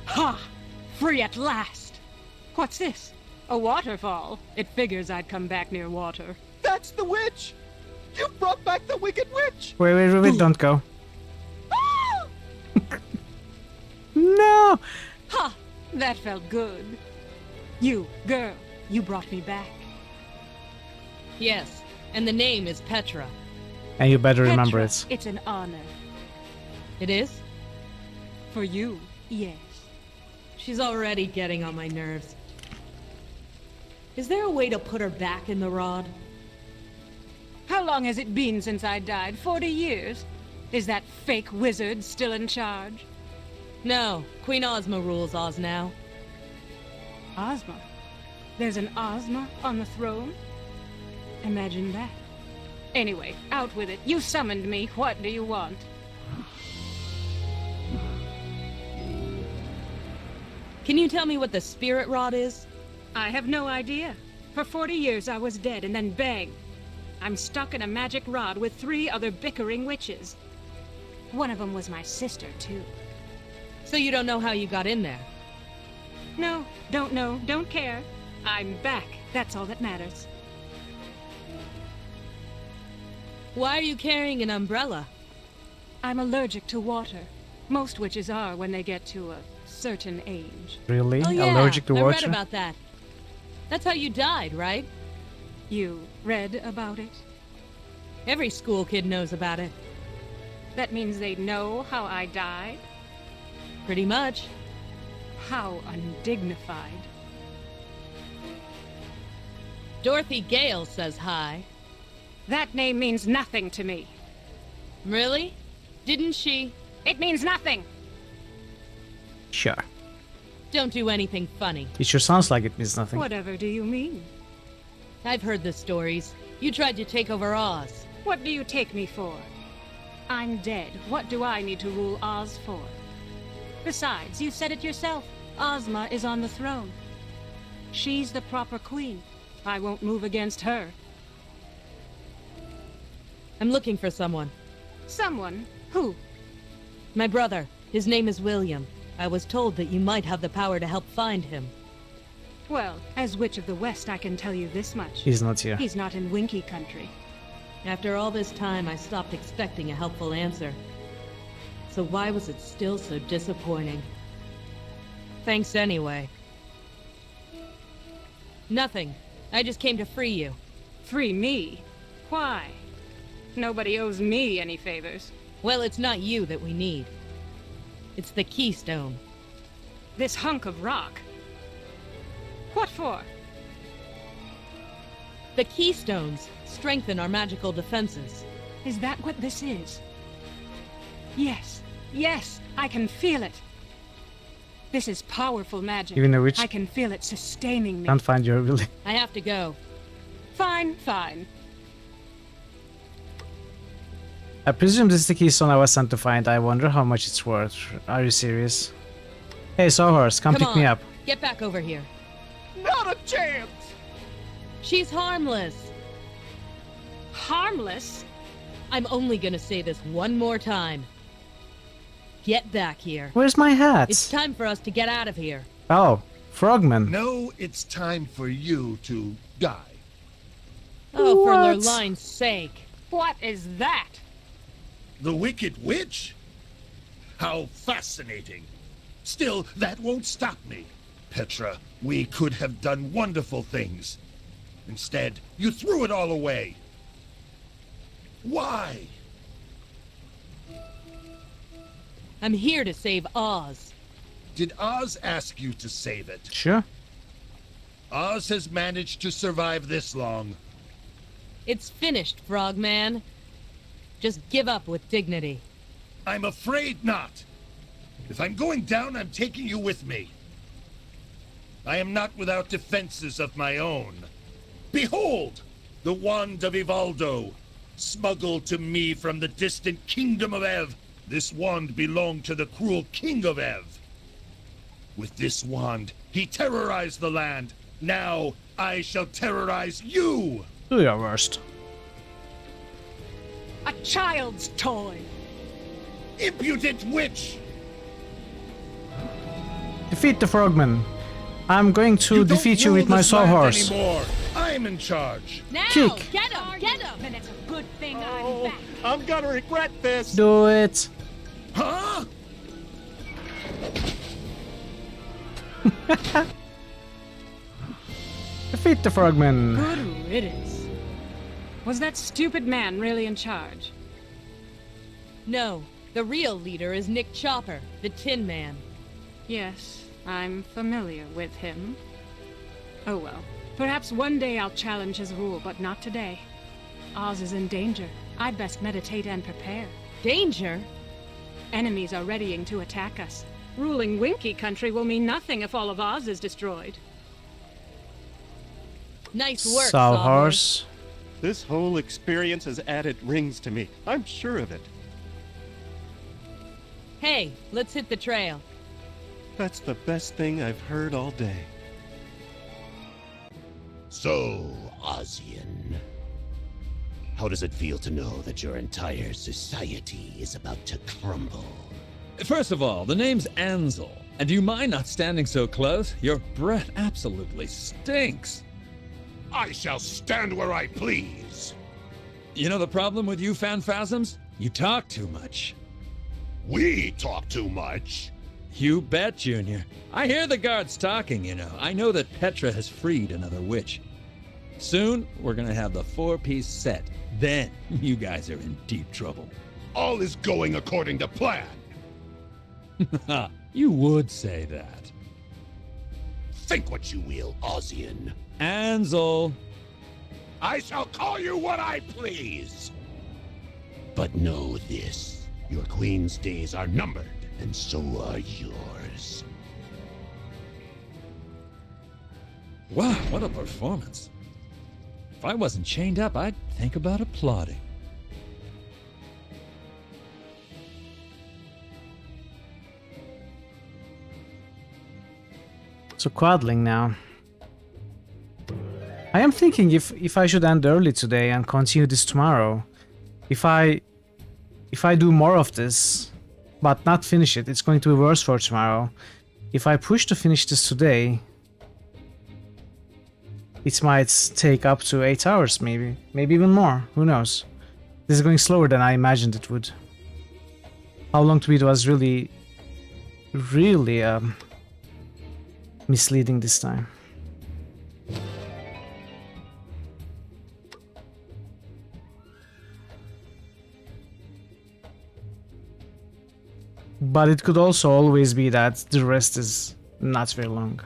Ha! Free at last! What's this? A waterfall. It figures I'd come back near water. That's the witch! You brought back the wicked witch! Wait, don't go. Ah! No! Ha! That felt good. You, girl, you brought me back. Yes, and the name is Petra. And you better remember Petra, it. It's an honor. It is? For you, yes. She's already getting on my nerves. Is there a way to put her back in the rod? How long has it been since I died? 40 years? Is that fake wizard still in charge? No, Queen Ozma rules Oz now. Ozma? There's an Ozma on the throne? Imagine that. Anyway, out with it. You summoned me. What do you want? Can you tell me what the spirit rod is? I have no idea. For 40 years I was dead, and then bang! I'm stuck in a magic rod with 3 other bickering witches. One of them was my sister, too. So you don't know how you got in there? No, don't know, don't care. I'm back. That's all that matters. Why are you carrying an umbrella? I'm allergic to water. Most witches are when they get to a certain age. Really? Oh, yeah. Allergic to I water? read about that. That's how you died, right? You read about it? Every school kid knows about it. That means they know how I died? Pretty much. How undignified. Dorothy Gale says hi. That name means nothing to me. Really? Didn't she? It means nothing! Sure. Don't do anything funny. It sure sounds like it means nothing. Whatever do you mean? I've heard the stories. You tried to take over Oz. What do you take me for? I'm dead. What do I need to rule Oz for? Besides, you said it yourself. Ozma is on the throne. She's the proper queen. I won't move against her. I'm looking for someone. Someone? Who? My brother. His name is William. I was told that you might have the power to help find him. Well, as Witch of the West, I can tell you this much. He's not here. He's not in Winky Country. After all this time, I stopped expecting a helpful answer. So why was it still so disappointing? Thanks anyway. Nothing. I just came to free you. Free me? Why? Nobody owes me any favors. Well, it's not you that we need. It's the Keystone. This hunk of rock? What for? The Keystones strengthen our magical defenses. Is that what this is? Yes, yes, I can feel it. This is powerful magic. Even a witch I can feel it sustaining me. can't find your ability. I have to go. Fine, fine. I presume this is the keystone I was sent to find. I wonder how much it's worth. Are you serious? Hey, Sawhorse, come pick me up. Get back over here. Not a chance! She's harmless. Harmless? I'm only gonna say this one more time. Get back here. Where's my hat? It's time for us to get out of here. Oh, Frogman. No, it's time for you to die. Oh, for Lurline's sake. What is that? The Wicked Witch? How fascinating. Still, that won't stop me. Petra, we could have done wonderful things. Instead, you threw it all away. Why? I'm here to save Oz. Did Oz ask you to save it? Sure. Oz has managed to survive this long. It's finished, Frogman. Just give up with dignity. I'm afraid not. If I'm going down, I'm taking you with me. I am not without defenses of my own. Behold, the wand of Ivaldo, smuggled to me from the distant kingdom of Ev. This wand belonged to the cruel king of Ev. With this wand, he terrorized the land. Now, I shall terrorize you! Do your worst. A child's toy. Impudent witch! Defeat the Frogman. I'm going to defeat you with my Sawhorse. I'm in charge. Now, Kick. Get him! Get him! Then it's a good thing Oh, I'm back. I'm gonna regret this. Do it. Huh? Defeat the Frogman. Good riddance. Was that stupid man really in charge? No, the real leader is Nick Chopper, the Tin Man. Yes, I'm familiar with him. Oh well, Perhaps one day I'll challenge his rule, but not today. Oz is in danger. I'd best meditate and prepare. Danger? Enemies are readying to attack us. Ruling Winky Country will mean nothing if all of Oz is destroyed. Nice work, Sawhorse. This whole experience has added rings to me. I'm sure of it. Hey, let's hit the trail. That's the best thing I've heard all day. So, Ozian, how does it feel to know that your entire society is about to crumble? First of all, the name's Ansel. And do you mind not standing so close? Your breath absolutely stinks. I shall stand where I please. You know the problem with you Phanphasms? You talk too much. We talk too much. You bet, Junior. I hear the guards talking, you know. I know that Petra has freed another witch. Soon, we're gonna have the 4-piece set. Then, you guys are in deep trouble. All is going according to plan. You would say that. Think what you will, Ozian. Ansel. I shall call you what I please. But know this, your queen's days are numbered, and so are yours. Wow, what a performance. If I wasn't chained up, I'd think about applauding. So quaddling now. I am thinking if I should end early today and continue this tomorrow. If I do more of this, but not finish it, it's going to be worse for tomorrow. If I push to finish this today, it might take up to 8 hours, maybe even more. Who knows? This is going slower than I imagined it would. How long to beat was really misleading this time. But it could also always be that the rest is not very long.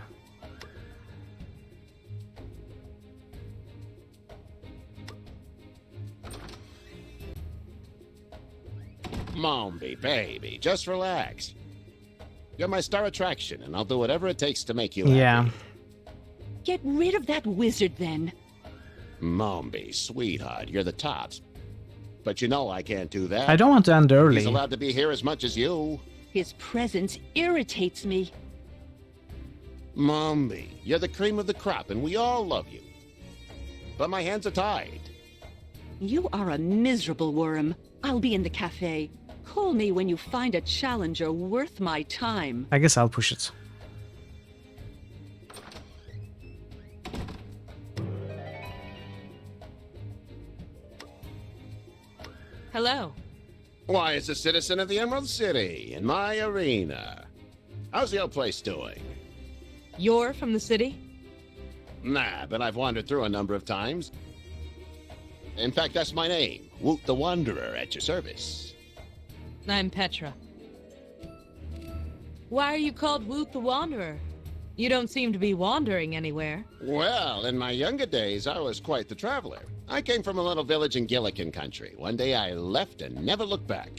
Mombi, baby, just relax. You're my star attraction, and I'll do whatever it takes to make you happy. Yeah. Get rid of that wizard, then. Mombi, sweetheart, you're the tops. But you know I can't do that. I don't want to end early. He's allowed to be here as much as you. His presence irritates me. Mombi, you're the cream of the crop, and we all love you. But my hands are tied. You are a miserable worm. I'll be in the cafe. Call me when you find a challenger worth my time. I guess I'll push it. Hello. Why, it's a citizen of the Emerald City, in my arena. How's the old place doing? You're from the city? Nah, but I've wandered through a number of times. In fact, that's my name, Woot the Wanderer, at your service. I'm Petra. Why are you called Woot the Wanderer? You don't seem to be wandering anywhere. Well, in my younger days, I was quite the traveler. I came from a little village in Gillikin country. One day I left and never looked back.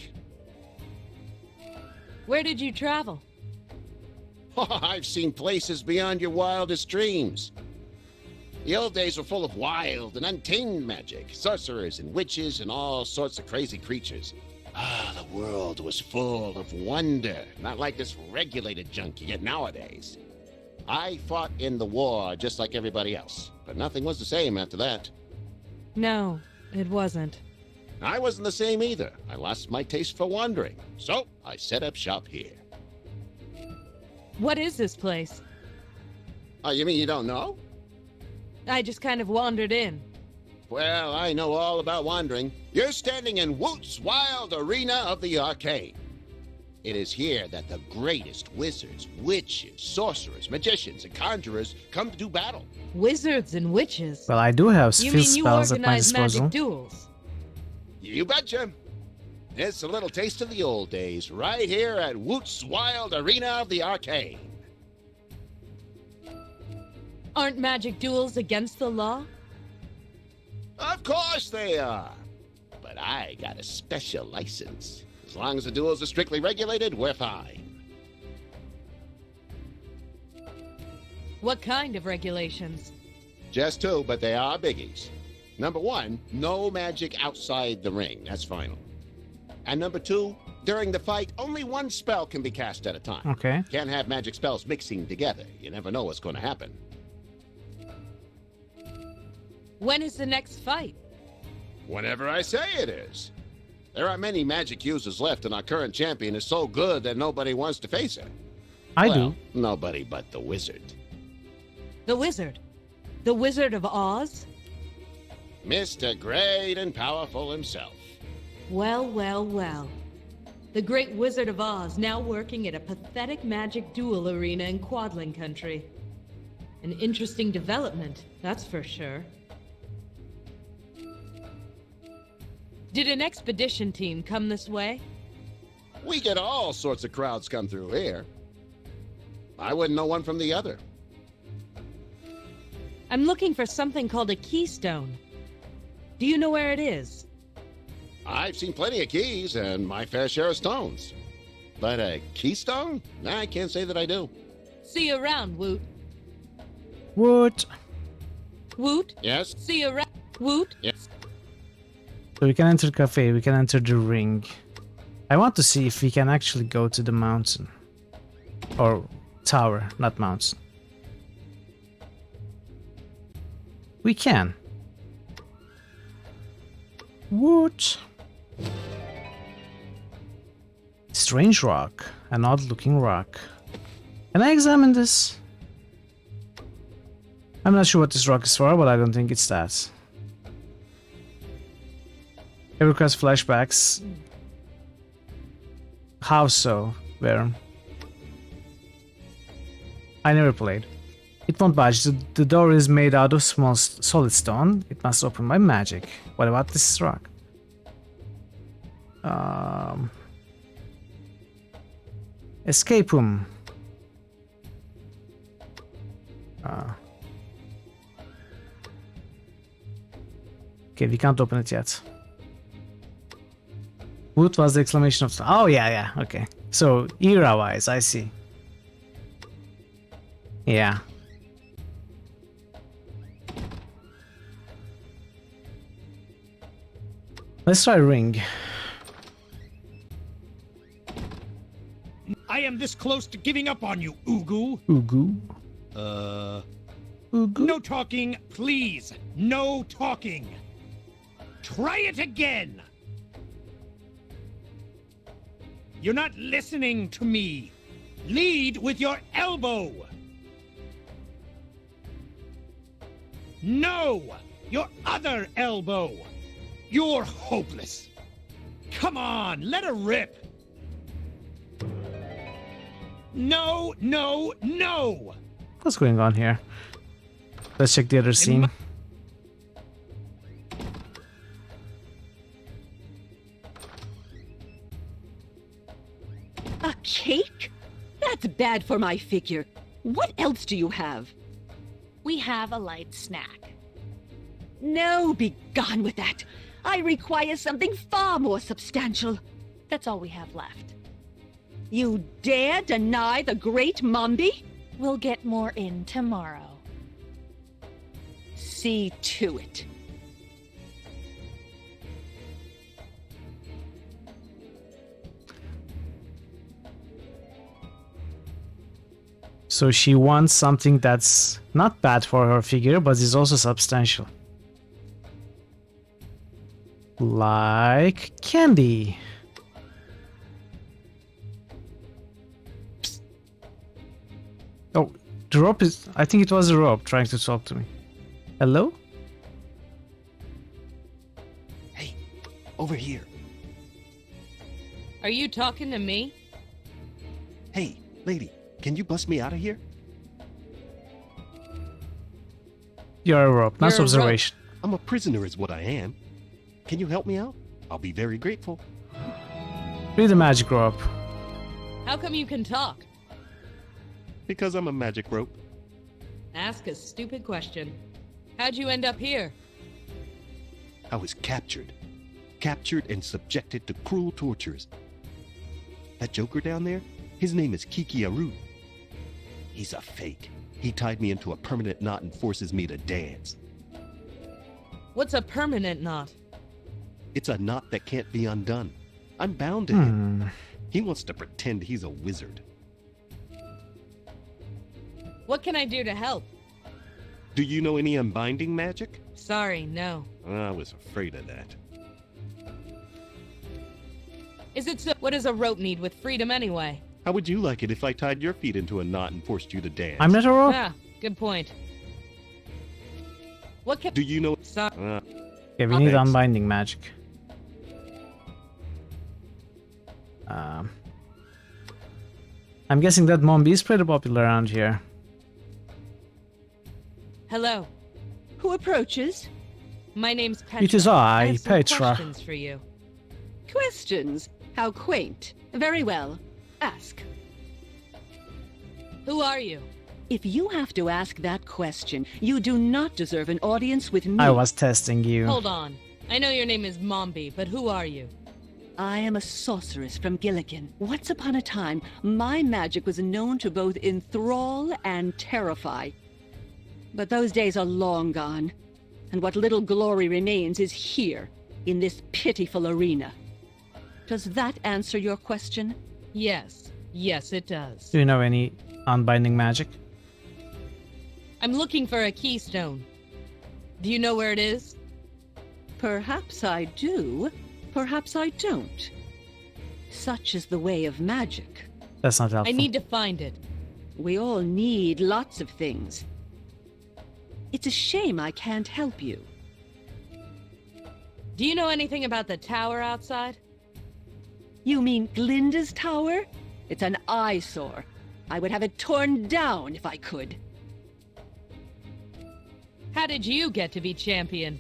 Where did you travel? I've seen places beyond your wildest dreams. The old days were full of wild and untamed magic, sorcerers and witches and all sorts of crazy creatures. The world was full of wonder, not like this regulated junk you get nowadays. I fought in the war just like everybody else, but nothing was the same after that. No, it wasn't. I wasn't the same either. I lost my taste for wandering, so I set up shop here. What is this place? Oh, you mean you don't know? I just kind of wandered in. Well, I know all about wandering. You're standing in Woot's wild arena of the arcane. It is here that the greatest wizards, witches, sorcerers, magicians, and conjurers come to do battle. Wizards and witches? Well, I do have You fizz mean you spells at my organize disposal. magic duels? You betcha. It's a little taste of the old days, right here at Woot's wild arena of the arcane. Aren't magic duels against the law? Of course they are. But I got a special license. As long as the duels are strictly regulated, we're fine. What kind of regulations? Just two, but they are biggies. Number one, no magic outside the ring. That's final. And number two, during the fight, only one spell can be cast at a time. Okay. Can't have magic spells mixing together. You never know what's going to happen. When is the next fight? Whenever I say it is. There aren't many magic users left, and our current champion is so good that nobody wants to face her. I do. Nobody but the wizard. The wizard? The Wizard of Oz? Mr. Great and Powerful himself. Well, well, well. The great Wizard of Oz now working at a pathetic magic duel arena in Quadling Country. An interesting development, that's for sure. Did an expedition team come this way? We get all sorts of crowds come through here. I wouldn't know one from the other. I'm looking for something called a keystone. Do you know where it is? I've seen plenty of keys and my fair share of stones. But a keystone? I can't say that I do. See you around, Woot. Woot. Woot? Yes? See you around, Woot. Yes. So we can enter the cafe, we can enter the ring. I want to see if we can actually go to the mountain. Or tower, not mountain. We can. What? Strange rock. An odd looking rock. Can I examine this? I'm not sure what this rock is for, but I don't think it's that. It requires flashbacks. How so? Where? I never played. It won't budge. The door is made out of small solid stone. It must open by magic. What about this rock? Escape room. Okay, we can't open it yet. What was the exclamation of... Oh, yeah, okay. So, era-wise, I see. Yeah. Let's try ring. I am this close to giving up on you, Ugu. Ugu? Ugu? No talking, please. No talking. Try it again. You're not listening to me. Lead with your elbow. No, your other elbow. You're hopeless. Come on, let her rip. No, no, no. What's going on here? Let's check the other scene. A cake? That's bad for my figure. What else do you have? We have a light snack. No, be gone with that. I require something far more substantial. That's all we have left. You dare deny the great Mombi? We'll get more in tomorrow. See to it. So she wants something that's not bad for her figure, but is also substantial. Like candy. Psst. Oh, the rope is... I think it was the rope trying to talk to me. Hello? Hey, over here. Are you talking to me? Hey, lady, can you bust me out of here? You're a rope, nice You're a observation. I'm a prisoner is what I am. Can you help me out? I'll be very grateful. Read the magic rope. How come you can talk? Because I'm a magic rope. Ask a stupid question. How'd you end up here? I was captured. Captured and subjected to cruel tortures. That Joker down there, his name is Kiki Aru. He's a fake. He tied me into a permanent knot and forces me to dance. What's a permanent knot? It's a knot that can't be undone. I'm bound to him. He wants to pretend he's a wizard. What can I do to help? Do you know any unbinding magic? Sorry, no. I was afraid of that. Is it so? What does a rope need with freedom anyway? How would you like it if I tied your feet into a knot and forced you to dance? I'm not a rope. Ah, good point. What can... Do you know... Sorry. Okay, we need unbinding magic. I'm guessing that Mombi is pretty popular around here. Hello. Who approaches? My name's Petra. It is I, have some Petra. questions for you. Questions? How quaint. Very well. Ask. Who are you? If you have to ask that question, you do not deserve an audience with me. I was testing you. Hold on. I know your name is Mombi, but who are you? I am a sorceress from Gilligan. Once upon a time, my magic was known to both enthrall and terrify. But those days are long gone, and what little glory remains is here, in this pitiful arena. Does that answer your question? Yes. Yes, it does. Do you know any unbinding magic? I'm looking for a keystone. Do you know where it is? Perhaps I do. Perhaps I don't. Such is the way of magic. That's not helpful. I need to find it. We all need lots of things. It's a shame I can't help you. Do you know anything about the tower outside? You mean Glinda's tower? It's an eyesore. I would have it torn down if I could. How did you get to be champion?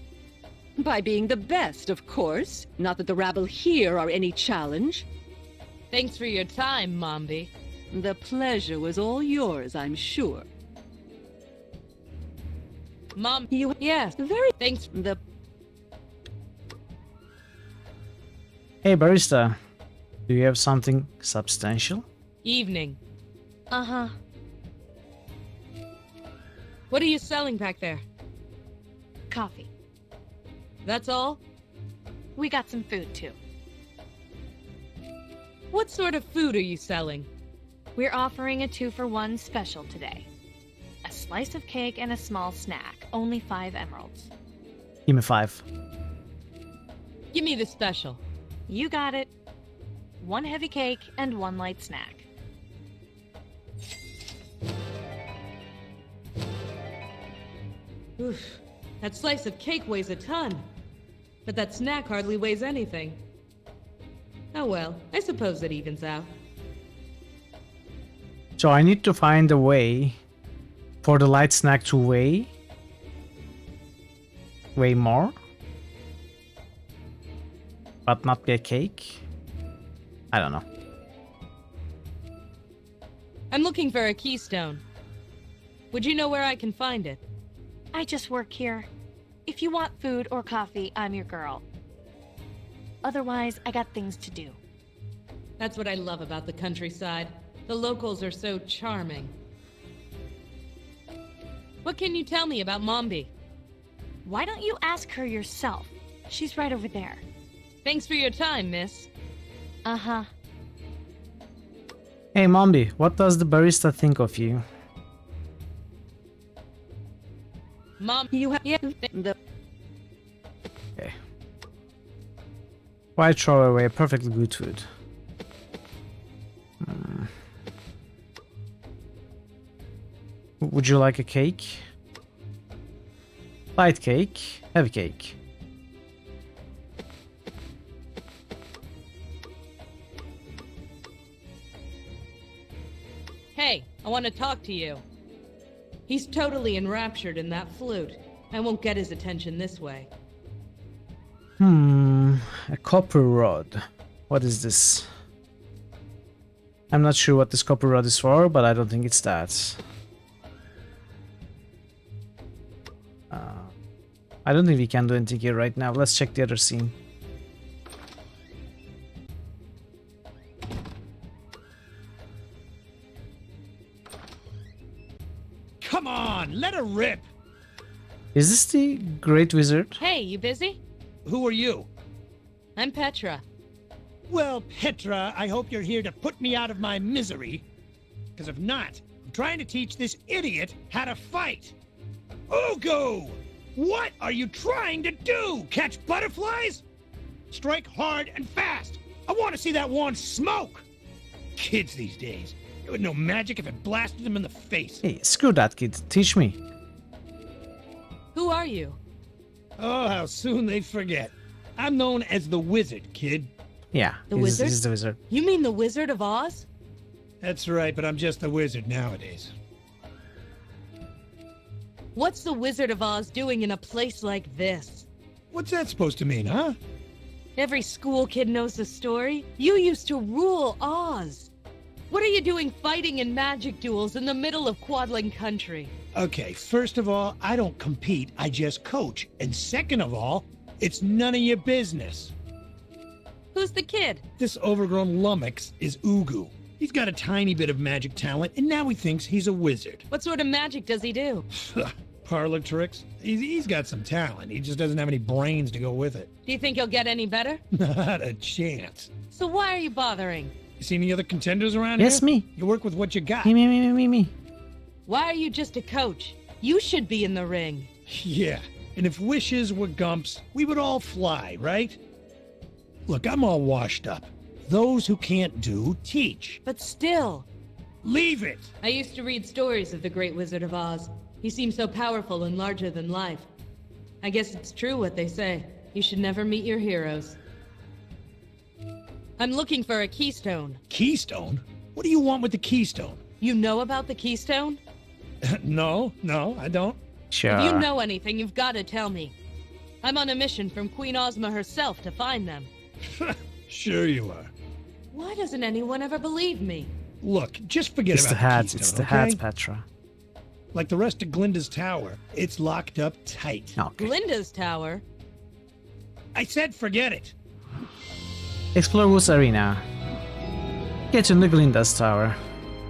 By being the best, of course. Not that the rabble here are any challenge. Thanks for your time, Mombi. The pleasure was all yours, I'm sure. Mom, yes, very thanks. Hey, barista. Do you have something substantial? Evening. Uh-huh. What are you selling back there? Coffee. That's all? We got some food, too. What sort of food are you selling? We're offering a 2-for-1 special today. A slice of cake and a small snack. Only 5 emeralds. Give me 5. Give me the special. You got it. 1 heavy cake and 1 light snack. Oof. That slice of cake weighs a ton. But that snack hardly weighs anything. Oh well, I suppose it evens out. So I need to find a way for the light snack to weigh more, but not be a cake. I don't know. I'm looking for a keystone. Would you know where I can find it? I just work here. If you want food or coffee, I'm your girl. Otherwise, I got things to do. That's what I love about the countryside. The locals are so charming. What can you tell me about Mombi? Why don't you ask her yourself? She's right over there. Thanks for your time, miss. Uh-huh. Hey, Mombi, what does the barista think of you? Mom, you have the... Okay. Why throw away perfectly good food? Would you like a cake? Light cake, heavy cake. Hey, I want to talk to you. He's totally enraptured in that flute. I won't get his attention this way. A copper rod. What is this? I'm not sure what this copper rod is for, but I don't think it's that. I don't think we can do anything here right now. Let's check the other scene. Come on, let her rip. Is this the Great Wizard? Hey, you busy? Who are you? I'm Petra. Well, Petra, I hope you're here to put me out of my misery. Because if not, I'm trying to teach this idiot how to fight. Ugo! What are you trying to do? Catch butterflies? Strike hard and fast. I want to see that wand smoke. Kids these days, it would know magic if it blasted them in the face. Hey, screw that kid. Teach me. Who are you? Oh, how soon they forget. I'm known as the Wizard, kid. Yeah, The Wizard? He's the Wizard. You mean the Wizard of Oz? That's right, but I'm just the Wizard nowadays. What's the Wizard of Oz doing in a place like this? What's that supposed to mean, huh? Every school kid knows the story. You used to rule Oz. What are you doing fighting in magic duels in the middle of Quadling country? Okay, first of all, I don't compete, I just coach. And second of all, it's none of your business. Who's the kid? This overgrown lummox is Ugu. He's got a tiny bit of magic talent, and now he thinks he's a wizard. What sort of magic does he do? Parlor tricks? He's got some talent. He just doesn't have any brains to go with it. Do you think he'll get any better? Not a chance. So why are you bothering? You see any other contenders around Yes, here? me. You work with what you got. Me. Why are you just a coach? You should be in the ring. Yeah, and if wishes were gumps, we would all fly, right? Look, I'm all washed up. Those who can't do, teach. But still. Leave it! I used to read stories of the Great Wizard of Oz. He seemed so powerful and larger than life. I guess it's true what they say. You should never meet your heroes. I'm looking for a keystone. Keystone? What do you want with the keystone? You know about the keystone? No, I don't. Sure. If you know anything, you've got to tell me. I'm on a mission from Queen Ozma herself to find them. Sure you are. Why doesn't anyone ever believe me? Look, just forget It's about the hats. keystone, It's the okay? hats, Petra. Like the rest of Glinda's tower, it's locked up tight. Okay. Glinda's tower? I said forget it. Explore Woods Arena. Get into Glinda's tower.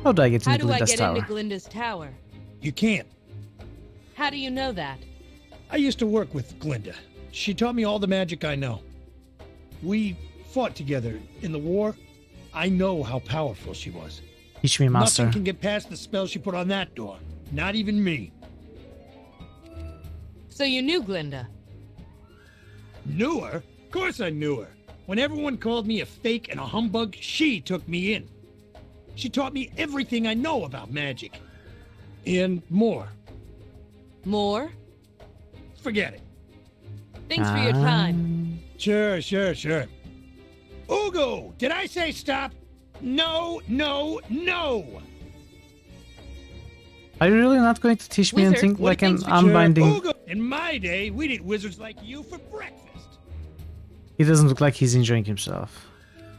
How do I get How into do I Glinda's get tower? into Glinda's tower? You can't. How do you know that? I used to work with Glinda. She taught me all the magic I know. We fought together in the war. I know how powerful she was. Teach me, master. Nothing can get past the spell she put on that door. Not even me. So you knew Glinda? Knew her? Of course I knew her. When everyone called me a fake and a humbug, she took me in. She taught me everything I know about magic. And more. More? Forget it. Thanks for your time. Sure. Ugo, did I say stop? No. Are you really not going to teach me Wizard, anything What like do you an think's for sure? unbinding? Ugo, in my day, we'd eat wizards like you for breakfast. He doesn't look like he's enjoying himself.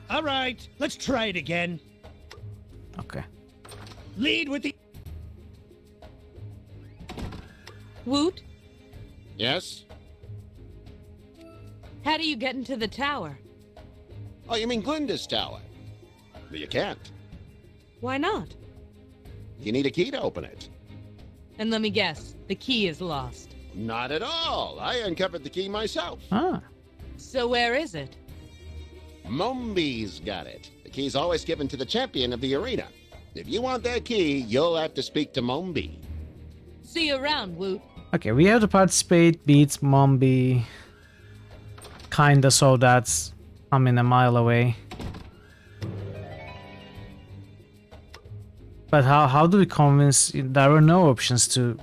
All right, let's try it again. Okay. Lead with the... Woot, Yes? how do you get into the tower? Oh, you mean Glinda's tower? Well, you can't. Why not? You need a key to open it. And let me guess, the key is lost. Not at all. I uncovered the key myself. Ah. So where is it? Mombi's got it. The key's always given to the champion of the arena. If you want that key, you'll have to speak to Mombi. See you around, Woot. Okay, we have to participate, beat Mombi. Kinda, so that's I'm in a mile away. But how do we convince? There were no options to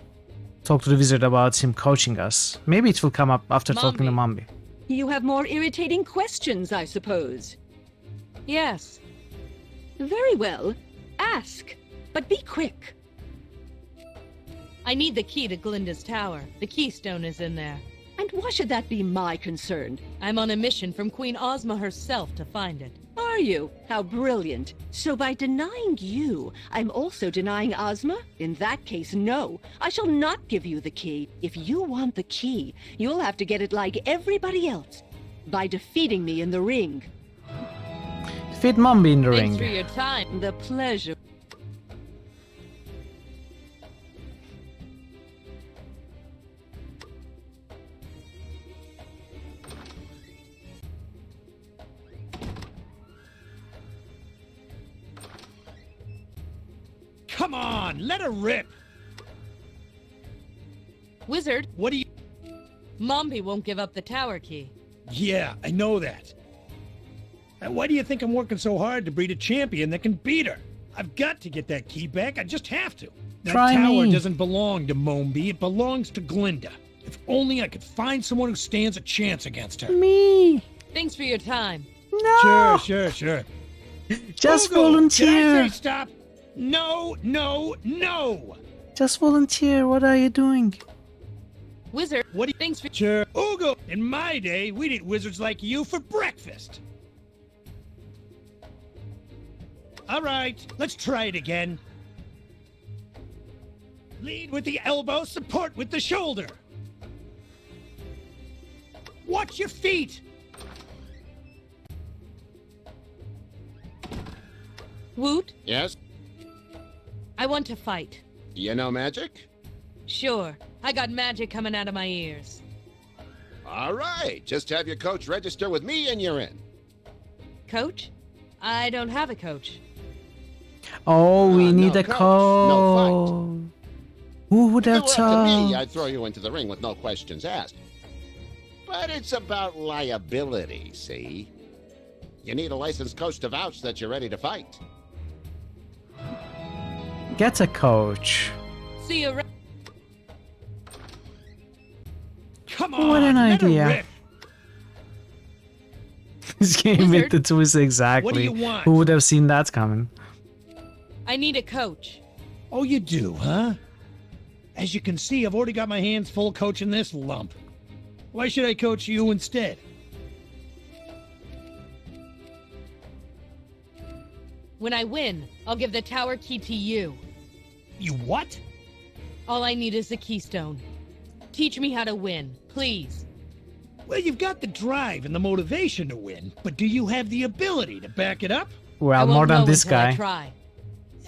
talk to the wizard about him coaching us. Maybe it will come up after talking to Mombi. You have more irritating questions, I suppose. Yes. Very well. Ask, but be quick. I need the key to Glinda's tower. The keystone is in there. And why should that be my concern? I'm on a mission from Queen Ozma herself to find it. Are are you? How brilliant. So by denying you, I'm also denying Ozma? In that case, no. I shall not give you the key. If you want the key, you'll have to get it like everybody else. By defeating me in the ring. Defeat Mombi in the ring. Thanks for your time. The pleasure. Come on, let her rip. Wizard, What do you... Mombi won't give up the tower key. Yeah, I know that. And why do you think I'm working so hard to breed a champion that can beat her? I've got to get that key back. I just have to. That Try tower me. doesn't belong to Mombi. It belongs to Glinda. If only I could find someone who stands a chance against her. Me. Thanks for your time. No. Sure. Just Ugo, volunteer. Did I say stop? No. Just volunteer. What are you doing? Wizard, What do you thanks for... Sure. Ugo, in my day, we'd eat wizards like you for breakfast. All right, let's try it again. Lead with the elbow, support with the shoulder. Watch your feet. Woot, Yes? I want to fight. You know magic? Sure, I got magic coming out of my ears. All right, just have your coach register with me and you're in. Coach? I don't have a coach. Oh, we need no a coach, coach. no Who would If have it were up to me, thought? I'd throw you into the ring with no questions asked. But it's about liability, see? You need a licensed coach to vouch that you're ready to fight. Get a coach. See you. Come on, What an let her idea. rip. This game with the twist exactly. What do you want? Who would have seen that coming? I need a coach. Oh, you do, huh? As you can see, I've already got my hands full coaching this lump. Why should I coach you instead? When I win, I'll give the tower key to you. You what? All I need is the keystone. Teach me how to win, please. Well, you've got the drive and the motivation to win, but do you have the ability to back it up? Well, I won't more than know this until I guy. try.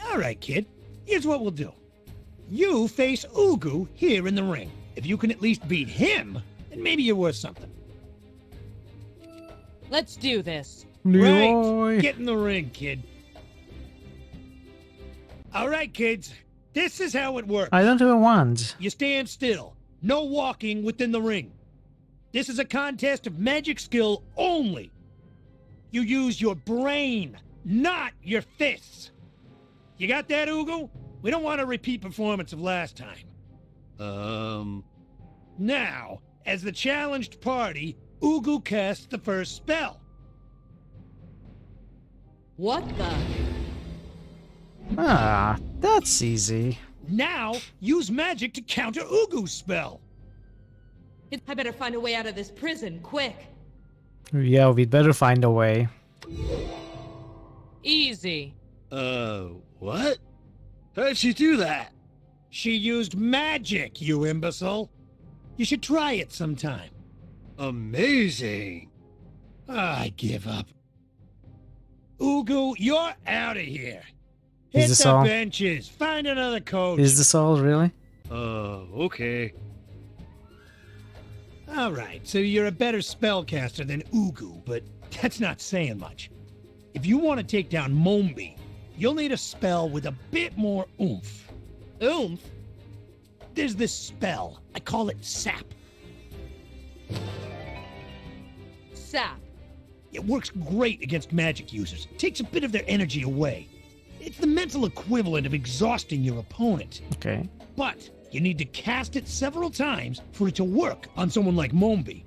All right, kid. Here's what we'll do. You face Ugu here in the ring. If you can at least beat him, then maybe you're worth something. Let's do this. Leroy. Right. Get in the ring, kid. All right, kids. This is how it works. I don't even want. You stand still. No walking within the ring. This is a contest of magic skill only. You use your brain, not your fists. You got that, Ugu? We don't want a repeat performance of last time. Now, as the challenged party, Ugu casts the first spell. What the? Ah, that's easy. Now, use magic to counter Ugu's spell. I better find a way out of this prison, quick. Yeah, we'd better find a way. Easy. What? How'd she do that? She used magic, you imbecile. You should try it sometime. Amazing. I give up. Ugu, you're out of here. Is Hit this the all? benches. Find another coach. Is this all really? Okay. All right, so you're a better spellcaster than Ugu, but that's not saying much. If you want to take down Mombi, you'll need a spell with a bit more oomph. Oomph? There's this spell. I call it Sap. Sap. It works great against magic users. It takes a bit of their energy away. It's the mental equivalent of exhausting your opponent. Okay. But you need to cast it several times for it to work on someone like Mombi.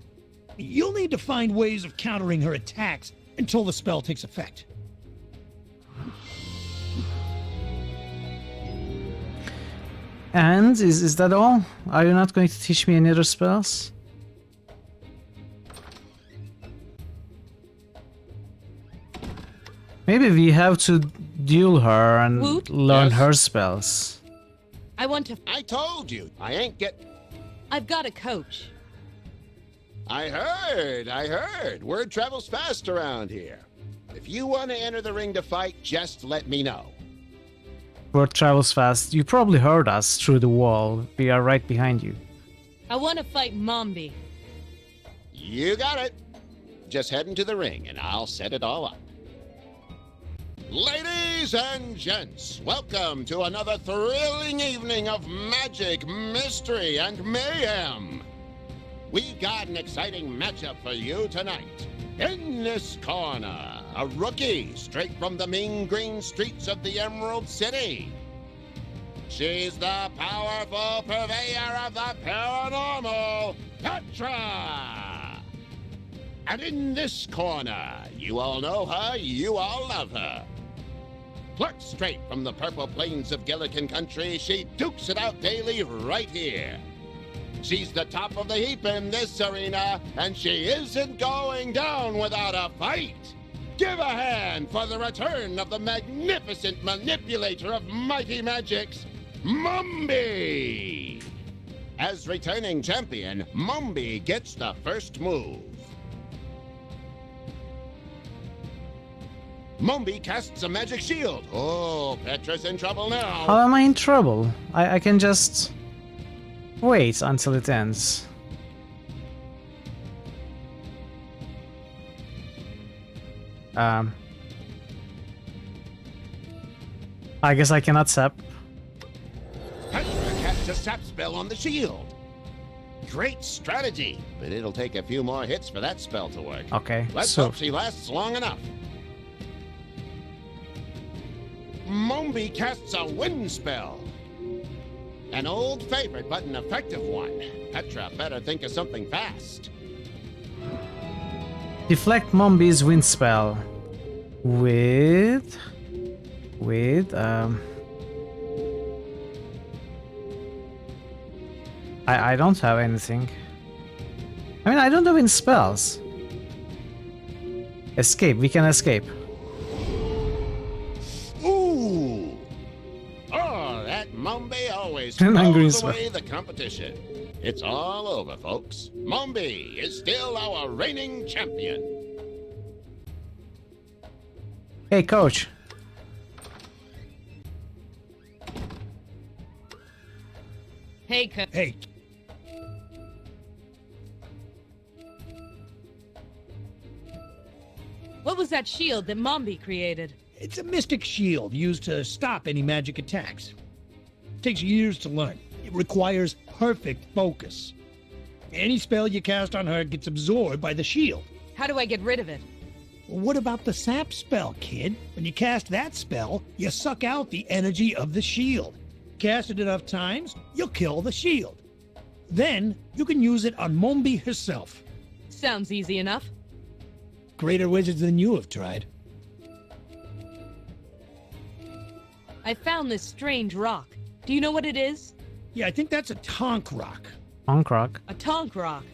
You'll need to find ways of countering her attacks until the spell takes effect. And is that all? Are you not going to teach me any other spells? Maybe we have to duel her and Woot? learn Yes? her spells. I want to. I told you, I ain't get... I've got a coach. I heard. Word travels fast around here. If you want to enter the ring to fight, just let me know. Word travels fast. You probably heard us through the wall. We are right behind you. I want to fight Mombi. You got it. Just head into the ring and I'll set it all up. Ladies and gents, welcome to another thrilling evening of magic, mystery, and mayhem. We've got an exciting matchup for you tonight. In this corner, a rookie straight from the mean green streets of the Emerald City. She's the powerful purveyor of the paranormal, Petra! And in this corner, you all know her, you all love her. Plucked straight from the purple plains of Gillikin country, she dukes it out daily right here. She's the top of the heap in this arena, and she isn't going down without a fight. Give a hand for the return of the magnificent manipulator of mighty magics, Mombi! As returning champion, Mombi gets the first move. Mombi casts a magic shield. Oh, Petra's in trouble now. How am I in trouble? I can just wait until it ends. I guess I cannot sap. Petra casts a sap spell on the shield. Great strategy, but it'll take a few more hits for that spell to work. Okay, Let's so hope she lasts long enough. Mombi casts a wind spell. An old favorite, but an effective one. Petra better think of something fast. deflect Mombi's wind spell with I don't have anything. I mean, I don't have any spells. Escape. We can escape. Ooh! Oh, that Mombi always An angry throws spell. away the competition. It's all over, folks. Mombi is still our reigning champion. Hey, coach. Hey, Hey. What was that shield that Mombi created? It's a mystic shield used to stop any magic attacks. It takes years to learn. It requires perfect focus. Any spell you cast on her gets absorbed by the shield. How do I get rid of it? Well, what about the sap spell, kid? When you cast that spell, you suck out the energy of the shield. Cast it enough times, you'll kill the shield. Then, you can use it on Mombi herself. Sounds easy enough. Greater wizards than you have tried. I found this strange rock. Do you know what it is? Yeah, I think that's a tonk rock. Tonk rock. A tonk rock.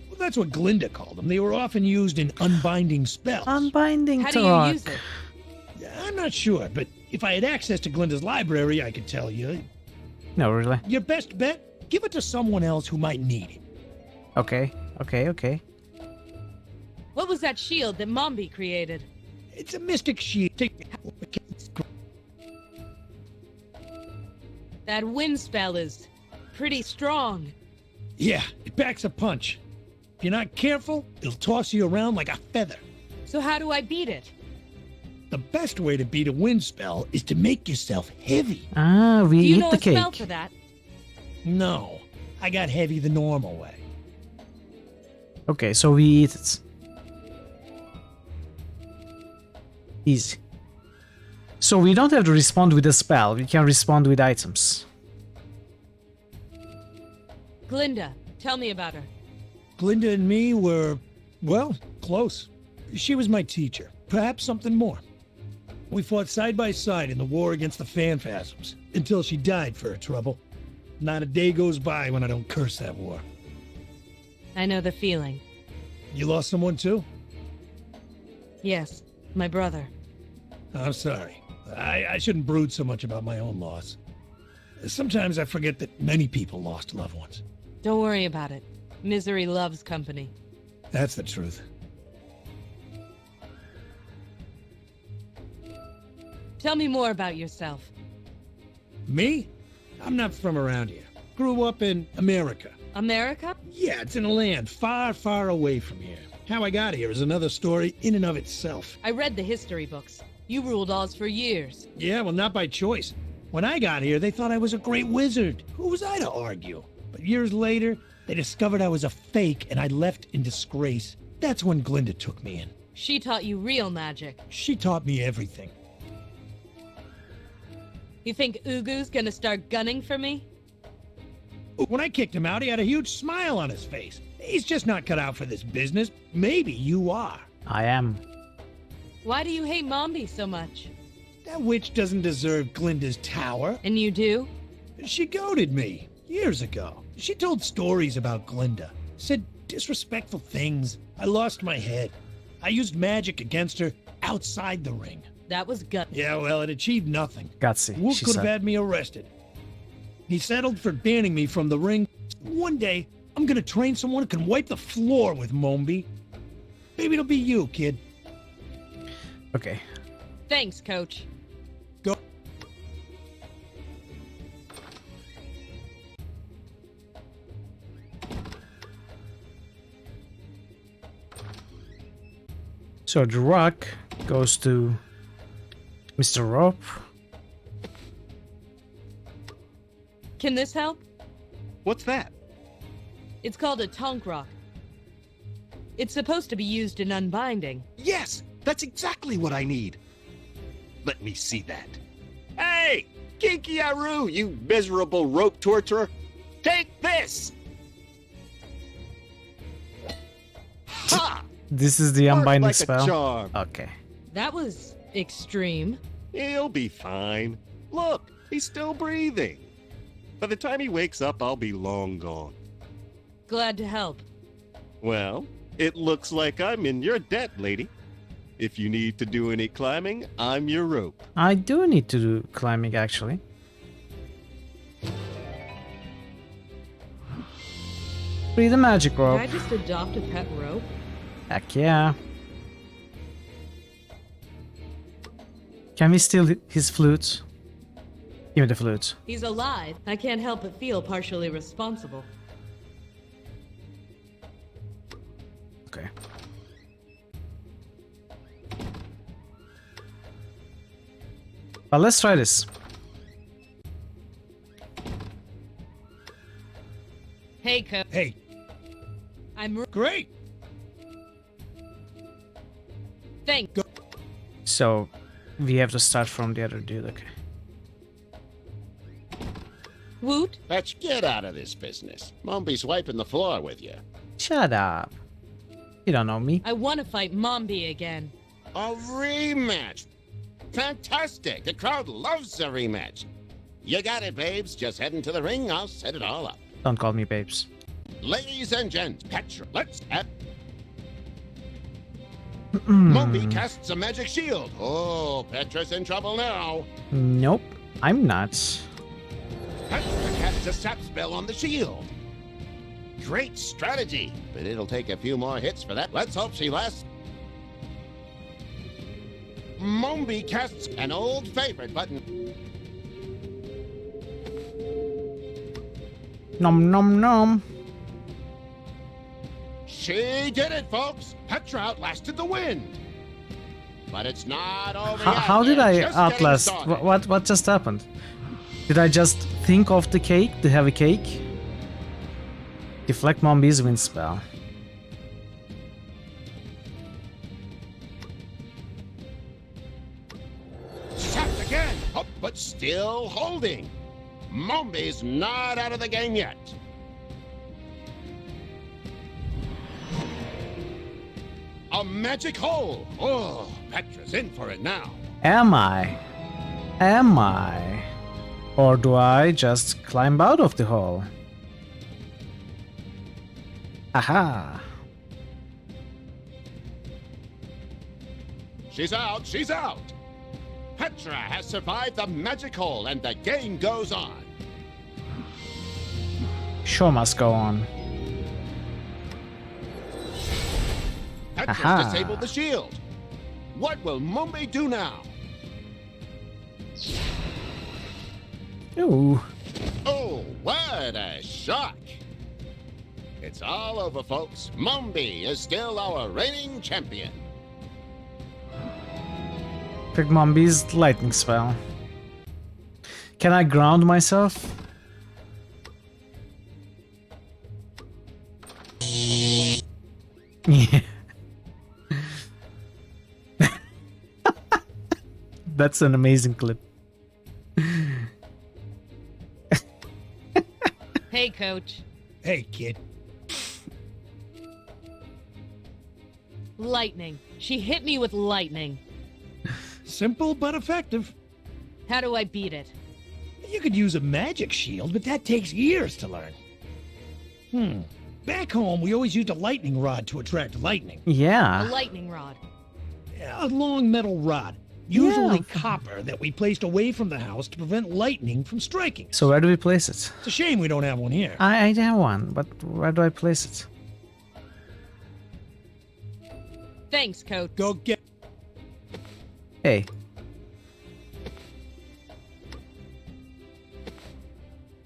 Well, that's what Glinda called them. They were often used in unbinding spells. Unbinding How do you rock. use it? I'm not sure, but if I had access to Glinda's library, I could tell you. No, really. Your best bet? Give it to someone else who might need it. Okay. What was that shield that Mombi created? It's a mystic shield. That wind spell is pretty strong. Yeah, it packs a punch. If you're not careful, it'll toss you around like a feather. So how do I beat it? The best way to beat a wind spell is to make yourself heavy. Ah, we Do you eat know the a spell cake. for that? No, I got heavy the normal way. Okay, so we eat it. Easy. So we don't have to respond with a spell, we can respond with items. Glinda, tell me about her. Glinda and me were, well, close. She was my teacher, perhaps something more. We fought side by side in the war against the Phanphasms, until she died for her trouble. Not a day goes by when I don't curse that war. I know the feeling. You lost someone too? Yes, my brother. I'm sorry. I shouldn't brood so much about my own loss. Sometimes I forget that many people lost loved ones. Don't worry about it. Misery loves company. That's the truth. Tell me more about yourself. Me? I'm not from around here. Grew up in America. America? Yeah, it's in a land far, far away from here. How I got here is another story in and of itself. I read the history books. You ruled Oz for years. Yeah, well, not by choice. When I got here, they thought I was a great wizard. Who was I to argue? But years later, they discovered I was a fake and I left in disgrace. That's when Glinda took me in. She taught you real magic. She taught me everything. You think Ugu's gonna start gunning for me? When I kicked him out, he had a huge smile on his face. He's just not cut out for this business. Maybe you are. I am. Why do you hate Mombi so much? That witch doesn't deserve Glinda's tower. And you do? She goaded me years ago. She told stories about Glinda. Said disrespectful things. I lost my head. I used magic against her outside the ring. That was gutsy. Yeah, well, it achieved nothing. Gutsy, Wolf she could have said. had me arrested. He settled for banning me from the ring. One day, I'm gonna train someone who can wipe the floor with Mombi. Maybe it'll be you, kid. Okay. Thanks, Coach. Go. So the rock goes to Mr. Rope. Can this help? What's that? It's called a tonk rock. It's supposed to be used in unbinding. Yes, that's exactly what I need. Let me see that. Hey! Kinky Aru, you miserable rope torturer! Take this! Ha! This is the Worked unbinding like a spell. charm. Okay. That was extreme. He'll be fine. Look, he's still breathing. By the time he wakes up, I'll be long gone. Glad to help. Well, it looks like I'm in your debt, lady. If you need to do any climbing, I'm your rope. I do need to do climbing actually. Free the magic Did rope. I just adopt a pet rope? Heck yeah. Can we steal his flute? Give me the flute. He's alive. I can't help but feel partially responsible. Okay. Well, let's try this. Hey, Coach. Hey. I'm great. Thanks. So we have to start from the other dude. Okay. Woot. Let's get out of this business. Mombi's wiping the floor with you. Shut up. You don't know me. I want to fight Mombi again. A rematch! Fantastic! The crowd loves a rematch. You got it, babes. Just head into the ring. I'll set it all up. Don't call me babes. Ladies and gents, Petra, let's have... Mombi casts a magic shield. Oh, Petra's in trouble now. Nope, I'm not. Petra casts a sap spell on the shield. Great strategy, but it'll take a few more hits for that. Let's hope she lasts. Mombi casts an old favorite button. Nom nom nom. She did it, folks. Petra outlasted the wind. But it's not over How yet. did They're I just outlast? getting started. What just happened? Did I just think of the cake, the heavy cake? Deflect Mombi's wind spell. Sapped again, up but still holding. Mombi's not out of the game yet. A magic hole. Oh, Petra's in for it now. Am I? Am I? Or do I just climb out of the hole? Aha! She's out. She's out. Petra has survived the magic hole, and the game goes on. Show must go on. Petra's Aha. disabled the shield. What will Mumbi do now? Ooh. Oh, what a shock! It's all over, folks. Mumbi is still our reigning champion. Pick Mumbi's lightning spell. Can I ground myself? Yeah. That's an amazing clip. Hey, coach. Hey, kid. Lightning. She hit me with lightning. Simple but effective. How do I beat it? You could use a magic shield, but that takes years to learn. Back home, we always used a lightning rod to attract lightning. A Yeah. lightning rod. A long metal rod, usually Yeah. copper, that we placed away from the house to prevent lightning from striking. So where do we place it? It's a shame we don't have one here. I have one, but where do I place it? Thanks, coach. Go get... Hey.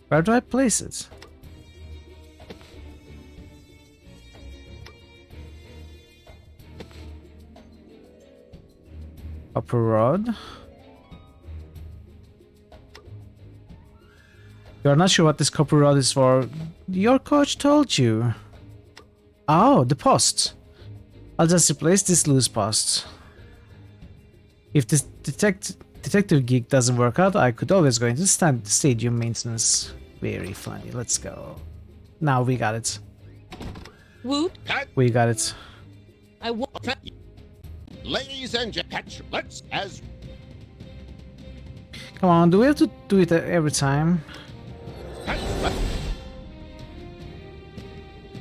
Where do I place it? Upper rod. You're not sure what this copper rod is for. Your coach told you. Oh, the post. I'll just replace this loose post. If this detective geek doesn't work out, I could always go into stadium maintenance. Very funny. Let's go. Now we got it. Woot. We got it. I want. Ladies and gentlemen, let's as Come on, do we have to do it every time?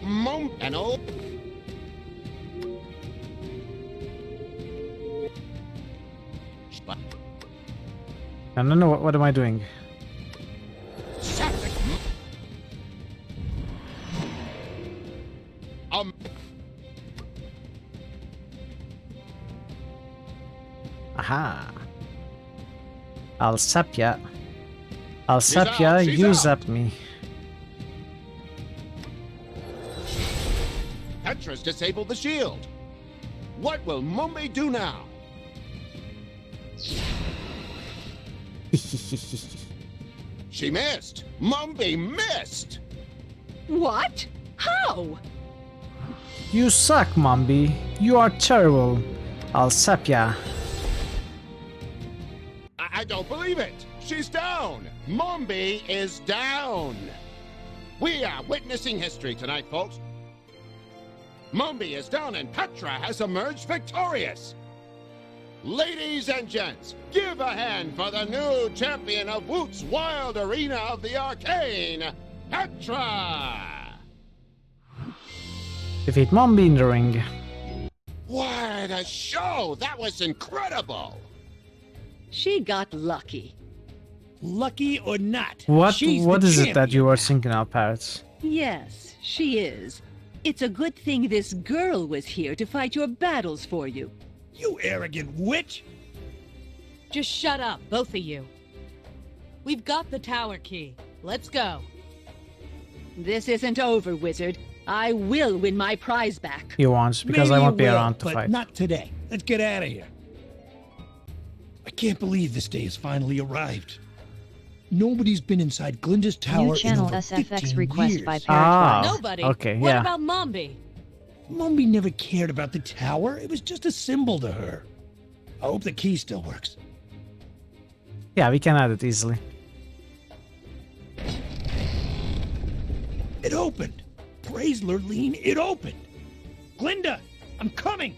Mum and old. No, what am I doing? Aha. I'll zap ya. I'll zap ya, you zap me. Petra's disabled the shield. What will Mumbi do now? She missed. Mumbi missed. What? How? You suck, Mumbi. You are terrible. I'll zap ya. I don't believe it. She's down. Mumbi is down. We are witnessing history tonight, folks. Mumbi is down and Petra has emerged victorious. Ladies and gents, give a hand for the new champion of Woot's Wild Arena of the Arcane, Petra! Defeat Mumbi in the ring. What a show! That was incredible! She got lucky. Lucky or not, What she's is the it that you are champion. thinking of, Parrots? Yes, she is. It's a good thing this girl was here to fight your battles for you. You arrogant witch! Just shut up, both of you. We've got the tower key. Let's go. This isn't over, wizard. I will win my prize back. You won't, because Maybe I won't you be will, around to but fight. not today. Let's get out of here. I can't believe this day has finally arrived. Nobody's been inside Glinda's tower New channel in over SFX 15 request years. by Ah, Nobody. okay, What yeah. about Mombi? Mumbi never cared about the tower. It was just a symbol to her. I hope the key still works. Yeah, we can add it easily. It opened. Praise Lurleen, it opened. Glinda, I'm coming.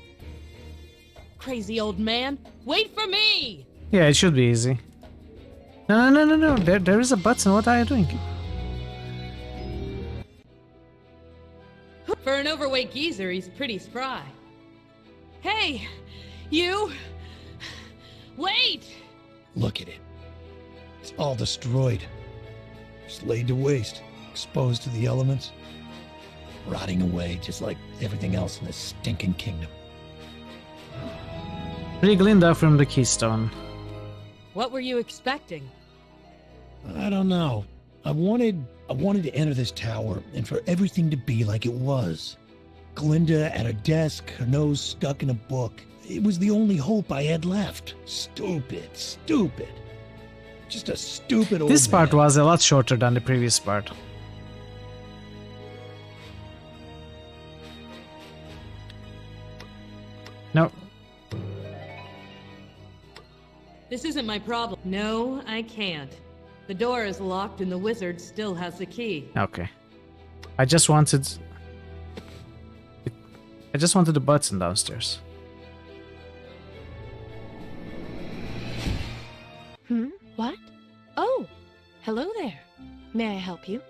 Crazy old man. Wait for me! Yeah, it should be easy. No. There is a button. What are you doing? For an overweight geezer, he's pretty spry. Hey! You! Wait! Look at it. It's all destroyed. Just laid to waste, exposed to the elements, rotting away just like everything else in this stinking kingdom. Free Glinda from the Keystone. What were you expecting? I don't know. I wanted to enter this tower and for everything to be like it was. Glinda at her desk, her nose stuck in a book. It was the only hope I had left. Stupid. Just a stupid old This part man. was a lot shorter than the previous part. No. This isn't my problem. No, I can't. The door is locked and the wizard still has the key. Okay. I just wanted the button downstairs. What? Oh, hello there. May I help you?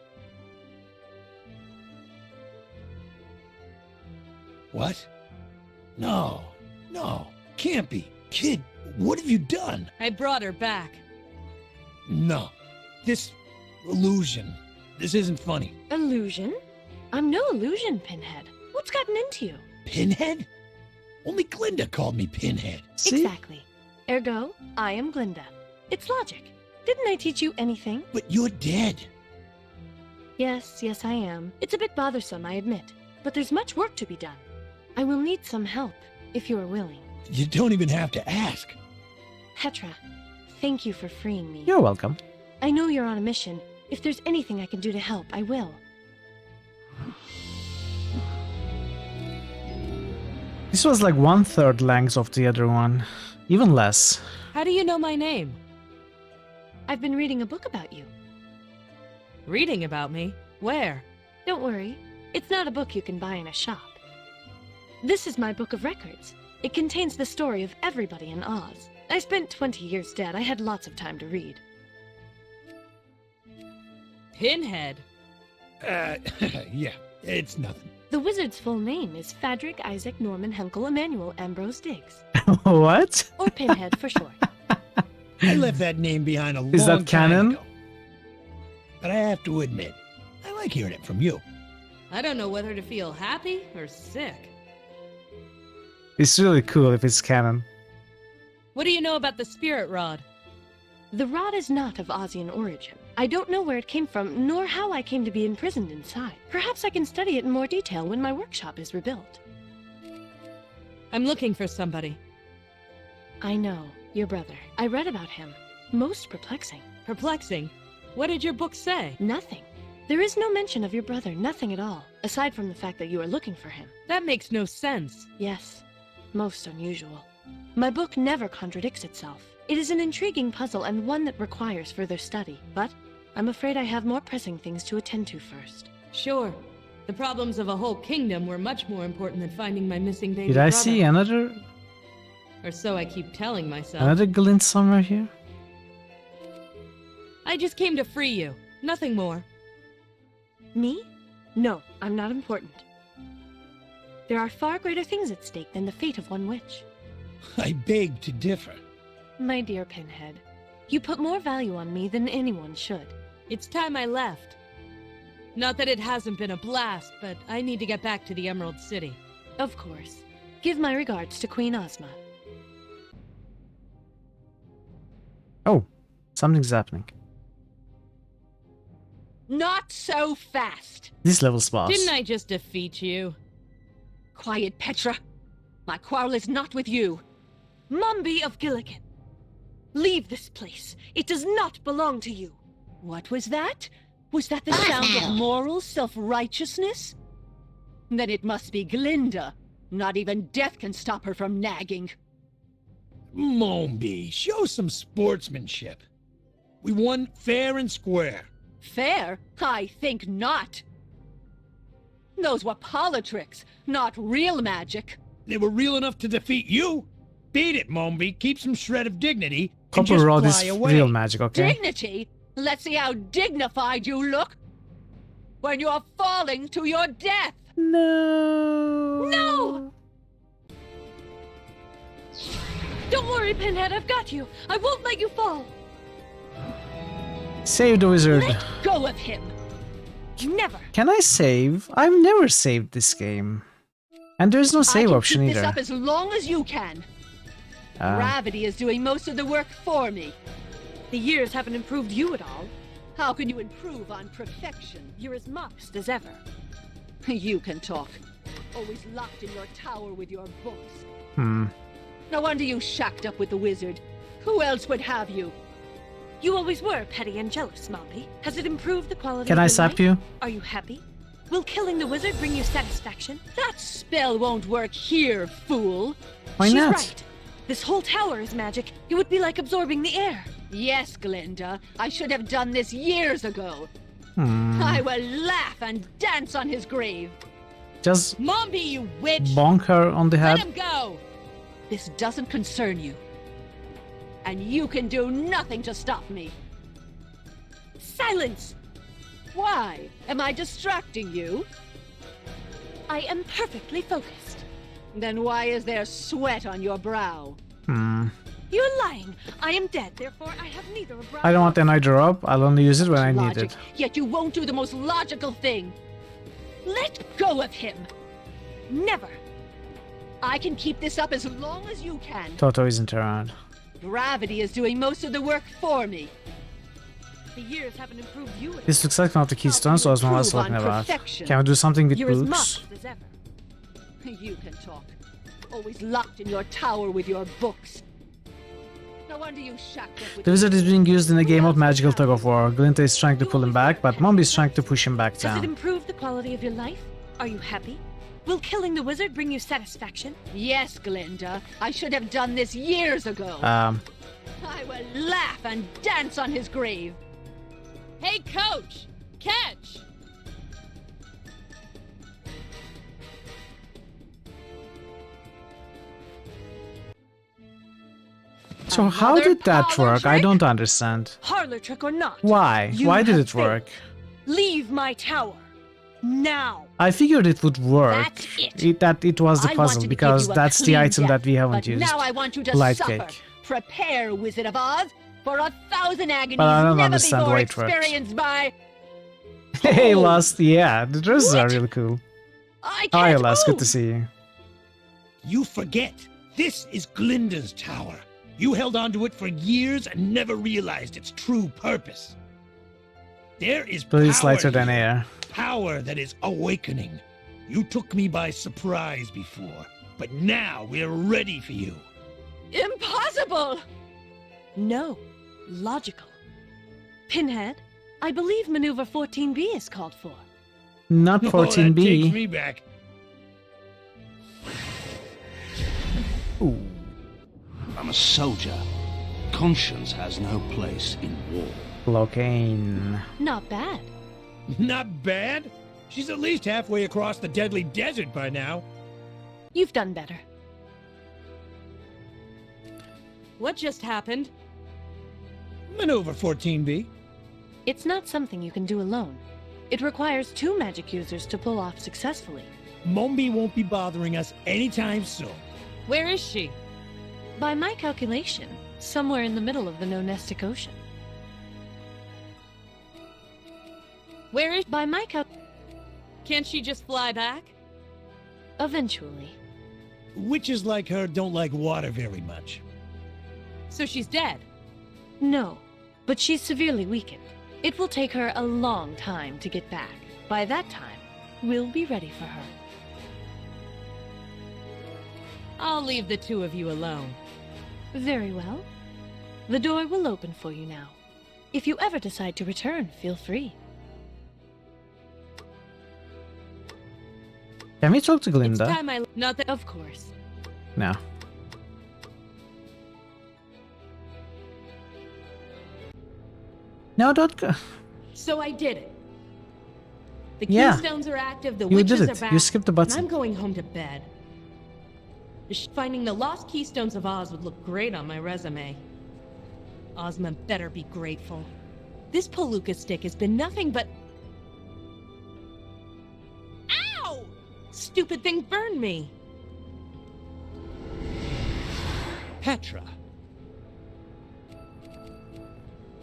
What? No, can't be. Kid, what have you done? I brought her back. No, this illusion, this isn't funny. Illusion? I'm no illusion, Pinhead. What's gotten into you? Pinhead? Only Glinda called me Pinhead. See? Exactly. Ergo, I am Glinda. It's logic. Didn't I teach you anything? But you're dead. Yes, I am. It's a bit bothersome, I admit. But there's much work to be done. I will need some help, if you are willing. You don't even have to ask. Petra, thank you for freeing me. You're welcome. I know you're on a mission. If there's anything I can do to help, I will. This was like 1/3 length of the other one. Even less. How do you know my name? I've been reading a book about you. Reading about me? Where? Don't worry. It's not a book you can buy in a shop. This is my book of records. It contains the story of everybody in Oz. I spent 20 years dead. I had lots of time to read. Pinhead. Yeah, it's nothing. The wizard's full name is Fadric Isaac Norman Henkel Emmanuel Ambrose Diggs. What? Or Pinhead for short. I left that name behind a long Is that time canon? ago. But I have to admit, I like hearing it from you. I don't know whether to feel happy or sick. It's really cool if it's canon. What do you know about the spirit rod? The rod is not of Ozian origin. I don't know where it came from, nor how I came to be imprisoned inside. Perhaps I can study it in more detail when my workshop is rebuilt. I'm looking for somebody. I know, your brother. I read about him. Most perplexing. Perplexing? What did your book say? Nothing. There is no mention of your brother, nothing at all, aside from the fact that you are looking for him. That makes no sense. Yes, most unusual. My book never contradicts itself. It is an intriguing puzzle and one that requires further study, but I'm afraid I have more pressing things to attend to first. Sure. The problems of a whole kingdom were much more important than finding my missing baby Did I brother. see another Or so I keep telling myself. glint somewhere here? I just came to free you. Nothing more. Me? No, I'm not important. There are far greater things at stake than the fate of one witch. I beg to differ. My dear Pinhead, you put more value on me than anyone should. It's time I left. Not that it hasn't been a blast, but I need to get back to the Emerald City. Of course. Give my regards to Queen Ozma. Oh, something's happening. Not so fast. This level's boss. Didn't I just defeat you? Quiet, Petra. My quarrel is not with you. Mumby of Gilligan. Leave this place. It does not belong to you. What was that? Was that the sound of moral self-righteousness? Then it must be Glinda. Not even death can stop her from nagging. Mombi, show some sportsmanship. We won fair and square. Fair? I think not. Those were politricks, not real magic. They were real enough to defeat you. Beat it, Mombi. Keep some shred of dignity. And Copper just Rod is fly away. real magic, okay? Dignity? Let's see how dignified you look when you're falling to your death. No. No! Don't worry, Pinhead, I've got you. I won't let you fall. Save the wizard. Let go of him. Never. Can I save? I've never saved this game. And there's no save option I can keep either. this up as long as you can. Gravity is doing most of the work for me. The years haven't improved you at all. How can you improve on perfection? You're as modest as ever. You can talk. Always locked in your tower with your books. Hmm. No wonder you shacked up with the wizard. Who else would have you? You always were petty and jealous, Mompy. Has it improved the quality Can of I your sap life? you? Are you happy? Will killing the wizard bring you satisfaction? That spell won't work here, fool. Why She's not? right. This whole tower is magic. It would be like absorbing the air. Yes, Glinda. I should have done this years ago. Hmm. I will laugh and dance on his grave. Just Mombi, you witch! bonk her on the Let head. him go! This doesn't concern you. And you can do nothing to stop me. Silence! Why? Am I distracting you? I am perfectly focused. Then why is there sweat on your brow? Hmm. You're lying. I am dead, therefore I have neither a brow. I don't want to annoy her up. I'll only use it when I need Logic, it. yet you won't do the most logical thing. Let go of him. Never. I can keep this up as long as you can. Toto isn't around. Gravity is doing most of the work for me. The years haven't improved you at all. This looks like one of the keystones I was improve talking on about. perfection? Can we do something with You're as books? modest as ever. You can talk. Always locked in your tower with your books. No wonder you shacked up with The wizard is being used in a game of magical tug of war. Glinda is trying to pull him back, but Mombi is trying to push him back Has it down. improved the quality of your life? Are you happy? Will killing the wizard bring you satisfaction? Yes, Glinda. I should have done this years ago. I will laugh and dance on his grave. Hey, coach! Catch! So how did that work? I don't understand. Parlor trick or not? Why? You Why did have it work? Leave my tower. Now. I figured it would work. That's It was the I puzzle wanted to because give you a that's the clean item death, that we haven't but used. Now I want you to Light suffer. cake. Prepare, Wizard of Oz, for 1,000 agonies But I don't never understand before why it works. experienced by... Hey, Lust. Yeah, the dresses are really cool. I Hi, can't Lust. Good move. to see you. You forget. This is Glinda's tower. You held onto it for years and never realized its true purpose. There is Please power lighter than here. air. Power that is awakening. You took me by surprise before, but now we're ready for you. Impossible! No. Logical. Pinhead, I believe maneuver 14B is called for. Not Oh, that takes 14B. me back. Ooh. I'm a soldier. Conscience has no place in war. Locaine. Not bad. Not bad. She's at least halfway across the deadly desert by now. You've done better. What just happened? Maneuver 14B. It's not something you can do alone. It requires 2 magic users to pull off successfully. Mombi won't be bothering us anytime soon. Where is she? By my calculation, somewhere in the middle of the Nonestic Ocean. Where is... By my cal... Can't she just fly back? Eventually. Witches like her don't like water very much. So she's dead? No, but she's severely weakened. It will take her a long time to get back. By that time, we'll be ready for her. I'll leave the 2 of you alone. Very well. The door will open for you now. If you ever decide to return, feel free. Can we talk to Glinda? It's time I... Not that... Of course. No. No, don't go. So I did it. The Yeah. keystones are active, the You witches did are it. back. You skipped the button. And I'm going home to bed. Finding the lost keystones of Oz would look great on my resume. Ozma better be grateful. This Palooka stick has been nothing but... Ow! Stupid thing burned me. Petra.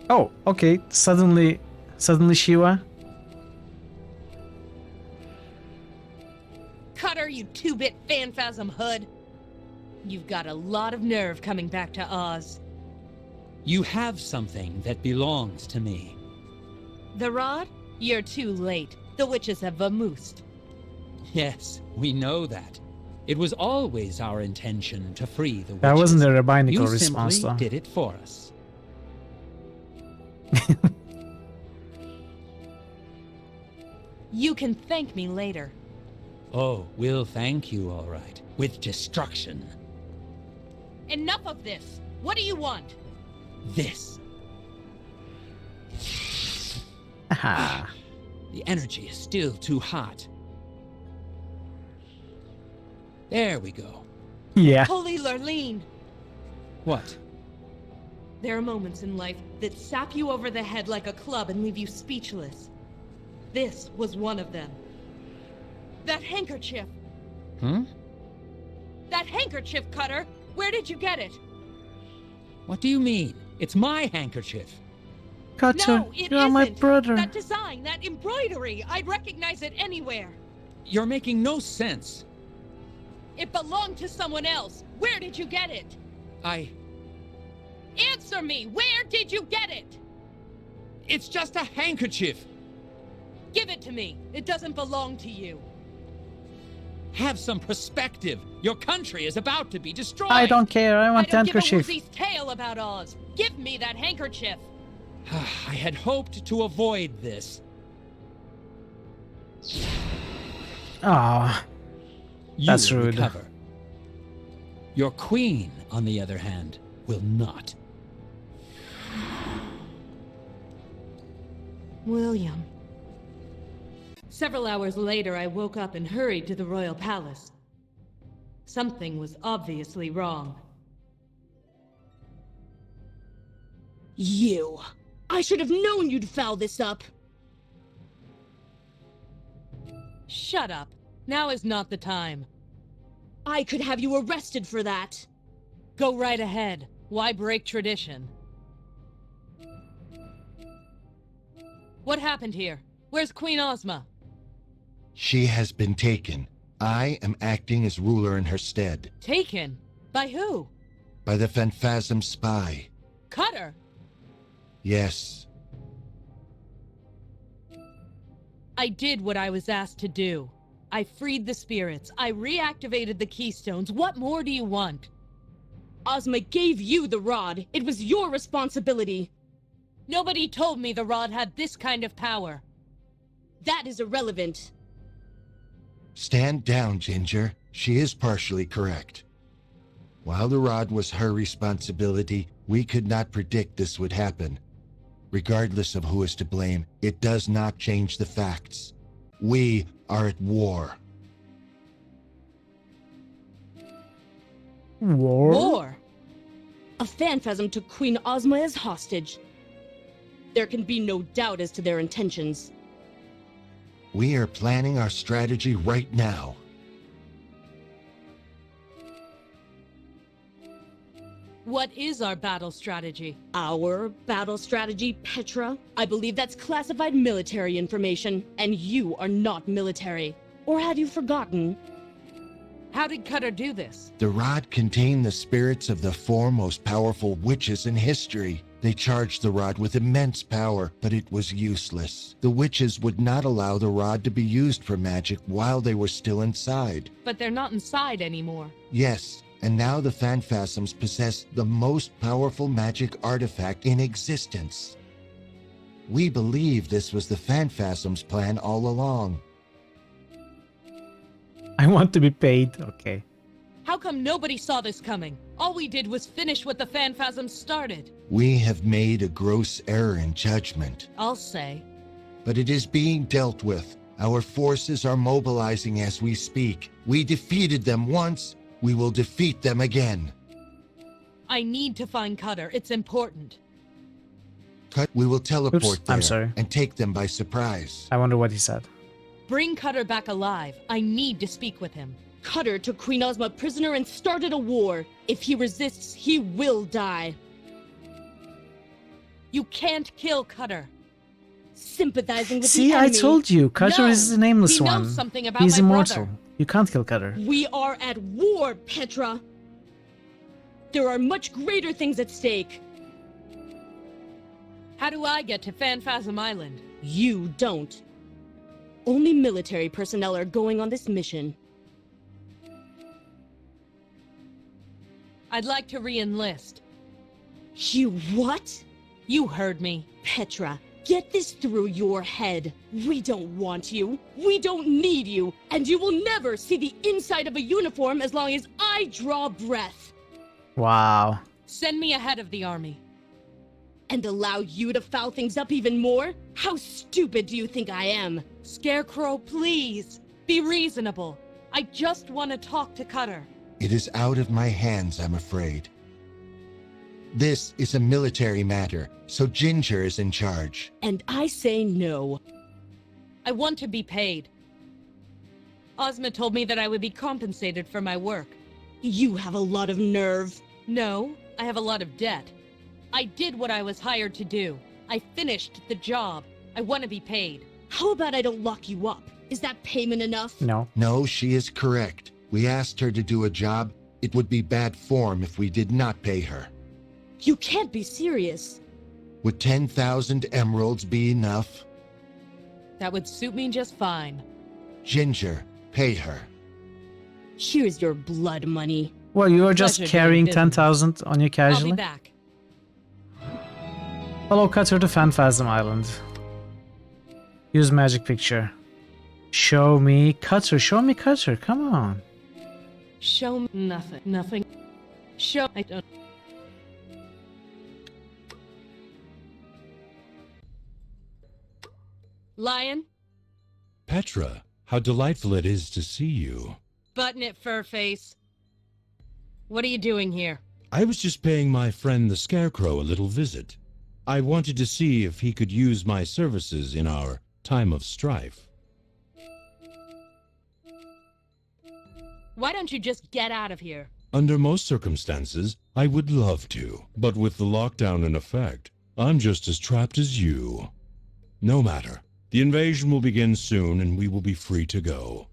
Oh, okay. Suddenly Shiva. Cutter, you two-bit phantasm hood. You've got a lot of nerve coming back to Oz. You have something that belongs to me. The rod? You're too late. The witches have vamoosed. Yes, we know that. It was always our intention to free the witches. That wasn't a rabbinical you response, simply though. did it for us. You can thank me later. Oh, we'll thank you, all right. With destruction. Enough of this! What do you want? This. Aha. The energy is still too hot. There we go. Yeah. Holy Lurleen! What? There are moments in life that sap you over the head like a club and leave you speechless. This was one of them. That handkerchief! Hmm? That handkerchief, Cutter! Where did you get it? What do you mean? It's my handkerchief. Cutter, No, it you are my isn't. brother. That design, that embroidery, I'd recognize it anywhere. You're making no sense. It belonged to someone else. Where did you get it? Answer me! Where did you get it? It's just a handkerchief. Give it to me. It doesn't belong to you. Have some perspective. Your country is about to be destroyed. I don't care. I want the I don't handkerchief. give a woozy's tail about Oz. Give me that handkerchief. I had hoped to avoid this. Ah, that's You rude. recover. Your queen, on the other hand, will not. William. Several hours later, I woke up and hurried to the royal palace. Something was obviously wrong. You! I should have known you'd foul this up! Shut up. Now is not the time. I could have you arrested for that! Go right ahead. Why break tradition? What happened here? Where's Queen Ozma? She has been taken. I am acting as ruler in her stead. Taken? By who? By the Phanphasm spy. Cutter? Yes. I did what I was asked to do. I freed the spirits. I reactivated the keystones. What more do you want? Ozma gave you the rod. It was your responsibility. Nobody told me the rod had this kind of power. That is irrelevant. Stand down, Ginger. She is partially correct. While the rod was her responsibility, we could not predict this would happen. Regardless of who is to blame, it does not change the facts. We are at war. War? A phantasm took Queen Ozma as hostage. There can be no doubt as to their intentions. We are planning our strategy right now. What is our battle strategy? Our battle strategy, Petra? I believe that's classified military information, and you are not military. Or have you forgotten? How did Cutter do this? The rod contained the spirits of the four most powerful witches in history. They charged the rod with immense power, but it was useless. The witches would not allow the rod to be used for magic while they were still inside. But they're not inside anymore. Yes, and now the Phanphasms possess the most powerful magic artifact in existence. We believe this was the Phanphasms' plan all along. I want to be paid. Okay. How come nobody saw this coming? All we did was finish what the Phanphasms started. We have made a gross error in judgment, I'll say. but it is being dealt with. Our forces are mobilizing as we speak. We defeated them once. We will defeat them again. I need to find Cutter. It's important. We will teleport Oops, there I'm sorry. and take them by surprise. I wonder what he said. Bring Cutter back alive. I need to speak with him. Cutter took Queen Ozma prisoner and started a war. If he resists, he will die. You can't kill Cutter. Sympathizing with See, the I enemy. told you, Cutter No, is the nameless he knows one. something about He's my immortal. brother. You can't kill Cutter. We are at war, Petra. There are much greater things at stake. How do I get to Phanphasm Island? You don't. Only military personnel are going on this mission. I'd like to re-enlist. You what? You heard me. Petra, get this through your head. We don't want you. We don't need you. And you will never see the inside of a uniform as long as I draw breath. Wow. Send me ahead of the army. And allow you to foul things up even more? How stupid do you think I am? Scarecrow, please. Be reasonable. I just want to talk to Cutter. It is out of my hands, I'm afraid. This is a military matter, so Ginger is in charge. And I say no. I want to be paid. Ozma told me that I would be compensated for my work. You have a lot of nerve. No, I have a lot of debt. I did what I was hired to do. I finished the job. I want to be paid. How about I don't lock you up? Is that payment enough? No. No, she is correct. We asked her to do a job. It would be bad form if we did not pay her. You can't be serious. Would 10,000 emeralds be enough? That would suit me just fine. Ginger, pay her. Here's your blood money. Well, you are just Pleasure carrying doing business. 10,000 on you I'll casually? be back. Follow Cutter to Phanphasm Island. Use magic picture. Show me Cutter. Show me Cutter. Come on. Show me nothing. Nothing. Show. I don't. Lion, Petra, how delightful it is to see you. button it, Furface. What are you doing here? I was just paying my friend the Scarecrow a little visit. I wanted to see if he could use my services in our time of strife. Why don't you just get out of here? Under most circumstances, I would love to, but with the lockdown in effect, I'm just as trapped as you. No matter. The invasion will begin soon and we will be free to go.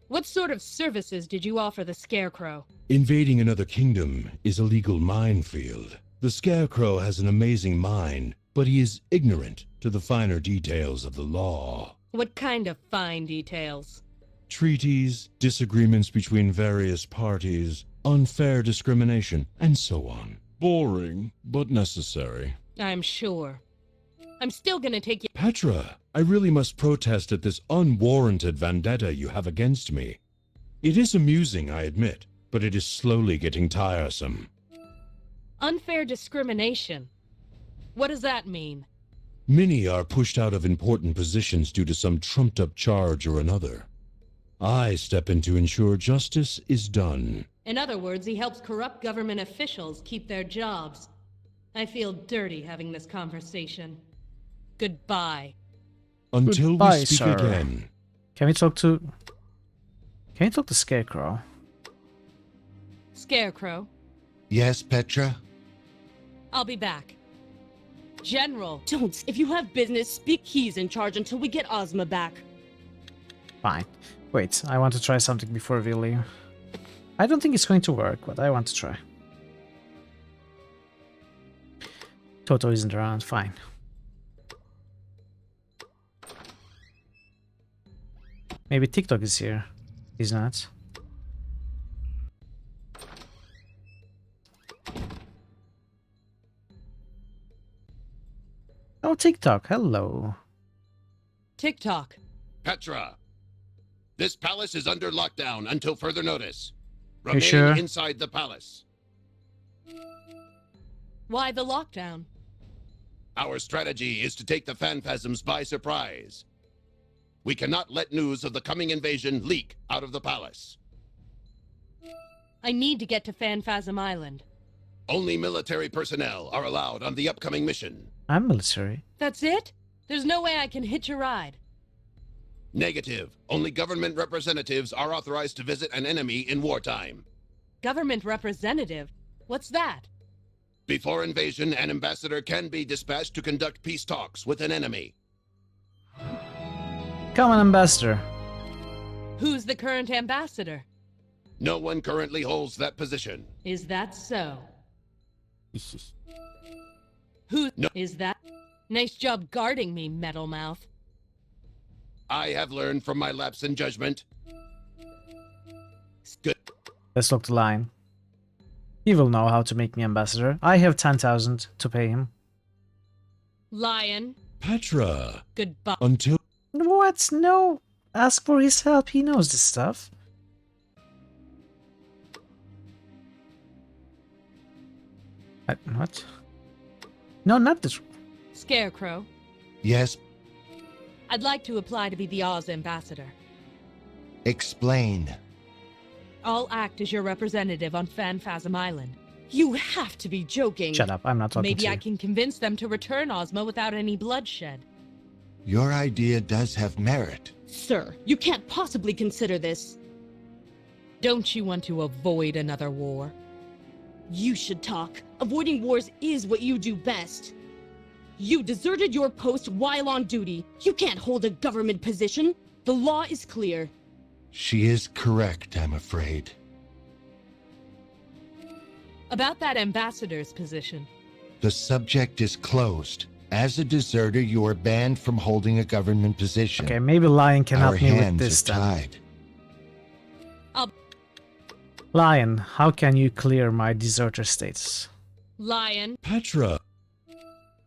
What sort of services did you offer the Scarecrow? Invading another kingdom is a legal minefield. The Scarecrow has an amazing mind, but he is ignorant to the finer details of the law. What kind of fine details? Treaties, disagreements between various parties, unfair discrimination, and so on. Boring, but necessary. I'm sure. I'm still gonna take you. Petra, I really must protest at this unwarranted vendetta you have against me. It is amusing, I admit, but it is slowly getting tiresome. Unfair discrimination. What does that mean? Many are pushed out of important positions due to some trumped-up charge or another. I step in to ensure justice is done. In other words, he helps corrupt government officials keep their jobs. I feel dirty having this conversation. Goodbye. Until Goodbye, we speak sir. again. Can we talk to... Can you talk to Scarecrow? Scarecrow, Yes, Petra? I'll be back. General, Don't. If you have business, speak. He's in charge until we get Ozma back. Fine. Wait, I want to try something before we leave. I don't think it's going to work, but I want to try. Toto isn't around, fine. Maybe TikTok is here. He's not. Oh, TikTok, hello. TikTok. Petra, this palace is under lockdown until further notice. You Remain sure? inside the palace. Why the lockdown? Our strategy is to take the Phanphasms by surprise. We cannot let news of the coming invasion leak out of the palace. I need to get to Phanphasm Island. Only military personnel are allowed on the upcoming mission. I'm military. That's it? There's no way I can hitch a ride. Negative. Only government representatives are authorized to visit an enemy in wartime. Government representative? What's that? Before invasion, an ambassador can be dispatched to conduct peace talks with an enemy. Come on, ambassador. Who's the current ambassador? No one currently holds that position. Is that so? Is that? Nice job guarding me, Metalmouth. I have learned from my lapse in judgment. Good. Let's look the line. He will know how to make me ambassador. I have 10,000 to pay him. Lion. Petra. Goodbye. Until... What? No. Ask for his help. He knows this stuff. What? No, not this. Scarecrow. Yes, I'd like to apply to be the Oz ambassador. explain. I'll act as your representative on Phanphasm Island. You have to be joking. Shut up. I'm not talking Maybe to I you. can convince them to return Ozma without any bloodshed. Your idea does have merit. Sir, you can't possibly consider this. Don't you want to avoid another war? You should talk. Avoiding wars is what you do best. You deserted your post while on duty. You can't hold a government position. The law is clear. She is correct, I'm afraid. About that ambassador's position. The subject is closed. As a deserter, you are banned from holding a government position. Okay, maybe Lion can Our help me with hands this are then. tied. Lion, how can you clear my deserter status? Lion. Petra.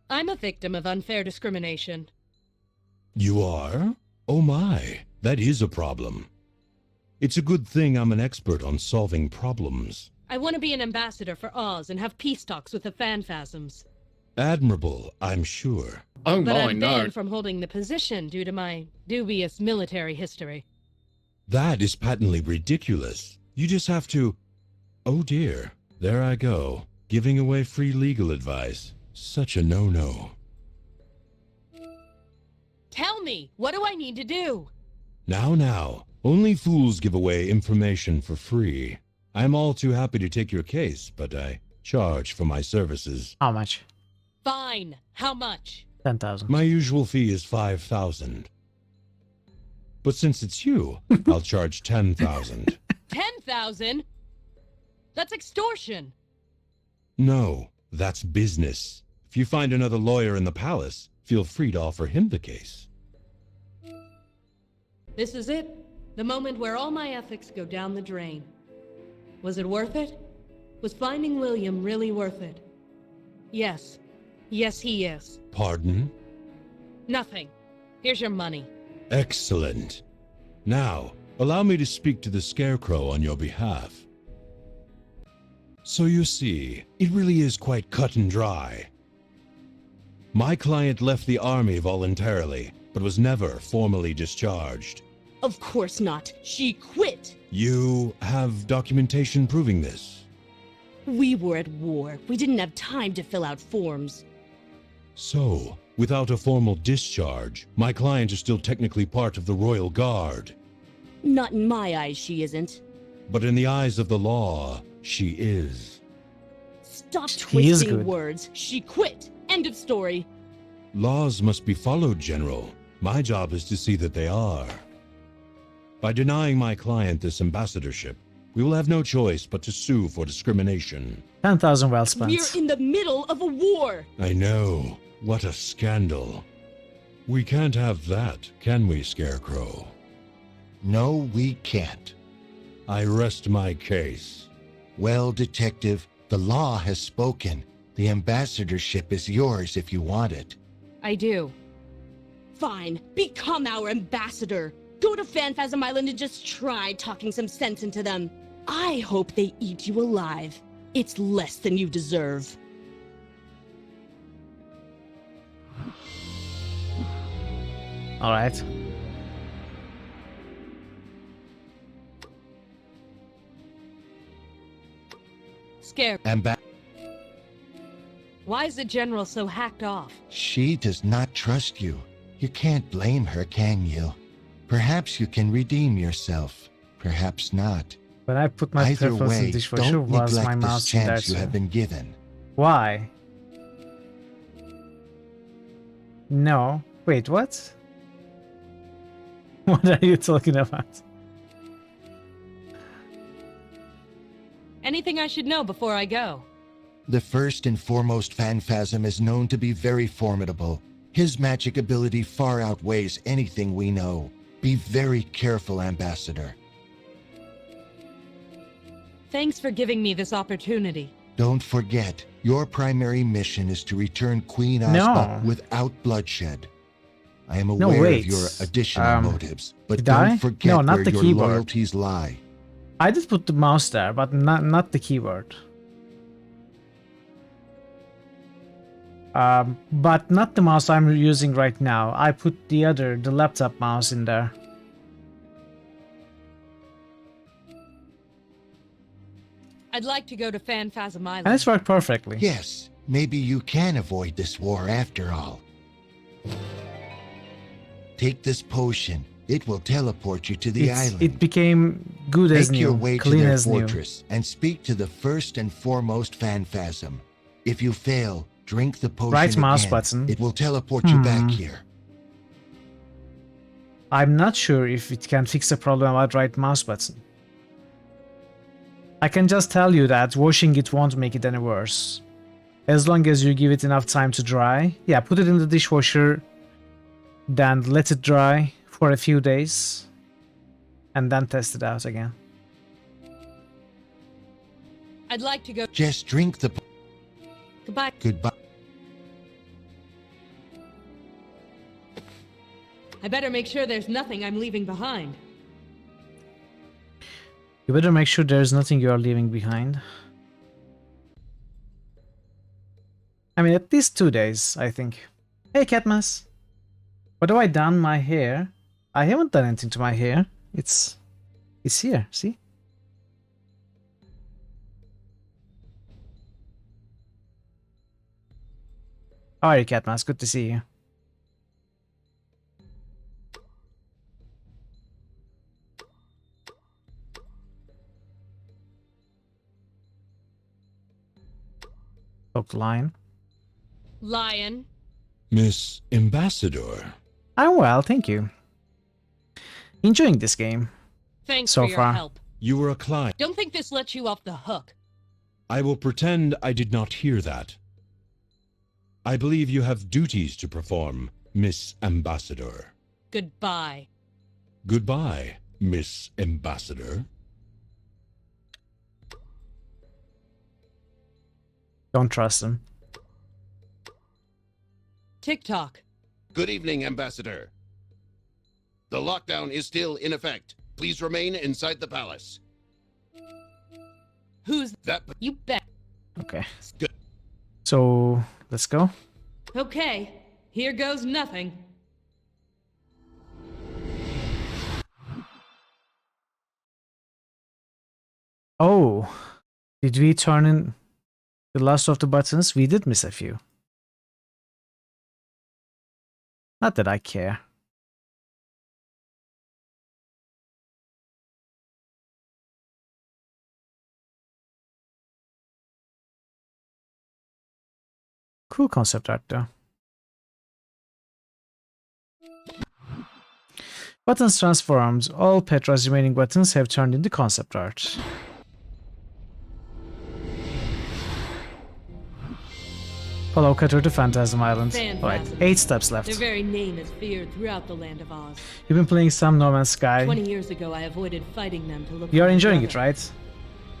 I'm a victim of unfair discrimination. You are? Oh my, that is a problem. It's a good thing I'm an expert on solving problems. I want to be an ambassador for Oz and have peace talks with the Phanphasms. Admirable, I'm sure. Oh but I'm banned from holding the position due to my dubious military history. That is patently ridiculous. You just have to... Oh dear, there I go, giving away free legal advice. Such a no-no. Tell me, what do I need to do? Now, only fools give away information for free. I'm all too happy to take your case, but I charge for my services. How much? Fine. How much? 10,000. My usual fee is 5,000. But since it's you, I'll charge 10,000. 10,000? That's extortion. No, that's business. If you find another lawyer in the palace, feel free to offer him the case. This is it. The moment where all my ethics go down the drain. Was it worth it? Was finding William really worth it? Yes. Yes, he is. Pardon? Nothing. Here's your money. Excellent. Now, allow me to speak to the Scarecrow on your behalf. So you see, it really is quite cut and dry. My client left the army voluntarily, but was never formally discharged. Of course not. She quit. You have documentation proving this? We were at war. We didn't have time to fill out forms. So, without a formal discharge, my client is still technically part of the Royal Guard. Not in my eyes, she isn't. But in the eyes of the law, she is. Stop He is twisting good. words. She quit. End of story. Laws must be followed, General. My job is to see that they are. By denying my client this ambassadorship, we will have no choice but to sue for discrimination. 10,000 well spent. We're in the middle of a war. I know. What a scandal. We can't have that, can we, Scarecrow? No, we can't. I rest my case. Well, Detective, the law has spoken. The ambassadorship is yours if you want it. I do. Fine. Become our ambassador. Go to Phanphasm Island and just try talking some sense into them. I hope they eat you alive. It's less than you deserve. All right. Scare. Why is the general so hacked off? She does not trust you. You can't blame her, can you? Perhaps you can redeem yourself. Perhaps not. When I put my Either preference in way, the dishwasher, don't was my neglect this mouse in there chance you too? have been given. Why? No. Wait, what? What are you talking about? Anything I should know before I go? The first and foremost Phanphasm is known to be very formidable. His magic ability far outweighs anything we know. Be very careful, Ambassador. Thanks for giving me this opportunity. Don't forget, your primary mission is to return Queen No. Ozma without bloodshed. I am No, aware wait. of your additional motives, but did I? don't forget No, not where the your keyboard. loyalties lie. I did put the mouse there, but not the keyboard. But not the mouse I'm using right now. I put the laptop mouse in there. I'd like to go to Phanphasm Island. And it's worked perfectly. Yes, maybe you can avoid this war after all. Take this potion. It will teleport you to the island. It became good as Make your new, way to clean their as new. fortress and speak to the first and foremost Phanphasm. If you fail, drink the potion Right mouse again. button. It will teleport you back here. I'm not sure if it can fix the problem about right mouse button. I can just tell you that washing it won't make it any worse. As long as you give it enough time to dry. Yeah, put it in the dishwasher, then let it dry for a few days, and then test it out again. I'd like to go. Just drink the... Goodbye. Goodbye. I better make sure there's nothing I'm leaving behind. You better make sure there's nothing you are leaving behind. I mean, at least 2 days, I think. Hey, Catmas. What have I done? My hair? I haven't done anything to my hair. It's here, see? How are you, Catmas? Good to see you. Talk to Lion. Lion. Miss Ambassador. I'm well, thank you. Enjoying this game. Thanks so for your far. help. You were a client. Don't think this lets you off the hook. I will pretend I did not hear that. I believe you have duties to perform, Miss Ambassador. Goodbye. Goodbye, Miss Ambassador. Don't trust him. TikTok. Good evening, Ambassador. The lockdown is still in effect. Please remain inside the palace. Who's that? You bet. Okay. Good. So, let's go. Okay, here goes nothing. Oh, did we turn in the last of the buttons? We did miss a few. Not that I care. Cool concept art though. Buttons transformed. All Petra's remaining buttons have turned into concept art. Follow Cutter to Phantasm Island. Alright, 8 steps left. Their very name is feared throughout the land of Oz. You've been playing some No Man's Sky. 20 years ago, I avoided fighting them to look. You're for my enjoying it, brother. right?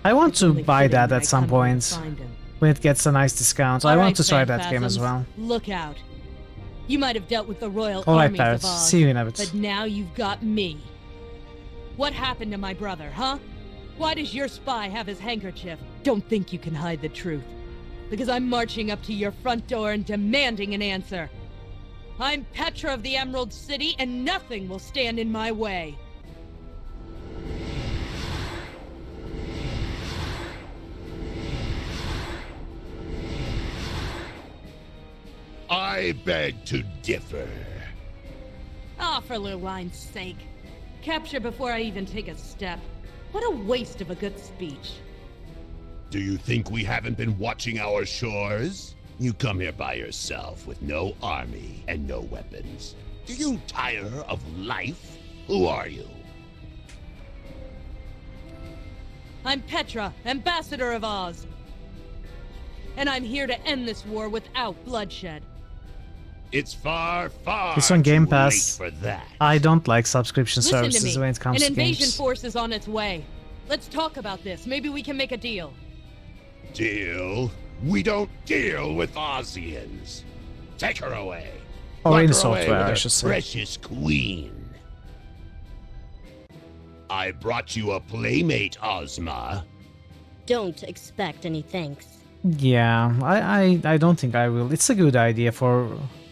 I want It's to only buy fitting that that I at some come here to point. find him. When it gets a nice discount. I All want right, to try that game as Phanphasms, well. Look out. You might have dealt with the royal All right, armies Parrots. of Oz, See you in a bit. but now you've got me. What happened to my brother, huh? Why does your spy have his handkerchief? Don't think you can hide the truth. Because I'm marching up to your front door and demanding an answer. I'm Petra of the Emerald City, and nothing will stand in my way. I beg to differ. Ah, for Lurline's sake. Capture before I even take a step. What a waste of a good speech. Do you think we haven't been watching our shores? You come here by yourself with no army and no weapons. Do you tire of life? Who are you? I'm Petra, Ambassador of Oz. And I'm here to end this war without bloodshed. It's far, far It's on Game too Pass. late for that. I don't like subscription Listen to services me. when it comes An to invasion games. force is on its way. Let's talk about this. Maybe we can make a deal. Deal? We don't deal with Ozians. Take her away. Or Lock in her software, away with I her should say. precious queen. I brought you a playmate, Ozma. Don't expect any thanks. Yeah, I don't think I will. It's a good idea for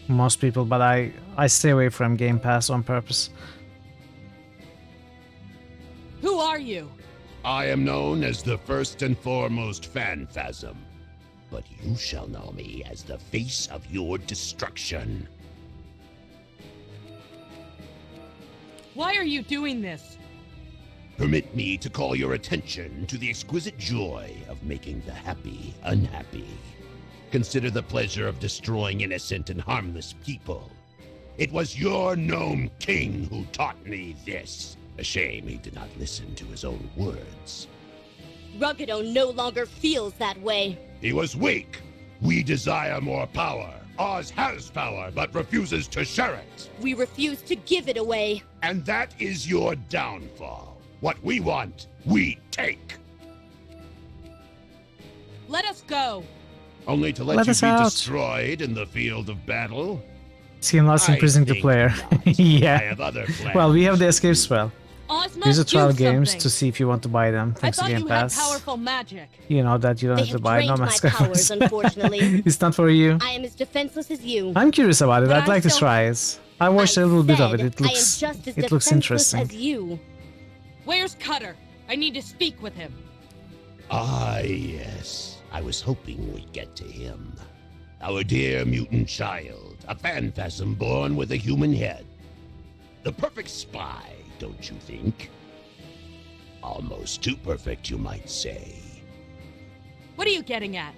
most people, but I stay away from Game Pass on purpose. Who are you? I am known as the first and foremost Phanphasm, but you shall know me as the face of your destruction. Why are you doing this? Permit me to call your attention to the exquisite joy of making the happy unhappy. Consider the pleasure of destroying innocent and harmless people. It was your gnome king who taught me this. A shame he did not listen to his own words. Ruggedo no longer feels that way. He was weak. We desire more power. Oz has power, but refuses to share it. We refuse to give it away. And that is your downfall. What we want, we take. Let us go. Only to let Let you us be out. destroyed in the field of battle? Seamless I imprisoning the think player. not. Yeah. I have other plans. Well, we have the escape spell. Ozma, Use the trial do games something. to see if you want to buy them. I Thanks to thought Game you had Pass. powerful magic. You know that you don't They have to have buy No drained my Man's powers, Sky. unfortunately. It's not for you. I am as defenseless as you. I'm curious about it. But I'd I like to still- try it. I watched a little bit of it. Said It looks I am just as it looks defenseless interesting. as you. Where's Cutter? I need to speak with him. Ah, yes. I was hoping we'd get to him. Our dear mutant child, a phantasm born with a human head. The perfect spy, don't you think? Almost too perfect, you might say. What are you getting at?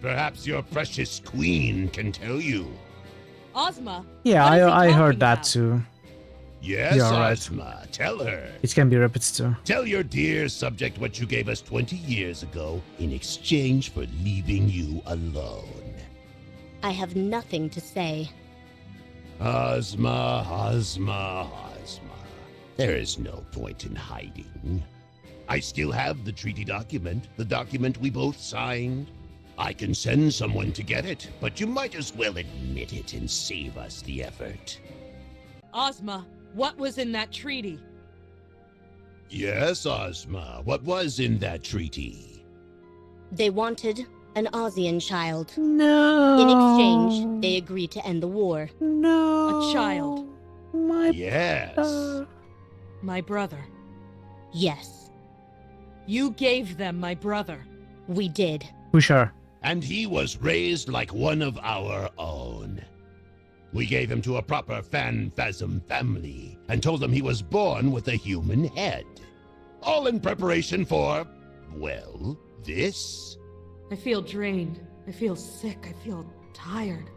Perhaps your precious queen can tell you. Ozma? Yeah, What is he I heard talking that about? too. Yes, You're right. Ozma, tell her. It can be repeated too. Tell your dear subject what you gave us 20 years ago in exchange for leaving you alone. I have nothing to say. Ozma, Ozma, Ozma. There is no point in hiding. I still have the treaty document, the document we both signed. I can send someone to get it, but you might as well admit it and save us the effort. Ozma, what was in that treaty? Yes, Ozma, what was in that treaty? They wanted an Ozian child. No. In exchange, they agreed to end the war. No. A child. Yes. My brother. Yes, You gave them my brother. we did. Push her. And he was raised like one of our own. We gave him to a proper Phanphasm family and told him he was born with a human head. All in preparation for, well, this. I feel drained. I feel sick. I feel tired.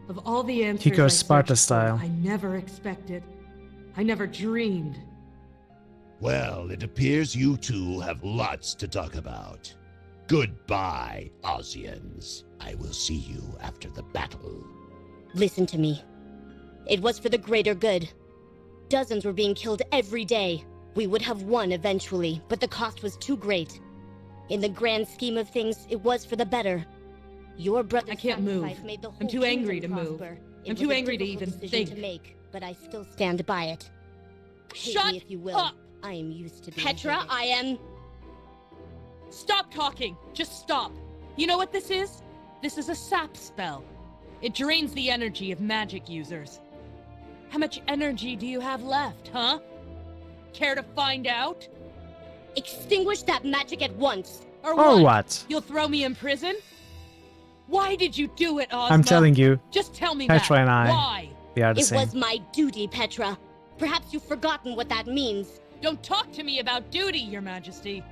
Of all the answers He goes I Sparta searched for, style. I never expected. I never dreamed. Well, it appears you two have lots to talk about. Goodbye, Ozians. I will see you after the battle. Listen to me. It was for the greater good. Dozens were being killed every day. We would have won eventually, but the cost was too great. In the grand scheme of things, it was for the better. Your brother's I can't move. sacrifice made the whole I'm too angry kingdom to move. prosper. It I'm was too a angry to difficult even decision think. to make, but I still stand by it. Hate Shut me if you will. up! I am used to being Petra, hated. I am... Stop talking! Just stop! You know what this is? This is a sap spell. It drains the energy of magic users. How much energy do you have left, huh? Care to find out? Extinguish that magic at once! Or Or what? You'll throw me in prison? Why did you do it, Ozma? I'm telling you, Just tell me Petra that. and I, Why? they are the It same. was my duty, Petra. Perhaps you've forgotten what that means. Don't talk to me about duty, Your Majesty.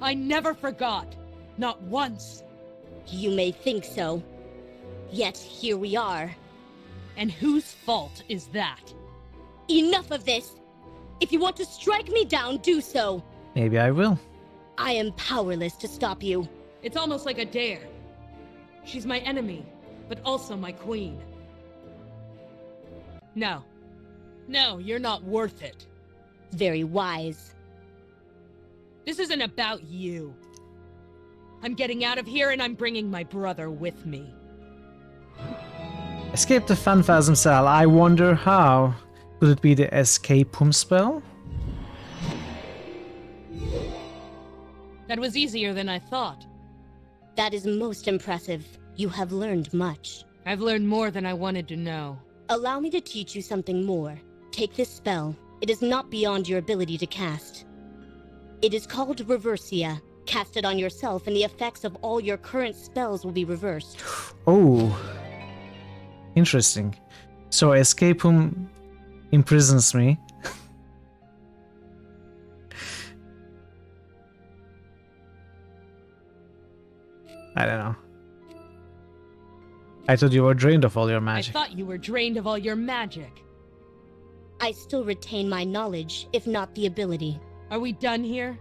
I never forgot. Not once. You may think so. Yet here we are. And whose fault is that? Enough of this! If you want to strike me down, do so. Maybe I will. I am powerless to stop you. It's almost like a dare. She's my enemy, but also my queen. No. No, you're not worth it. Very wise. This isn't about you. I'm getting out of here and I'm bringing my brother with me. Escape the Phanphasm cell. I wonder how. Could it be the escape spell? That was easier than I thought. That is most impressive. You have learned much. I've learned more than I wanted to know. Allow me to teach you something more. Take this spell. It is not beyond your ability to cast. It is called Reversia. Cast it on yourself and the effects of all your current spells will be reversed. Oh. Interesting. So Escapeum imprisons me. I don't know. I thought you were drained of all your magic. I thought you were drained of all your magic. I still retain my knowledge, if not the ability. Are we done here?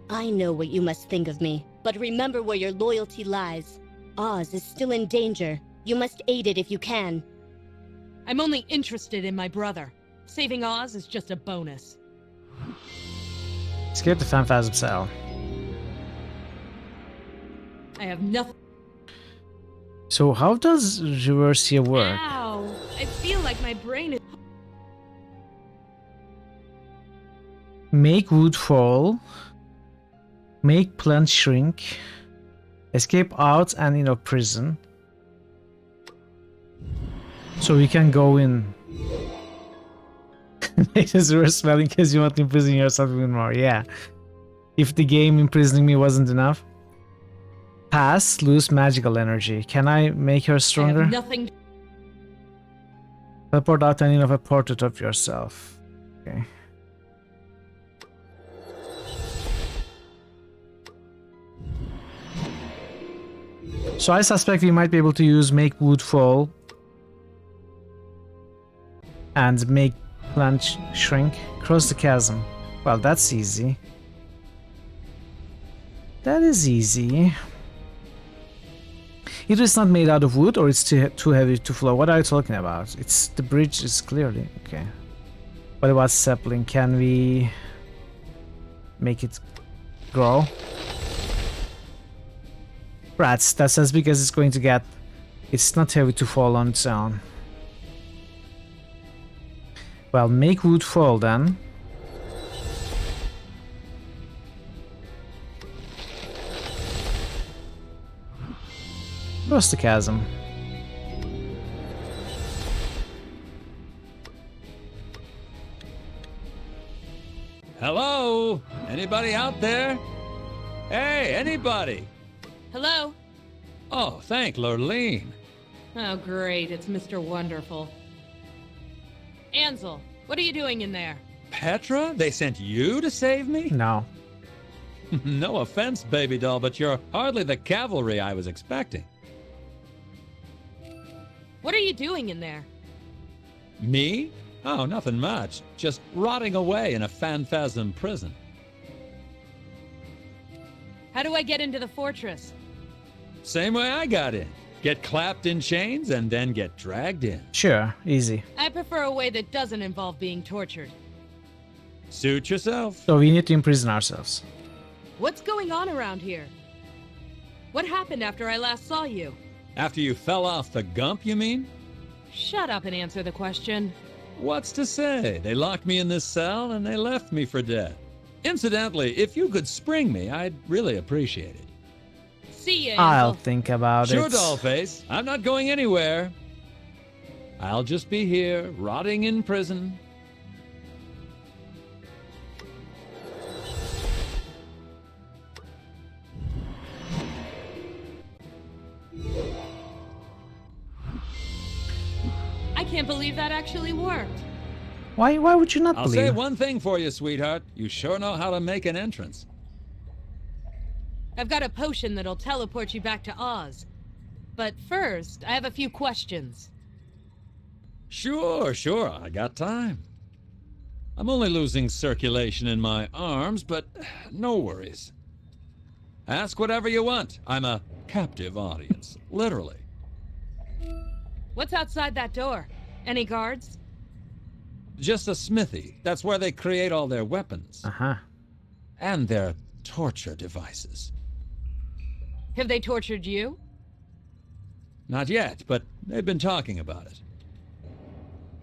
I know what you must think of me, but remember where your loyalty lies. Oz is still in danger. You must aid it if you can. I'm only interested in my brother. Saving Oz is just a bonus. Escape the Phanphasm cell. I have nothing. So how does Reversia work? Ow! I feel like my brain is... Make wood fall. Make plant shrink. Escape out and in a prison. So we can go in. Make this reverse spell in case you want to imprison yourself even more. Yeah. If the game imprisoning me wasn't enough. Pass, lose magical energy. Can I make her stronger? I have nothing. Teleport out and in of a portrait of yourself. Okay. So I suspect we might be able to use make wood fall and make plant shrink. Cross the chasm. Well, that's easy. That is easy. Either it's not made out of wood or it's too heavy to flow. What are you talking about? It's the bridge is clearly okay. What about sapling? Can we make it grow? Rats, that's as big as it's going to get. It's not heavy to fall on its own. Well, make wood fall then. Cross the chasm. Hello? Anybody out there? Hey, anybody? Hello? Oh, thank Lurleen. Oh, great. It's Mr. Wonderful. Ansel, what are you doing in there? Petra? They sent you to save me? No. No offense, baby doll, but you're hardly the cavalry I was expecting. What are you doing in there? Me? Oh, nothing much. Just rotting away in a Phanphasm prison. How do I get into the fortress? Same way I got in. Get clapped in chains and then get dragged in. Sure, easy. I prefer a way that doesn't involve being tortured. Suit yourself. So we need to imprison ourselves. What's going on around here? What happened after I last saw you? After you fell off the gump, you mean? Shut up and answer the question. What's to say? They locked me in this cell and they left me for dead. Incidentally, if you could spring me, I'd really appreciate it. See ya, I'll Ansel. think about Sure, it. Dollface. I'm not going anywhere. I'll just be here, rotting in prison. I can't believe that actually worked. Why would you not I'll believe? say one thing for you, sweetheart. You sure know how to make an entrance. I've got a potion that'll teleport you back to Oz. But first, I have a few questions. Sure, I got time. I'm only losing circulation in my arms, but no worries. Ask whatever you want. I'm a captive audience, literally. What's outside that door? Any guards? Just a smithy. That's where they create all their weapons. Uh-huh. And their torture devices. Have they tortured you? Not yet, but they've been talking about it.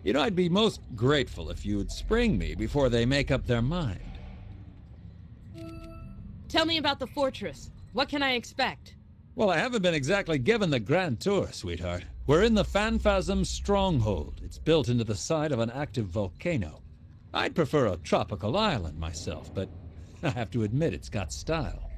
You know, I'd be most grateful if you'd spring me before they make up their mind. Tell me about the fortress. What can I expect? Well, I haven't been exactly given the grand tour, sweetheart. We're in the Phanphasm Stronghold. It's built into the side of an active volcano. I'd prefer a tropical island myself, but I have to admit it's got style.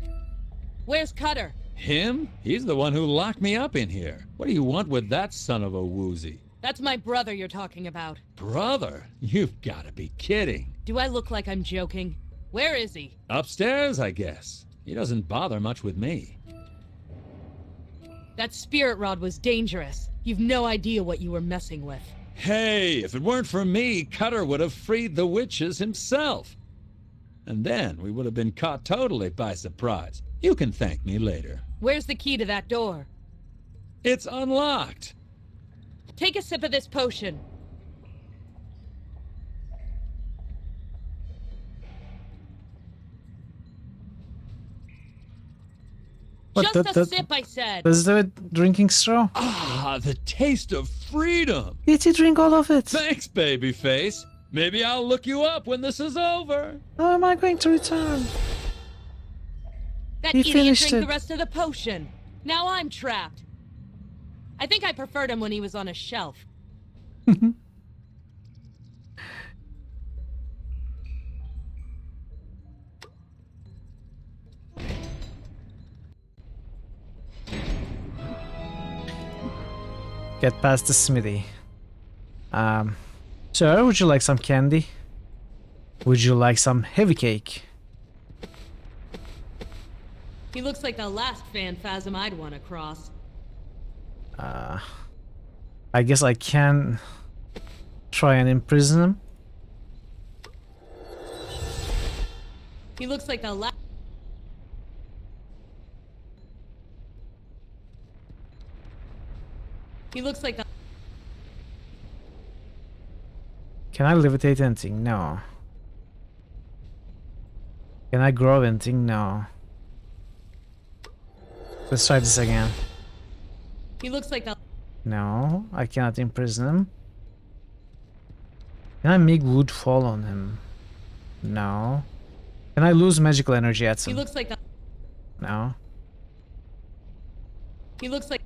Where's Cutter? Him? He's the one who locked me up in here. What do you want with that son of a woozy? That's my brother you're talking about. Brother? You've got to be kidding. Do I look like I'm joking? Where is he? Upstairs, I guess. He doesn't bother much with me. That spirit rod was dangerous. You've no idea what you were messing with. Hey, if it weren't for me, Cutter would have freed the witches himself. And then we would have been caught totally by surprise. You can thank me later. Where's the key to that door? It's unlocked. Take a sip of this potion. What, Just a sip, I said. Was there a drinking straw? Ah, the taste of freedom. Did you drink all of it? Thanks, babyface. Maybe I'll look you up when this is over. How am I going to return? That He idiot finished drank it. the rest of the potion. Now I'm trapped. I think I preferred him when he was on a shelf. Get past the smithy. Sir, would you like some candy? Would you like some heavy cake? He looks like the last phantasm I'd want to cross. I guess I can try and imprison him. He looks like the last... He looks like the... Can I levitate anything? No. Can I grow anything? No. Let's try this again. He looks like the... No, I cannot imprison him. Can I make wood fall on him? No. Can I lose magical energy at He him? looks like the... No. He looks like...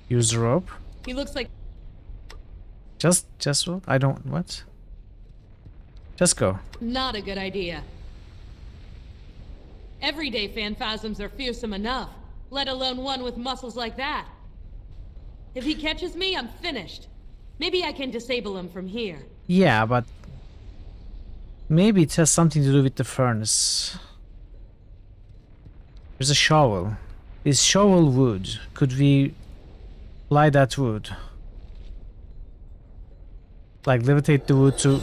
Use the rope. He looks like... Just I don't, what? Just go. Not a good idea. Everyday phantasms are fearsome enough, let alone one with muscles like that. If he catches me, I'm finished. Maybe I can disable him from here. Yeah, but maybe it has something to do with the furnace. There's a shovel. Is shovel wood? Could we light that wood? Like levitate the wood to...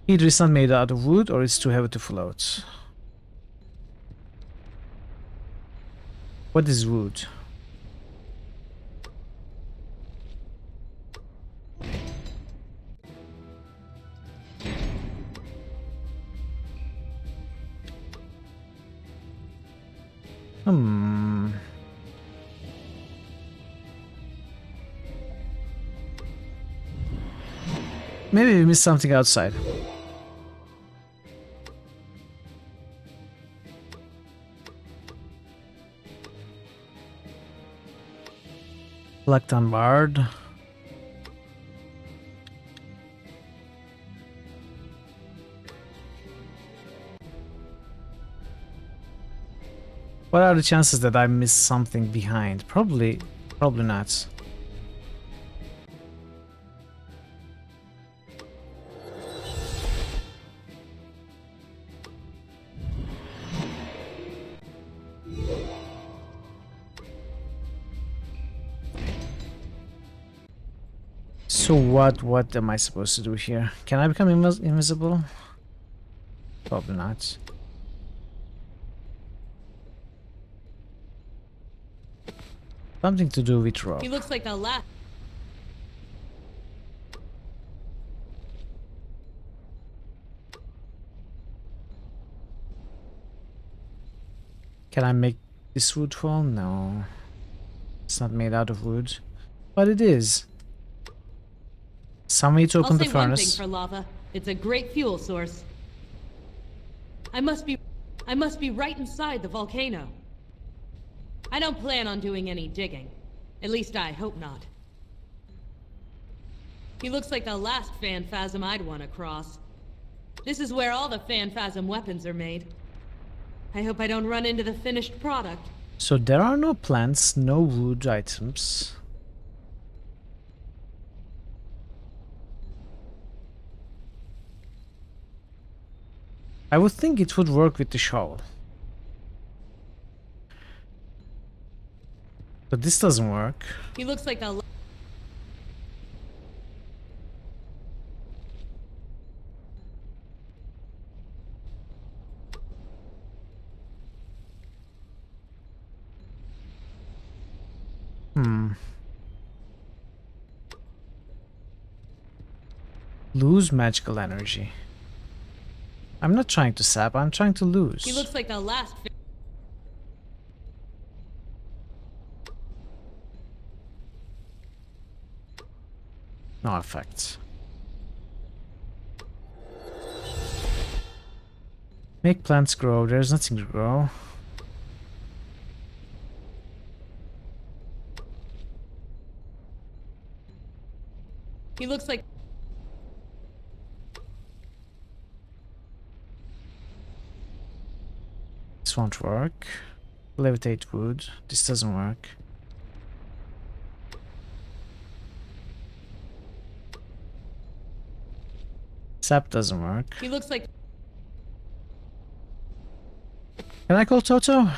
Either it's not made out of wood or it's too heavy to float. What is wood? Maybe we missed something outside. Select unbarred. What are the chances that I missed something behind? Probably not. So what am I supposed to do here? Can I become invisible? Probably not. Something to do with rope. He looks like a lot. Can I make this wood fall? No. It's not made out of wood. But it is. Some way to open the I'll say one thing furnace. for lava. It's a great fuel source. I must be right inside the volcano. I don't plan on doing any digging. At least I hope not. He looks like the last Phanphasm I'd want to cross. This is where all the Phanphasm weapons are made. I hope I don't run into the finished product. So there are no plants, no wood items. I would think it would work with the shovel. But this doesn't work. He looks like a... Lose magical energy. I'm not trying to sap, I'm trying to lose. He looks like the last... No effect. Make plants grow, there's nothing to grow. He looks like... This won't work. Levitate wood. This doesn't work. Sap doesn't work. He looks like... Can I call Toto?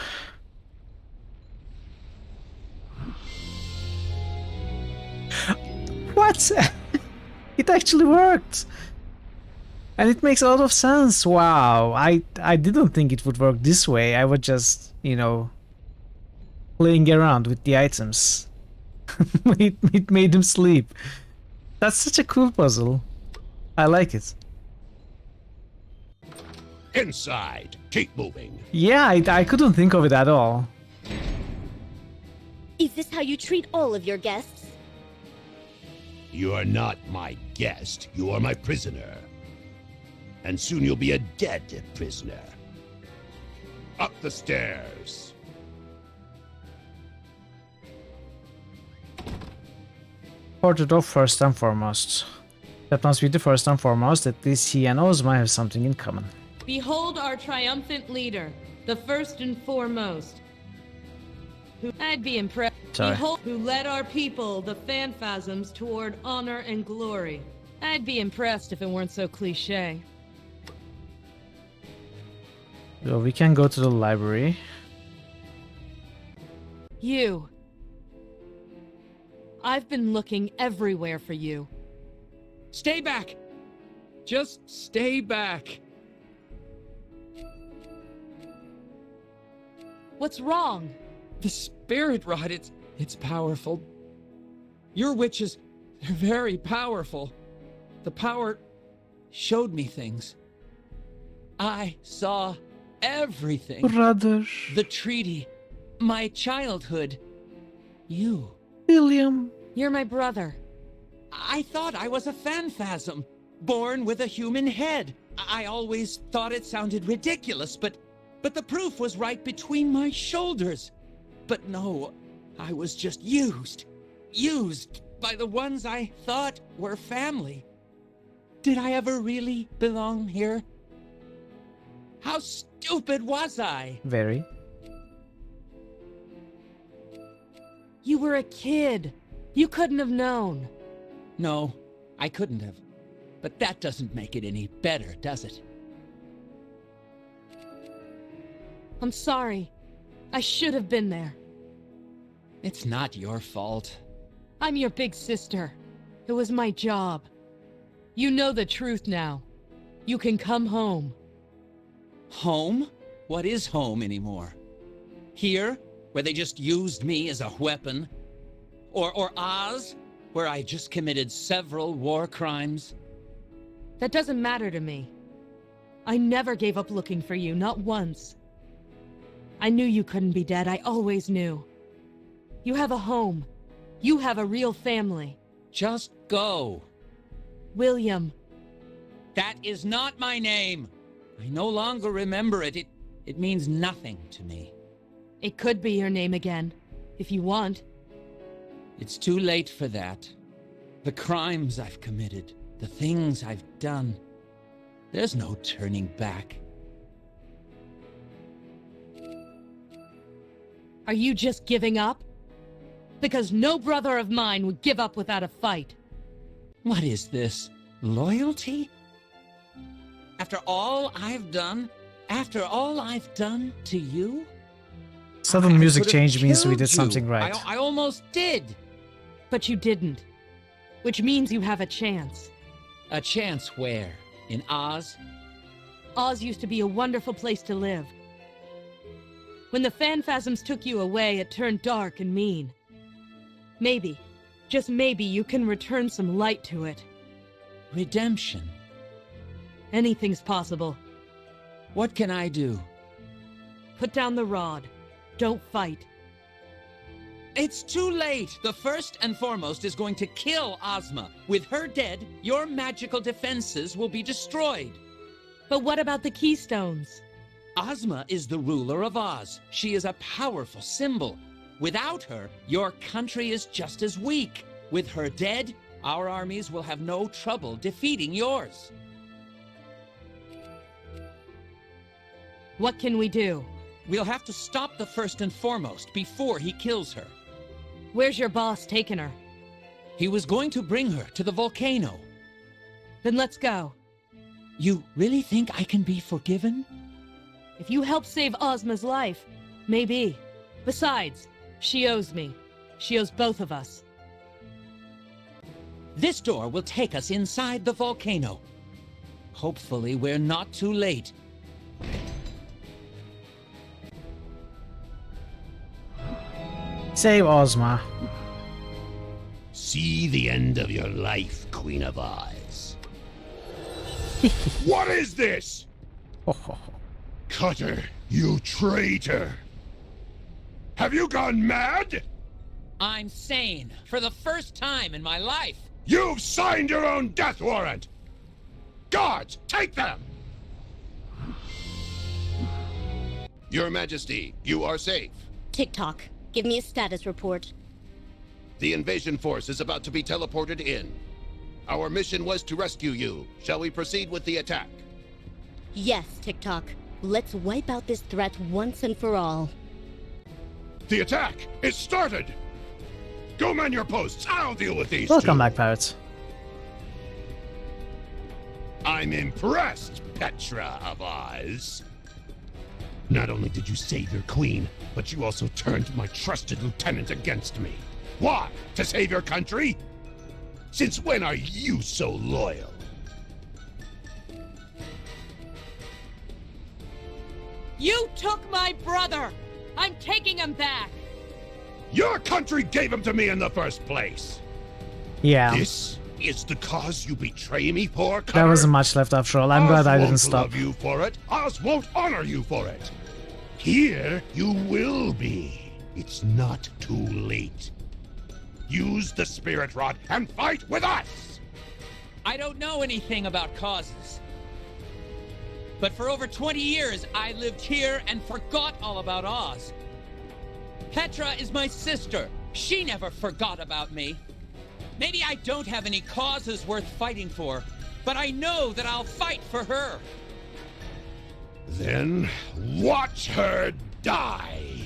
What? It actually worked! And it makes a lot of sense. Wow, I didn't think it would work this way. I was just, you know, playing around with the items. it made him sleep. That's such a cool puzzle. I like it. Inside. Keep moving. Yeah, I couldn't think of it at all. Is this how you treat all of your guests? You are not my guest. You are my prisoner. And soon you'll be a dead prisoner. Up the stairs. Portrait off first and foremost. That must be the first and foremost. At least he and Ozma have something in common. Behold our triumphant leader, the first and foremost. I'd be impressed. Sorry. Behold who led our people, the Phanphasms, toward honor and glory. I'd be impressed if it weren't so cliché. So we can go to the library. You. I've been looking everywhere for you. Stay back! Just stay back. What's wrong? The spirit rod, it's powerful. Your witches, they're very powerful. The power showed me things. I saw everything. Brother. The treaty, my childhood, you. William. You're my brother. I thought I was a phanphasm, born with a human head. I always thought it sounded ridiculous, but the proof was right between my shoulders. But no, I was just used by the ones I thought were family. Did I ever really belong here? How stupid was I? Very. You were a kid. You couldn't have known. No, I couldn't have. But that doesn't make it any better, does it? I'm sorry. I should have been there. It's not your fault. I'm your big sister. It was my job. You know the truth now. You can come home. Home? What is home anymore? Here, where they just used me as a weapon? Or Oz, where I just committed several war crimes? That doesn't matter to me. I never gave up looking for you, not once. I knew you couldn't be dead, I always knew. You have a home. You have a real family. Just go. William. That is not my name. I no longer remember it. It means nothing to me. It could be your name again, if you want. It's too late for that. The crimes I've committed, the things I've done. There's no turning back. Are you just giving up? Because no brother of mine would give up without a fight. What is this? Loyalty? After all I've done? After all I've done to you? Sudden music could've change means we killed did you. something right. I almost did. But you didn't. Which means you have a chance. A chance where? In Oz? Oz used to be a wonderful place to live. When the Phanphasms took you away, it turned dark and mean. Maybe, just maybe, you can return some light to it. Redemption. Anything's possible. What can I do? Put down the rod. Don't fight. It's too late! The first and foremost is going to kill Ozma. With her dead, your magical defenses will be destroyed. But what about the Keystones? Ozma is the ruler of Oz. She is a powerful symbol. Without her, your country is just as weak. With her dead, our armies will have no trouble defeating yours. What can we do? We'll have to stop the first and foremost before he kills her. Where's your boss taking her? He was going to bring her to the volcano. Then let's go. You really think I can be forgiven? If you help save Ozma's life, maybe. Besides, she owes me. She owes both of us. This door will take us inside the volcano. Hopefully we're not too late. Save Ozma. See the end of your life, Queen of Oz. What is this? Cutter, you traitor! Have you gone mad? I'm sane for the first time in my life. You've signed your own death warrant! Guards, take them! Your Majesty, you are safe. TikTok, give me a status report. The invasion force is about to be teleported in. Our mission was to rescue you. Shall we proceed with the attack? Yes, TikTok. Let's wipe out this threat once and for all. The attack is started! Go man your posts, I'll deal with these Welcome two. back, pirates. I'm impressed, Petra of Oz. Not only did you save your queen, but you also turned my trusted lieutenant against me. Why? To save your country? Since when are you so loyal? You took my brother! I'm taking him back! Your country gave him to me in the first place! Yeah. This is the cause you betray me for, Cutter? There wasn't much left after all. I'm glad I didn't stop. Oz won't love you for it. Oz won't honor you for it. Here, you will be. It's not too late. Use the spirit rod and fight with us! I don't know anything about causes. But for over 20 years, I lived here and forgot all about Oz. Petra is my sister. She never forgot about me. Maybe I don't have any causes worth fighting for, but I know that I'll fight for her. Then watch her die.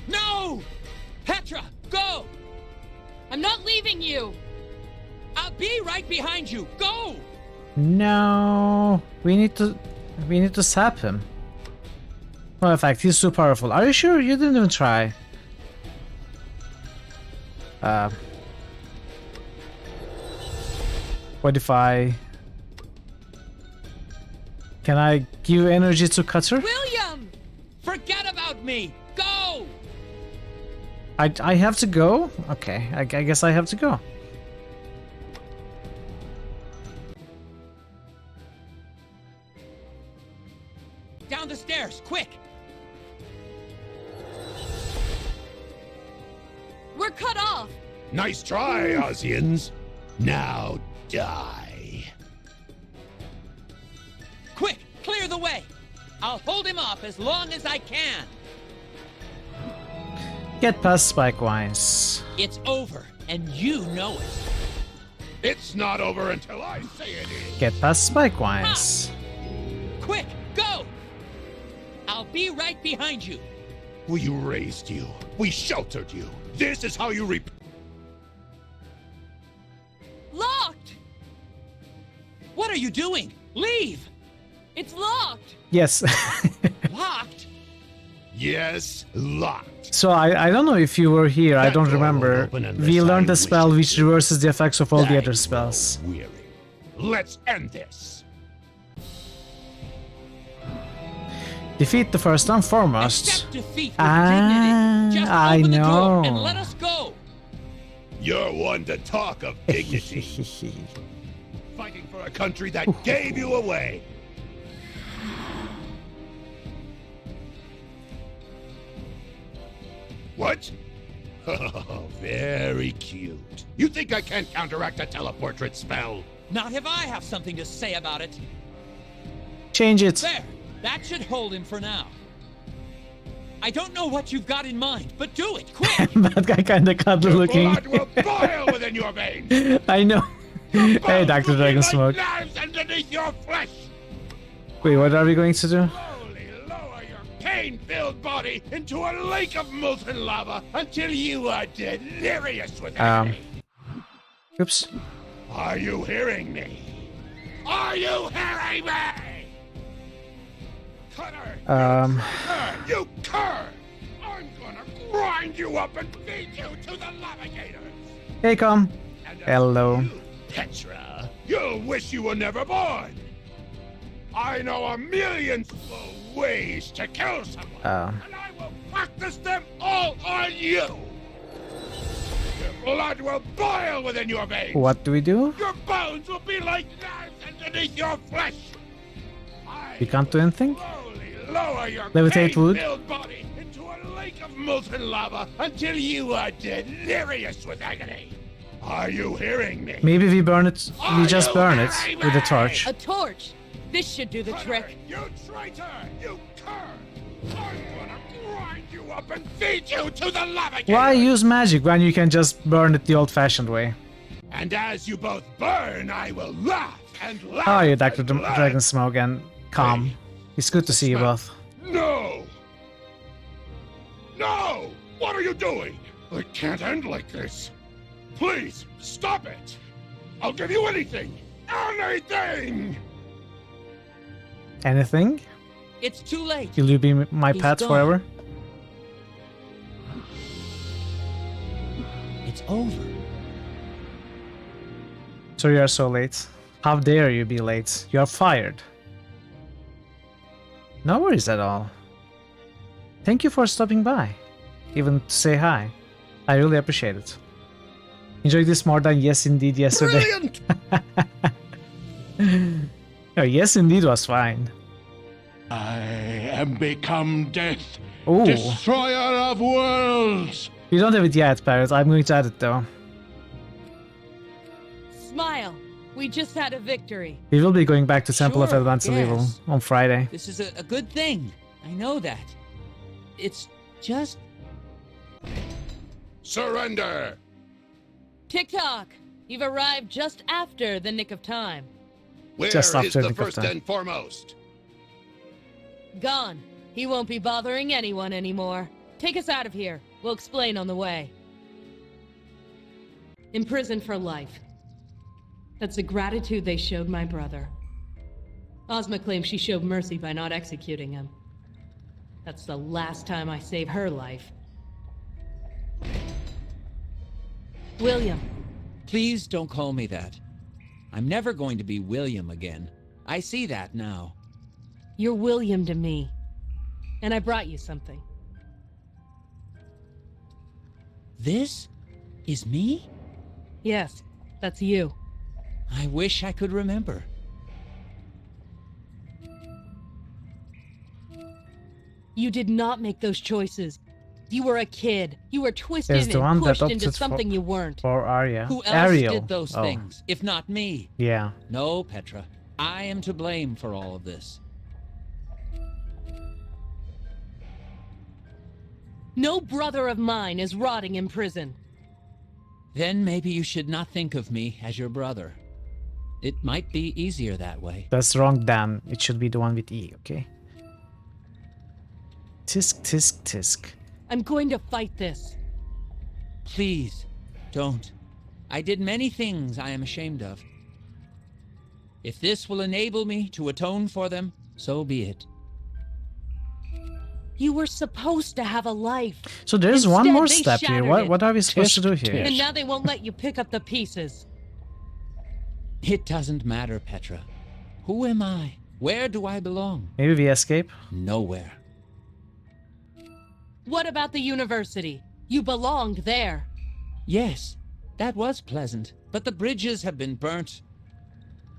No! Petra, go! I'm not leaving you! I'll be right behind you. Go! No, we need to sap him. No, in fact, he's too powerful. Are you sure? You didn't even try. What if I... Can I give energy to Cutter? William! Forget about me! Go! I have to go? Okay, I guess I have to go. Down the stairs, quick! We're cut off! Nice try, Ozians. Now die. Quick, clear the way! I'll hold him off as long as I can! Get past Spikewise. It's over, and you know it. It's not over until I say it is. Get past Spikewise. Quick, go! I'll be right behind you. We raised you. We sheltered you. This is how you Locked! What are you doing? Leave! It's locked! Yes. Locked? Yes, locked. So I don't know if you were here, I don't remember. We learned a spell which reverses the effects of all the other spells. Weary. Let's end this. Defeat the first and foremost. Accept defeat with dignity. Just I open know. the door and let us go. You're one to talk of dignity. Fighting for a country that gave you away. What? Oh, very cute. You think I can't counteract a teleportrait spell? Not if I have something to say about it. Change it. There, that should hold him for now. I don't know what you've got in mind, but do it, quick! That guy kinda cuddly looking. Blood will boil within your veins. I know. Hey, Dr. Dragon Smoke. Knives underneath your flesh. Wait, what are we going to do? Slowly lower your pain-filled body into a lake of molten lava until you are delirious with agony. Oops. Are you hearing me? Are you hearing me? Cutter, you cur! I'm gonna grind you up and feed you to the navigators. Hey, come. Hello. Petra, you'll wish you were never born. I know a million slow ways to kill someone, and I will practice them all on you. Your blood will boil within your veins. What do we do? Your bones will be like knives underneath your flesh. We can't do anything? Lower your Levitate wood. pain-filled body into a lake of molten lava until you are delirious with agony. Are you hearing me? Maybe we burn it. We just burn it with a torch. A torch! This should do the trick. You traitor! You cur! I'm gonna grind you up and feed you to the navigators. Why use magic when you can just burn it the old-fashioned way? And as you both burn, I will laugh and laugh. How are you, Dr. and laugh. Dragon Smoke and Calm? It's good to see you both. No! No! What are you doing? It can't end like this. Please, stop it! I'll give you anything! Anything! Anything? It's too late. Will you be my He's pet gone. forever? It's over. So you are so late. How dare you be late? You are fired. No worries at all. Thank you for stopping by. Even to say hi. I really appreciate it. Enjoyed this more than Yes Indeed yesterday. Brilliant! Oh, Yes Indeed was fine. I am become death, Ooh. destroyer of worlds. You don't have it yet, Parrot. I'm going to add it though. Smile. We just had a victory. We will be going back to Temple of Sure, Advanced Evil yes. on Friday. This is a good thing. I know that. It's just... Surrender! Tick-tock! You've arrived just after the nick of time. Where Just is after the the first time. and foremost? Gone. He won't be bothering anyone anymore. Take us out of here. We'll explain on the way. Imprisoned for life. That's the gratitude they showed my brother. Ozma claims she showed mercy by not executing him. That's the last time I save her life. William. Please don't call me that. I'm never going to be William again. I see that now. You're William to me. And I brought you something. This is me? Yes, that's you. I wish I could remember. You did not make those choices. You were a kid. You were twisted There's the and one that pushed into opted something you weren't. for Arya. Who else Ariel. did those Oh. things, if not me? Yeah. No, Petra. I am to blame for all of this. No brother of mine is rotting in prison. Then maybe you should not think of me as your brother. It might be easier that way. That's wrong, Dan. It should be the one with E, okay? Tisk, tisk, tisk. I'm going to fight this. Please, don't. I did many things I am ashamed of. If this will enable me to atone for them, so be it. You were supposed to have a life. So there's one Instead, more they step here. shattered What, it. what are we supposed to do here? And now they won't let you pick up the pieces. It doesn't matter, Petra. Who am I? Where do I belong? Maybe we escape? Nowhere. What about the university? You belonged there. Yes, that was pleasant, but the bridges have been burnt.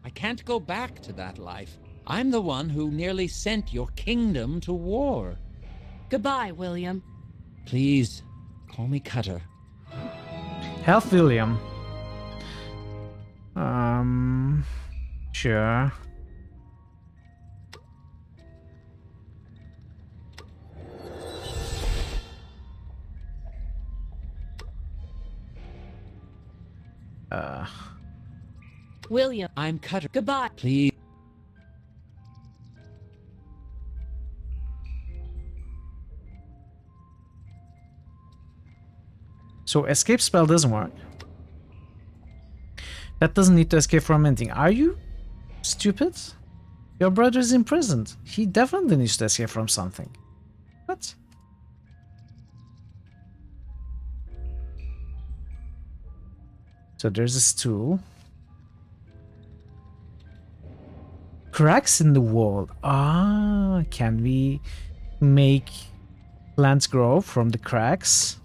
I can't go back to that life. I'm the one who nearly sent your kingdom to war. Goodbye, William. Please, call me Cutter. Help William. Sure. William. I'm Cutter. Goodbye. Please. So escape spell doesn't work. That doesn't need to escape from anything. Are you stupid? Your brother is imprisoned. He definitely needs to escape from something. What? So there's a stool. Cracks in the wall. Ah, can we make plants grow from the cracks?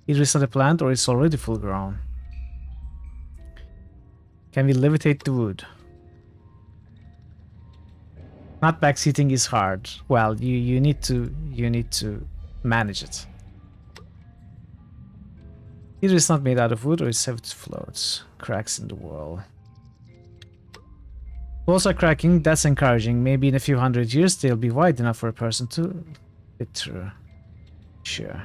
Either it's not a plant or it's already full grown. Can we levitate the wood? Not backseating is hard. Well, you need to manage it. Either it's not made out of wood or it's heavy to float. Cracks in the wall. Walls are cracking, that's encouraging. Maybe in a few hundred years they'll be wide enough for a person to fit through. Sure.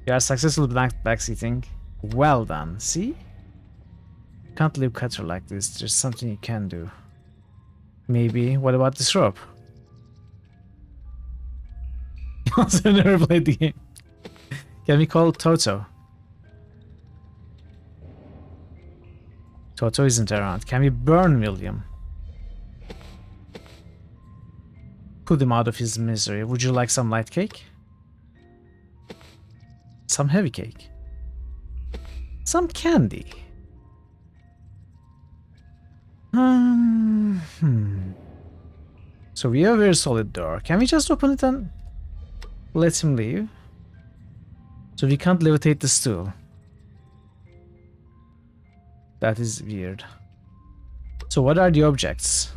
You are successful backseating. Well done. See? Can't leave Cutter like this. There's something you can do. Maybe. What about this rope? He also never played the game. Can we call Toto? Toto isn't around. Can we burn William? Put him out of his misery. Would you like some light cake? Some heavy cake? Some candy? So we have a very solid door. Can we just open it and let him leave? So we can't levitate the stool. That is weird. So what are the objects?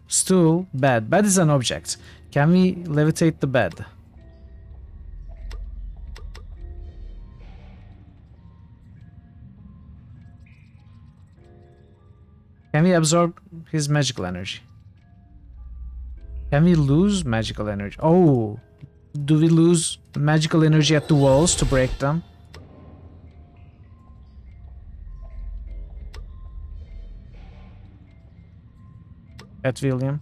Stool, bed. Bed is an object. Can we levitate the bed? Can we absorb his magical energy? Can we lose magical energy? Oh, do we lose magical energy at the walls to break them? At William.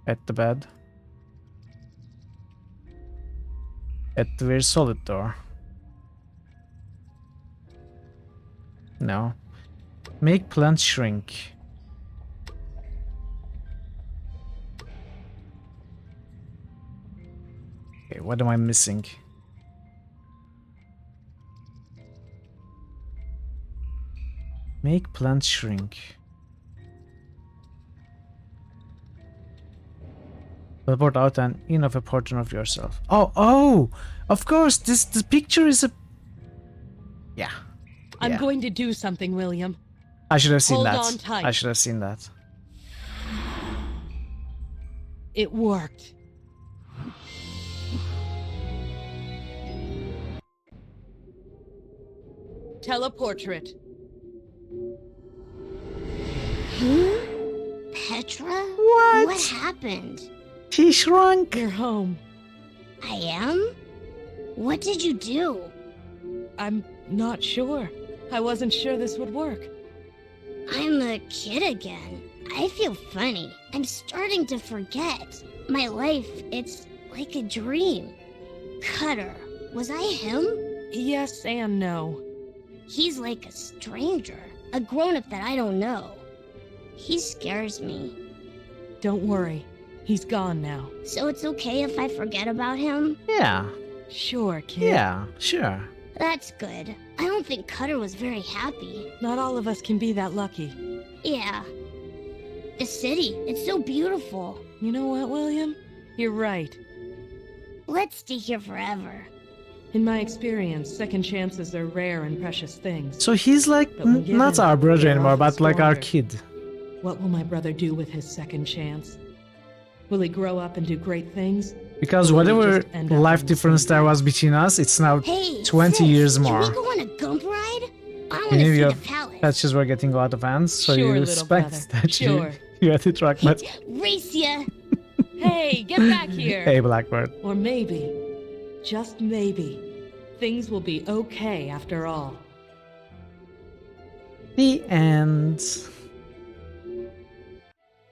At the bed. At the very solid door. No. Make plant shrink. Okay, what am I missing? Make plant shrink. Teleport out and in of a portion of yourself. Oh! Of course, this picture is a... Yeah. I'm going to do something, William. I should have seen Hold that. on tight. I should have seen that. It worked. Teleportrait. Petra? What? What happened? She shrunk. You're home. I am? What did you do? I'm not sure. I wasn't sure this would work. I'm a kid again. I feel funny. I'm starting to forget. My life, it's like a dream. Cutter, was I him? Yes and no. He's like a stranger, a grown-up that I don't know. He scares me. Don't worry. He's gone now. So it's okay if I forget about him? Yeah. Sure, kid. Yeah, sure. That's good. I don't think Cutter was very happy. Not all of us can be that lucky. Yeah. The city, it's so beautiful. You know what, William? You're right. Let's stay here forever. In my experience, second chances are rare and precious things. So he's like not our brother anymore, but like our kid. What will my brother do with his second chance? Will he grow up and do great things? Because whatever life difference there was between us, it's now Hey, 20 sis, years more. Can we go on a gump ride? I want You to knew see your the palace. patches were getting out of hands, so Sure, you little expect brother, that sure. you had to track that. Race ya! Hey, get back here! Hey, Blackbird. Or maybe, just maybe, things will be okay after all. The end.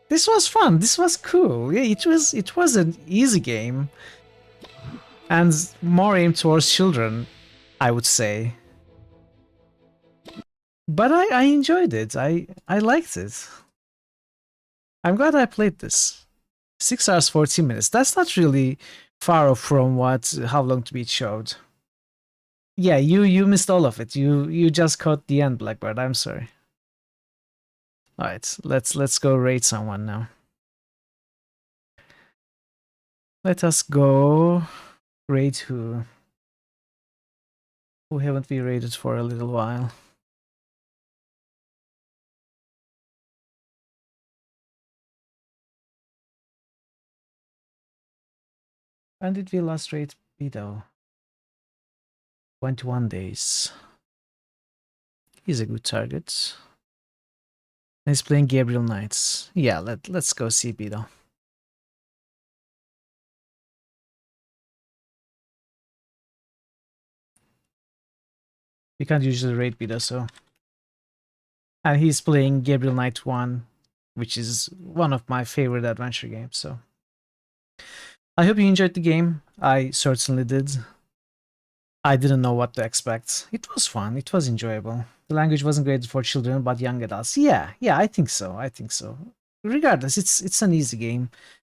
This was fun. This was cool. Yeah, it was an easy game, and more aimed towards children, I would say. But I enjoyed it. I liked it. I'm glad I played this. 6 hours 14 minutes. That's not really far off from how long to beat showed. Yeah, you missed all of it. You just caught the end, Blackbird. I'm sorry. All right, let's go raid someone now. Let us go raid who? Who haven't we raided for a little while? When did we last raid Beto? 21 days. He's a good target. He's playing Gabriel Knights. Yeah, let's go see Beto. We can't usually raid Beto, so. And he's playing Gabriel Knight 1, which is one of my favorite adventure games, so. I hope you enjoyed the game. I certainly did. I didn't know what to expect. It was fun. It was enjoyable. The language wasn't great for children, but young adults. Yeah, I think so. Regardless, it's an easy game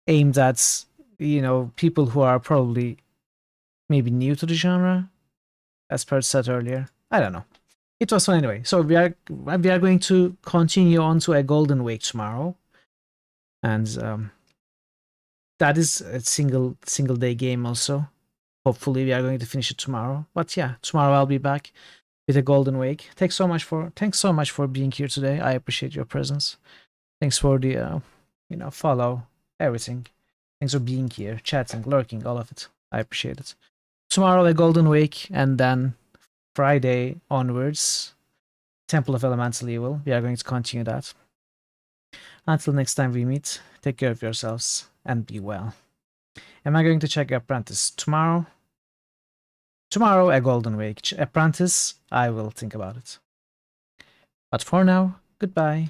aimed at, people who are probably maybe new to the genre, as Per said earlier. I don't know. It was fun anyway. So we are going to continue on to a Golden Wake tomorrow, and that is a single day game also. Hopefully we are going to finish it tomorrow. But yeah, tomorrow I'll be back with a Golden Wake. Thanks so much for being here today. I appreciate your presence. Thanks for the follow, everything. Thanks for being here, chatting, lurking, all of it. I appreciate it. Tomorrow a Golden Wake, and then Friday onwards, Temple of Elemental Evil. We are going to continue that. Until next time we meet, take care of yourselves and be well. Am I going to check Apprentice tomorrow? Tomorrow, a Golden Wake. Apprentice, I will think about it. But for now, goodbye.